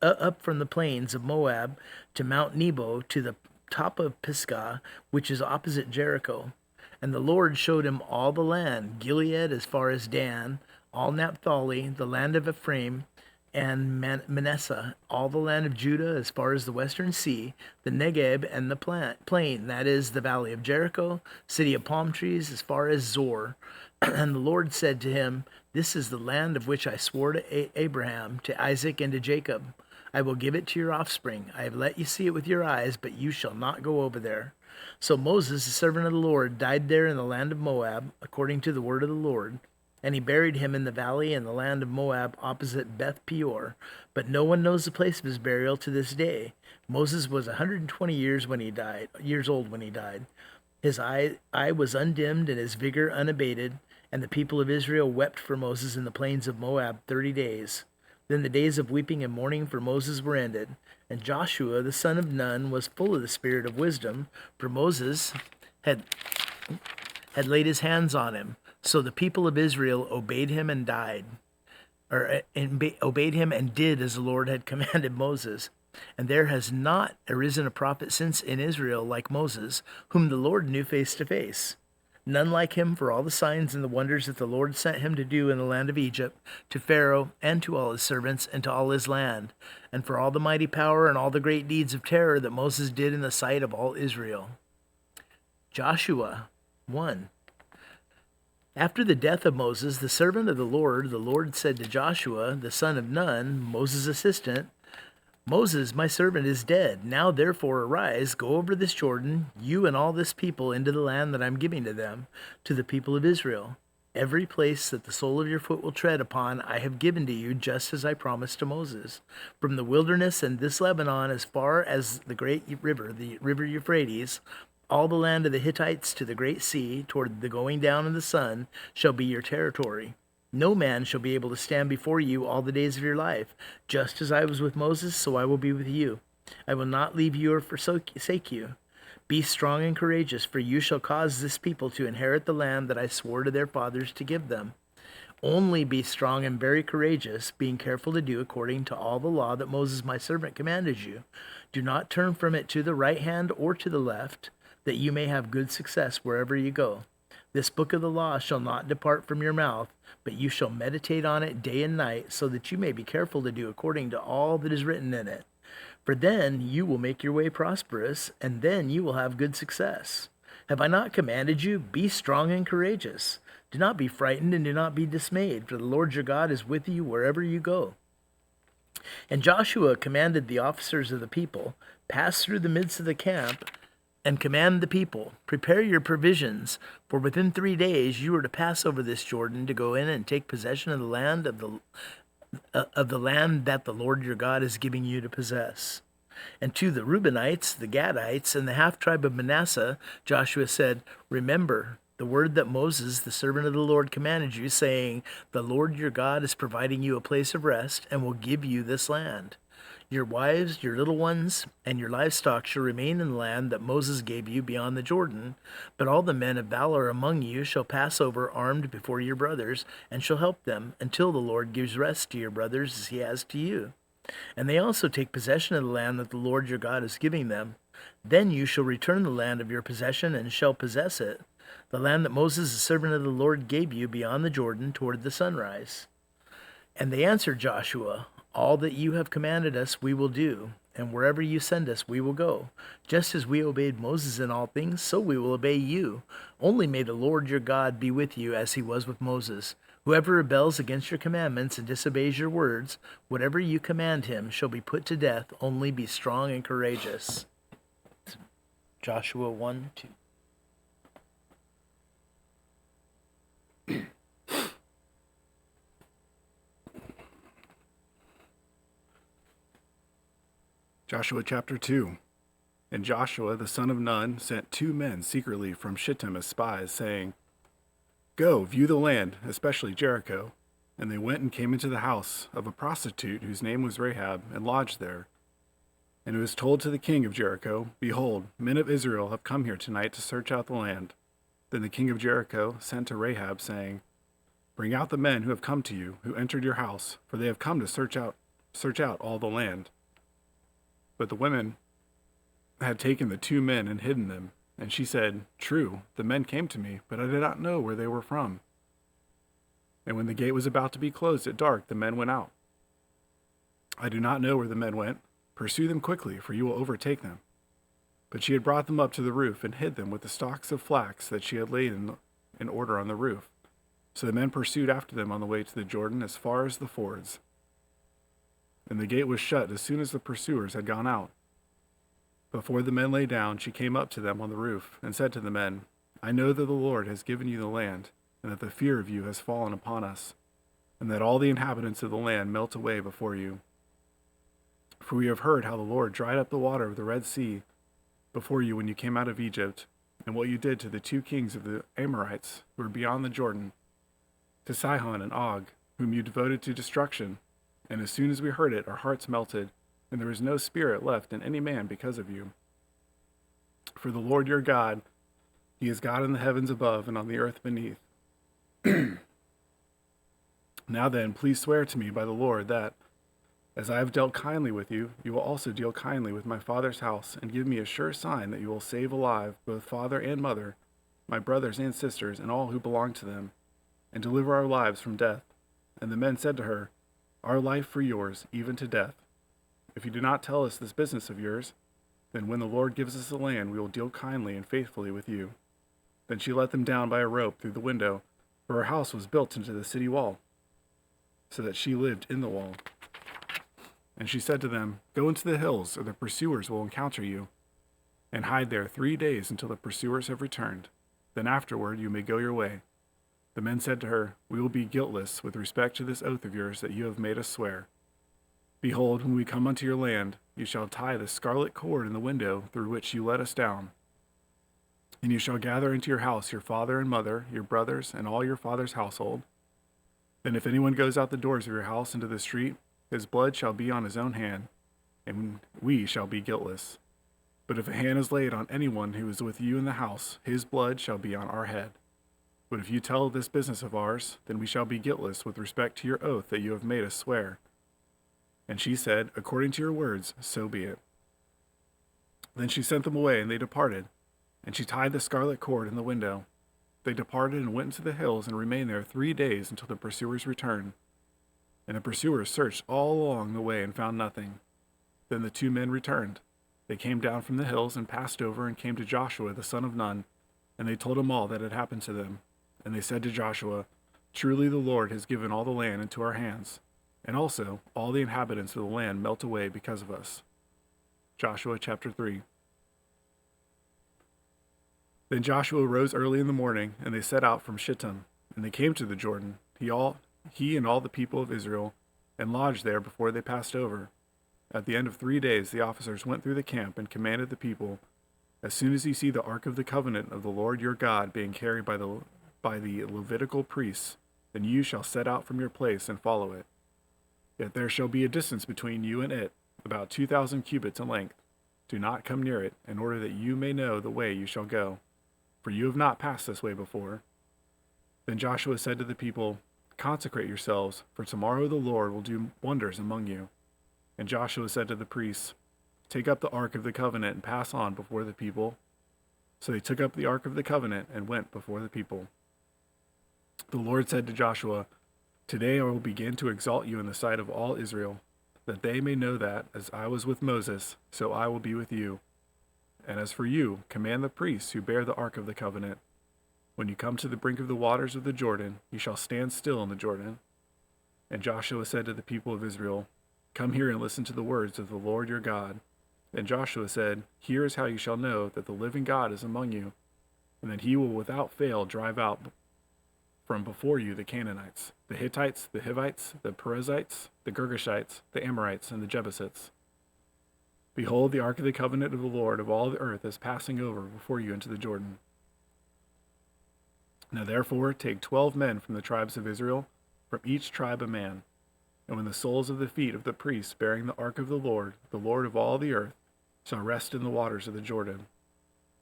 up from the plains of Moab to Mount Nebo, to the top of Pisgah, which is opposite Jericho. And the Lord showed him all the land, Gilead as far as Dan, all Naphtali, the land of Ephraim, and Manasseh, all the land of Judah as far as the western sea, the Negeb and the plain, that is, the valley of Jericho, city of palm trees, as far as Zor. And the Lord said to him, This is the land of which I swore to Abraham, to Isaac, and to Jacob. I will give it to your offspring. I have let you see it with your eyes, but you shall not go over there. So Moses, the servant of the Lord, died there in the land of Moab, according to the word of the Lord. And he buried him in the valley in the land of Moab opposite Beth Peor. But no one knows the place of his burial to this day. Moses was 120 years old when he died. His eye was undimmed and his vigor unabated. And the people of Israel wept for Moses in the plains of Moab 30 days. Then the days of weeping and mourning for Moses were ended. And Joshua the son of Nun was full of the spirit of wisdom, for Moses had laid his hands on him. So the people of Israel obeyed him and obeyed him and did as the Lord had commanded Moses. And there has not arisen a prophet since in Israel like Moses, whom the Lord knew face to face. None like him for all the signs and the wonders that the Lord sent him to do in the land of Egypt, to Pharaoh and to all his servants and to all his land, and for all the mighty power and all the great deeds of terror that Moses did in the sight of all Israel. Joshua 1. After the death of Moses, the servant of the Lord said to Joshua, the son of Nun, Moses' assistant, Moses, my servant, is dead. Now therefore arise, go over this Jordan, you and all this people, into the land that I am giving to them, to the people of Israel. Every place that the sole of your foot will tread upon, I have given to you, just as I promised to Moses. From the wilderness and this Lebanon, as far as the great river, the river Euphrates, all the land of the Hittites to the great sea, toward the going down of the sun, shall be your territory. No man shall be able to stand before you all the days of your life. Just as I was with Moses, so I will be with you. I will not leave you or forsake you. Be strong and courageous, for you shall cause this people to inherit the land that I swore to their fathers to give them. Only be strong and very courageous, being careful to do according to all the law that Moses my servant commanded you. Do not turn from it to the right hand or to the left, that you may have good success wherever you go. This book of the law shall not depart from your mouth, but you shall meditate on it day and night, so that you may be careful to do according to all that is written in it. For then you will make your way prosperous, and then you will have good success. Have I not commanded you? Be strong and courageous. Do not be frightened and do not be dismayed, for the Lord your God is with you wherever you go. And Joshua commanded the officers of the people, pass through the midst of the camp, and command the people, prepare your provisions, for within 3 days you are to pass over this Jordan to go in and take possession of the land land that the Lord your God is giving you to possess. And to the Reubenites, the Gadites, and the half-tribe of Manasseh, Joshua said, remember the word that Moses, the servant of the Lord, commanded you, saying, the Lord your God is providing you a place of rest and will give you this land. Your wives, your little ones, and your livestock shall remain in the land that Moses gave you beyond the Jordan, but all the men of valor among you shall pass over armed before your brothers, and shall help them, until the Lord gives rest to your brothers as he has to you. And they also take possession of the land that the Lord your God is giving them. Then you shall return the land of your possession, and shall possess it, the land that Moses the servant of the Lord gave you beyond the Jordan toward the sunrise. And they answered Joshua, all that you have commanded us we will do, and wherever you send us we will go. Just as we obeyed Moses in all things, so we will obey you. Only may the Lord your God be with you as he was with Moses. Whoever rebels against your commandments and disobeys your words, whatever you command him shall be put to death. Only be strong and courageous. Joshua 1:2. Joshua chapter 2. And Joshua the son of Nun sent 2 men secretly from Shittim as spies, saying, go, view the land, especially Jericho. And they went and came into the house of a prostitute whose name was Rahab, and lodged there. And it was told to the king of Jericho, behold, men of Israel have come here tonight to search out the land. Then the king of Jericho sent to Rahab, saying, bring out the men who have come to you, who entered your house, for they have come to search out all the land. But the women had taken the 2 men and hidden them. And she said, true, the men came to me, but I did not know where they were from. And when the gate was about to be closed at dark, the men went out. I do not know where the men went. Pursue them quickly, for you will overtake them. But she had brought them up to the roof and hid them with the stalks of flax that she had laid in order on the roof. So the men pursued after them on the way to the Jordan as far as the fords. And the gate was shut as soon as the pursuers had gone out. Before the men lay down, she came up to them on the roof, and said to the men, I know that the Lord has given you the land, and that the fear of you has fallen upon us, and that all the inhabitants of the land melt away before you. For we have heard how the Lord dried up the water of the Red Sea before you when you came out of Egypt, and what you did to the 2 kings of the Amorites who were beyond the Jordan, to Sihon and Og, whom you devoted to destruction. And as soon as we heard it, our hearts melted, and there was no spirit left in any man because of you. For the Lord your God, he is God in the heavens above and on the earth beneath. Now then, please swear to me by the Lord that, as I have dealt kindly with you, you will also deal kindly with my father's house, and give me a sure sign that you will save alive both father and mother, my brothers and sisters, and all who belong to them, and deliver our lives from death. And the men said to her, Our life for yours, even to death. If you do not tell us this business of yours, then when the Lord gives us the land, we will deal kindly and faithfully with you. Then she let them down by a rope through the window, for her house was built into the city wall, so that she lived in the wall. And she said to them, Go into the hills, or the pursuers will encounter you, and hide there 3 days until the pursuers have returned. Then afterward you may go your way. The men said to her, We will be guiltless with respect to this oath of yours that you have made us swear. Behold, when we come unto your land, you shall tie the scarlet cord in the window through which you let us down. And you shall gather into your house your father and mother, your brothers, and all your father's household. Then if anyone goes out the doors of your house into the street, his blood shall be on his own hand, and we shall be guiltless. But if a hand is laid on anyone who is with you in the house, his blood shall be on our head. But if you tell this business of ours, then we shall be guiltless with respect to your oath that you have made us swear. And she said, According to your words, so be it. Then she sent them away, and they departed. And she tied the scarlet cord in the window. They departed and went into the hills and remained there 3 days until the pursuers returned. And the pursuers searched all along the way and found nothing. Then the 2 men returned. They came down from the hills and passed over and came to Joshua the son of Nun, and they told him all that had happened to them. And they said to Joshua, Truly the Lord has given all the land into our hands, and also all the inhabitants of the land melt away because of us. Joshua chapter 3. Then Joshua rose early in the morning, and they set out from Shittim, and they came to the Jordan, he and all the people of Israel, and lodged there before they passed over. At the end of 3 days the officers went through the camp and commanded the people, As soon as you see the ark of the covenant of the Lord your God being carried by the Levitical priests, then you shall set out from your place and follow it. Yet there shall be a distance between you and it, about 2,000 cubits in length. Do not come near it, in order that you may know the way you shall go, for you have not passed this way before. Then Joshua said to the people, Consecrate yourselves, for tomorrow the Lord will do wonders among you. And Joshua said to the priests, Take up the ark of the covenant and pass on before the people. So they took up the ark of the covenant and went before the people. The Lord said to Joshua, Today I will begin to exalt you in the sight of all Israel, that they may know that, as I was with Moses, so I will be with you. And as for you, command the priests who bear the ark of the covenant, When you come to the brink of the waters of the Jordan, you shall stand still in the Jordan. And Joshua said to the people of Israel, Come here and listen to the words of the Lord your God. And Joshua said, Here is how you shall know that the living God is among you, and that he will without fail drive out from before you the Canaanites, the Hittites, the Hivites, the Perizzites, the Girgashites, the Amorites, and the Jebusites. Behold, the ark of the covenant of the Lord of all the earth is passing over before you into the Jordan. Now therefore take 12 men from the tribes of Israel, from each tribe a man. And when the soles of the feet of the priests bearing the ark of the Lord of all the earth, shall rest in the waters of the Jordan,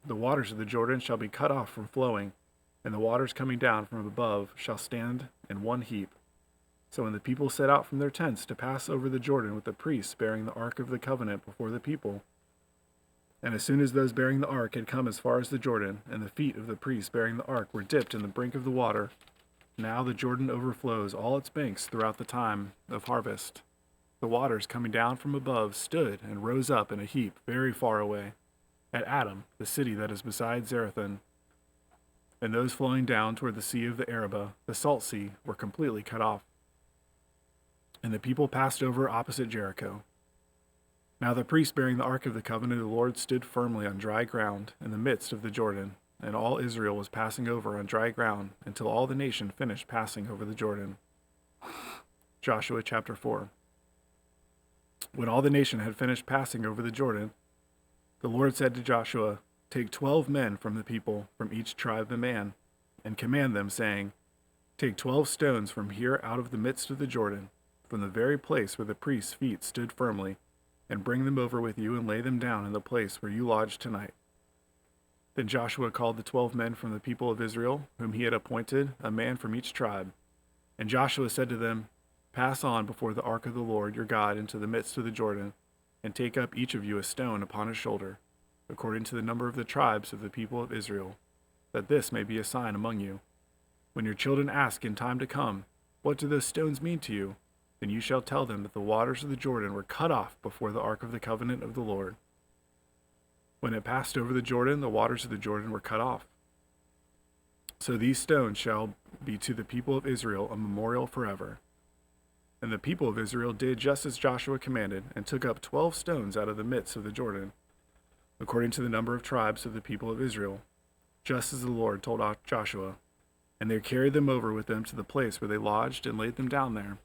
the waters of the Jordan shall be cut off from flowing, and the waters coming down from above shall stand in one heap. So when the people set out from their tents to pass over the Jordan with the priests bearing the ark of the covenant before the people, and as soon as those bearing the ark had come as far as the Jordan, and the feet of the priests bearing the ark were dipped in the brink of the water, now the Jordan overflows all its banks throughout the time of harvest. The waters coming down from above stood and rose up in a heap very far away, at Adam, the city that is beside Zarethan. And those flowing down toward the sea of the Arabah, the salt sea, were completely cut off. And the people passed over opposite Jericho. Now the priest bearing the ark of the covenant of the Lord stood firmly on dry ground in the midst of the Jordan, and all Israel was passing over on dry ground until all the nation finished passing over the Jordan. Joshua chapter 4. When all the nation had finished passing over the Jordan, the Lord said to Joshua, "Take 12 men from the people, from each tribe a man, and command them, saying, Take 12 stones from here out of the midst of the Jordan, from the very place where the priest's feet stood firmly, and bring them over with you and lay them down in the place where you lodge tonight." Then Joshua called the 12 men from the people of Israel, whom he had appointed, a man from each tribe. And Joshua said to them, "Pass on before the ark of the Lord your God into the midst of the Jordan, and take up each of you a stone upon his shoulder, according to the number of the tribes of the people of Israel, that this may be a sign among you. When your children ask in time to come, 'What do those stones mean to you?' then you shall tell them that the waters of the Jordan were cut off before the ark of the covenant of the Lord. When it passed over the Jordan, the waters of the Jordan were cut off. So these stones shall be to the people of Israel a memorial forever." And the people of Israel did just as Joshua commanded, and took up 12 stones out of the midst of the Jordan, according to the number of tribes of the people of Israel, just as the Lord told Joshua. And they carried them over with them to the place where they lodged and laid them down there.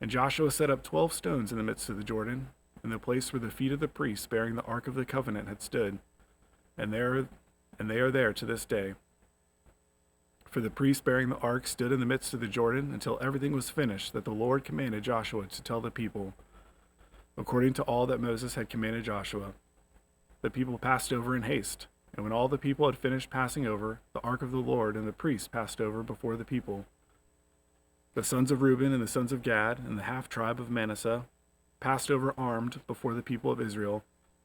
And Joshua set up 12 stones in the midst of the Jordan, in the place where the feet of the priests bearing the ark of the covenant had stood, and they are there to this day. For the priests bearing the ark stood in the midst of the Jordan until everything was finished that the Lord commanded Joshua to tell the people, according to all that Moses had commanded Joshua. The people passed over in haste, and when all the people had finished passing over, the ark of the Lord and the priests passed over before the people. The sons of Reuben and the sons of Gad and the half-tribe of Manasseh passed over armed before the people of Israel,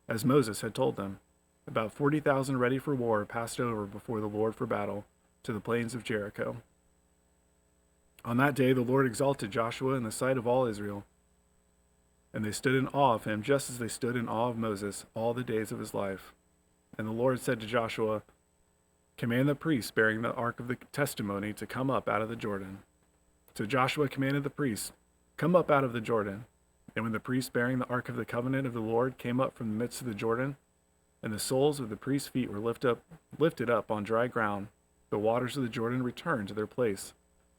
as Moses had told them. About 40,000 ready for war passed over before the Lord for battle, to the plains of Jericho. On that day the Lord exalted Joshua in the sight of all Israel, and they stood in awe of him just as they stood in awe of Moses all the days of his life. And the Lord said to Joshua, "Command the priests bearing the ark of the testimony to come up out of the Jordan." So Joshua commanded the priests, "Come up out of the Jordan." And when the priests bearing the ark of the covenant of the Lord came up from the midst of the Jordan, and the soles of the priests' feet were lifted up on dry ground, the waters of the Jordan returned to their place,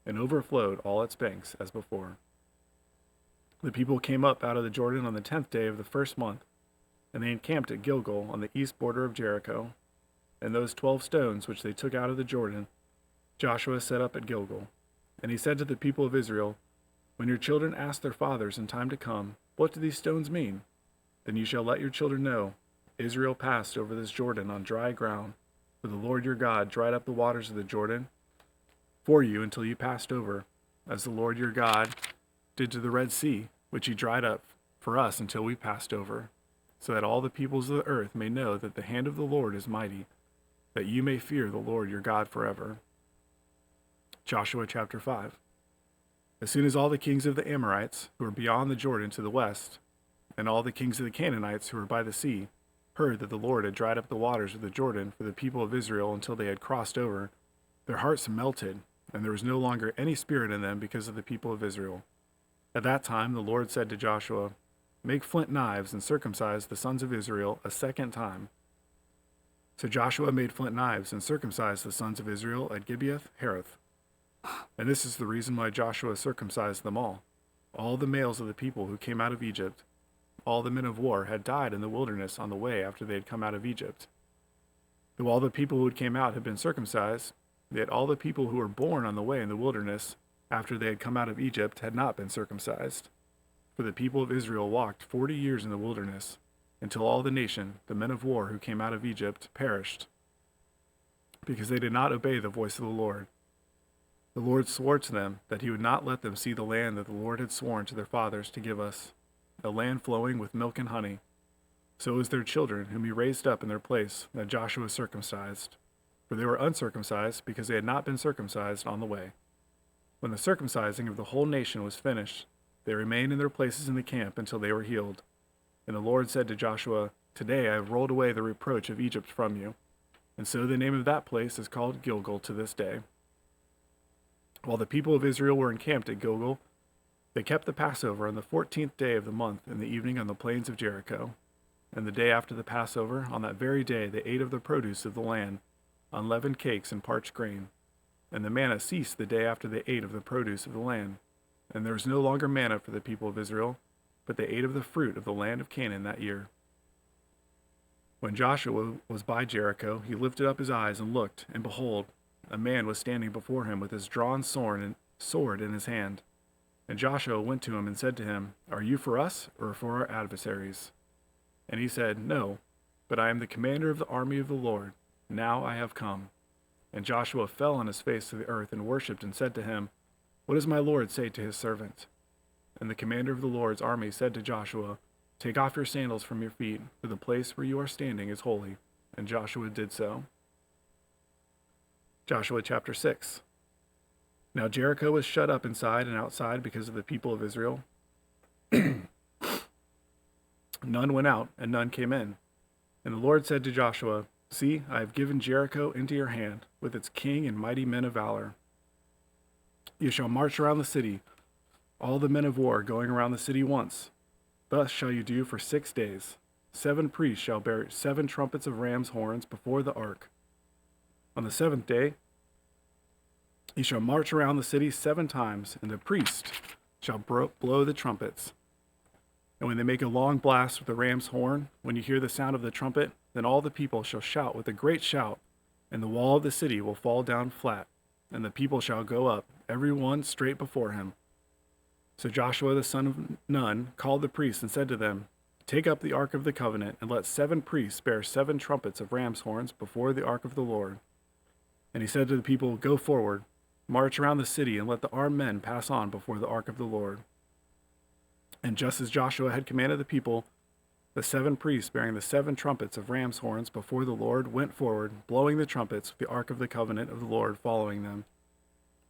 and overflowed all its banks as before. The people came up out of the Jordan on the 10th day of the first month, and they encamped at Gilgal on the east border of Jericho. And those 12 stones which they took out of the Jordan, Joshua set up at Gilgal. And he said to the people of Israel, "When your children ask their fathers in time to come, 'What do these stones mean?' then you shall let your children know, Israel passed over this Jordan on dry ground, for the Lord your God dried up the waters of the Jordan for you until you passed over, as the Lord your God did to the Red Sea, which he dried up for us until we passed over, so that all the peoples of the earth may know that the hand of the Lord is mighty, that you may fear the Lord your God forever." Joshua chapter 5. As soon as all the kings of the Amorites, who were beyond the Jordan to the west, and all the kings of the Canaanites, who were by the sea, heard that the Lord had dried up the waters of the Jordan for the people of Israel until they had crossed over, their hearts melted, and there was no longer any spirit in them because of the people of Israel. At that time the Lord said to Joshua, "Make flint knives and circumcise the sons of Israel a second time." So Joshua made flint knives and circumcised the sons of Israel at Gibeath Haroth. And this is the reason why Joshua circumcised them all the males of the people who came out of Egypt. All the men of war had died in the wilderness on the way after they had come out of Egypt. Though all the people who came out had been circumcised, yet all the people who were born on the way in the wilderness after they had come out of Egypt had not been circumcised. For the people of Israel walked 40 years in the wilderness, until all the nation, the men of war who came out of Egypt, perished, because they did not obey the voice of the Lord. The Lord swore to them that he would not let them see the land that the Lord had sworn to their fathers to give us, a land flowing with milk and honey. So is their children, whom he raised up in their place, that Joshua circumcised. For they were uncircumcised, because they had not been circumcised on the way. When the circumcising of the whole nation was finished, they remained in their places in the camp until they were healed. And the Lord said to Joshua, "Today I have rolled away the reproach of Egypt from you." And so the name of that place is called Gilgal to this day. While the people of Israel were encamped at Gilgal, they kept the Passover on the 14th day of the month in the evening on the plains of Jericho. And the day after the Passover, on that very day, they ate of the produce of the land, unleavened cakes and parched grain. And the manna ceased the day after they ate of the produce of the land. And there was no longer manna for the people of Israel, but they ate of the fruit of the land of Canaan that year. When Joshua was by Jericho, he lifted up his eyes and looked, and behold, a man was standing before him with his drawn sword in his hand. And Joshua went to him and said to him, Are you for us or for our adversaries? And he said, No, but I am the commander of the army of the Lord. Now I have come. And Joshua fell on his face to the earth and worshipped and said to him, What does my Lord say to his servant? And the commander of the Lord's army said to Joshua, Take off your sandals from your feet, for the place where you are standing is holy. And Joshua did so. Joshua chapter 6. Now Jericho was shut up inside and outside because of the people of Israel. None went out, and none came in. And the Lord said to Joshua, See, I have given Jericho into your hand, with its king and mighty men of valor. You shall march around the city, all the men of war going around the city once. Thus shall you do for 6 days. 7 priests shall bear 7 trumpets of ram's horns before the ark. On the 7th day, you shall march around the city 7 times, and the priest shall blow the trumpets. And when they make a long blast with the ram's horn, when you hear the sound of the trumpet, then all the people shall shout with a great shout, and the wall of the city will fall down flat, and the people shall go up, every one straight before him. So Joshua the son of Nun called the priests and said to them, Take up the ark of the covenant, and let 7 priests bear 7 trumpets of ram's horns before the ark of the Lord. And he said to the people, Go forward, march around the city, and let the armed men pass on before the ark of the Lord. And just as Joshua had commanded the people, the 7 priests bearing the 7 trumpets of ram's horns before the Lord went forward, blowing the trumpets, with the ark of the covenant of the Lord following them.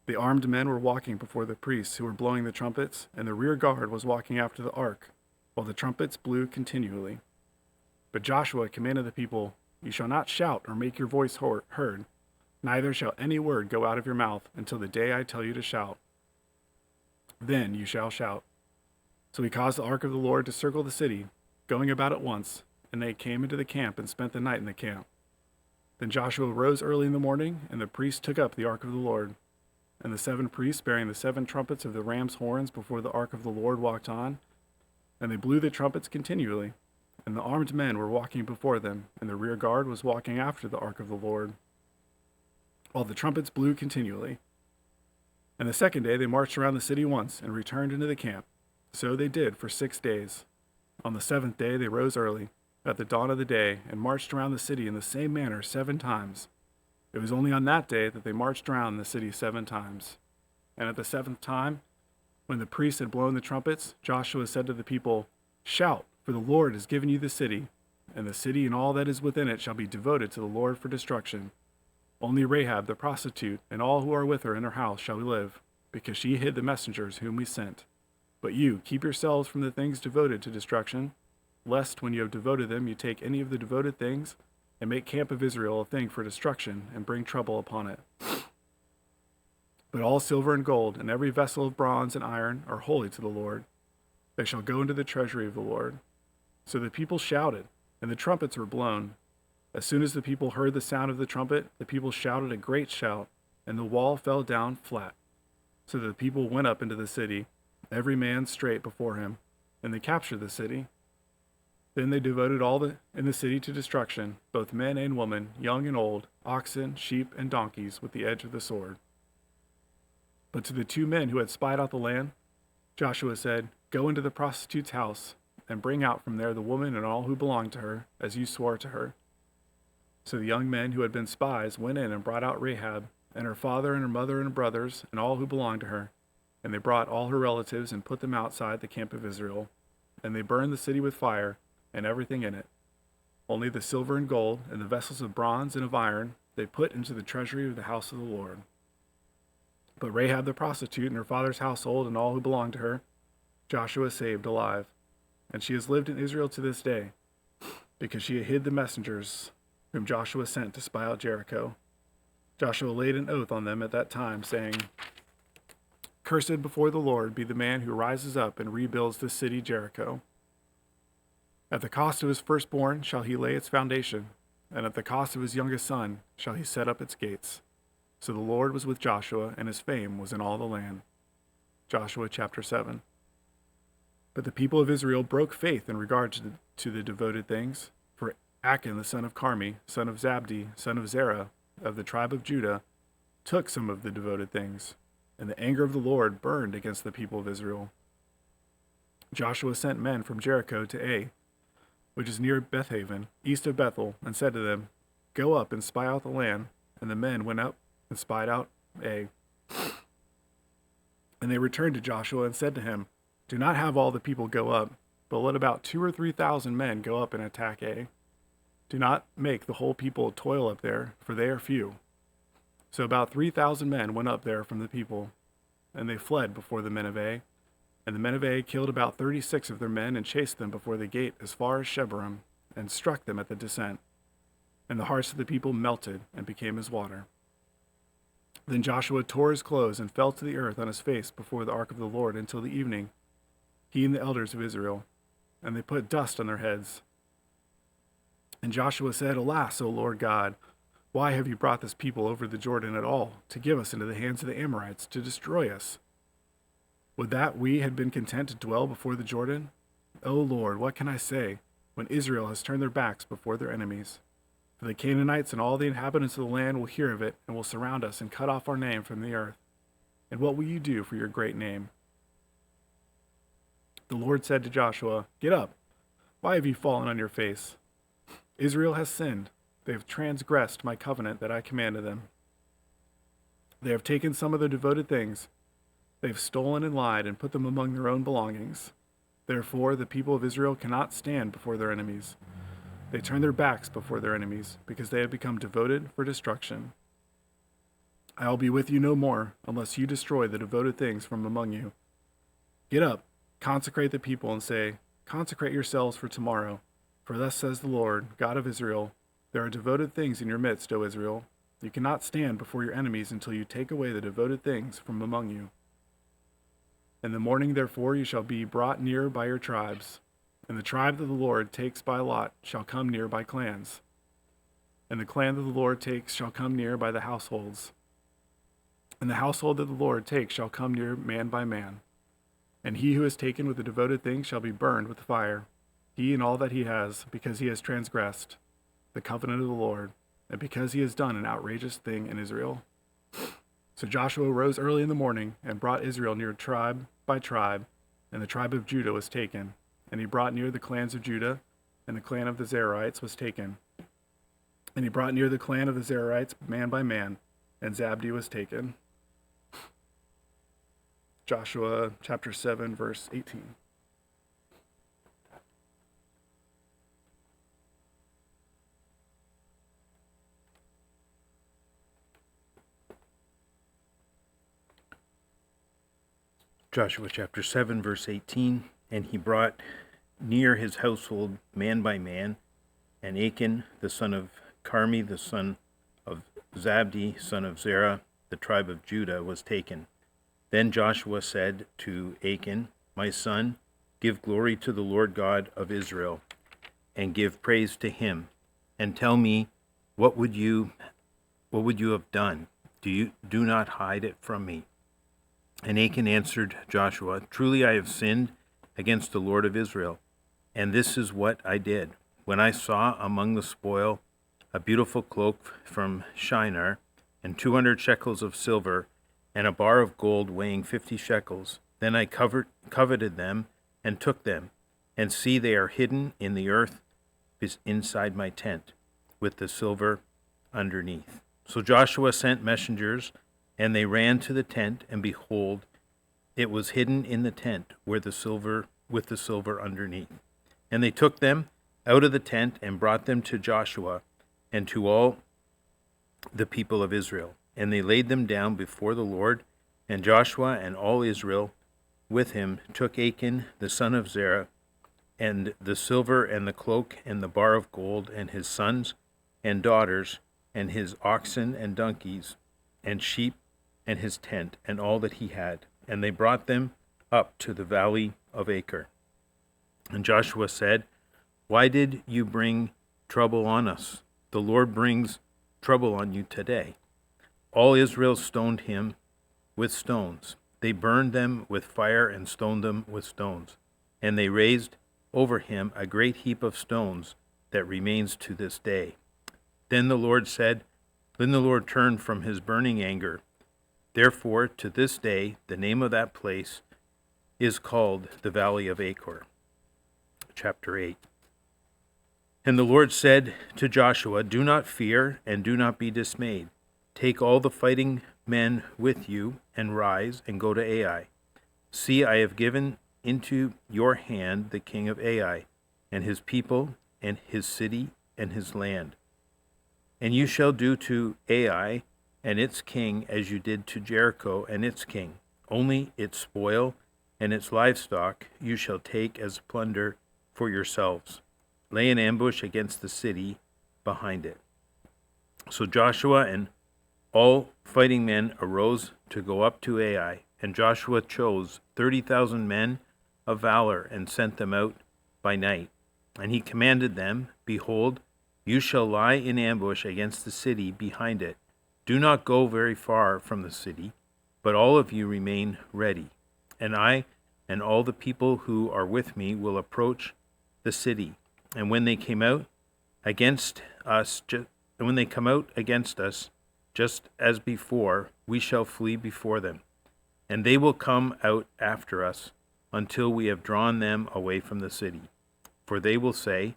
The armed men were walking before the priests who were blowing the trumpets, and the rear guard was walking after the ark, while the trumpets blew continually. But Joshua commanded the people, You shall not shout or make your voice heard, neither shall any word go out of your mouth until the day I tell you to shout. Then you shall shout. So he caused the ark of the Lord to circle the city, going about it once, and they came into the camp and spent the night in the camp. Then Joshua rose early in the morning, and the priests took up the ark of the Lord. And the 7 priests bearing the 7 trumpets of the ram's horns before the ark of the Lord walked on, and they blew the trumpets continually. And the armed men were walking before them, and the rear guard was walking after the ark of the Lord, while the trumpets blew continually. And the 2nd day they marched around the city once, and returned into the camp. So they did for 6 days. On the 7th day they rose early, at the dawn of the day, and marched around the city in the same manner 7 times. It was only on that day that they marched around the city 7 times. And at the 7th time, when the priests had blown the trumpets, Joshua said to the people, Shout, for the Lord has given you the city, and the city and all that is within it shall be devoted to the Lord for destruction. Only Rahab the prostitute and all who are with her in her house shall live, because she hid the messengers whom we sent. But you, keep yourselves from the things devoted to destruction, lest when you have devoted them you take any of the devoted things, and make camp of Israel a thing for destruction, and bring trouble upon it. But all silver and gold, and every vessel of bronze and iron, are holy to the Lord. They shall go into the treasury of the Lord. So the people shouted, and the trumpets were blown. As soon as the people heard the sound of the trumpet, the people shouted a great shout, and the wall fell down flat. So the people went up into the city, every man straight before him, and they captured the city. Then they devoted all in the city to destruction, both men and women, young and old, oxen, sheep, and donkeys, with the edge of the sword. But to the 2 men who had spied out the land, Joshua said, Go into the prostitute's house, and bring out from there the woman and all who belong to her, as you swore to her. So the young men who had been spies went in and brought out Rahab, and her father and her mother and her brothers, and all who belonged to her. And they brought all her relatives and put them outside the camp of Israel. And they burned the city with fire, and everything in it. Only the silver and gold, and the vessels of bronze and of iron, they put into the treasury of the house of the Lord. But Rahab the prostitute and her father's household and all who belonged to her, Joshua saved alive. And she has lived in Israel to this day, because she had hid the messengers whom Joshua sent to spy out Jericho. Joshua laid an oath on them at that time, saying, Cursed before the Lord be the man who rises up and rebuilds this city Jericho. At the cost of his firstborn shall he lay its foundation, and at the cost of his youngest son shall he set up its gates. So the Lord was with Joshua, and his fame was in all the land. Joshua chapter 7. But the people of Israel broke faith in regard to the devoted things, for Achan the son of Carmi, son of Zabdi, son of Zerah, of the tribe of Judah, took some of the devoted things, and the anger of the Lord burned against the people of Israel. Joshua sent men from Jericho to Ai, which is near Bethaven, east of Bethel, and said to them, Go up and spy out the land. And the men went up and spied out Ai. And they returned to Joshua and said to him, Do not have all the people go up, but let about 2,000 or 3,000 men go up and attack Ai. Do not make the whole people toil up there, for they are few. So about 3,000 men went up there from the people, and they fled before the men of Ai. And the men of Ai killed about 36 of their men and chased them before the gate as far as Shebarim, and struck them at the descent. And the hearts of the people melted and became as water. Then Joshua tore his clothes and fell to the earth on his face before the ark of the Lord until the evening, he and the elders of Israel, and they put dust on their heads. And Joshua said, Alas, O Lord God, why have you brought this people over the Jordan at all, to give us into the hands of the Amorites, to destroy us? Would that we had been content to dwell before the Jordan? O Lord, what can I say, when Israel has turned their backs before their enemies? For the Canaanites and all the inhabitants of the land will hear of it, and will surround us and cut off our name from the earth. And what will you do for your great name? The Lord said to Joshua, Get up. Why have you fallen on your face? Israel has sinned. They have transgressed my covenant that I commanded them. They have taken some of the devoted things. They have stolen and lied and put them among their own belongings. Therefore, the people of Israel cannot stand before their enemies. They turn their backs before their enemies, because they have become devoted for destruction. I will be with you no more, unless you destroy the devoted things from among you. Get up, consecrate the people, and say, Consecrate yourselves for tomorrow. For thus says the Lord, God of Israel, There are devoted things in your midst, O Israel. You cannot stand before your enemies until you take away the devoted things from among you. In the morning, therefore, you shall be brought near by your tribes, and the tribe that the Lord takes by lot shall come near by clans, and the clan that the Lord takes shall come near by the households, and the household that the Lord takes shall come near man by man. And he who is taken with the devoted things shall be burned with fire, he and all that he has, because he has transgressed the covenant of the Lord, and because he has done an outrageous thing in Israel. So Joshua rose early in the morning and brought Israel near tribe by tribe, and the tribe of Judah was taken. And he brought near the clans of Judah, and the clan of the Zerahites was taken. And he brought near the clan of the Zerahites man by man, and Zabdi was taken. Joshua chapter 7, verse 18. Joshua chapter 7, verse 18. And he brought near his household man by man, and Achan, the son of Carmi, the son of Zabdi, son of Zerah, the tribe of Judah, was taken. Then Joshua said to Achan, My son, give glory to the Lord God of Israel, and give praise to him, and tell me, what would you have done? Do not hide it from me. And Achan answered Joshua, Truly I have sinned against the Lord of Israel, and this is what I did. When I saw among the spoil a beautiful cloak from Shinar, and 200 shekels of silver, and a bar of gold weighing 50 shekels, then I coveted them and took them, and see, they are hidden in the earth inside my tent, with the silver underneath. So Joshua sent messengers, and they ran to the tent, and behold, it was hidden in the tent with the silver underneath. And they took them out of the tent and brought them to Joshua and to all the people of Israel. And they laid them down before the Lord, and Joshua and all Israel with him took Achan the son of Zerah, and the silver and the cloak and the bar of gold, and his sons and daughters, and his oxen and donkeys, and sheep, and his tent, and all that he had. And they brought them up to the valley of Achor. And Joshua said, Why did you bring trouble on us, the Lord brings trouble on you today. All Israel stoned him with stones. They burned them with fire and stoned them with stones. And they raised over him a great heap of stones that remains to this day. Then the Lord turned from his burning anger. Therefore, to this day, the name of that place is called the Valley of Achor. Chapter 8. And the Lord said to Joshua, do not fear and do not be dismayed. Take all the fighting men with you and rise and go to Ai. See, I have given into your hand the king of Ai, and his people, and his city, and his land. And you shall do to Ai and its king as you did to Jericho and its king. Only its spoil and its livestock you shall take as plunder for yourselves. Lay an ambush against the city behind it. So Joshua and all fighting men arose to go up to Ai, and Joshua chose 30,000 men of valor and sent them out by night. And he commanded them, behold, you shall lie in ambush against the city behind it. Do not go very far from the city, but all of you remain ready. And I and all the people who are with me will approach the city. And when they come out against us, just as before, we shall flee before them. And they will come out after us until we have drawn them away from the city. For they will say,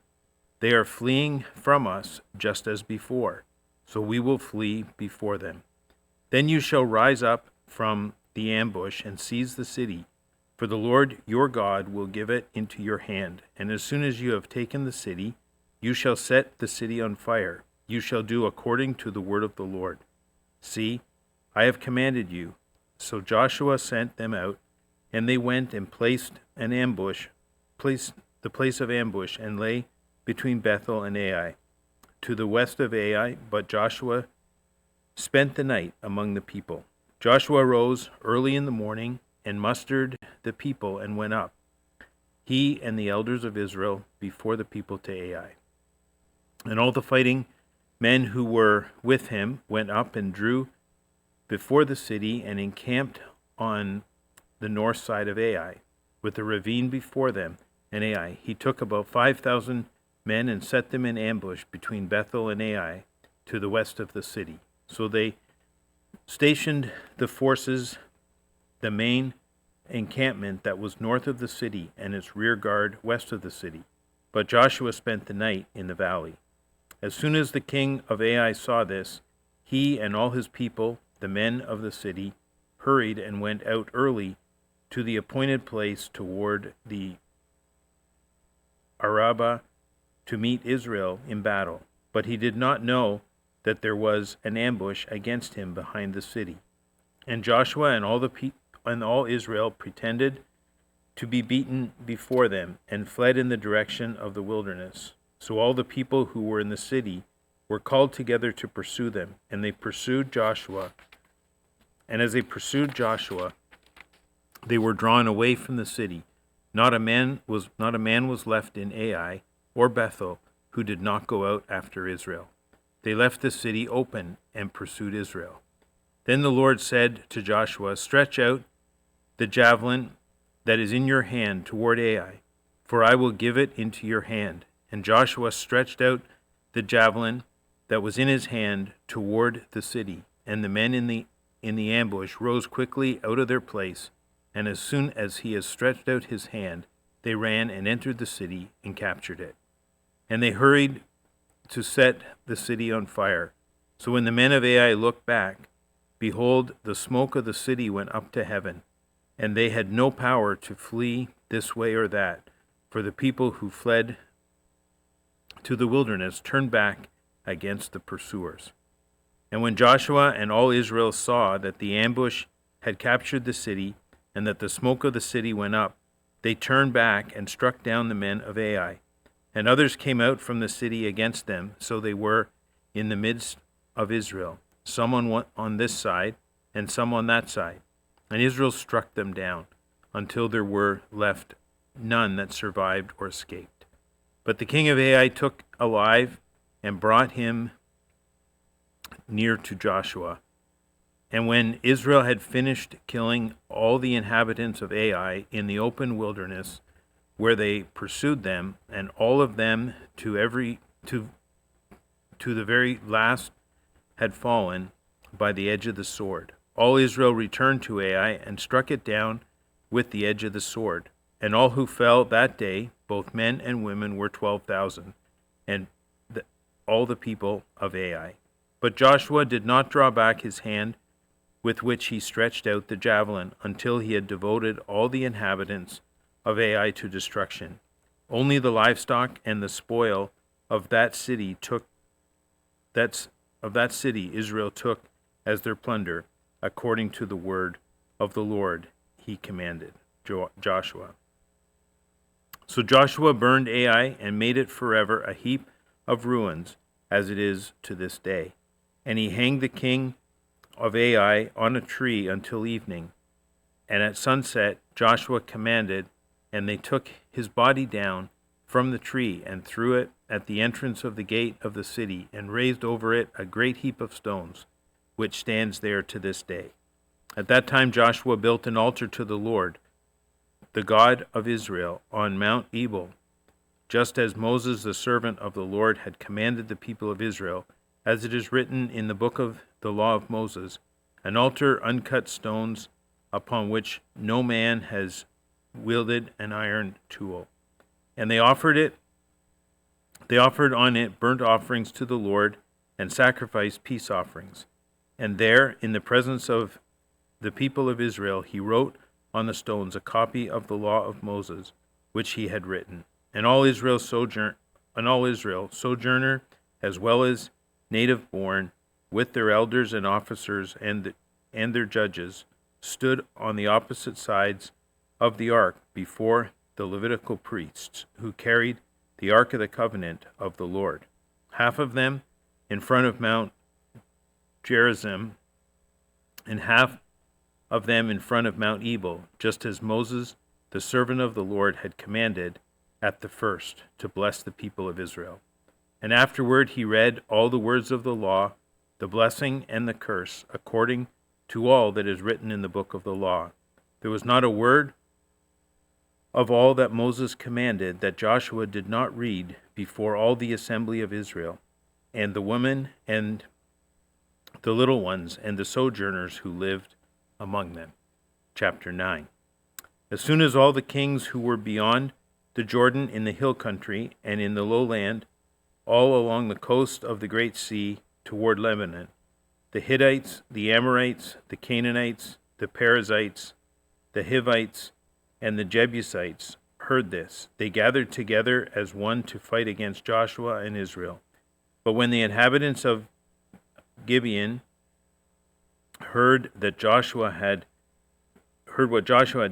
they are fleeing from us just as before, so we will flee before them. Then you shall rise up from the ambush and seize the city, for the Lord your God will give it into your hand. And as soon as you have taken the city, you shall set the city on fire. You shall do according to the word of the Lord. See, I have commanded you. So Joshua sent them out, and they went and placed the place of ambush, and lay between Bethel and Ai, to the west of Ai. But Joshua spent the night among the people. Joshua rose early in the morning and mustered the people and went up, he and the elders of Israel, before the people to Ai. And all the fighting men who were with him went up and drew before the city and encamped on the north side of Ai, with a ravine before them and Ai. He took about 5,000 men and set them in ambush between Bethel and Ai to the west of the city. So they stationed the forces, the main encampment that was north of the city and its rear guard west of the city. But Joshua spent the night in the valley. As soon as the king of Ai saw this, he and all his people, the men of the city, hurried and went out early to the appointed place toward the Arabah to meet Israel in battle. But he did not know that there was an ambush against him behind the city. And Joshua and all Israel pretended to be beaten before them, and fled in the direction of the wilderness. So all the people who were in the city were called together to pursue them, and they pursued Joshua. And as they pursued Joshua, they were drawn away from the city. Not a man was left in Ai or Bethel who did not go out after Israel. They left the city open and pursued Israel. Then the Lord said to Joshua, stretch out the javelin that is in your hand toward Ai, for I will give it into your hand. And Joshua stretched out the javelin that was in his hand toward the city, and the men in the ambush rose quickly out of their place, and as soon as he had stretched out his hand, they ran and entered the city and captured it. And they hurried to set the city on fire. So when the men of Ai looked back, behold, the smoke of the city went up to heaven, and they had no power to flee this way or that, for the people who fled to the wilderness turned back against the pursuers. And when Joshua and all Israel saw that the ambush had captured the city, and that the smoke of the city went up, they turned back and struck down the men of Ai. And others came out from the city against them, so they were in the midst of Israel, some on this side and some on that side. And Israel struck them down, until there were left none that survived or escaped. But the king of Ai took alive and brought him near to Joshua. And when Israel had finished killing all the inhabitants of Ai in the open wilderness, where they pursued them, and all of them to the very last had fallen by the edge of the sword, all Israel returned to Ai and struck it down with the edge of the sword. And all who fell that day, both men and women, were 12,000, and all the people of Ai. But Joshua did not draw back his hand with which he stretched out the javelin until he had devoted all the inhabitants of Ai to destruction. Only the livestock and the spoil of that city Israel took as their plunder, according to the word of the Lord he commanded Joshua. So Joshua burned Ai and made it forever a heap of ruins, as it is to this day. And he hanged the king of Ai on a tree until evening. And at sunset Joshua commanded, and they took his body down from the tree and threw it at the entrance of the gate of the city, and raised over it a great heap of stones, which stands there to this day. At that time Joshua built an altar to the Lord, the God of Israel, on Mount Ebal, just as Moses the servant of the Lord had commanded the people of Israel, as it is written in the book of the law of Moses, an altar, uncut stones, upon which no man has wielded an iron tool. And they offered on it burnt offerings to the Lord, and sacrificed peace offerings. And there, in the presence of the people of Israel, he wrote on the stones a copy of the law of Moses, which he had written. And all Israel, sojourner as well as native born, with their elders and officers and their judges, stood on the opposite sides of the ark before the Levitical priests, who carried the ark of the covenant of the Lord, half of them in front of Mount Gerizim, and half of them in front of Mount Ebal, just as Moses, the servant of the Lord, had commanded at the first, to bless the people of Israel. And afterward he read all the words of the law, the blessing and the curse, according to all that is written in the book of the law. There was not a word of all that Moses commanded that Joshua did not read before all the assembly of Israel, and the women and the little ones and the sojourners who lived among them. Chapter 9. As soon as all the kings who were beyond the Jordan in the hill country and in the lowland, all along the coast of the great sea toward Lebanon, the Hittites, the Amorites, the Canaanites, the Perizzites, the Hivites, and the Jebusites heard this, they gathered together as one to fight against Joshua and Israel. But when the inhabitants of Gibeon heard what Joshua had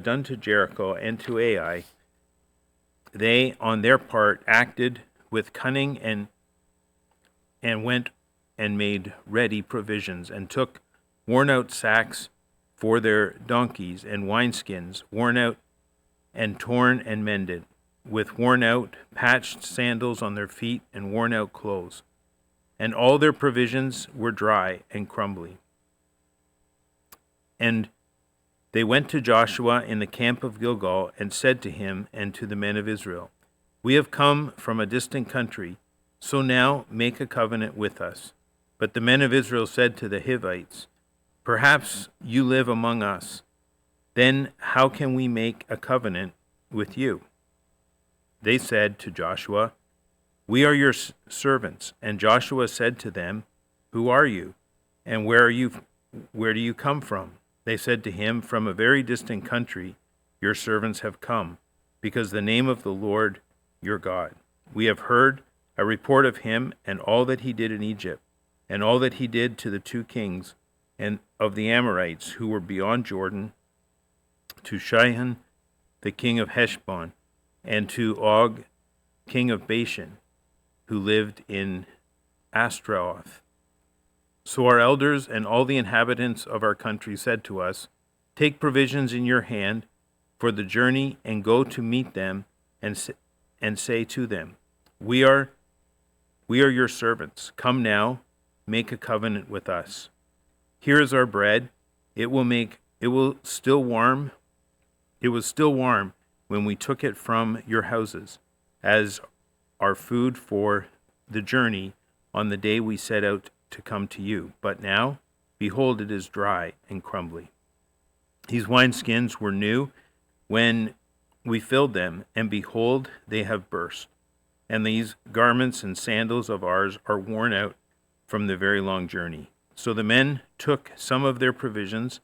done to Jericho and to Ai, they on their part acted with cunning and went and made ready provisions, and took worn out sacks for their donkeys, and wineskins worn out and torn and mended, with worn out patched sandals on their feet, and worn out clothes. And all their provisions were dry and crumbly. And they went to Joshua in the camp of Gilgal, and said to him and to the men of Israel, We have come from a distant country, so now make a covenant with us. But the men of Israel said to the Hivites, Perhaps you live among us. Then how can we make a covenant with you? They said to Joshua, We are your servants. And Joshua said to them, Who are you? And where do you come from? They said to him, From a very distant country your servants have come, because the name of the Lord your God. We have heard a report of him and all that he did in Egypt, and all that he did to the two kings and of the Amorites who were beyond Jordan, to Sihon the king of Heshbon, and to Og king of Bashan, who lived in Ashtaroth. So our elders and all the inhabitants of our country said to us, Take provisions in your hand for the journey, and go to meet them, and say to them, We are We are your servants. Come now, make a covenant with us. Here is our bread. It was still warm when we took it from your houses, as our food for the journey on the day we set out to come to you. But now, behold, it is dry and crumbly. These wineskins were new when we filled them, and behold, they have burst. And these garments and sandals of ours are worn out from the very long journey. So the men took some of their provisions,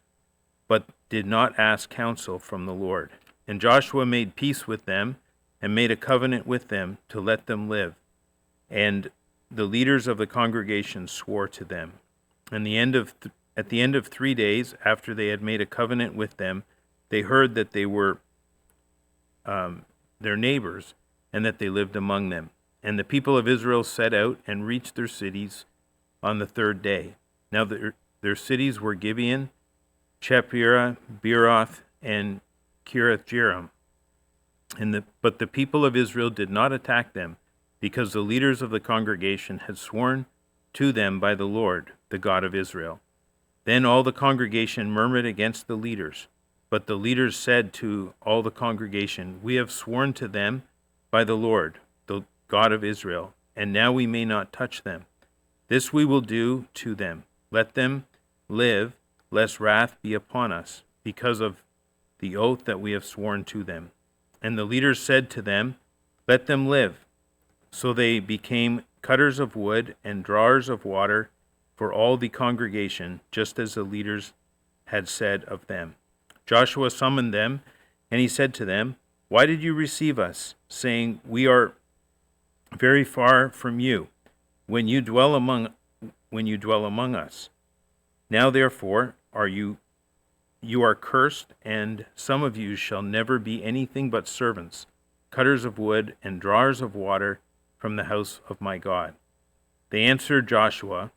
but did not ask counsel from the Lord. And Joshua made peace with them, and made a covenant with them to let them live. And the leaders of the congregation swore to them. And at the end of 3 days, after they had made a covenant with them, they heard that they were their neighbors, and that they lived among them. And the people of Israel set out and reached their cities on the 3rd day. Now their cities were Gibeon, Chephirah, Beeroth, and Kiriath-jearim. But the people of Israel did not attack them, because the leaders of the congregation had sworn to them by the Lord, the God of Israel. Then all the congregation murmured against the leaders. But the leaders said to all the congregation, We have sworn to them by the Lord, the God of Israel, and now we may not touch them. This we will do to them. Let them live, lest wrath be upon us, because of the oath that we have sworn to them. And the leaders said to them, Let them live. So they became cutters of wood and drawers of water for all the congregation, just as the leaders had said of them. Joshua summoned them, and he said to them, Why did you receive us, saying, We are very far from you, when you dwell among us? Now therefore you are cursed, and some of you shall never be anything but servants, cutters of wood and drawers of water from the house of my God. They answered Joshua,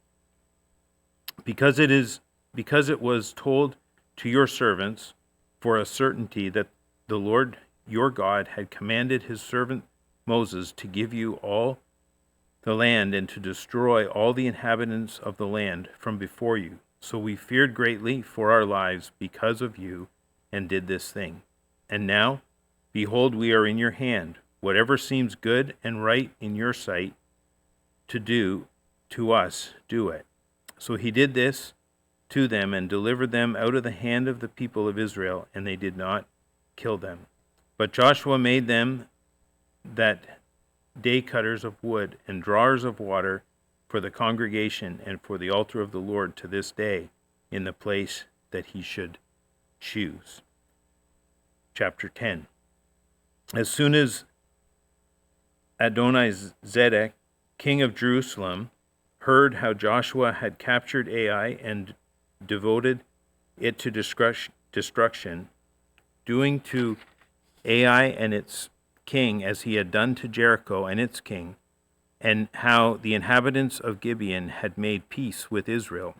Because it was told to your servants for a certainty that the Lord your God had commanded his servant Moses to give you all the land and to destroy all the inhabitants of the land from before you. So we feared greatly for our lives because of you and did this thing. And now, behold, we are in your hand. Whatever seems good and right in your sight to do to us, do it. So he did this to them and delivered them out of the hand of the people of Israel, and they did not kill them. But Joshua made them that day cutters of wood and drawers of water for the congregation and for the altar of the Lord to this day in the place that he should choose. Chapter 10. As soon as Adonizedek, king of Jerusalem, heard how Joshua had captured Ai and devoted it to destruction, doing to Ai and its king as he had done to Jericho and its king, and how the inhabitants of Gibeon had made peace with Israel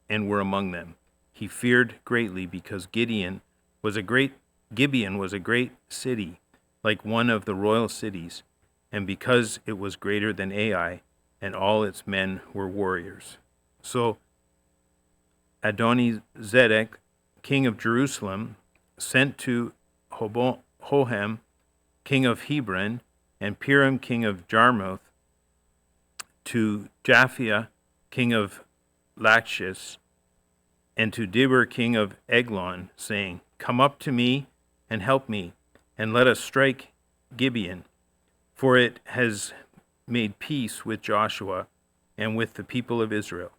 and were among them. He feared greatly because Gibeon was a great city, like one of the royal cities, and because it was greater than Ai, and all its men were warriors. So Adonizedek, king of Jerusalem, sent to Hoham, king of Hebron, and Piram, king of Jarmuth, to Japhia, king of Lachish, and to Dibur, king of Eglon, saying, Come up to me and help me, and let us strike Gibeon, for it has made peace with Joshua and with the people of Israel.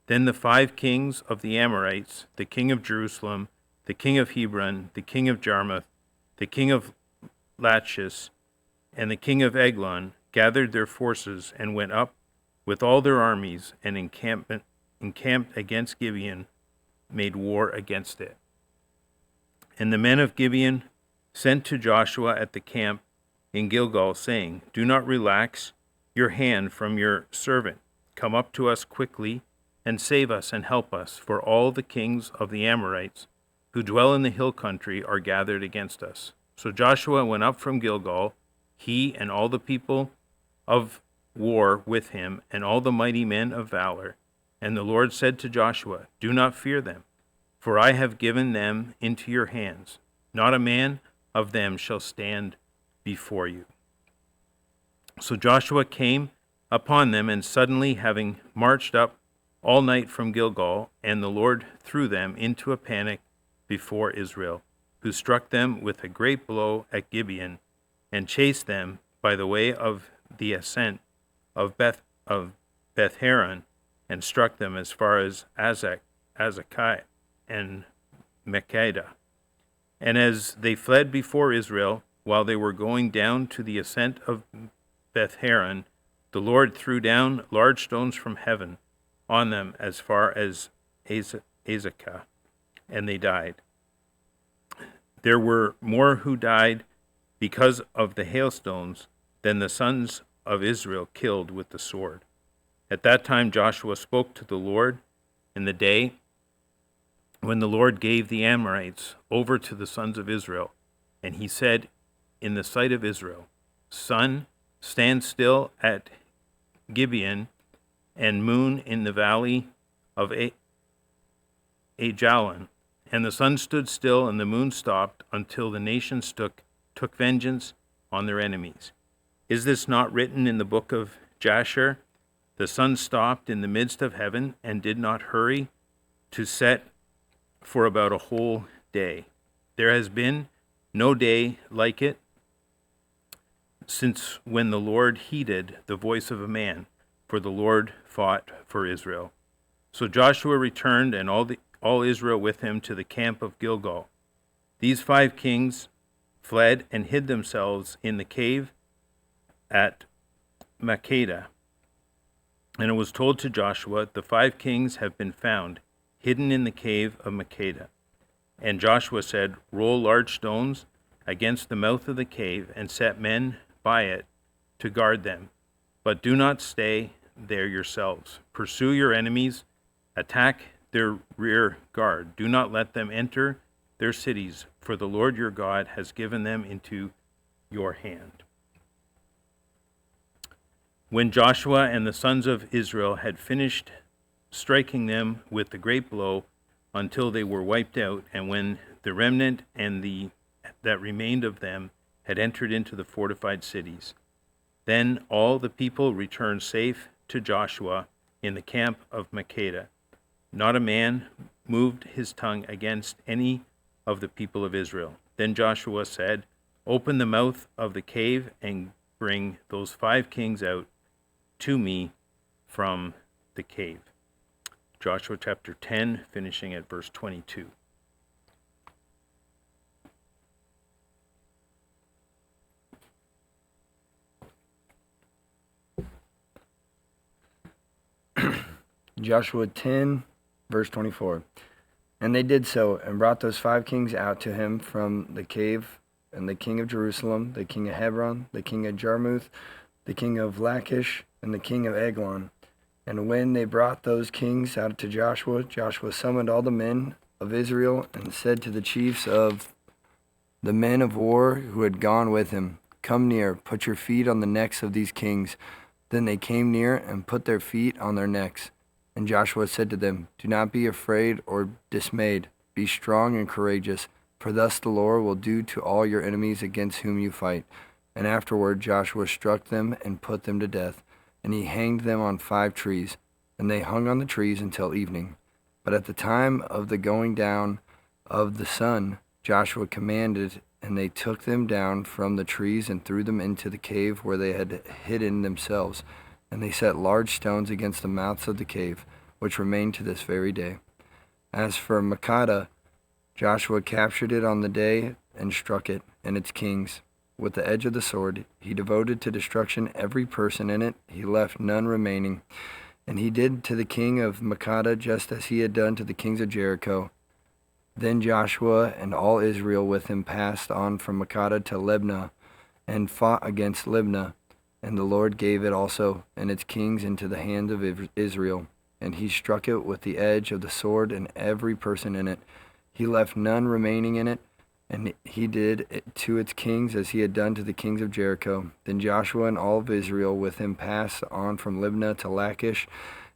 Then the 5 kings of the Amorites, the king of Jerusalem, the king of Hebron, the king of Jarmuth, the king of Lachish, and the king of Eglon, gathered their forces and went up with all their armies and encamped against Gibeon, made war against it. And the men of Gibeon sent to Joshua at the camp in Gilgal, saying, Do not relax your hand from your servant. Come up to us quickly and save us and help us, for all the kings of the Amorites who dwell in the hill country are gathered against us. So Joshua went up from Gilgal, he and all the people of war with him, and all the mighty men of valor. And the Lord said to Joshua, "Do not fear them, for I have given them into your hands. Not a man of them shall stand before you." So Joshua came upon them, and suddenly, having marched up all night from Gilgal, and the Lord threw them into a panic before Israel, who struck them with a great blow at Gibeon, and chased them by the way of the ascent of Beth-Horon, and struck them as far as Azekah and Makkedah. And as they fled before Israel, while they were going down to the ascent of Beth-Horon, the Lord threw down large stones from heaven on them as far as Azekah, and they died. There were more who died because of the hailstones than the sons of Israel killed with the sword. At that time Joshua spoke to the Lord in the day when the Lord gave the Amorites over to the sons of Israel. And he said in the sight of Israel, "Sun, stand still at Gibeon, and moon in the valley of Ajalon." And the sun stood still, and the moon stopped, until the nations took vengeance on their enemies. Is this not written in the book of Jasher? The sun stopped in the midst of heaven, and did not hurry to set for about a whole day. There has been no day like it since when the Lord heeded the voice of a man, for the Lord fought for Israel. So Joshua returned, and all Israel with him, to the camp of Gilgal. These 5 kings fled and hid themselves in the cave at Makkedah. And it was told to Joshua, "The 5 kings have been found, hidden in the cave of Makkedah." And Joshua said, "Roll large stones against the mouth of the cave, and set men by it to guard them. But do not stay there yourselves. Pursue your enemies, attack their rear guard. Do not let them enter their cities, for the Lord your God has given them into your hand." When Joshua and the sons of Israel had finished striking them with the great blow until they were wiped out, and when the remnant and that remained of them had entered into the fortified cities, then all the people returned safe to Joshua in the camp of Makkedah. Not a man moved his tongue against any of the people of Israel. Then Joshua said, "Open the mouth of the cave and bring those 5 kings out to me from the cave." Joshua chapter 10, finishing at verse 22. Joshua 10, verse 24. And they did so, and brought those 5 kings out to him from the cave, and the king of Jerusalem, the king of Hebron, the king of Jarmuth, the king of Lachish, and the king of Eglon. And when they brought those kings out to Joshua, Joshua summoned all the men of Israel, and said to the chiefs of the men of war who had gone with him, "Come near, put your feet on the necks of these kings." Then they came near and put their feet on their necks. And Joshua said to them, "Do not be afraid or dismayed. Be strong and courageous, for thus the Lord will do to all your enemies against whom you fight." And afterward Joshua struck them and put them to death, and he hanged them on 5 trees, and they hung on the trees until evening. But at the time of the going down of the sun, Joshua commanded, and they took them down from the trees and threw them into the cave where they had hidden themselves. And they set large stones against the mouths of the cave, which remain to this very day. As for Makkedah, Joshua captured it on the day and struck it and its kings with the edge of the sword. He devoted to destruction every person in it. He left none remaining. And he did to the king of Makkedah just as he had done to the kings of Jericho. Then Joshua and all Israel with him passed on from Makkedah to Libnah, and fought against Libnah. And the Lord gave it also and its kings into the hand of Israel. And he struck it with the edge of the sword and every person in it. He left none remaining in it. And he did to its kings as he had done to the kings of Jericho. Then Joshua and all of Israel with him passed on from Libnah to Lachish,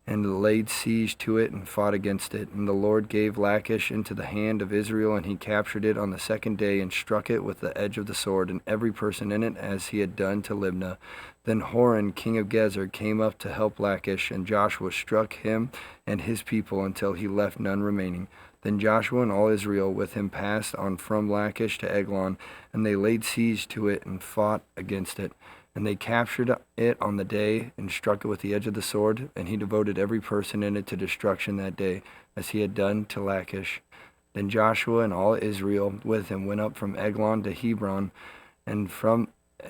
and laid siege to it and fought against it. And the Lord gave Lachish into the hand of Israel, and he captured it on the second day and struck it with the edge of the sword, and every person in it, as he had done to Libnah. Then Horan, king of Gezer, came up to help Lachish, and Joshua struck him and his people until he left none remaining. Then Joshua and all Israel with him passed on from Lachish to Eglon, and they laid siege to it and fought against it. And they captured it on the day and struck it with the edge of the sword, and he devoted every person in it to destruction that day, as he had done to Lachish. Then Joshua and all Israel with him went up from Eglon to Hebron, and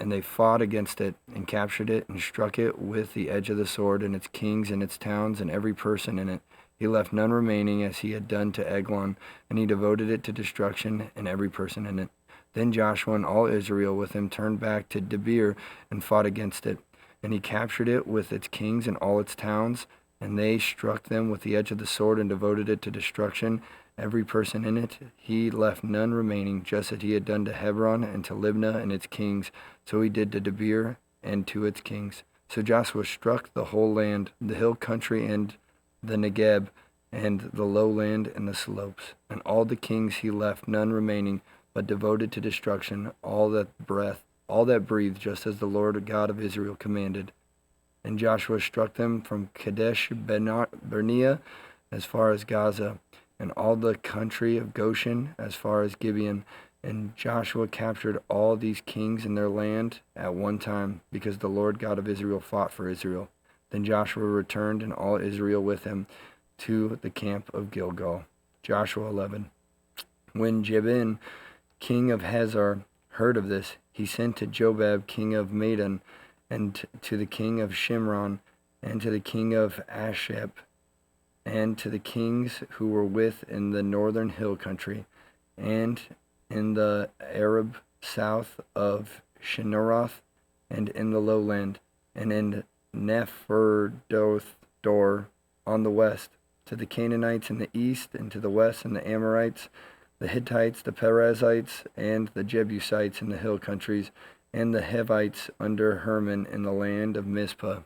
they fought against it, and captured it, and struck it with the edge of the sword, and its kings and its towns, and every person in it. He left none remaining, as he had done to Eglon, and he devoted it to destruction, and every person in it. Then Joshua and all Israel with him turned back to Debir, and fought against it. And he captured it with its kings and all its towns, and they struck them with the edge of the sword, and devoted it to destruction, every person in it. He left none remaining, just as he had done to Hebron and to Libnah and its kings. So he did to Debir and to its kings. So Joshua struck the whole land, the hill country and the Negeb, and the lowland and the slopes. And all the kings he left none remaining, but devoted to destruction all that breathed, just as the Lord God of Israel commanded. And Joshua struck them from Kadesh Barnea as far as Gaza, and all the country of Goshen as far as Gibeon. And Joshua captured all these kings and their land at one time, because the Lord God of Israel fought for Israel. Then Joshua returned, and all Israel with him, to the camp of Gilgal. Joshua 11. When Jabin, king of Hazar, heard of this, he sent to Jobab, king of Madon, and to the king of Shimron, and to the king of Ashep, and to the kings who were in the northern hill country, and in the Arab south of Shinneroth, and in the lowland, and in Nepherdor on the west, to the Canaanites in the east, and to the west, and the Amorites, the Hittites, the Perizzites, and the Jebusites in the hill countries, and the Hivites under Hermon in the land of Mizpah.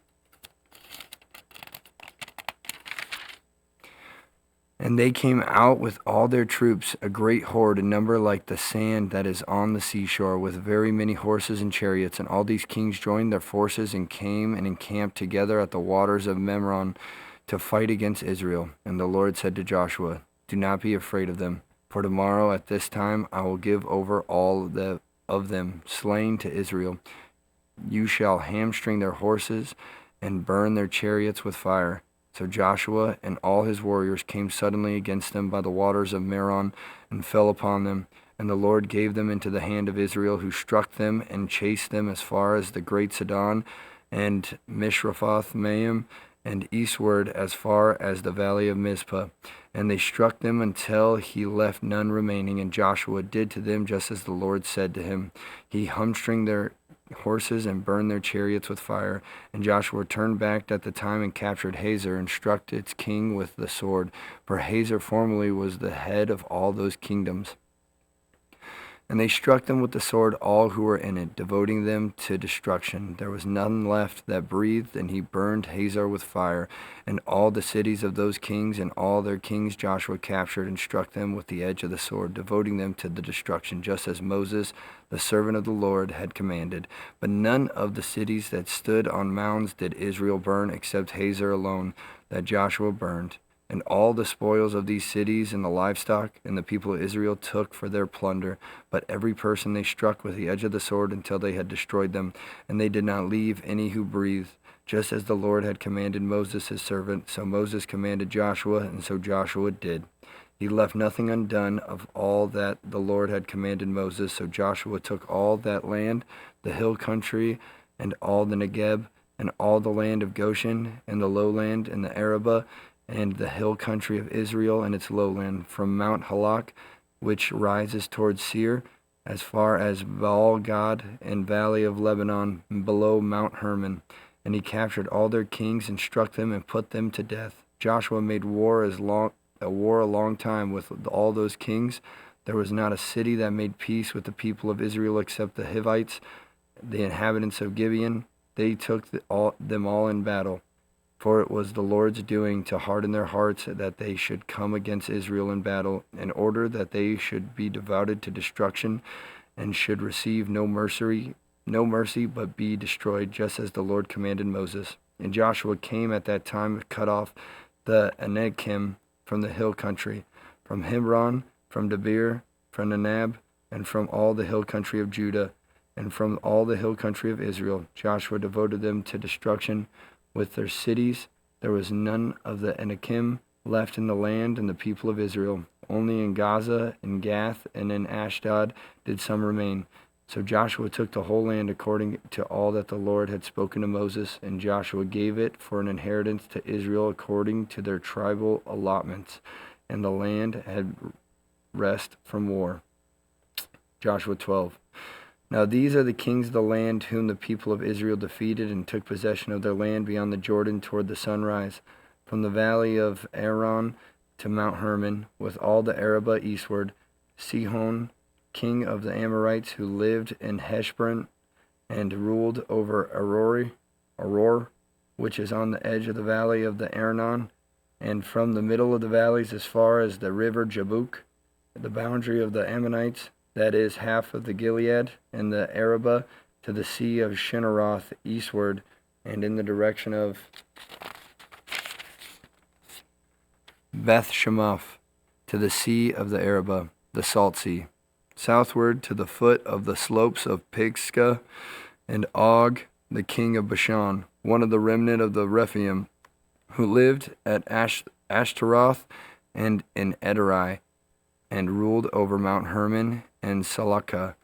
And they came out with all their troops, a great horde, a number like the sand that is on the seashore, with very many horses and chariots. And all these kings joined their forces and came and encamped together at the waters of Memron to fight against Israel. And the Lord said to Joshua, "Do not be afraid of them, for tomorrow at this time I will give over all of them slain to Israel. You shall hamstring their horses and burn their chariots with fire." So Joshua and all his warriors came suddenly against them by the waters of Meron, and fell upon them. And the Lord gave them into the hand of Israel, who struck them and chased them as far as the great Sidon and Mishrephoth-Maim, and eastward as far as the valley of Mizpah. And they struck them until he left none remaining. And Joshua did to them just as the Lord said to him. He hamstringed their horses and burned their chariots with fire. And Joshua turned back at the time and captured Hazor, and struck its king with the sword. For Hazor formerly was the head of all those kingdoms. And they struck them with the sword, all who were in it, devoting them to destruction. There was none left that breathed, and he burned Hazor with fire. And all the cities of those kings and all their kings Joshua captured, and struck them with the edge of the sword, devoting them to the destruction, just as Moses, the servant of the Lord, had commanded. But none of the cities that stood on mounds did Israel burn, except Hazor alone, that Joshua burned. And all the spoils of these cities and the livestock and the people of Israel took for their plunder, but every person they struck with the edge of the sword until they had destroyed them, and they did not leave any who breathed, just as the Lord had commanded Moses his servant. So Moses commanded Joshua, and so Joshua did. He left nothing undone of all that the Lord had commanded Moses. So Joshua took all that land, the hill country, and all the Negeb, and all the land of Goshen, and the lowland, and the Arabah, and the hill country of Israel and its lowland, from Mount Halak, which rises towards Seir, as far as Baal-Gad and valley of Lebanon, below Mount Hermon. And he captured all their kings and struck them and put them to death. Joshua made war a long time with all those kings, There was not a city that made peace with the people of Israel except the Hivites, the inhabitants of Gibeon. They took them all in battle. For it was the Lord's doing to harden their hearts that they should come against Israel in battle, in order that they should be devoted to destruction and should receive no mercy, but be destroyed, just as the Lord commanded Moses. And Joshua came at that time to cut off the Anakim from the hill country, from Hebron, from Debir, from Anab, and from all the hill country of Judah, and from all the hill country of Israel. Joshua devoted them to destruction with their cities. There was none of the Anakim left in the land, and the people of Israel. Only in Gaza, in Gath, and in Ashdod did some remain. So Joshua took the whole land according to all that the Lord had spoken to Moses, and Joshua gave it for an inheritance to Israel according to their tribal allotments, and the land had rest from war. Joshua 12. Now these are the kings of the land whom the people of Israel defeated and took possession of their land beyond the Jordan toward the sunrise, from the valley of Aaron to Mount Hermon, with all the Arabah eastward, Sihon, king of the Amorites, who lived in Heshbon and ruled over Aror, which is on the edge of the valley of the Arnon, and from the middle of the valleys as far as the river Jabbok, the boundary of the Ammonites, that is half of the Gilead, and the Arabah to the sea of Shinneroth eastward, and in the direction of Beth Shemoth to the sea of the Arabah, the Salt Sea, southward to the foot of the slopes of Pisgah, and Og, the king of Bashan, one of the remnant of the Rephaim, who lived at Ashtaroth and in Edrei, and ruled over Mount Hermon and Salakah,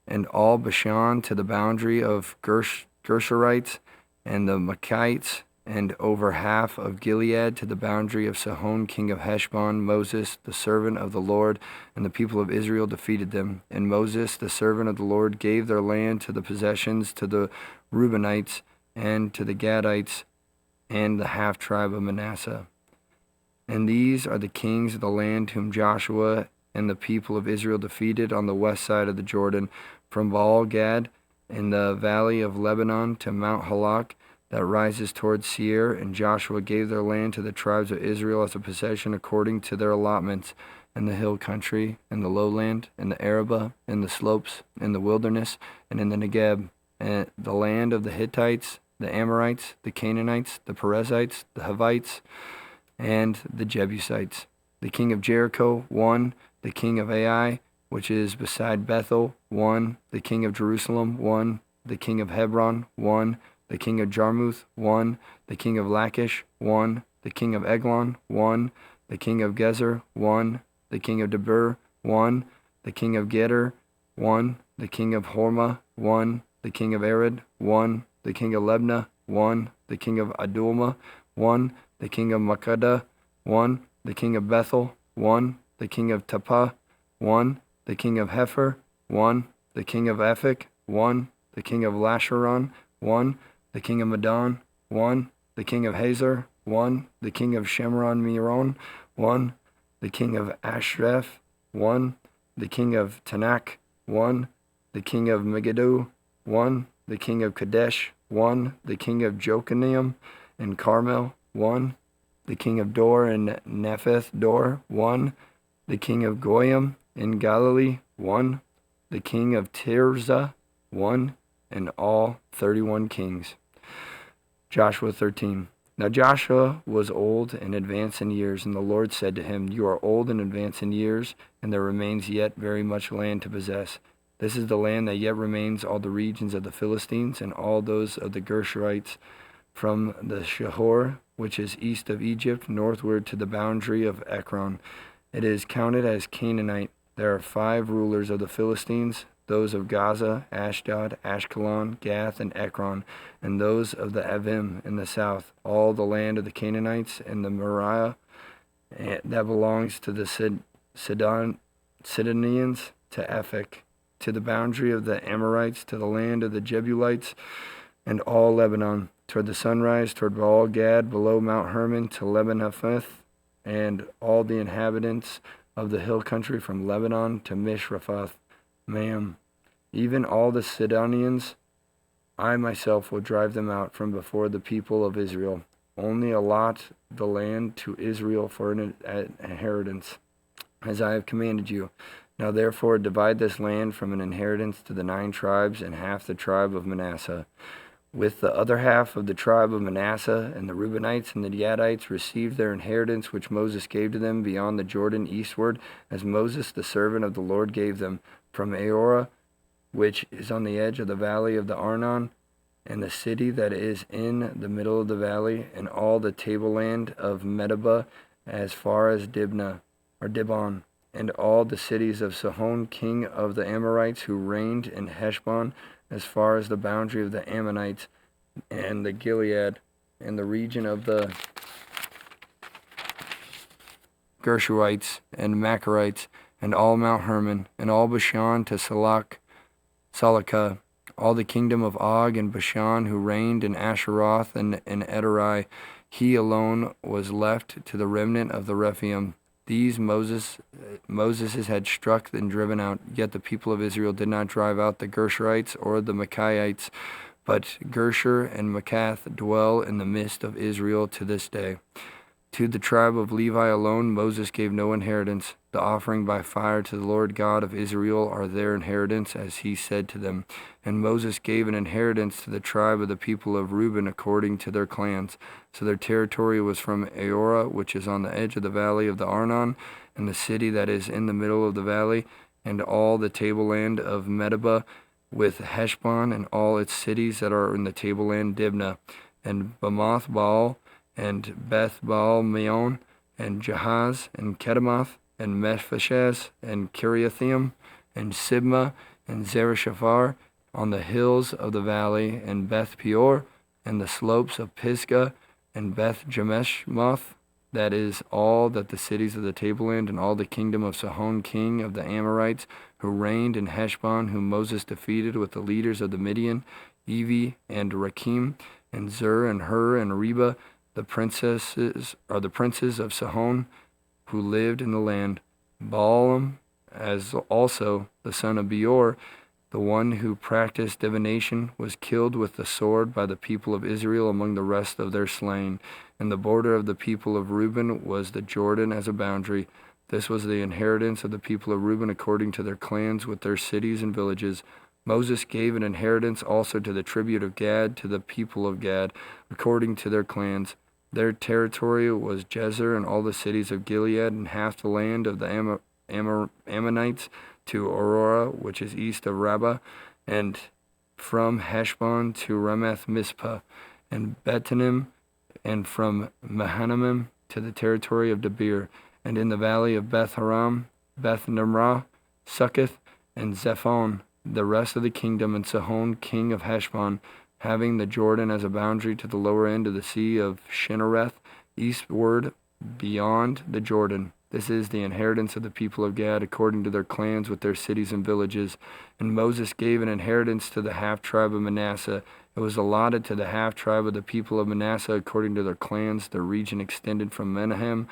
and all Bashan to the boundary of Gershurites and the Machites, and over half of Gilead to the boundary of Sihon, king of Heshbon. Moses, the servant of the Lord, and the people of Israel defeated them. And Moses, the servant of the Lord, gave their land to the possessions to the Reubenites and to the Gadites and the half-tribe of Manasseh. And these are the kings of the land whom Joshua and the people of Israel defeated on the west side of the Jordan, from Baal-Gad in the valley of Lebanon to Mount Halak, that rises towards Seir. And Joshua gave their land to the tribes of Israel as a possession according to their allotments, in the hill country, and the lowland, and the Arabah, and the slopes, and the wilderness, and in the Negeb, and the land of the Hittites, the Amorites, the Canaanites, the Perizzites, the Hivites, and the Jebusites. The king of Jericho, 1. The king of Ai, which is beside Bethel, 1. The king of Jerusalem, 1. The king of Hebron, 1. The king of Jarmuth, 1. The king of Lachish, 1. The king of Eglon, 1. The king of Gezer, 1. The king of Debir, 1. The king of Geder, 1. The king of Hormah, 1. The king of Arad, 1. The king of Lebna, 1. The king of Adulmah, 1. The king of Makkedah, 1. The king of Bethel, 1. The king of Tappah, 1. The king of Hepher, 1. The king of Ephek, 1. The king of Lasharon, 1. The king of Madon, 1. The king of Hazor, 1. The king of Shemron Meron, 1. The king of Ashreph, 1. The king of Tanakh, 1. The king of Megiddo, 1. The king of Kadesh, 1. The king of Jokanim and Carmel, 1. The king of Dor and Nepheth Dor, 1. The king of Goyim in Galilee, 1. The king of Tirzah, 1. And all 31 kings. Joshua 13. Now Joshua was old and advanced in years, and the Lord said to him, You are old and advanced in years, and there remains yet very much land to possess. This is the land that yet remains, all the regions of the Philistines, and all those of the Gershurites, from the Shihor, which is east of Egypt, northward to the boundary of Ekron. It is counted as Canaanite. There are 5 rulers of the Philistines, those of Gaza, Ashdod, Ashkelon, Gath, and Ekron, and those of the Avim in the south, all the land of the Canaanites, and the Moriah that belongs to the Sidonians, to Ephek, to the boundary of the Amorites, to the land of the Jebusites, and all Lebanon, toward the sunrise, toward Baal-Gad, below Mount Hermon, to Lebanon, and all the inhabitants of the hill country from Lebanon to Mishrapheth Maim, even all the Sidonians. I myself will drive them out from before the people of Israel. Only allot the land to Israel for an inheritance, as I have commanded you. Now therefore divide this land from an inheritance to the 9 tribes and half the tribe of Manasseh. With the other half of the tribe of Manasseh, and the Reubenites and the Gadites received their inheritance which Moses gave to them beyond the Jordan eastward, as Moses the servant of the Lord gave them, from Aorah, which is on the edge of the valley of the Arnon, and the city that is in the middle of the valley, and all the tableland of Medeba as far as Dibon, and all the cities of Sihon king of the Amorites, who reigned in Heshbon, as far as the boundary of the Ammonites, and the Gilead, and the region of the Gershuites and Macharites, and all Mount Hermon, and all Bashan to Salakah, all the kingdom of Og and Bashan, who reigned in Asheroth and in Edrei. He alone was left to the remnant of the Rephaim. These Moses had struck and driven out, yet the people of Israel did not drive out the Gershurites or the Machites, but Gershur and Machath dwell in the midst of Israel to this day. To the tribe of Levi alone Moses gave no inheritance. The offering by fire to the Lord God of Israel are their inheritance, as he said to them. And Moses gave an inheritance to the tribe of the people of Reuben according to their clans. So their territory was from Aorah, which is on the edge of the valley of the Arnon, and the city that is in the middle of the valley, and all the tableland of Medeba, with Heshbon and all its cities that are in the tableland Dibnah, and Bamoth Baal, and Beth Baal Meon, and Jahaz, and Kedemoth, and Mephashaz, and Kiriathaim, and Sibmah, and Zereshaphat, on the hills of the valley, and Beth Peor, and the slopes of Pisgah, and Beth Jemeshmoth, that is all that the cities of the tableland, and all the kingdom of Sihon king of the Amorites, who reigned in Heshbon, whom Moses defeated with the leaders of the Midian, Evi and Rakim, and Zur and Hur and Reba, the princes of Sihon, who lived in the land. Balaam, as also the son of Beor, the one who practiced divination, was killed with the sword by the people of Israel among the rest of their slain. And the border of the people of Reuben was the Jordan as a boundary. This was the inheritance of the people of Reuben according to their clans with their cities and villages. Moses gave an inheritance also to the tribute of Gad to the people of Gad according to their clans. Their territory was Jezer and all the cities of Gilead, and half the land of the Ammonites to Aurora, which is east of Rabbah, and from Heshbon to Ramath Mizpah, and Betanim, and from Mahanaim to the territory of Debir, and in the valley of Beth Haram, Beth Nimrah, Succoth, and Zephon, the rest of the kingdom, and Sihon king of Heshbon, having the Jordan as a boundary to the lower end of the sea of Shinnereth, eastward beyond the Jordan. This is the inheritance of the people of Gad according to their clans with their cities and villages. And Moses gave an inheritance to the half-tribe of Manasseh. It was allotted to the half-tribe of the people of Manasseh according to their clans. Their region extended from Menahem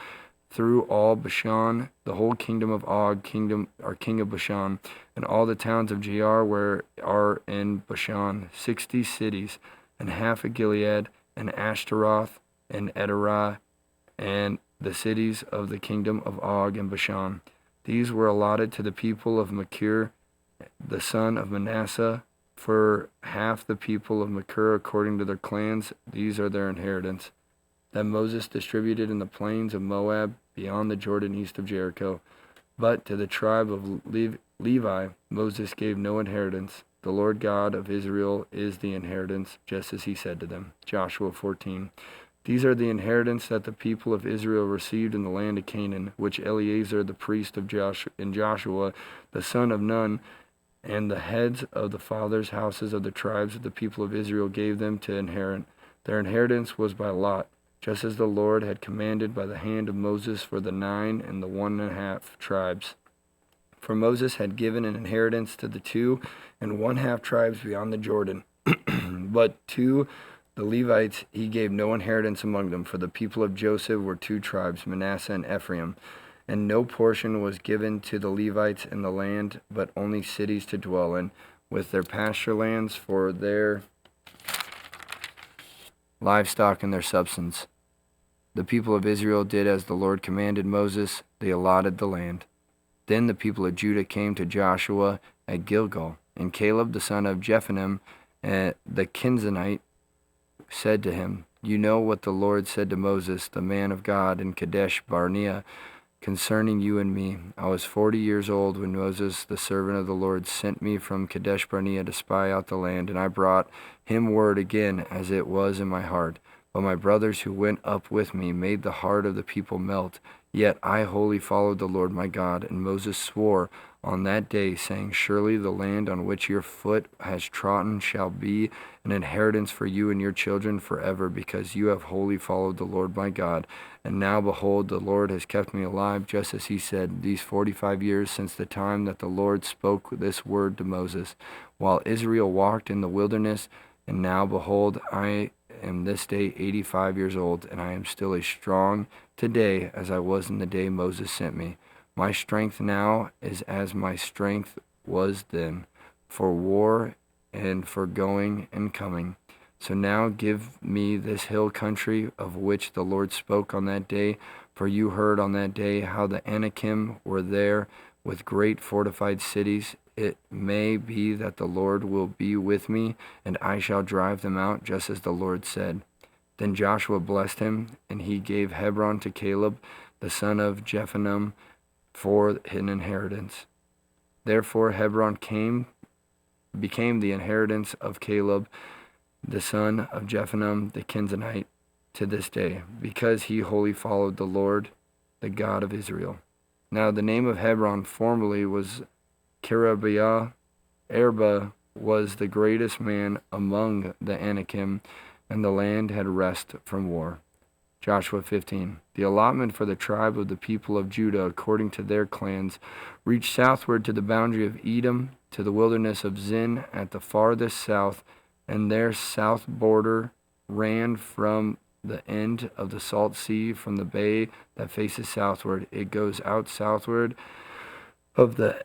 through all Bashan, the whole kingdom of Og, king of Bashan, and all the towns of Jaar where are in Bashan, 60 cities, and half of Gilead, and Ashtaroth, and Edrei, and the cities of the kingdom of Og and Bashan. These were allotted to the people of Machir, the son of Manasseh, for half the people of Machir according to their clans. These are their inheritance. That Moses distributed in the plains of Moab beyond the Jordan east of Jericho. But to the tribe of Levi, Moses gave no inheritance. The Lord God of Israel is the inheritance, just as he said to them. Joshua 14. These are the inheritance that the people of Israel received in the land of Canaan, which Eleazar the priest of Joshua, the son of Nun, and the heads of the fathers' houses of the tribes of the people of Israel gave them to inherit. Their inheritance was by lot, just as the Lord had commanded by the hand of Moses for the 9 and the 1.5 tribes. For Moses had given an inheritance to the 2 1/2 tribes beyond the Jordan, but to the Levites he gave no inheritance among them, for the people of Joseph were 2 tribes, Manasseh and Ephraim. And no portion was given to the Levites in the land, but only cities to dwell in, with their pasture lands for their livestock and their substance. The people of Israel did as the Lord commanded Moses. They allotted the land. Then the people of Judah came to Joshua at Gilgal, and Caleb the son of Jephunneh, the Kenizzite, said to him, "You know what the Lord said to Moses, the man of God, in Kadesh Barnea, concerning you and me. I was 40 years old when Moses, the servant of the Lord, sent me from Kadesh Barnea to spy out the land, and I brought him word again as it was in my heart. But my brothers who went up with me made the heart of the people melt. Yet I wholly followed the Lord my God." And Moses swore on that day, saying, "Surely the land on which your foot has trodden shall be an inheritance for you and your children forever, because you have wholly followed the Lord my God. And now, behold, the Lord has kept me alive, just as he said, these 45 years since the time that the Lord spoke this word to Moses, while Israel walked in the wilderness. And now, behold, I am this day 85 years old, and I am still as strong today as I was in the day Moses sent me. My strength now is as my strength was then, for war and for going and coming. So now give me this hill country of which the Lord spoke on that day, for you heard on that day how the Anakim were there with great fortified cities. It may be that the Lord will be with me, and I shall drive them out, just as the Lord said." Then Joshua blessed him, and he gave Hebron to Caleb, the son of Jephunneh, for an inheritance. Therefore Hebron became the inheritance of Caleb, the son of Jephunneh the Kenizzite, to this day, because he wholly followed the Lord, the God of Israel. Now the name of Hebron formerly was Kiriath Arba was the greatest man among the Anakim, and the land had rest from war. Joshua 15. The allotment for the tribe of the people of Judah according to their clans reached southward to the boundary of Edom, to the wilderness of Zin at the farthest south, and their south border ran from the end of the Salt Sea, from the bay that faces southward. It goes out southward of the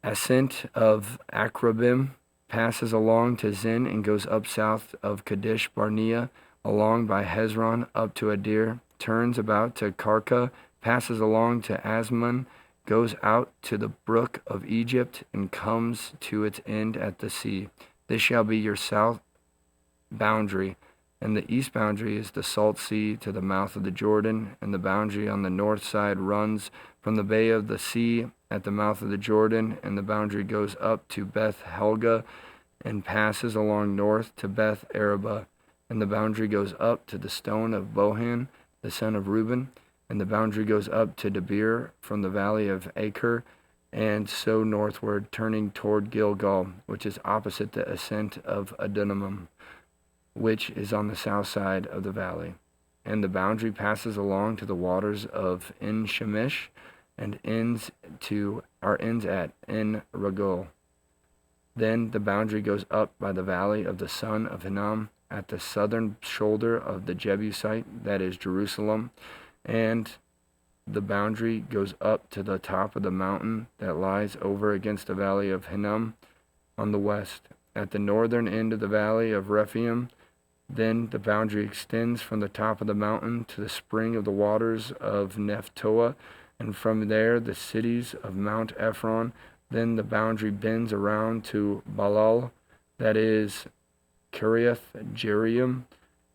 ascent of Akrabim, passes along to Zin, and goes up south of Kadesh Barnea, along by Hezron up to Adir, turns about to Karka, passes along to Asmon, goes out to the brook of Egypt, and comes to its end at the sea. This shall be your south boundary, and the east boundary is the Salt Sea to the mouth of the Jordan, and the boundary on the north side runs from the bay of the sea at the mouth of the Jordan, and the boundary goes up to Beth Helga, and passes along north to Beth Araba, and the boundary goes up to the stone of Bohan, the son of Reuben, and the boundary goes up to Debir from the valley of Acre, and so northward, turning toward Gilgal, which is opposite the ascent of Adullam, which is on the south side of the valley. And the boundary passes along to the waters of En Shemesh, and ends at En Rogel. Then the boundary goes up by the valley of the son of Hinnom, at the southern shoulder of the Jebusite, that is Jerusalem, and the boundary goes up to the top of the mountain that lies over against the valley of Hinnom on the west. At the northern end of the valley of Rephaim, then the boundary extends from the top of the mountain to the spring of the waters of Nephtoah, and from there the cities of Mount Ephron. Then the boundary bends around to Balal, that is Kiriath Jearim,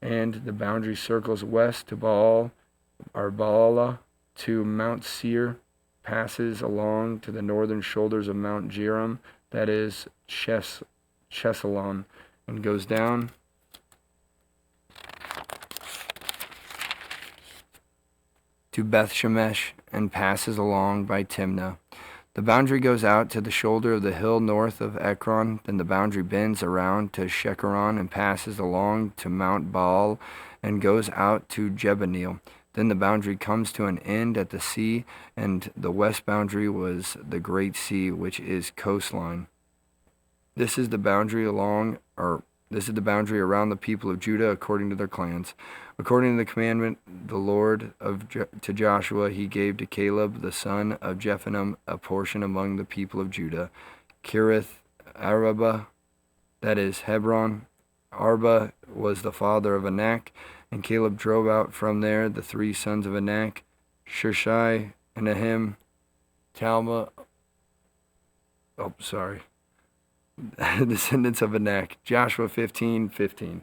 and the boundary circles west to Baala, to Mount Seir, passes along to the northern shoulders of Mount Jearim, that is Chesalon, and goes down to Beth Shemesh, and passes along by Timnah. The boundary goes out to the shoulder of the hill north of Ekron. Then the boundary bends around to Shekeron, and passes along to Mount Baal, and goes out to Jeboneel. Then the boundary comes to an end at the sea, and the west boundary was the great sea, which is coastline. This is the boundary This is the boundary around the people of Judah according to their clans. According to the commandment the Lord to Joshua, he gave to Caleb the son of Jephunneh a portion among the people of Judah. Kiriath Arba, that is Hebron. Arba was the father of Anak, and Caleb drove out from there the 3 sons of Anak, Sheshai, Anahem, Talma. Descendants of Anak. Joshua 15:15.